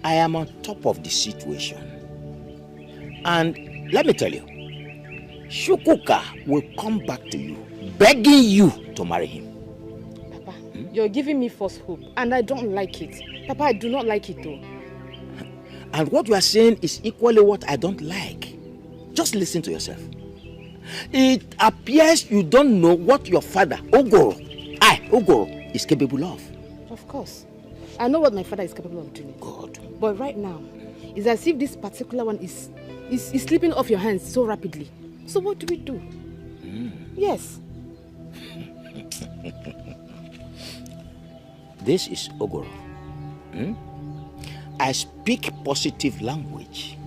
I am on top of the situation. And let me tell you, Chukwuka will come back to you, begging you to marry him.
Papa, you're giving me false hope, and I don't like it. Papa, I do not like it though.
And what you are saying is equally what I don't like. Just listen to yourself. It appears you don't know what your father, Ogoro, is capable of.
Of course. I know what my father is capable of doing.
God.
But right now, it's as if this particular one is slipping off your hands so rapidly. So what do we do? Yes.
This is Ogoro. I speak positive language,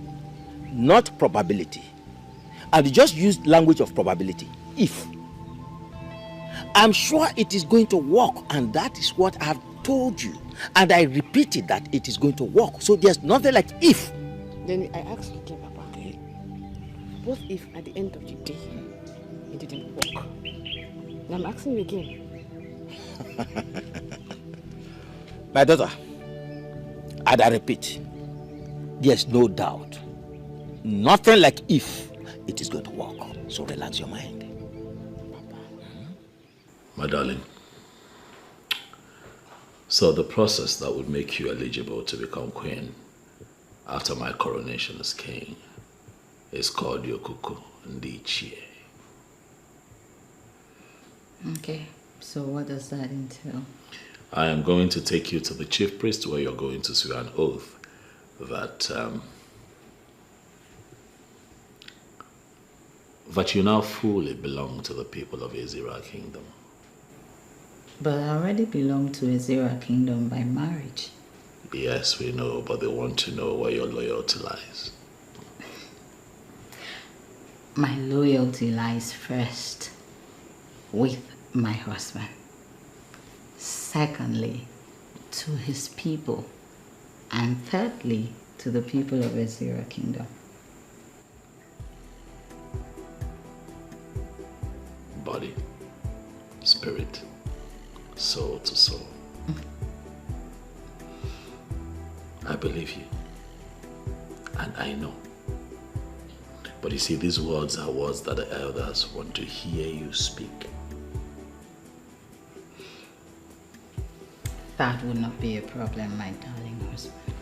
not probability. And just use language of probability. If. I'm sure it is going to work, and that is what I have told you. And I repeated that it is going to work. So there's nothing like if.
Then I ask you again, Papa. Okay. What if at the end of the day, it didn't work? And I'm asking you again.
My daughter, and I repeat, there's no doubt. Nothing like if it is going to work. So relax your mind.
My darling, so the process that would make you eligible to become queen after my coronation as king is called Yokuku Ndichie.
Okay, so what does that entail?
I am going to take you to the chief priest where you're going to swear an oath that you now fully belong to the people of Ezira Kingdom.
But I already belong to Ezira Kingdom by marriage.
Yes, we know, but they want to know where your loyalty lies.
My loyalty lies first with my husband. Secondly, to his people. And thirdly, to the people of Ezira Kingdom.
Body, spirit, soul to soul. I believe you. And I know. But you see, these words are words that the elders want to hear you speak.
That would not be a problem, my darling husband.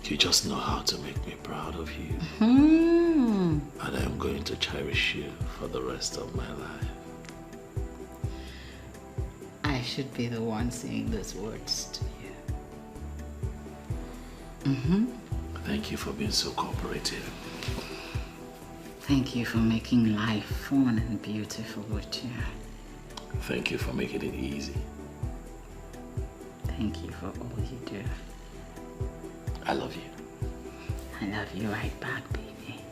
You just know how to make me proud of you. And I am going to cherish you for the rest of my life.
I should be the one saying those words to you.
Thank you for being so cooperative.
Thank you for making life fun and beautiful with you.
Thank you for making it easy.
Thank you for all you do.
I love you.
I love you right back, baby.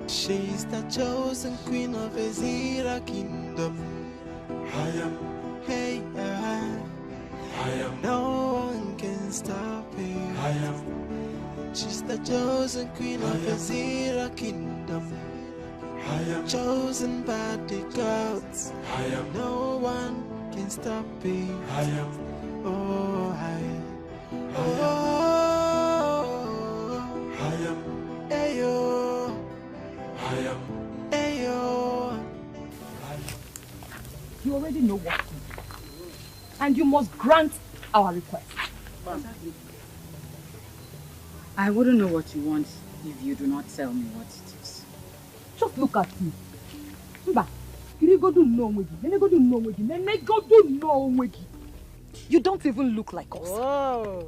She's the chosen queen of Ezira Kingdom. I am, hey, I am. No one can stop her. I am. She's the chosen queen of Ezira Kingdom. I am chosen by the gods. I am. No one can stop me. I am. Oh, I am. I am. Ayo. I am. Ayo.
You already know what to do. And you must grant our request.
I wouldn't know what you want if you do not tell me what it is.
Just look at me. Mba, you go do no with you. You go do no with you. You go do no with you. You don't even look like us.
Oh.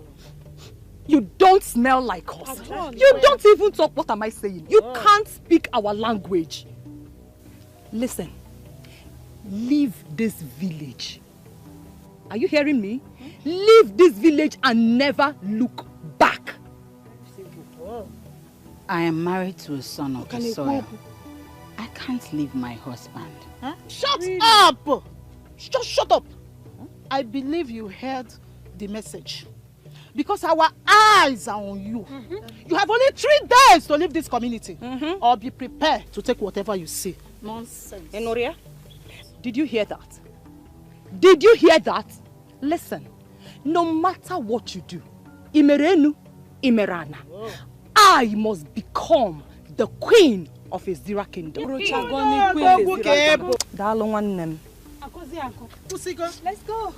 You don't smell like us. You don't even talk. What am I saying? You can't speak our language. Listen, leave this village. Are you hearing me? Leave this village and never look back.
I am married to a son of the soil. I can't leave my husband.
Huh? Shut up! Just shut up. I believe you heard the message. Because our eyes are on you. You have only 3 days to leave this community. Or be prepared to take whatever you see. Nonsense.
Enoria, did you hear that? Did you hear that? Listen, no matter what you do, Imerenu, Imerana, I must become the queen of Ezira Kingdom. Let's go.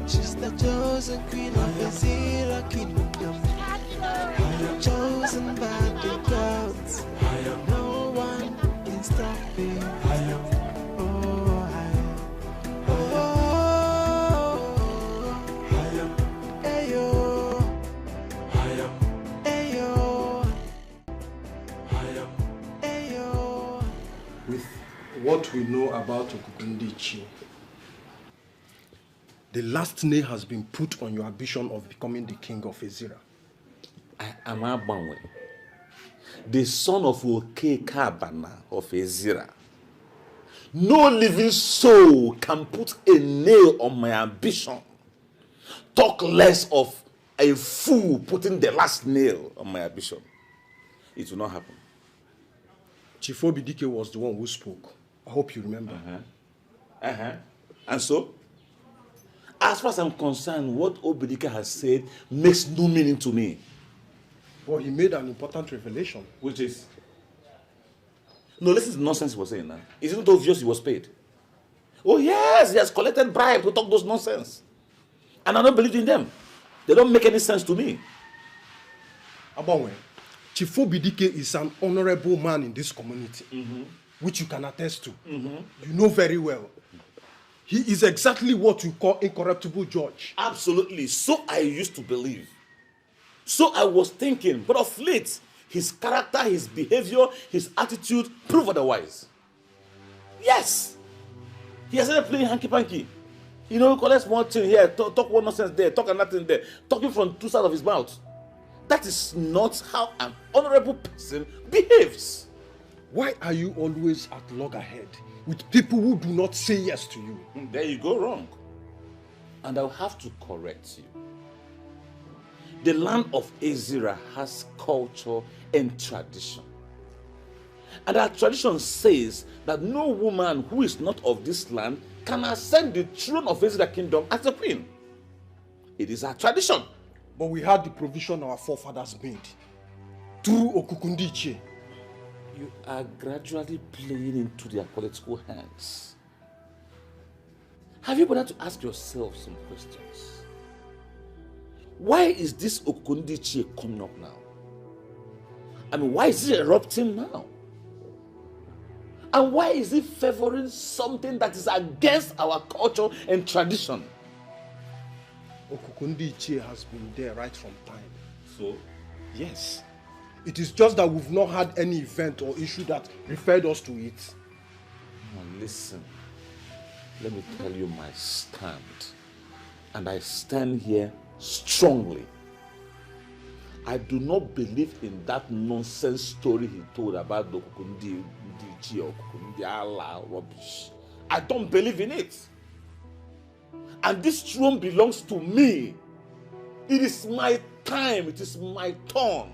She's the chosen queen of Ezira Kingdom. Chosen by the gods. No one can stop me.
With what we know about Okukundichi, the last nail has been put on your ambition of becoming the king of Ezira.
I am Abanwe, the son of Okekabana of Ezira. No living soul can put a nail on my ambition. Talk less of a fool putting the last nail on my ambition. It will not happen.
Chief Obidike was the one who spoke. I hope you remember.
And so, as far as I'm concerned, what Obidike has said makes no meaning to me.
But he made an important revelation.
Which is? No, listen to the nonsense he was saying now. Isn't it obvious he was paid? Oh yes, he has collected bribe to talk those nonsense. And I don't believe in them. They don't make any sense to me.
Abonwe, Chief Obidike is an honorable man in this community, which you can attest to. You know very well. He is exactly what you call incorruptible judge.
Absolutely. So I used to believe. So I was thinking, but of late, his character, his behavior, his attitude prove otherwise. Yes. He has started playing hanky-panky. You know, collect one thing here, talk one nonsense there, talk another thing there, talking from 2 sides of his mouth. That is not how an honorable person behaves.
Why are you always at loggerhead with people who do not say yes to you?
There you go wrong. And I'll have to correct you. The land of Ezira has culture and tradition. And our tradition says that no woman who is not of this land can ascend the throne of Ezira Kingdom as a queen. It is our tradition.
But we had the provision our forefathers made through Okukundiche.
You are gradually playing into their political hands. Have you bothered to ask yourself some questions? Why is this Okukundiche coming up now? I mean, why is it erupting now? And why is it favoring something that is against our culture and tradition?
Okukundiche has been there right from time.
So?
Yes. It is just that we've not had any event or issue that referred us to it.
Now listen, let me tell you my stand. And I stand here strongly. I do not believe in that nonsense story he told about the Okukundiche or Okukundi Allah rubbish. I don't believe in it. And this throne belongs to me. It is my time. It is my turn.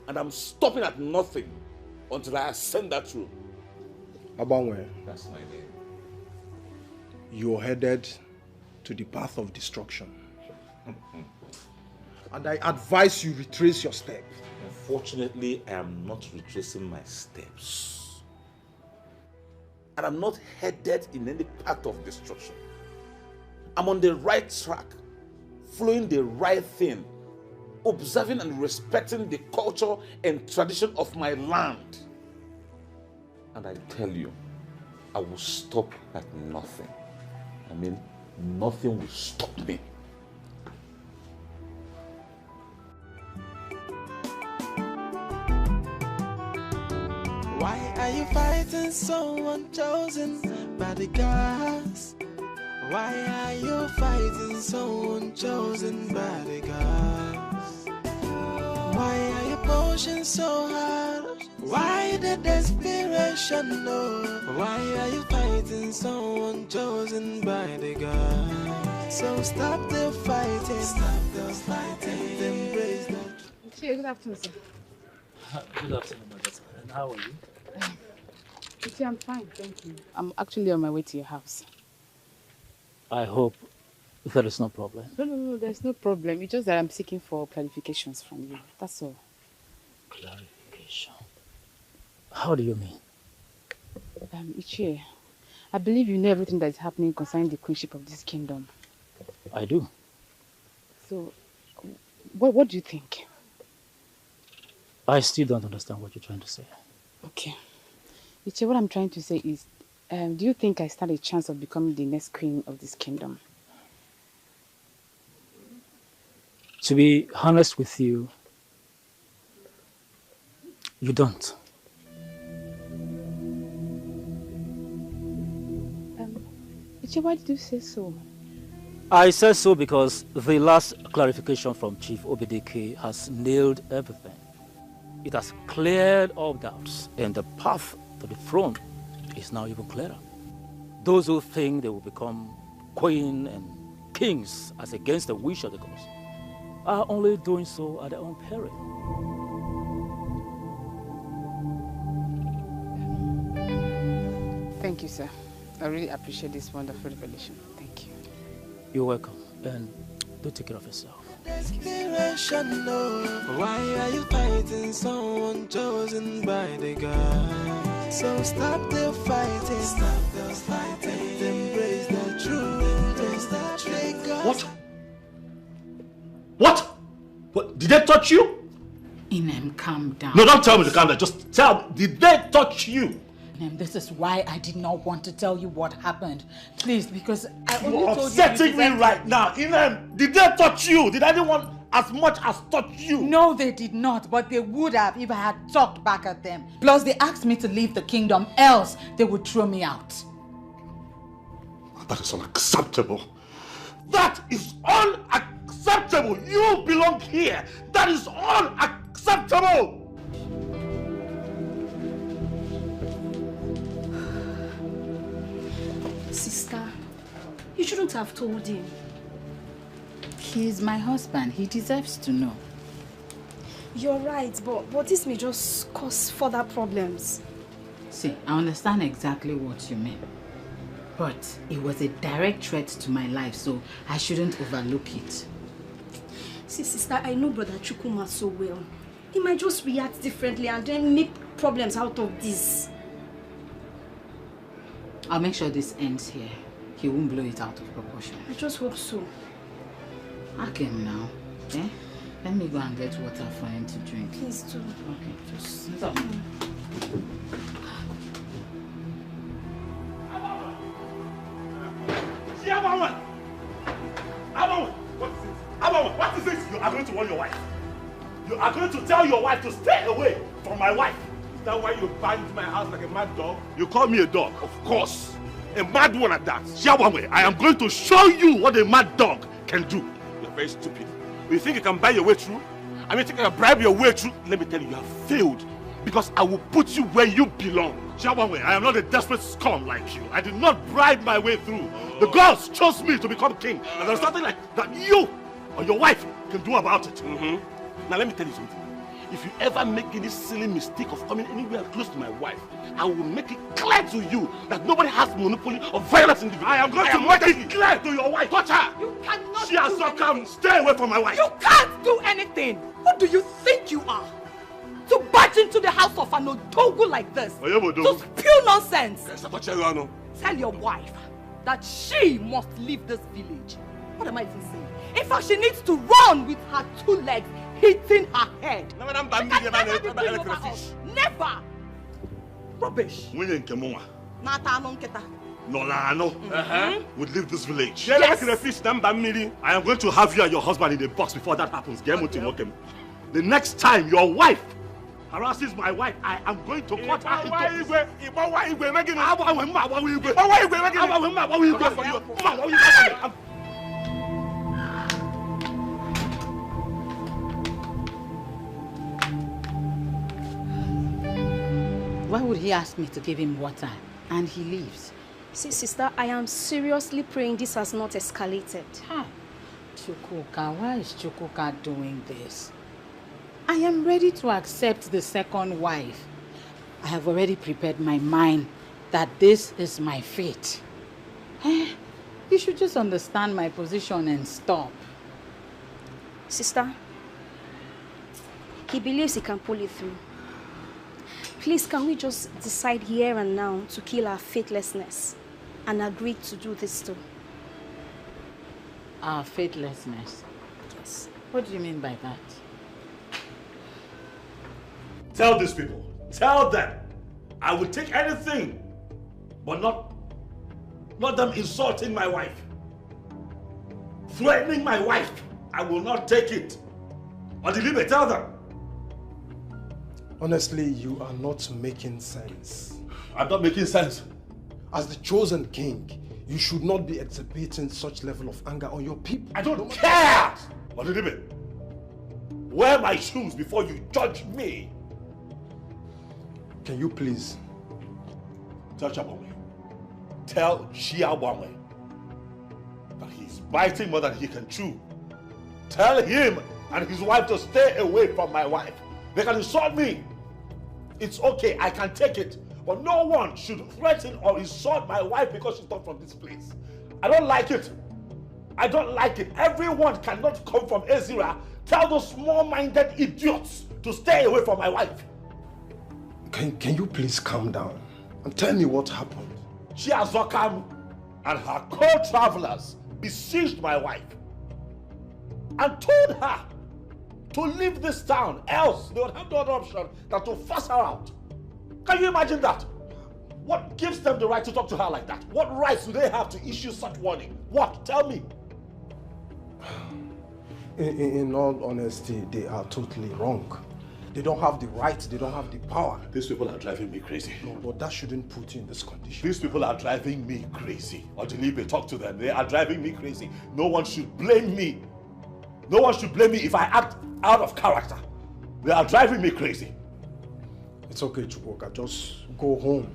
And I'm stopping at nothing until I ascend that throne.
Abanwe.
That's my name.
You are headed to the path of destruction. And I advise you retrace your step.
Unfortunately, I am not retracing my steps. And I'm not headed in any path of destruction. I'm on the right track, following the right thing, observing and respecting the culture and tradition of my land. And I tell you, I will stop at nothing. I mean, nothing will stop me.
Why are you fighting someone chosen by the gods? Why are you fighting someone chosen by the gods? Why are you pushing so hard? Why the desperation? No. Why are you fighting someone chosen by the gods? So stop the fighting. Stop the fighting. Embrace that.
Good afternoon, sir.
Good afternoon, my daughter. And how are you?
I'm fine, thank you. I'm actually on my way to your house.
I hope there is no problem.
No, there's no problem. It's just that I'm seeking for clarifications from you. That's all.
Clarification? How do you mean?
Ichie, I believe you know everything that is happening concerning the queenship of this kingdom.
I do.
So, what do you think?
I still don't understand what you're trying to say.
Okay. Ichie, what I'm trying to say is, do you think I stand a chance of becoming the next queen of this kingdom?
To be honest with you, you don't.
Ichie, why did you say so?
I said so because the last clarification from Chief Obidike has nailed everything. It has cleared all doubts, and the path to the throne is now even clearer. Those who think they will become queen and kings as against the wish of the gods are only doing so at their own peril.
Thank you, sir. I really appreciate this wonderful revelation. Thank you.
You're welcome, and do take care of yourself.
Desperation, no. Why are you fighting someone chosen by the gods? So stop the fighting. Stop the fighting. Embrace the truth. Embrace the truth.
What? What? What? Did they touch you?
Inem, calm down.
No, don't tell me to calm down. Just tell me, did they touch you?
Inem, this is why I did not want to tell you what happened. Please, because I only
You're
told you.
upsetting me right now. Inem, did they touch you? Did anyone as much as touch you?
No, they did not, but they would have if I had talked back at them. Plus, they asked me to leave the kingdom, else they would throw me out.
That is unacceptable. That is unacceptable. You belong here. That is unacceptable.
Sister, you shouldn't have told him.
He is my husband. He deserves to know.
You're right, but this may just cause further problems.
See, I understand exactly what you mean. But it was a direct threat to my life, so I shouldn't overlook it.
See, sister, I know Brother Chukuma so well. He might just react differently and then make problems out of this.
I'll make sure this ends here. He won't blow it out of proportion.
I just hope so.
Ask him now. Eh? Let me go and get water for him to drink.
Please do.
Okay, just sit
up.
What is it? You are going to warn your wife. You are going to tell your wife to stay away from my wife. Is that why you banged into my house like a mad dog? You call me a dog, of course. A mad one at that. I am going to show you what a mad dog can do. You're very stupid. You think you can buy your way through? I mean, think you can bribe your way through? Let me tell you, you have failed. Because I will put you where you belong. I am not a desperate scum like you. I did not bribe my way through. The gods chose me to become king. And there's nothing like that you or your wife can do about it. Now let me tell you something. If you ever make any silly mistake of coming anywhere close to my wife, I will make it clear to you that nobody has monopoly of violence in the village. I am going to make it clear to your wife. Touch her.
You cannot.
She has not come. Stay away from my wife.
You can't do anything. Who do you think you are? To barge into the house of an Odogu like this. To spew nonsense. Tell your wife that she must leave this village. What am I even saying? In fact, she needs to run with her 2 legs hitting her head. Never. Rubbish.
Nolano would leave this village. Yes. I am going to have you and your husband in a box before that happens. The next time your wife harasses my wife, I am going to cut her into
Why would he ask me to give him water and he leaves?
See, sister, I am seriously praying this has not escalated.
Chukwuka, why is Chukwuka doing this? I am ready to accept the second wife. I have already prepared my mind that this is my fate. You should just understand my position and stop.
Sister, he believes he can pull it through. Please, can we just decide here and now to kill our faithlessness and agree to do this too?
Our faithlessness?
Yes.
What do you mean by that?
Tell these people, tell them, I will take anything, but not them insulting my wife, threatening my wife. I will not take it. Odilibe, tell them.
Honestly, you are not making sense.
I'm not making sense.
As the chosen king, you should not be exhibiting such level of anger on your people.
I don't care! Odilibe, wear my shoes before you judge me.
Can you please?
Tell Chabonwe. Tell Shiabonwe that he's biting more than he can chew. Tell him and his wife to stay away from my wife. They can insult me. It's okay, I can take it. But no one should threaten or insult my wife because she's not from this place. I don't like it. I don't like it. Everyone cannot come from Ezira. Tell those small-minded idiots to stay away from my wife.
Can you please calm down and tell me what happened?
Chiazokam and her co-travelers besieged my wife and told her to leave this town, else they would have no other option than to force her out. Can you imagine that? What gives them the right to talk to her like that? What rights do they have to issue such warning? What? Tell me.
In all honesty, they are totally wrong. They don't have the right, they don't have the power.
These people are driving me crazy.
No, but that shouldn't put you in this condition.
These people are driving me crazy. Odilibe, talk to them. They are driving me crazy. No one should blame me. No one should blame me if I act out of character. They are driving me crazy.
It's okay, Chukwuka. Just go home,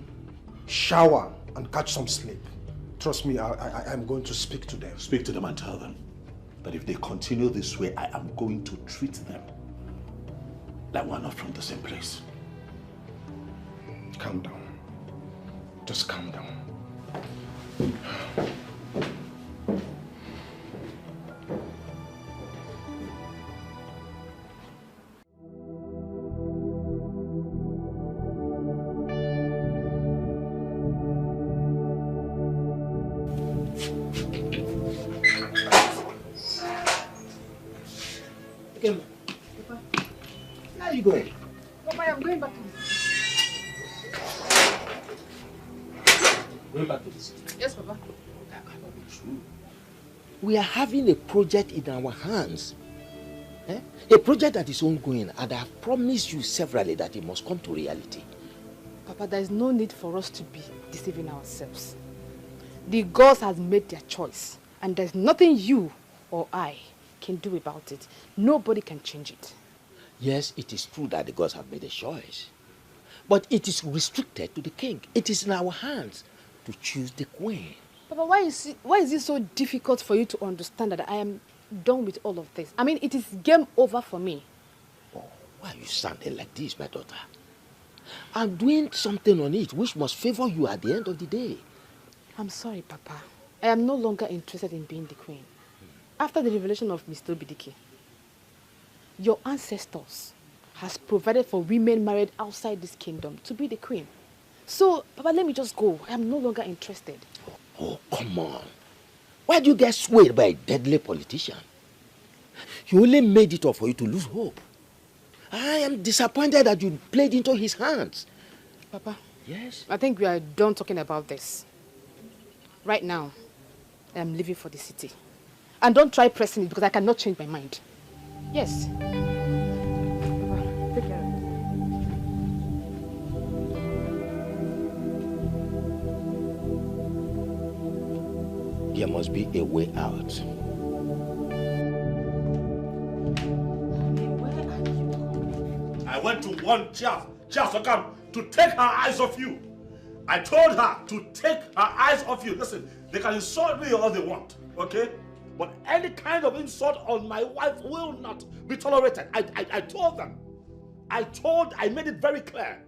shower, and catch some sleep. Trust me, I'm going to speak to them.
Speak to them and tell them that if they continue this way, I am going to treat them like we're not from the same place.
Calm down. Just calm down.
Where are you going?
Papa, I'm going back to
Going back to the city.
Yes, Papa.
That cannot be true. We are having a project in our hands. A project that is ongoing, and I have promised you severally that it must come to reality.
Papa, there is no need for us to be deceiving ourselves. The gods have made their choice, and there's nothing you or I can do about it. Nobody can change it.
Yes, it is true that the gods have made a choice. But it is restricted to the king. It is in our hands to choose the queen.
Papa, why is it so difficult for you to understand that I am done with all of this? I mean, it is game over for me.
Oh, why are you sounding like this, my daughter? I'm doing something on it which must favor you at the end of the day.
I'm sorry, Papa. I am no longer interested in being the queen. After the revelation of Mr. Bidiki, your ancestors has provided for women married outside this kingdom to be the queen. So, Papa, let me just go. I am no longer interested.
Oh, come on. Why do you get swayed by a deadly politician? He only made it up for you to lose hope. I am disappointed that you played into his hands.
Papa,
Yes?
I think we are done talking about this. Right now, I am leaving for the city. And don't try pressing it because I cannot change my mind. Yes. Take care.
There must be a way out.
I went to warn Chiaf Okam to take her eyes off you. I told her to take her eyes off you. Listen, they can insult me all they want, okay? But any kind of insult on my wife will not be tolerated. I told them. I made it very clear.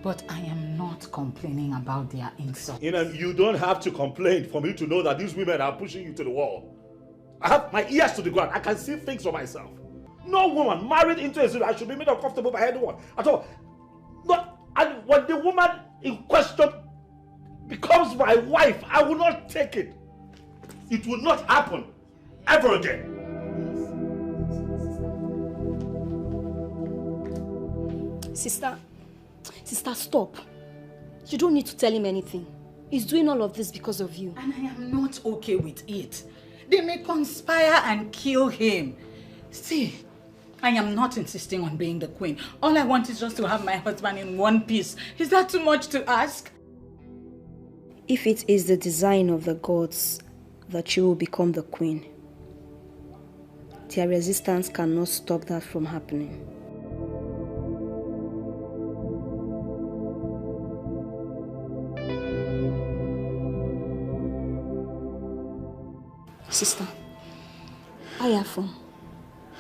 But I am not complaining about their insult.
You don't have to complain for me to know that these women are pushing you to the wall. I have my ears to the ground. I can see things for myself. No woman married into a zero, I should be made uncomfortable by anyone at all. And when the woman in question becomes my wife, I will not take it. It will not happen ever again.
Sister, stop. You don't need to tell him anything. He's doing all of this because of you.
And I am not okay with it. They may conspire and kill him. See, I am not insisting on being the queen. All I want is just to have my husband in one piece. Is that too much to ask?
If it is the design of the gods that you will become the queen, their resistance cannot stop that from happening. Sister, I have fun.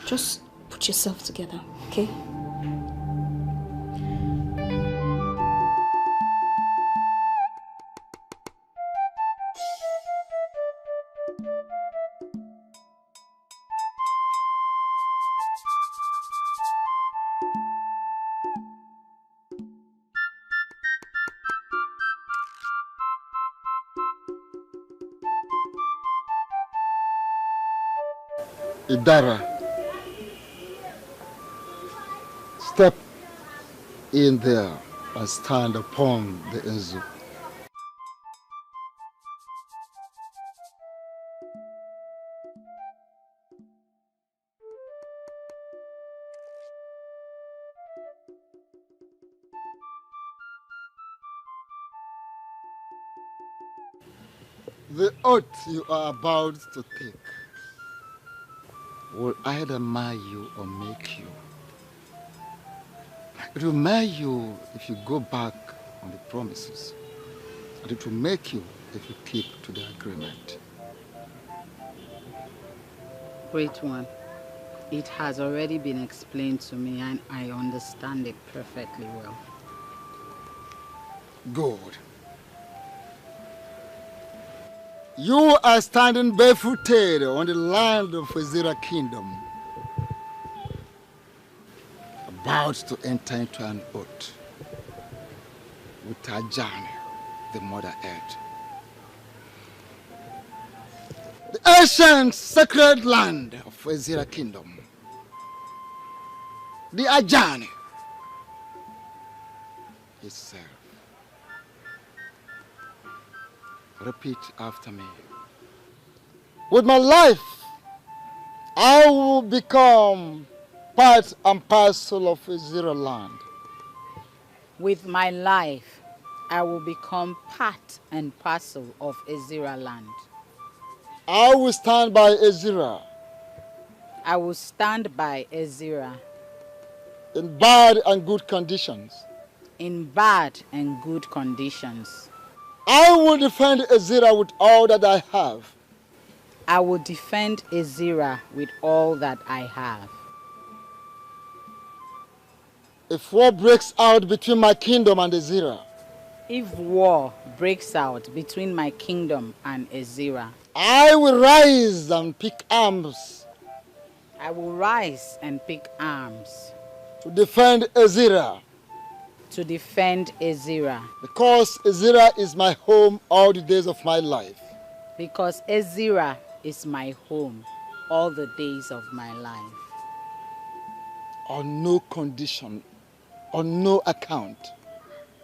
Just put yourself together, okay?
Idara, step in there and stand upon the Enzu. The oath you are about to take will either mar you or make you. It will mar you if you go back on the promises, and it will make you if you keep to the agreement.
Great one. It has already been explained to me and I understand it perfectly well.
Good. You are standing barefooted on the land of Ezira Kingdom, about to enter into an oath with Ajani, the Mother Earth. The ancient sacred land of Ezira Kingdom, the Ajani itself. Repeat after me. With my life, I will become part and parcel of Ezira land.
With my life, I will become part and parcel of Ezira land.
I will stand by Ezira.
I will stand by Ezira.
In bad and good conditions.
In bad and good conditions.
I will defend Ezira with all that I have.
I will defend Ezira with all that I have.
If war breaks out between my kingdom and Ezira.
If war breaks out between my kingdom and Ezira.
I will rise and pick arms.
I will rise and pick arms.
To defend Ezira.
To defend Ezira.
Because Ezira is my home all the days of my life.
Because Ezira is my home all the days of my life.
On no condition on no account.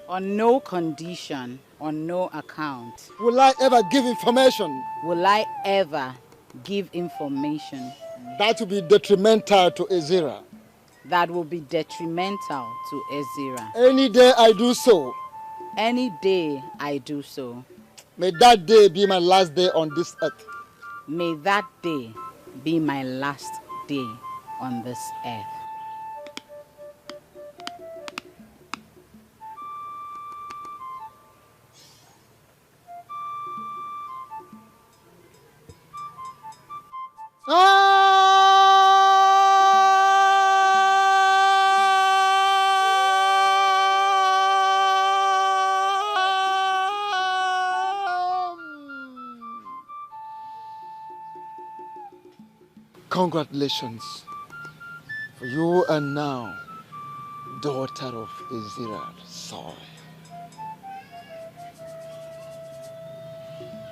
On no condition, on no account.
Will I ever give information?
Will I ever give information?
That will be detrimental to Ezira.
That will be detrimental to Ezira.
Any day I do so.
Any day I do so.
May that day be my last day on this earth.
May that day be my last day on this earth.
Congratulations, for you are now daughter of Ezira's soil.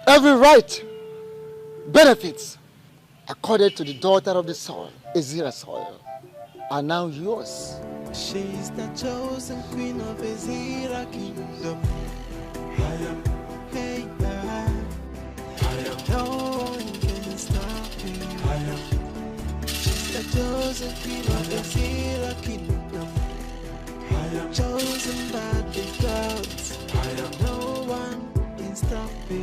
Every right, benefits, according to the daughter of the soil, Ezira's soil, are now yours.
She's the chosen queen of Ezira kingdom. Hey, no one can stop me. She's the chosen queen of Ezira kingdom. Chosen by the gods. No one can stop me.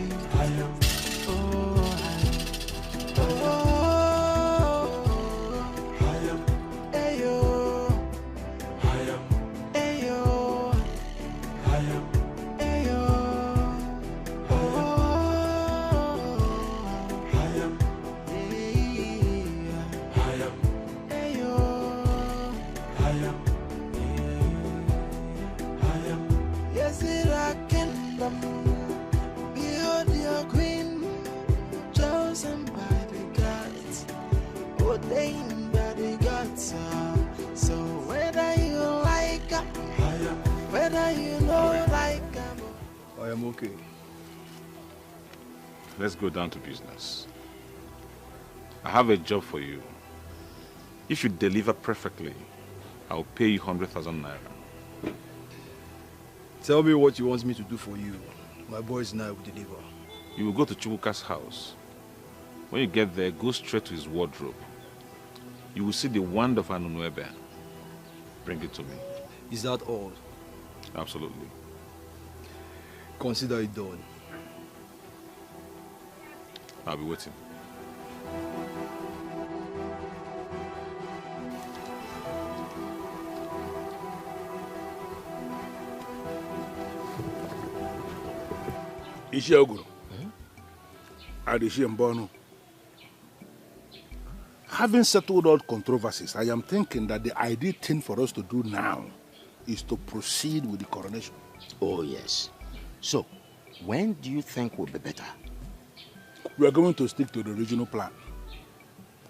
Okay. Let's go down to business. I have a job for you. If you deliver perfectly, I'll pay you 100,000 naira.
Tell me what you want me to do for you. My boys and I will deliver.
You will go to Chukwuka's house. When you get there, go straight to his wardrobe. You will see the wand of Anunwebe. Bring it to me.
Is that all?
Absolutely.
Consider it done.
I'll be waiting. Ishi Oguru. Adishi Mbono. Having settled all controversies, I am thinking that the ideal thing for us to do now is to proceed with the coronation.
Oh, yes. So, when do you think will be better?
We are going to stick to the original plan.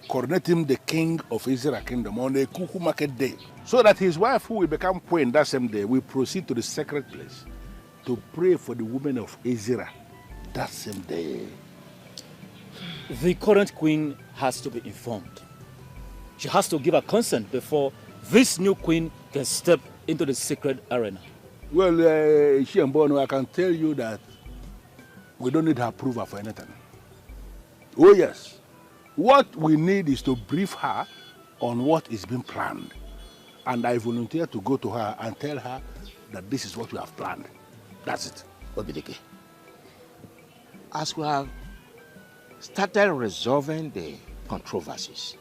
Coronate him the king of Ezira kingdom on a Kuku market day, so that his wife, who will become queen that same day, will proceed to the sacred place to pray for the women of Ezira that same day.
The current queen has to be informed. She has to give her consent before this new queen can step into the sacred arena.
Well, Shiambono, I can tell you that we don't need her approval for anything. Oh yes, what we need is to brief her on what is being planned. And I volunteer to go to her and tell her that this is what we have planned. That's it.
Obidike, as we have started resolving the controversies,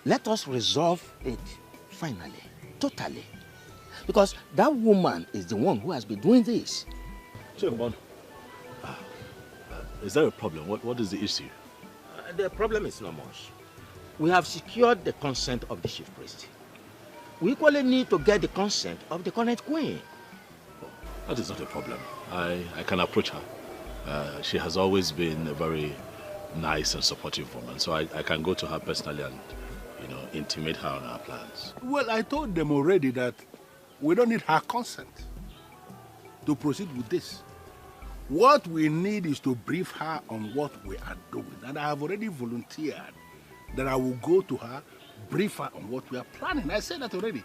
let us resolve it finally, totally. Because that woman is the one who has been doing this.
Chekman, is there a problem? What is the issue?
The problem is not much. We have secured the consent of the chief priest. We equally need to get the consent of the current queen.
That is not a problem. I can approach her. She has always been a very nice and supportive woman, so I can go to her personally and, intimate her on our plans.
Well, I told them already that we don't need her consent to proceed with this. What we need is to brief her on what we are doing. And I have already volunteered that I will go to her, brief her on what we are planning. I said that already.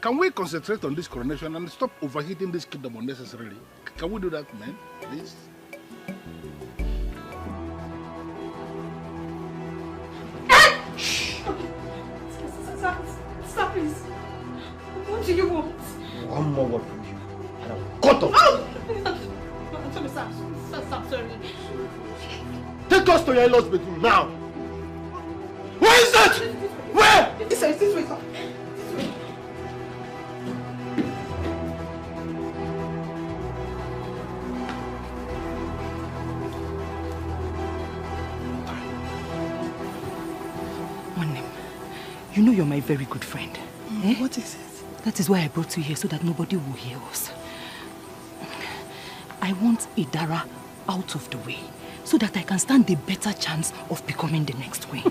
Can we concentrate on this coronation and stop overheating this kingdom unnecessarily? Can we do that, man? Please?
Shh! Stop, please. What do you want?
One more word from you, and I will cut off.
Stop, sorry.
Take us to your in-laws' bedroom now. Where is that? Where?
This way, sir.
You know you're my very good friend.
What is it?
That is why I brought you here, so that nobody will hear us. I want Idara out of the way, so that I can stand a better chance of becoming the next queen.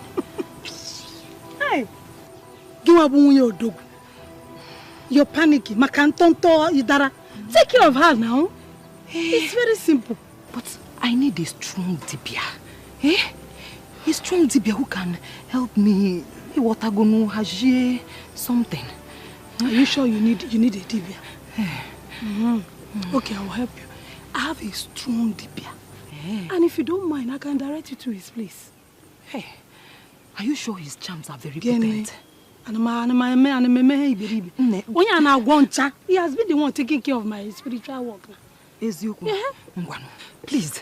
Hey! You're panicking. Makantonto Idara. Take care of her now. It's very simple.
But I need a strong Dibia. A strong Dibia who can help me. Something.
Are you sure you need a Dibia? Okay, I will help you. I have a strong Dibia. And if you don't mind, I can direct you to his place.
Hey, are you sure his charms are very potent?
He has been the one taking care of my spiritual work.
Please.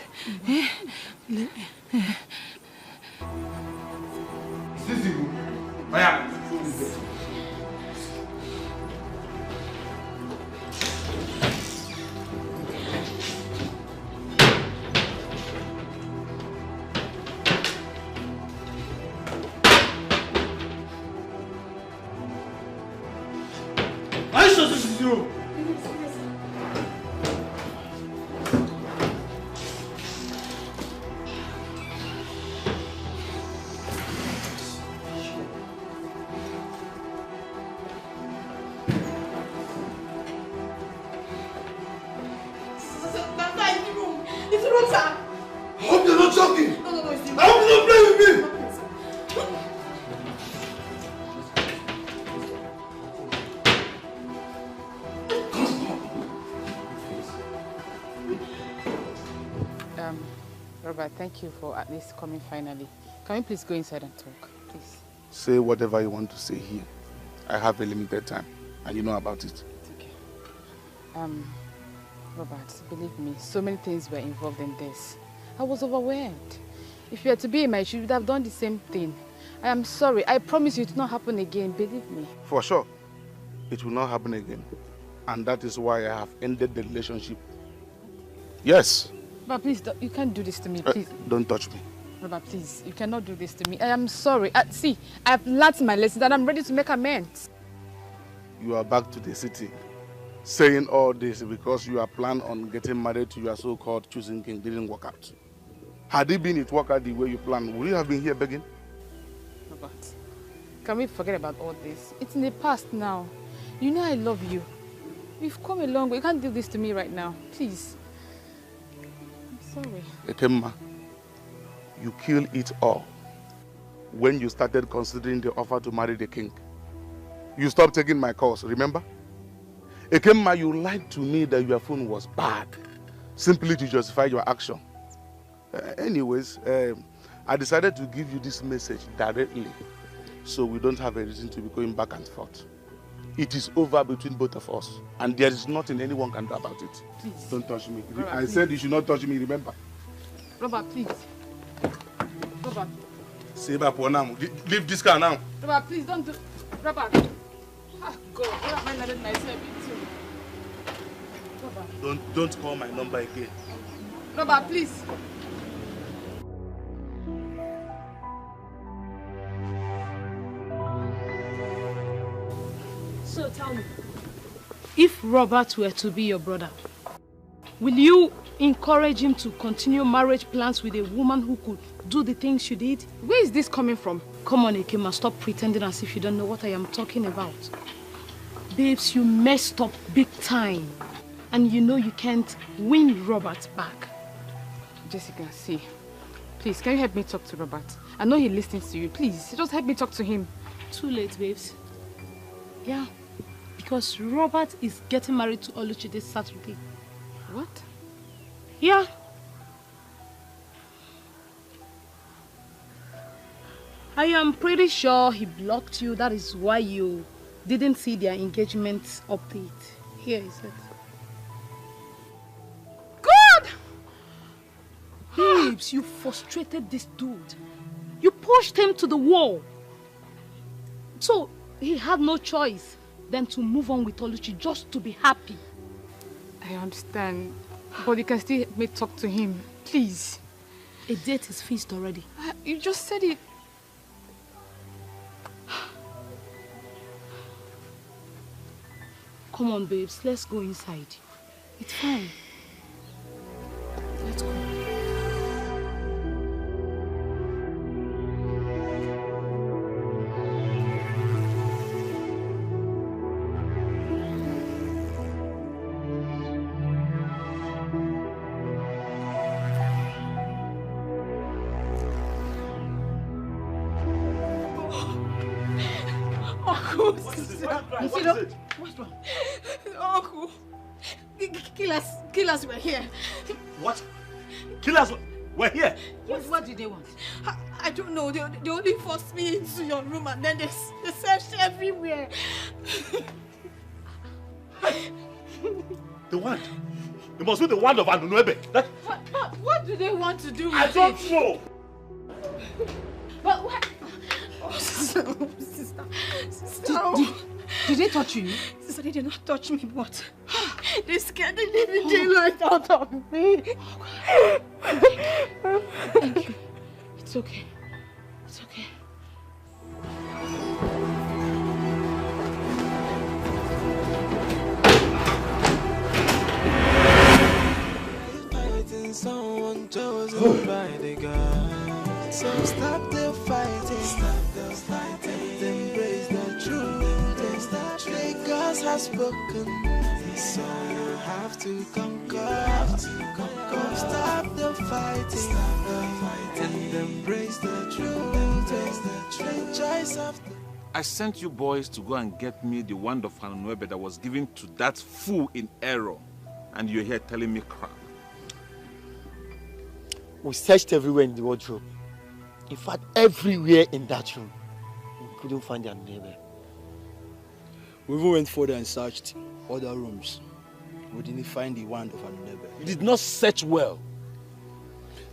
Are you sure this is you? I hope you're not joking.
No, it's you.
I hope you don't play with me.
Robert, thank you for at least coming finally. Can we please go inside and talk, please?
Say whatever you want to say here. I have a limited time, and you know about it.
Okay. Robert, believe me, so many things were involved in this. I was overwhelmed. If you were to be in my shoes, you would have done the same thing. I am sorry. I promise you it will not happen again. Believe me.
For sure, it will not happen again. And that is why I have ended the relationship. Yes.
But please, you can't do this to me, please.
Don't touch me.
Robert, please, you cannot do this to me. I am sorry. See, I've learned my lessons and I'm ready to make amends.
You are back to the city, saying all this because you are planning on getting married to your so-called choosing king didn't work out. Had it been it worked out the way you planned, would you have been here begging?
Robert, can we forget about all this? It's in the past now. You know I love you. We've come a long way. You can't do this to me right now. Please. I'm sorry.
Ekemma, you killed it all when you started considering the offer to marry the king. You stopped taking my calls, remember? Ekemma, you lied to me that your phone was bad, simply to justify your action. Anyways, I decided to give you this message directly, so we don't have a reason to be going back and forth. It is over between both of us, and there is nothing anyone can do about it.
Please.
Don't touch me.
Robert,
I said you should not touch me, remember?
Robert, please. Robert.
Leave this car now.
Robert, please don't do... Robert. Oh, God. Where have I landed myself into? Robert.
Don't call my number again.
Robert, please.
So tell me, if Robert were to be your brother, will you encourage him to continue marriage plans with a woman who could do the things you did?
Where is this coming from?
Come on, Ekema, stop pretending as if you don't know what I am talking about. Babes, you messed up big time. And you know you can't win Robert back.
Jessica, see. Please, can you help me talk to Robert? I know he listens to you. Please, just help me talk to him.
Too late, babes. Yeah.
Because Robert is getting married to Oluchi this Saturday.
What?
Yeah. I am pretty sure he blocked you. That is why you didn't see their engagement update. Here is it. Good! Babes, you frustrated this dude. You pushed him to the wall. So he had no choice than to move on with Oluchi just to be happy.
I understand. But you can still talk to him. Please.
A date is fixed already.
You just said it.
Come on, babes. Let's go inside. It's fine. Let's go.
What's wrong? Uncle, killers were here.
What? Killers were here?
What did they want?
I don't know. They only forced me into your room and then they searched everywhere.
The wand? It must be the wand of Anunuebe.
What do they want to do with it?
I don't know.
But what? Oh, sister.
Did they touch you?
Sister, they did not touch me, but they scared the living daylight out of me.
Thank you. It's okay. It's okay.
Fighting someone chosen by the God. So stop the fighting. Stop the fighting. Embrace the truth. The gods have spoken. So you have to conquer. Stop the fighting. Stop the fighting. And embrace the truth. The choice of the...
I sent you boys to go and get me the wand of Anunuebe that was given to that fool in error. And you're here telling me crap.
We searched everywhere in the wardrobe. In fact, everywhere in that room. We couldn't find their neighbor.
We even went further and searched other rooms. We didn't find the wand of Anunuebe.
You did not search well.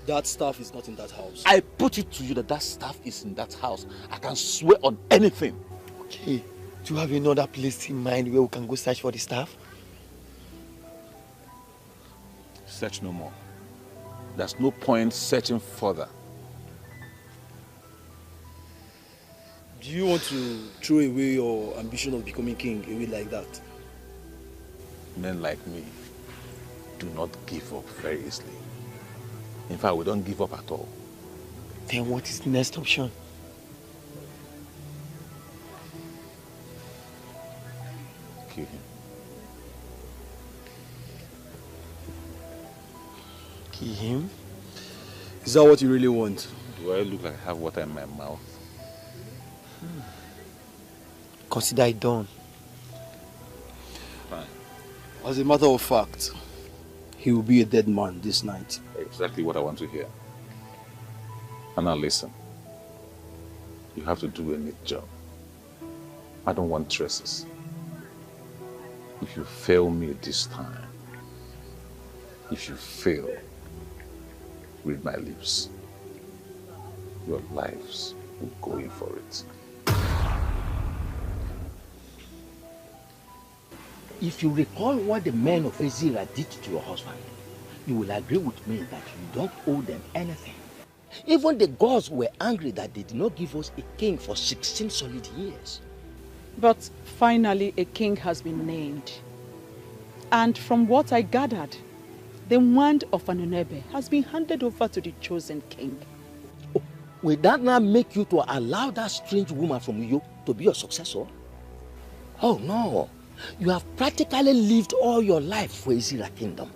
That stuff is not in that house.
I put it to you that that stuff is in that house. I can swear on anything. Okay. Do you have another place in mind where we can go search for the stuff?
Search no more. There's no point searching further.
Do you want to throw away your ambition of becoming king away like that?
Men like me do not give up very easily. In fact, we don't give up at all.
Then what is the next option?
Kill him.
Kill him?
Is that what you really want?
Do I look like I have water in my mouth?
Consider it done.
Fine.
As a matter of fact, he will be a dead man this night.
Exactly what I want to hear. And now listen. You have to do a neat job. I don't want traces. If you fail me this time, if you fail, read my lips. Your lives will go in for it.
If you recall what the men of Ezira did to your husband, you will agree with me that you don't owe them anything. Even the gods were angry that they did not give us a king for 16 solid years.
But finally a king has been named. And from what I gathered, the wand of Anunuebe has been handed over to the chosen king.
Oh, will that not make you to allow that strange woman from Uyo to be your successor? Oh no. You have practically lived all your life for Ezira Kingdom.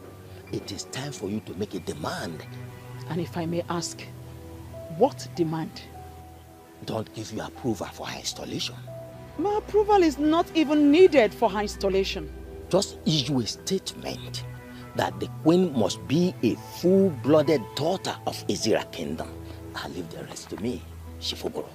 It is time for you to make a demand.
And if I may ask, what demand?
Don't give you approval for her installation.
My approval is not even needed for her installation.
Just issue a statement that the queen must be a full-blooded daughter of Ezira Kingdom. I'll leave the rest to me, Shifogoro.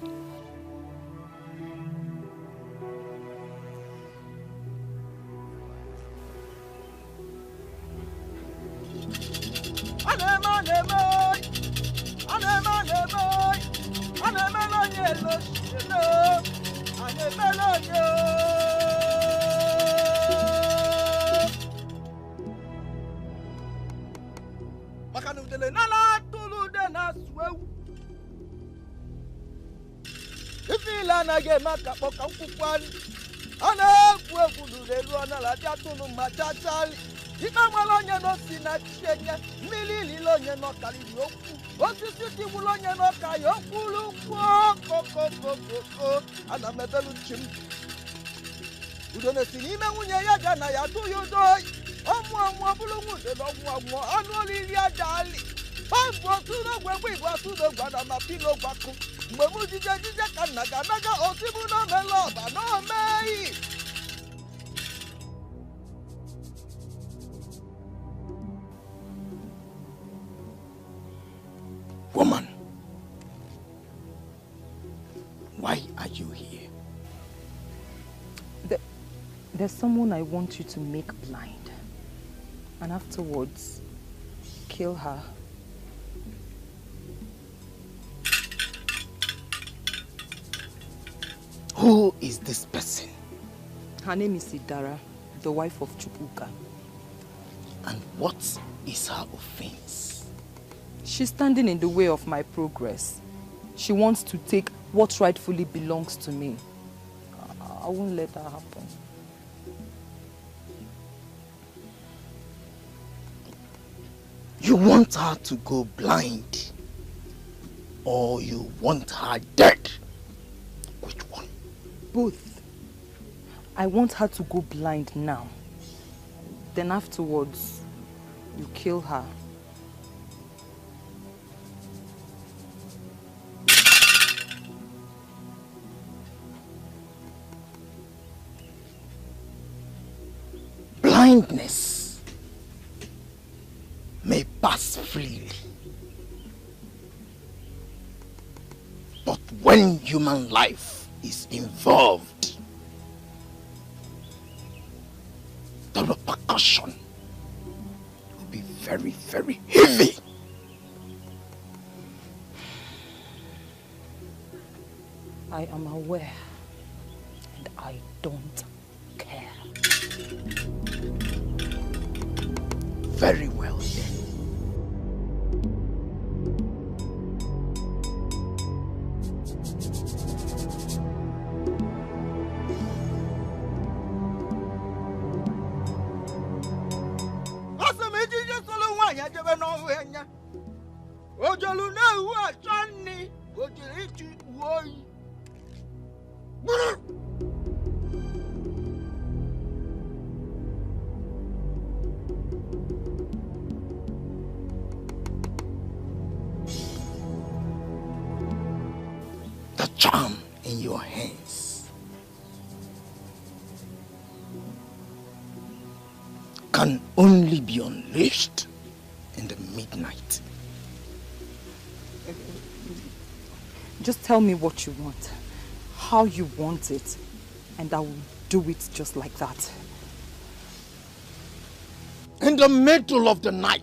Woman, why are you here?
There's someone I want you to make blind. And afterwards, kill her.
Who is this person?
Her name is Idara, the wife of Chukwuka.
And what is her offense?
She's standing in the way of my progress. She wants to take what rightfully belongs to me. I won't let that happen.
You want her to go blind? Or you want her dead? Which one?
Both. I want her to go blind now. Then afterwards, you kill her.
Blindness may pass freely, but when human life is involved, the repercussion will be very, very heavy.
I am aware, and I don't care.
Very well then. The charm in your hands can only be unleashed in the midnight.
Just tell me what you want, how you want it, and I will do it just like that.
In the middle of the night,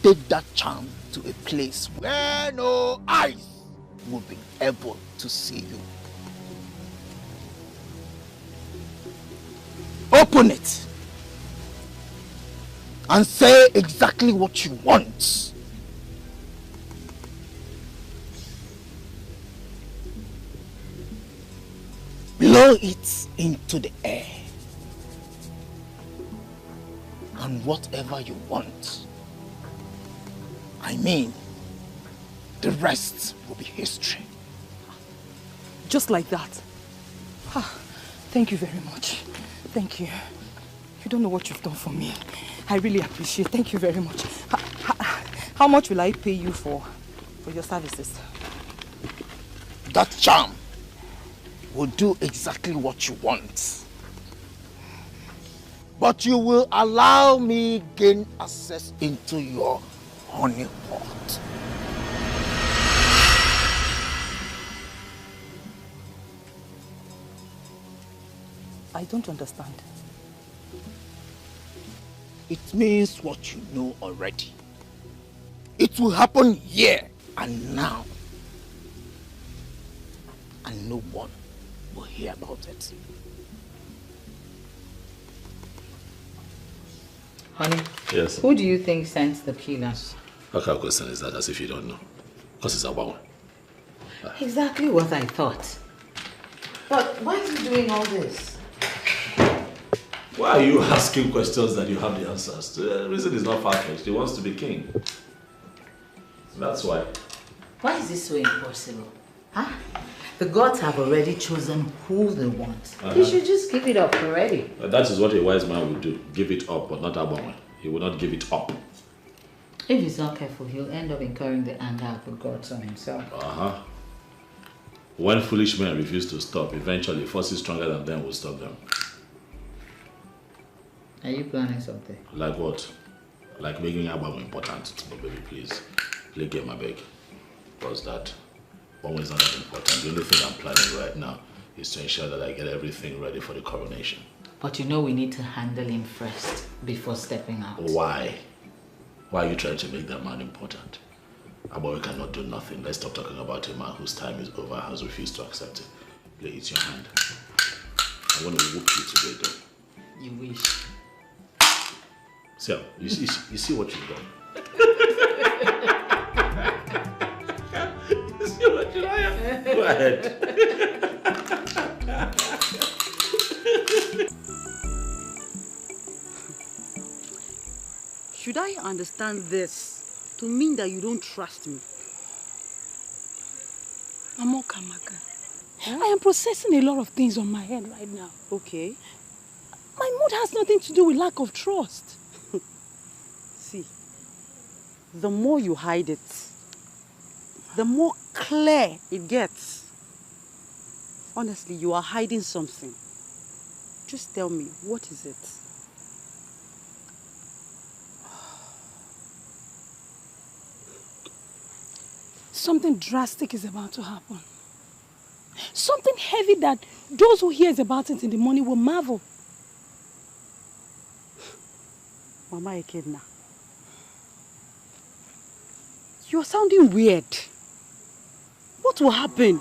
take that charm to a place where no eyes will be able to see you. Open it and say exactly what you want. Blow it into the air, and whatever you want, I mean, the rest will be history.
Just like that. Thank you very much. Thank you. You don't know what you've done for me. I really appreciate it. Thank you very much. How much will I pay you for your services?
That charm
will do exactly what you want. But you will allow me gain access into your honey pot.
I don't understand.
It means what you know already. It will happen here and now. And no one will hear about it.
Honey,
Yes.
who do you think sent the killers?
What kind of question is that, as if you don't know? Because it's about one.
Exactly what I thought. But why is he doing all this?
Why are you asking questions that you have the answers to? The reason is not far-fetched. He wants to be king. That's why.
Why is this so impossible? Huh? The gods have already chosen who they want. He should just give it up already.
That is what a wise man would do. Give it up, but not Abama. He will not give it up.
If he's not careful, he'll end up incurring the anger of the gods on himself.
When foolish men refuse to stop, eventually forces stronger than them will stop them.
Are you planning something?
Like what? Like making Abama important. But baby, please, play game, I beg. Because that one is not that important. The only thing I'm planning right now is to ensure that I get everything ready for the coronation.
But you know we need to handle him first before stepping out.
Why? Why are you trying to make that man important? Abama cannot do nothing. Let's stop talking about a man whose time is over, has refused to accept it. Play, it's your hand. I want to whoop you today, though.
You wish.
So, you see what you've done. You see what you've done? Go ahead.
Should I understand this to mean that you don't trust me? Amaka, I am processing a lot of things on my head right now.
Okay.
My mood has nothing to do with lack of trust.
See, the more you hide it, the more clear it gets. Honestly, you are hiding something. Just tell me, what is it?
Something drastic is about to happen. Something heavy that those who hears about it in the morning will marvel.
Mama Ekedna, you're sounding weird. What will happen?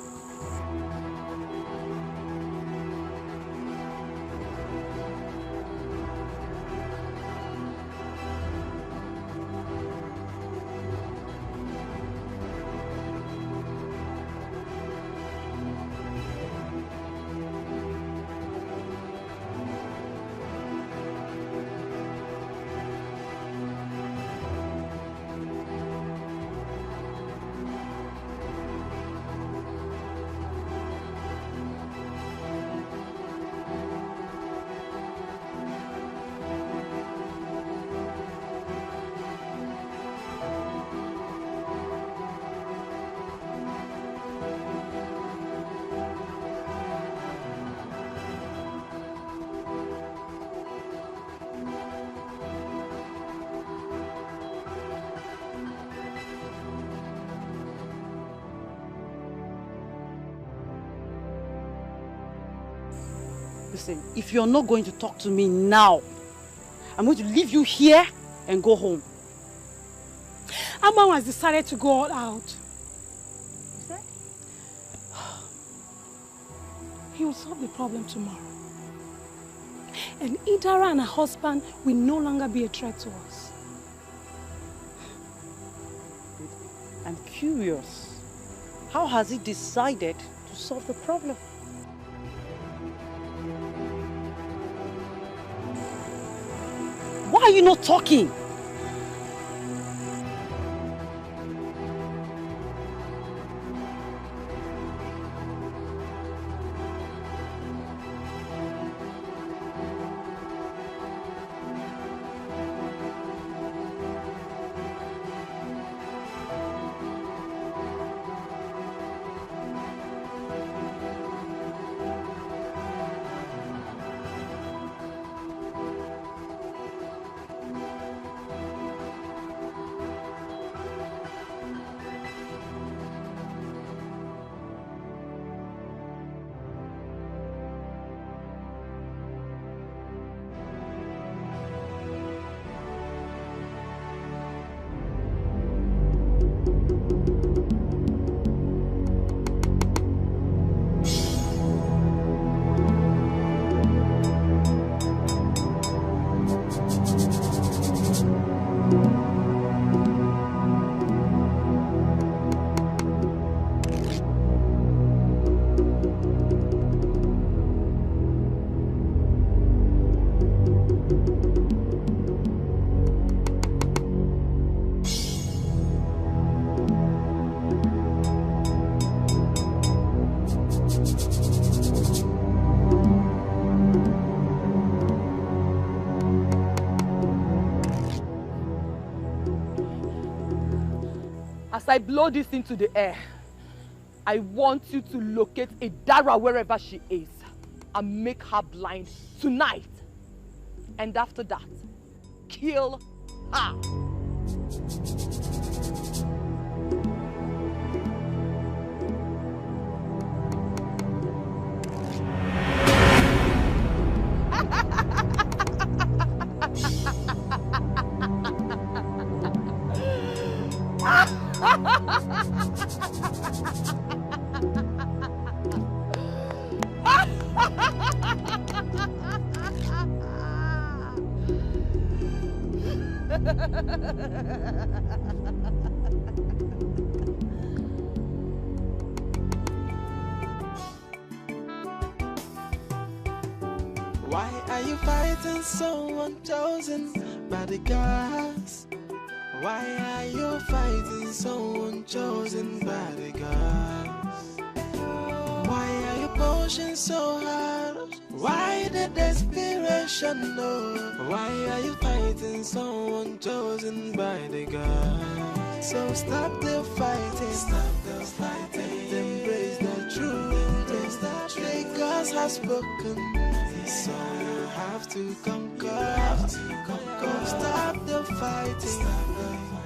Listen, if you're not going to talk to me now, I'm going to leave you here and go home.
Abama has decided to go all out. He will solve the problem tomorrow. And Idara and her husband will no longer be a threat to us.
I'm curious. How has he decided to solve the problem? Why are you not talking?
As I blow this into the air, I want you to locate Idara wherever she is and make her blind tonight. And after that, kill her.
Why are you fighting someone chosen by the gods? Why are you fighting someone chosen by the gods? Why are you pushing so hard? Why the desperation? No. Why are you fighting someone chosen by the gods? So stop the fighting. Stop the fighting. Embrace the truth. The gods have spoken. So you have to conquer. Stop the fighting. Stop the fighting.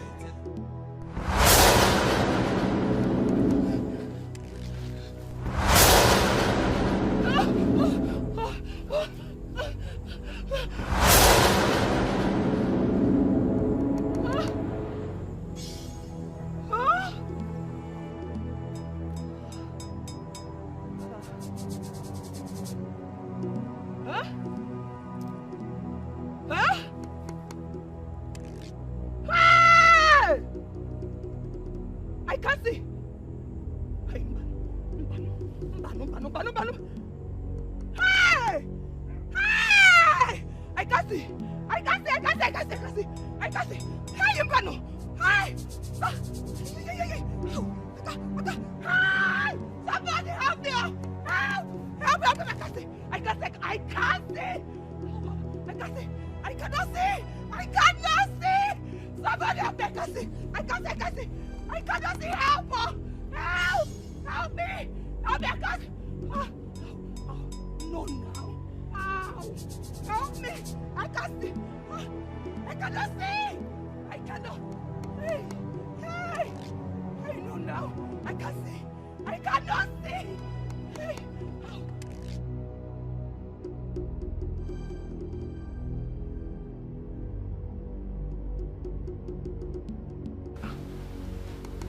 I can't see. Hey! Hey! I can't see. I can't see. Hey, you Mbano. Hey! Hey! Somebody help me! Help! Help! I can't see. I can't see. I cannot see. Somebody help me! I can't see. I cannot see. Help! Help me! Help me! I can't see. No, now. Ow! Help me! I can't see. I cannot see. I cannot. Hey! I know now. I can't see. I cannot see. Hey!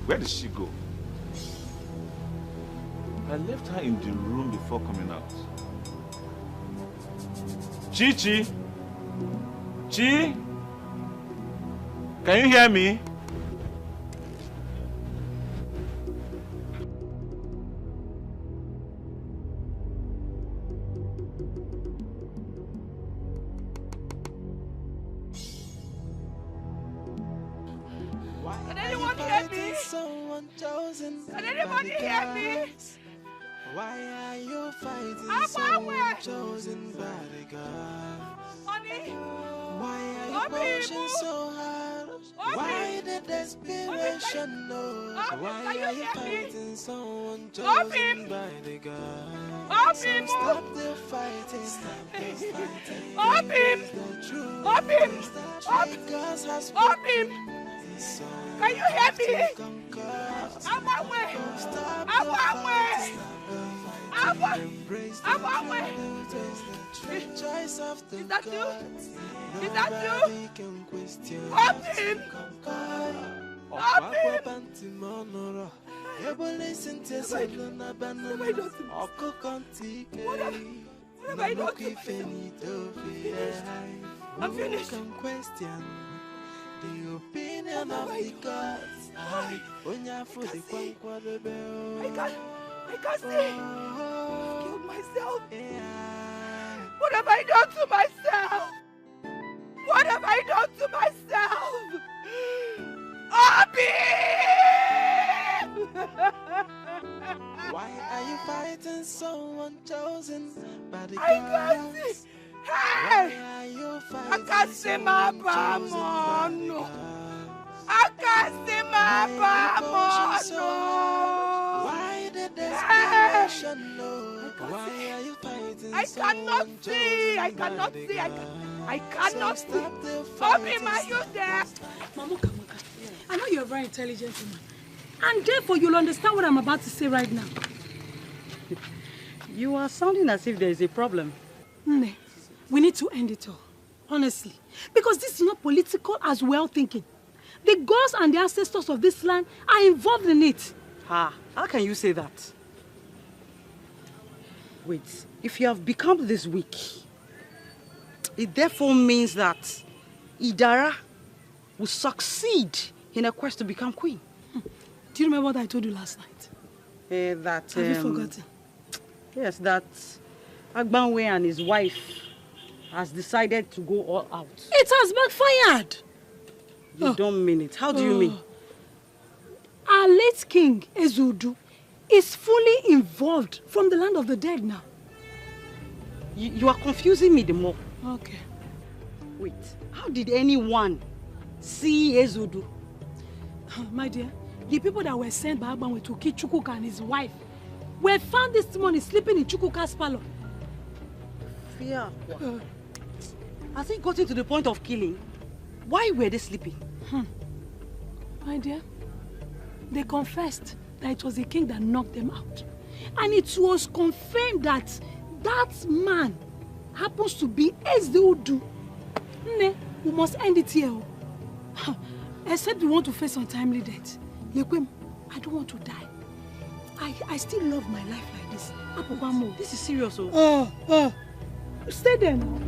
Where did she go? I left her in the room before coming out. Chi? Chi? Can you hear me?
Can anyone hear me? Can anybody hear me?
Why are you fighting someone chosen by the gods?
Honey?
Why are you pushing so hard? Why the desperation? No. Why are you fighting someone chosen by the gods? So stop the fighting. Stop the fighting.
Stop him! Can you hear me? I'm on way! I'm on way! Is that you? Is that you? Help him! Help him! What have I done to myself? I'm finished.
The opinion of the gods.
I can't see. I've killed myself. What have I done to myself? What have I done to myself? Abi!
Why are you fighting someone chosen by the
I can't see. Hey! I can't see my palm. I can't see my palm.
cannot see. I cannot see. I cannot see. Obim, are you there?
Mamuka, I know you're a very intelligent woman. And therefore, you'll understand what I'm about to say right now.
You are sounding as if there is a problem.
Nne, we need to end it all. Honestly. Because this is not political as well thinking. The gods and the ancestors of this land are involved in it.
How can you say that? Wait, if you have become this weak, it therefore means that Idara will succeed in a quest to become queen.
Do you remember what I told you last night?
Have
you forgotten?
Yes, that Agbanwe and his wife has decided to go all out.
It has backfired.
You don't mean it. How do you mean?
Our late king, Ezudu, is fully involved from the land of the dead now.
You are confusing me the more.
Okay.
Wait, how did anyone see Ezudu?
My dear, the people that were sent by Agbanwe to kill Chukwuka and his wife were found this morning sleeping in Chukwuka's palace.
Fear. Has it gotten to the point of killing? Why were they sleeping?
My dear, they confessed that it was the king that knocked them out. And it was confirmed that that man happens to be Ezudu. Ne, we must end it here. Except we want to face untimely death. Lekwem, I don't want to die. I still love my life like this.
This is serious.
Stay there now.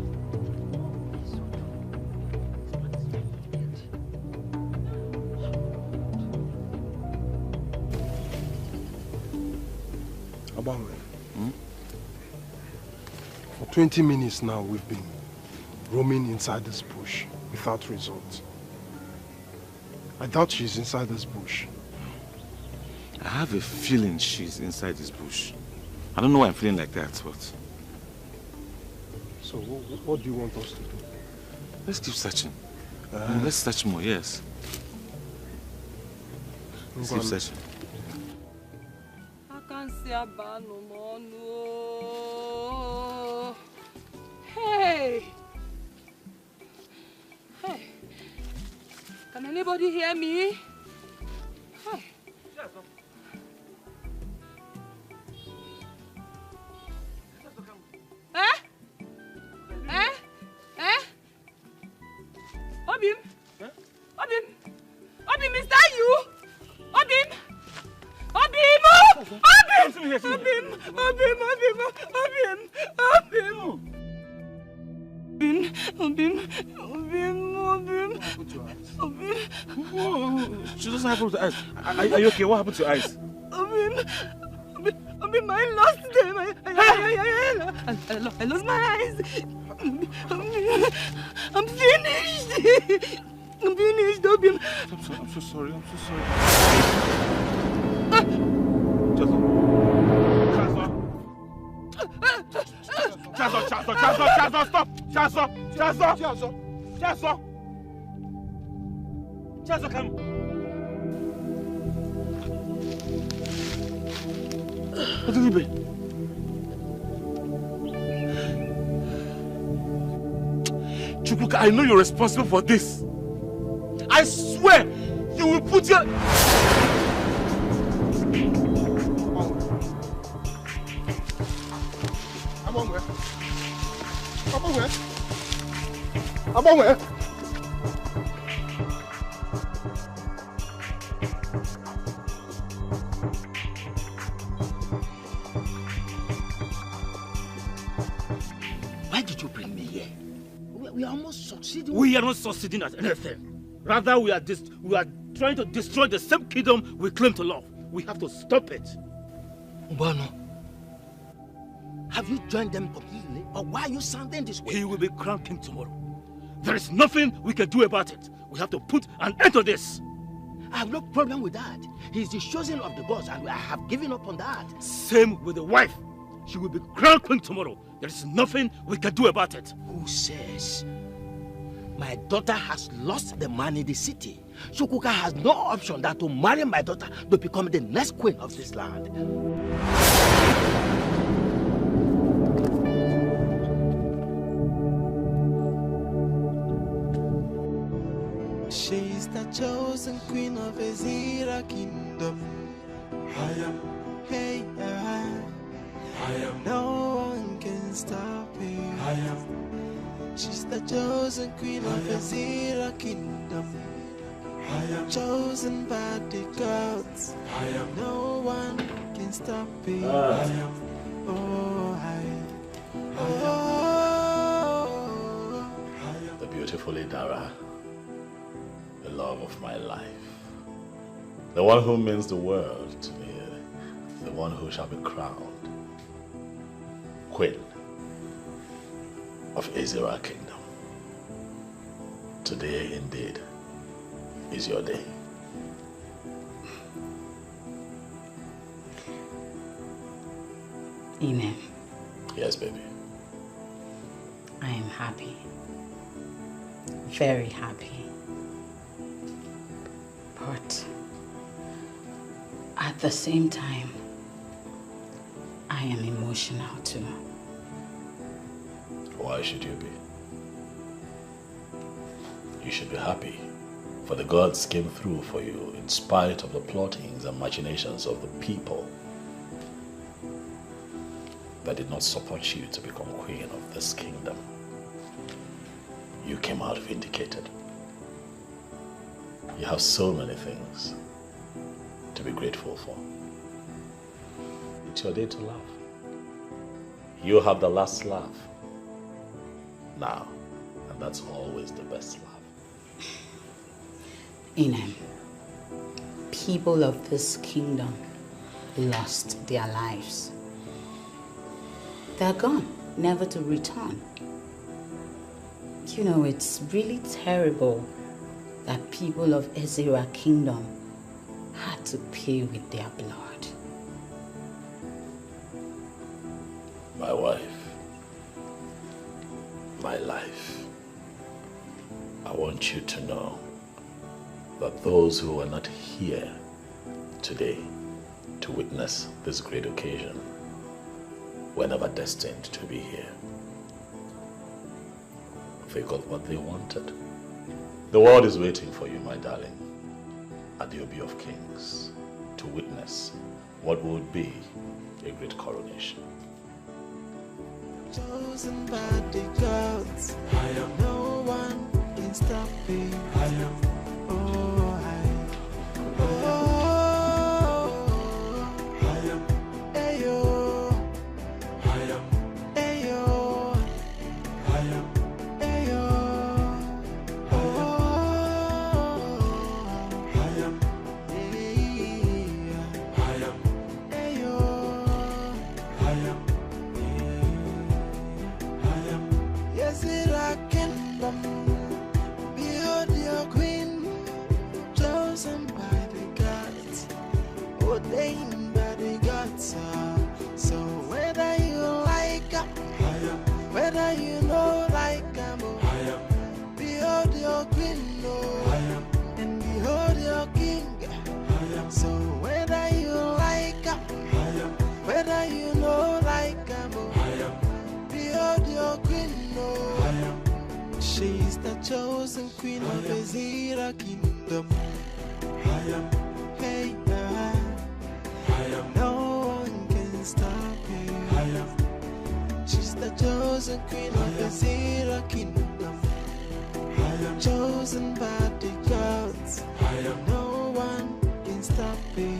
Abangwe, for 20 minutes now we've been roaming inside this bush without result. I doubt she's inside this bush.
I have a feeling she's inside this bush. I don't know why I'm feeling like that, but...
So what do you want us to do?
Let's keep searching. Let's search more, yes. Let's keep searching.
I can't see a bar no more, no. Hey! Hey! Can anybody hear me? Hey! Obim? Obim? Obim, is that you? Obim? Obim! Obim! Obim! Obim! Obim!
She doesn't have to eyes. Are you okay? What happened to your eyes?
Obim, I lost them. I lost my eyes. I'm finished. I'm finished, Obim.
I'm so sorry. Chazo, stop! Chazo, come. What did he be? Chukwuka, I know you're responsible for this. I swear you will put your...
Abangwe.
Why did you bring me here? We are almost succeeding.
We are not succeeding at anything. Rather, we are trying to destroy the same kingdom we claim to love. We have to stop it.
Mbano, have you joined them completely? Or why are you sounding this way?
He will be crowned king tomorrow. There is nothing we can do about it. We have to put an end to this.
I have no problem with that. He is the chosen of the gods and I have given up on that.
Same with the wife. She will be crowned queen tomorrow. There is nothing we can do about it.
Who says? My daughter has lost the man in the city. Chukwuka has no option than to marry my daughter to become the next queen of this land.
chosen queen of Ezira kingdom. I am, hey, I am. No one can stop me. I am. She's the chosen queen of Ezira kingdom. I am chosen by the gods. I am. No one can stop me. I am. Oh,
The beautiful Idara, the love of my life, the one who means the world to me, the one who shall be crowned Queen of Ezira Kingdom. Today, indeed, is your day.
Inem.
Yes, baby.
I am happy. Very happy. But at the same time, I am emotional too.
Why should you be? You should be happy, for the gods came through for you in spite of the plottings and machinations of the people that did not support you to become queen of this kingdom. You came out vindicated. You have so many things to be grateful for. It's your day to laugh. You have the last laugh now, and that's always the best laugh.
Inem, people of this kingdom lost their lives. They're gone, never to return. You know, it's really terrible that people of Ezira Kingdom had to pay with their blood.
My wife, my life, I want you to know that those who are not here today to witness this great occasion were never destined to be here. They got what they wanted. The world is waiting for you, my darling, at the EBUBE of Kings, to witness what would be a great coronation.
Chosen by the gods. I am. No one can stop me. I am. Oh, I am. Ayo. I am. Ayo. I am. Ayo. I am. I am. Ayo. I am. Ezira Kingdom, behold your queen, chosen by the gods, ordained by the gods. So whether you like her, whether you know like her, behold your queen, and behold your king. So whether you like her, whether you know like her, behold your queen. She's the chosen queen of Ezira Kingdom. I am. Hey, I am. No one can stop me. I am. She's the chosen queen of Ezira Kingdom. I am. Chosen by the gods. I am. No one can stop me.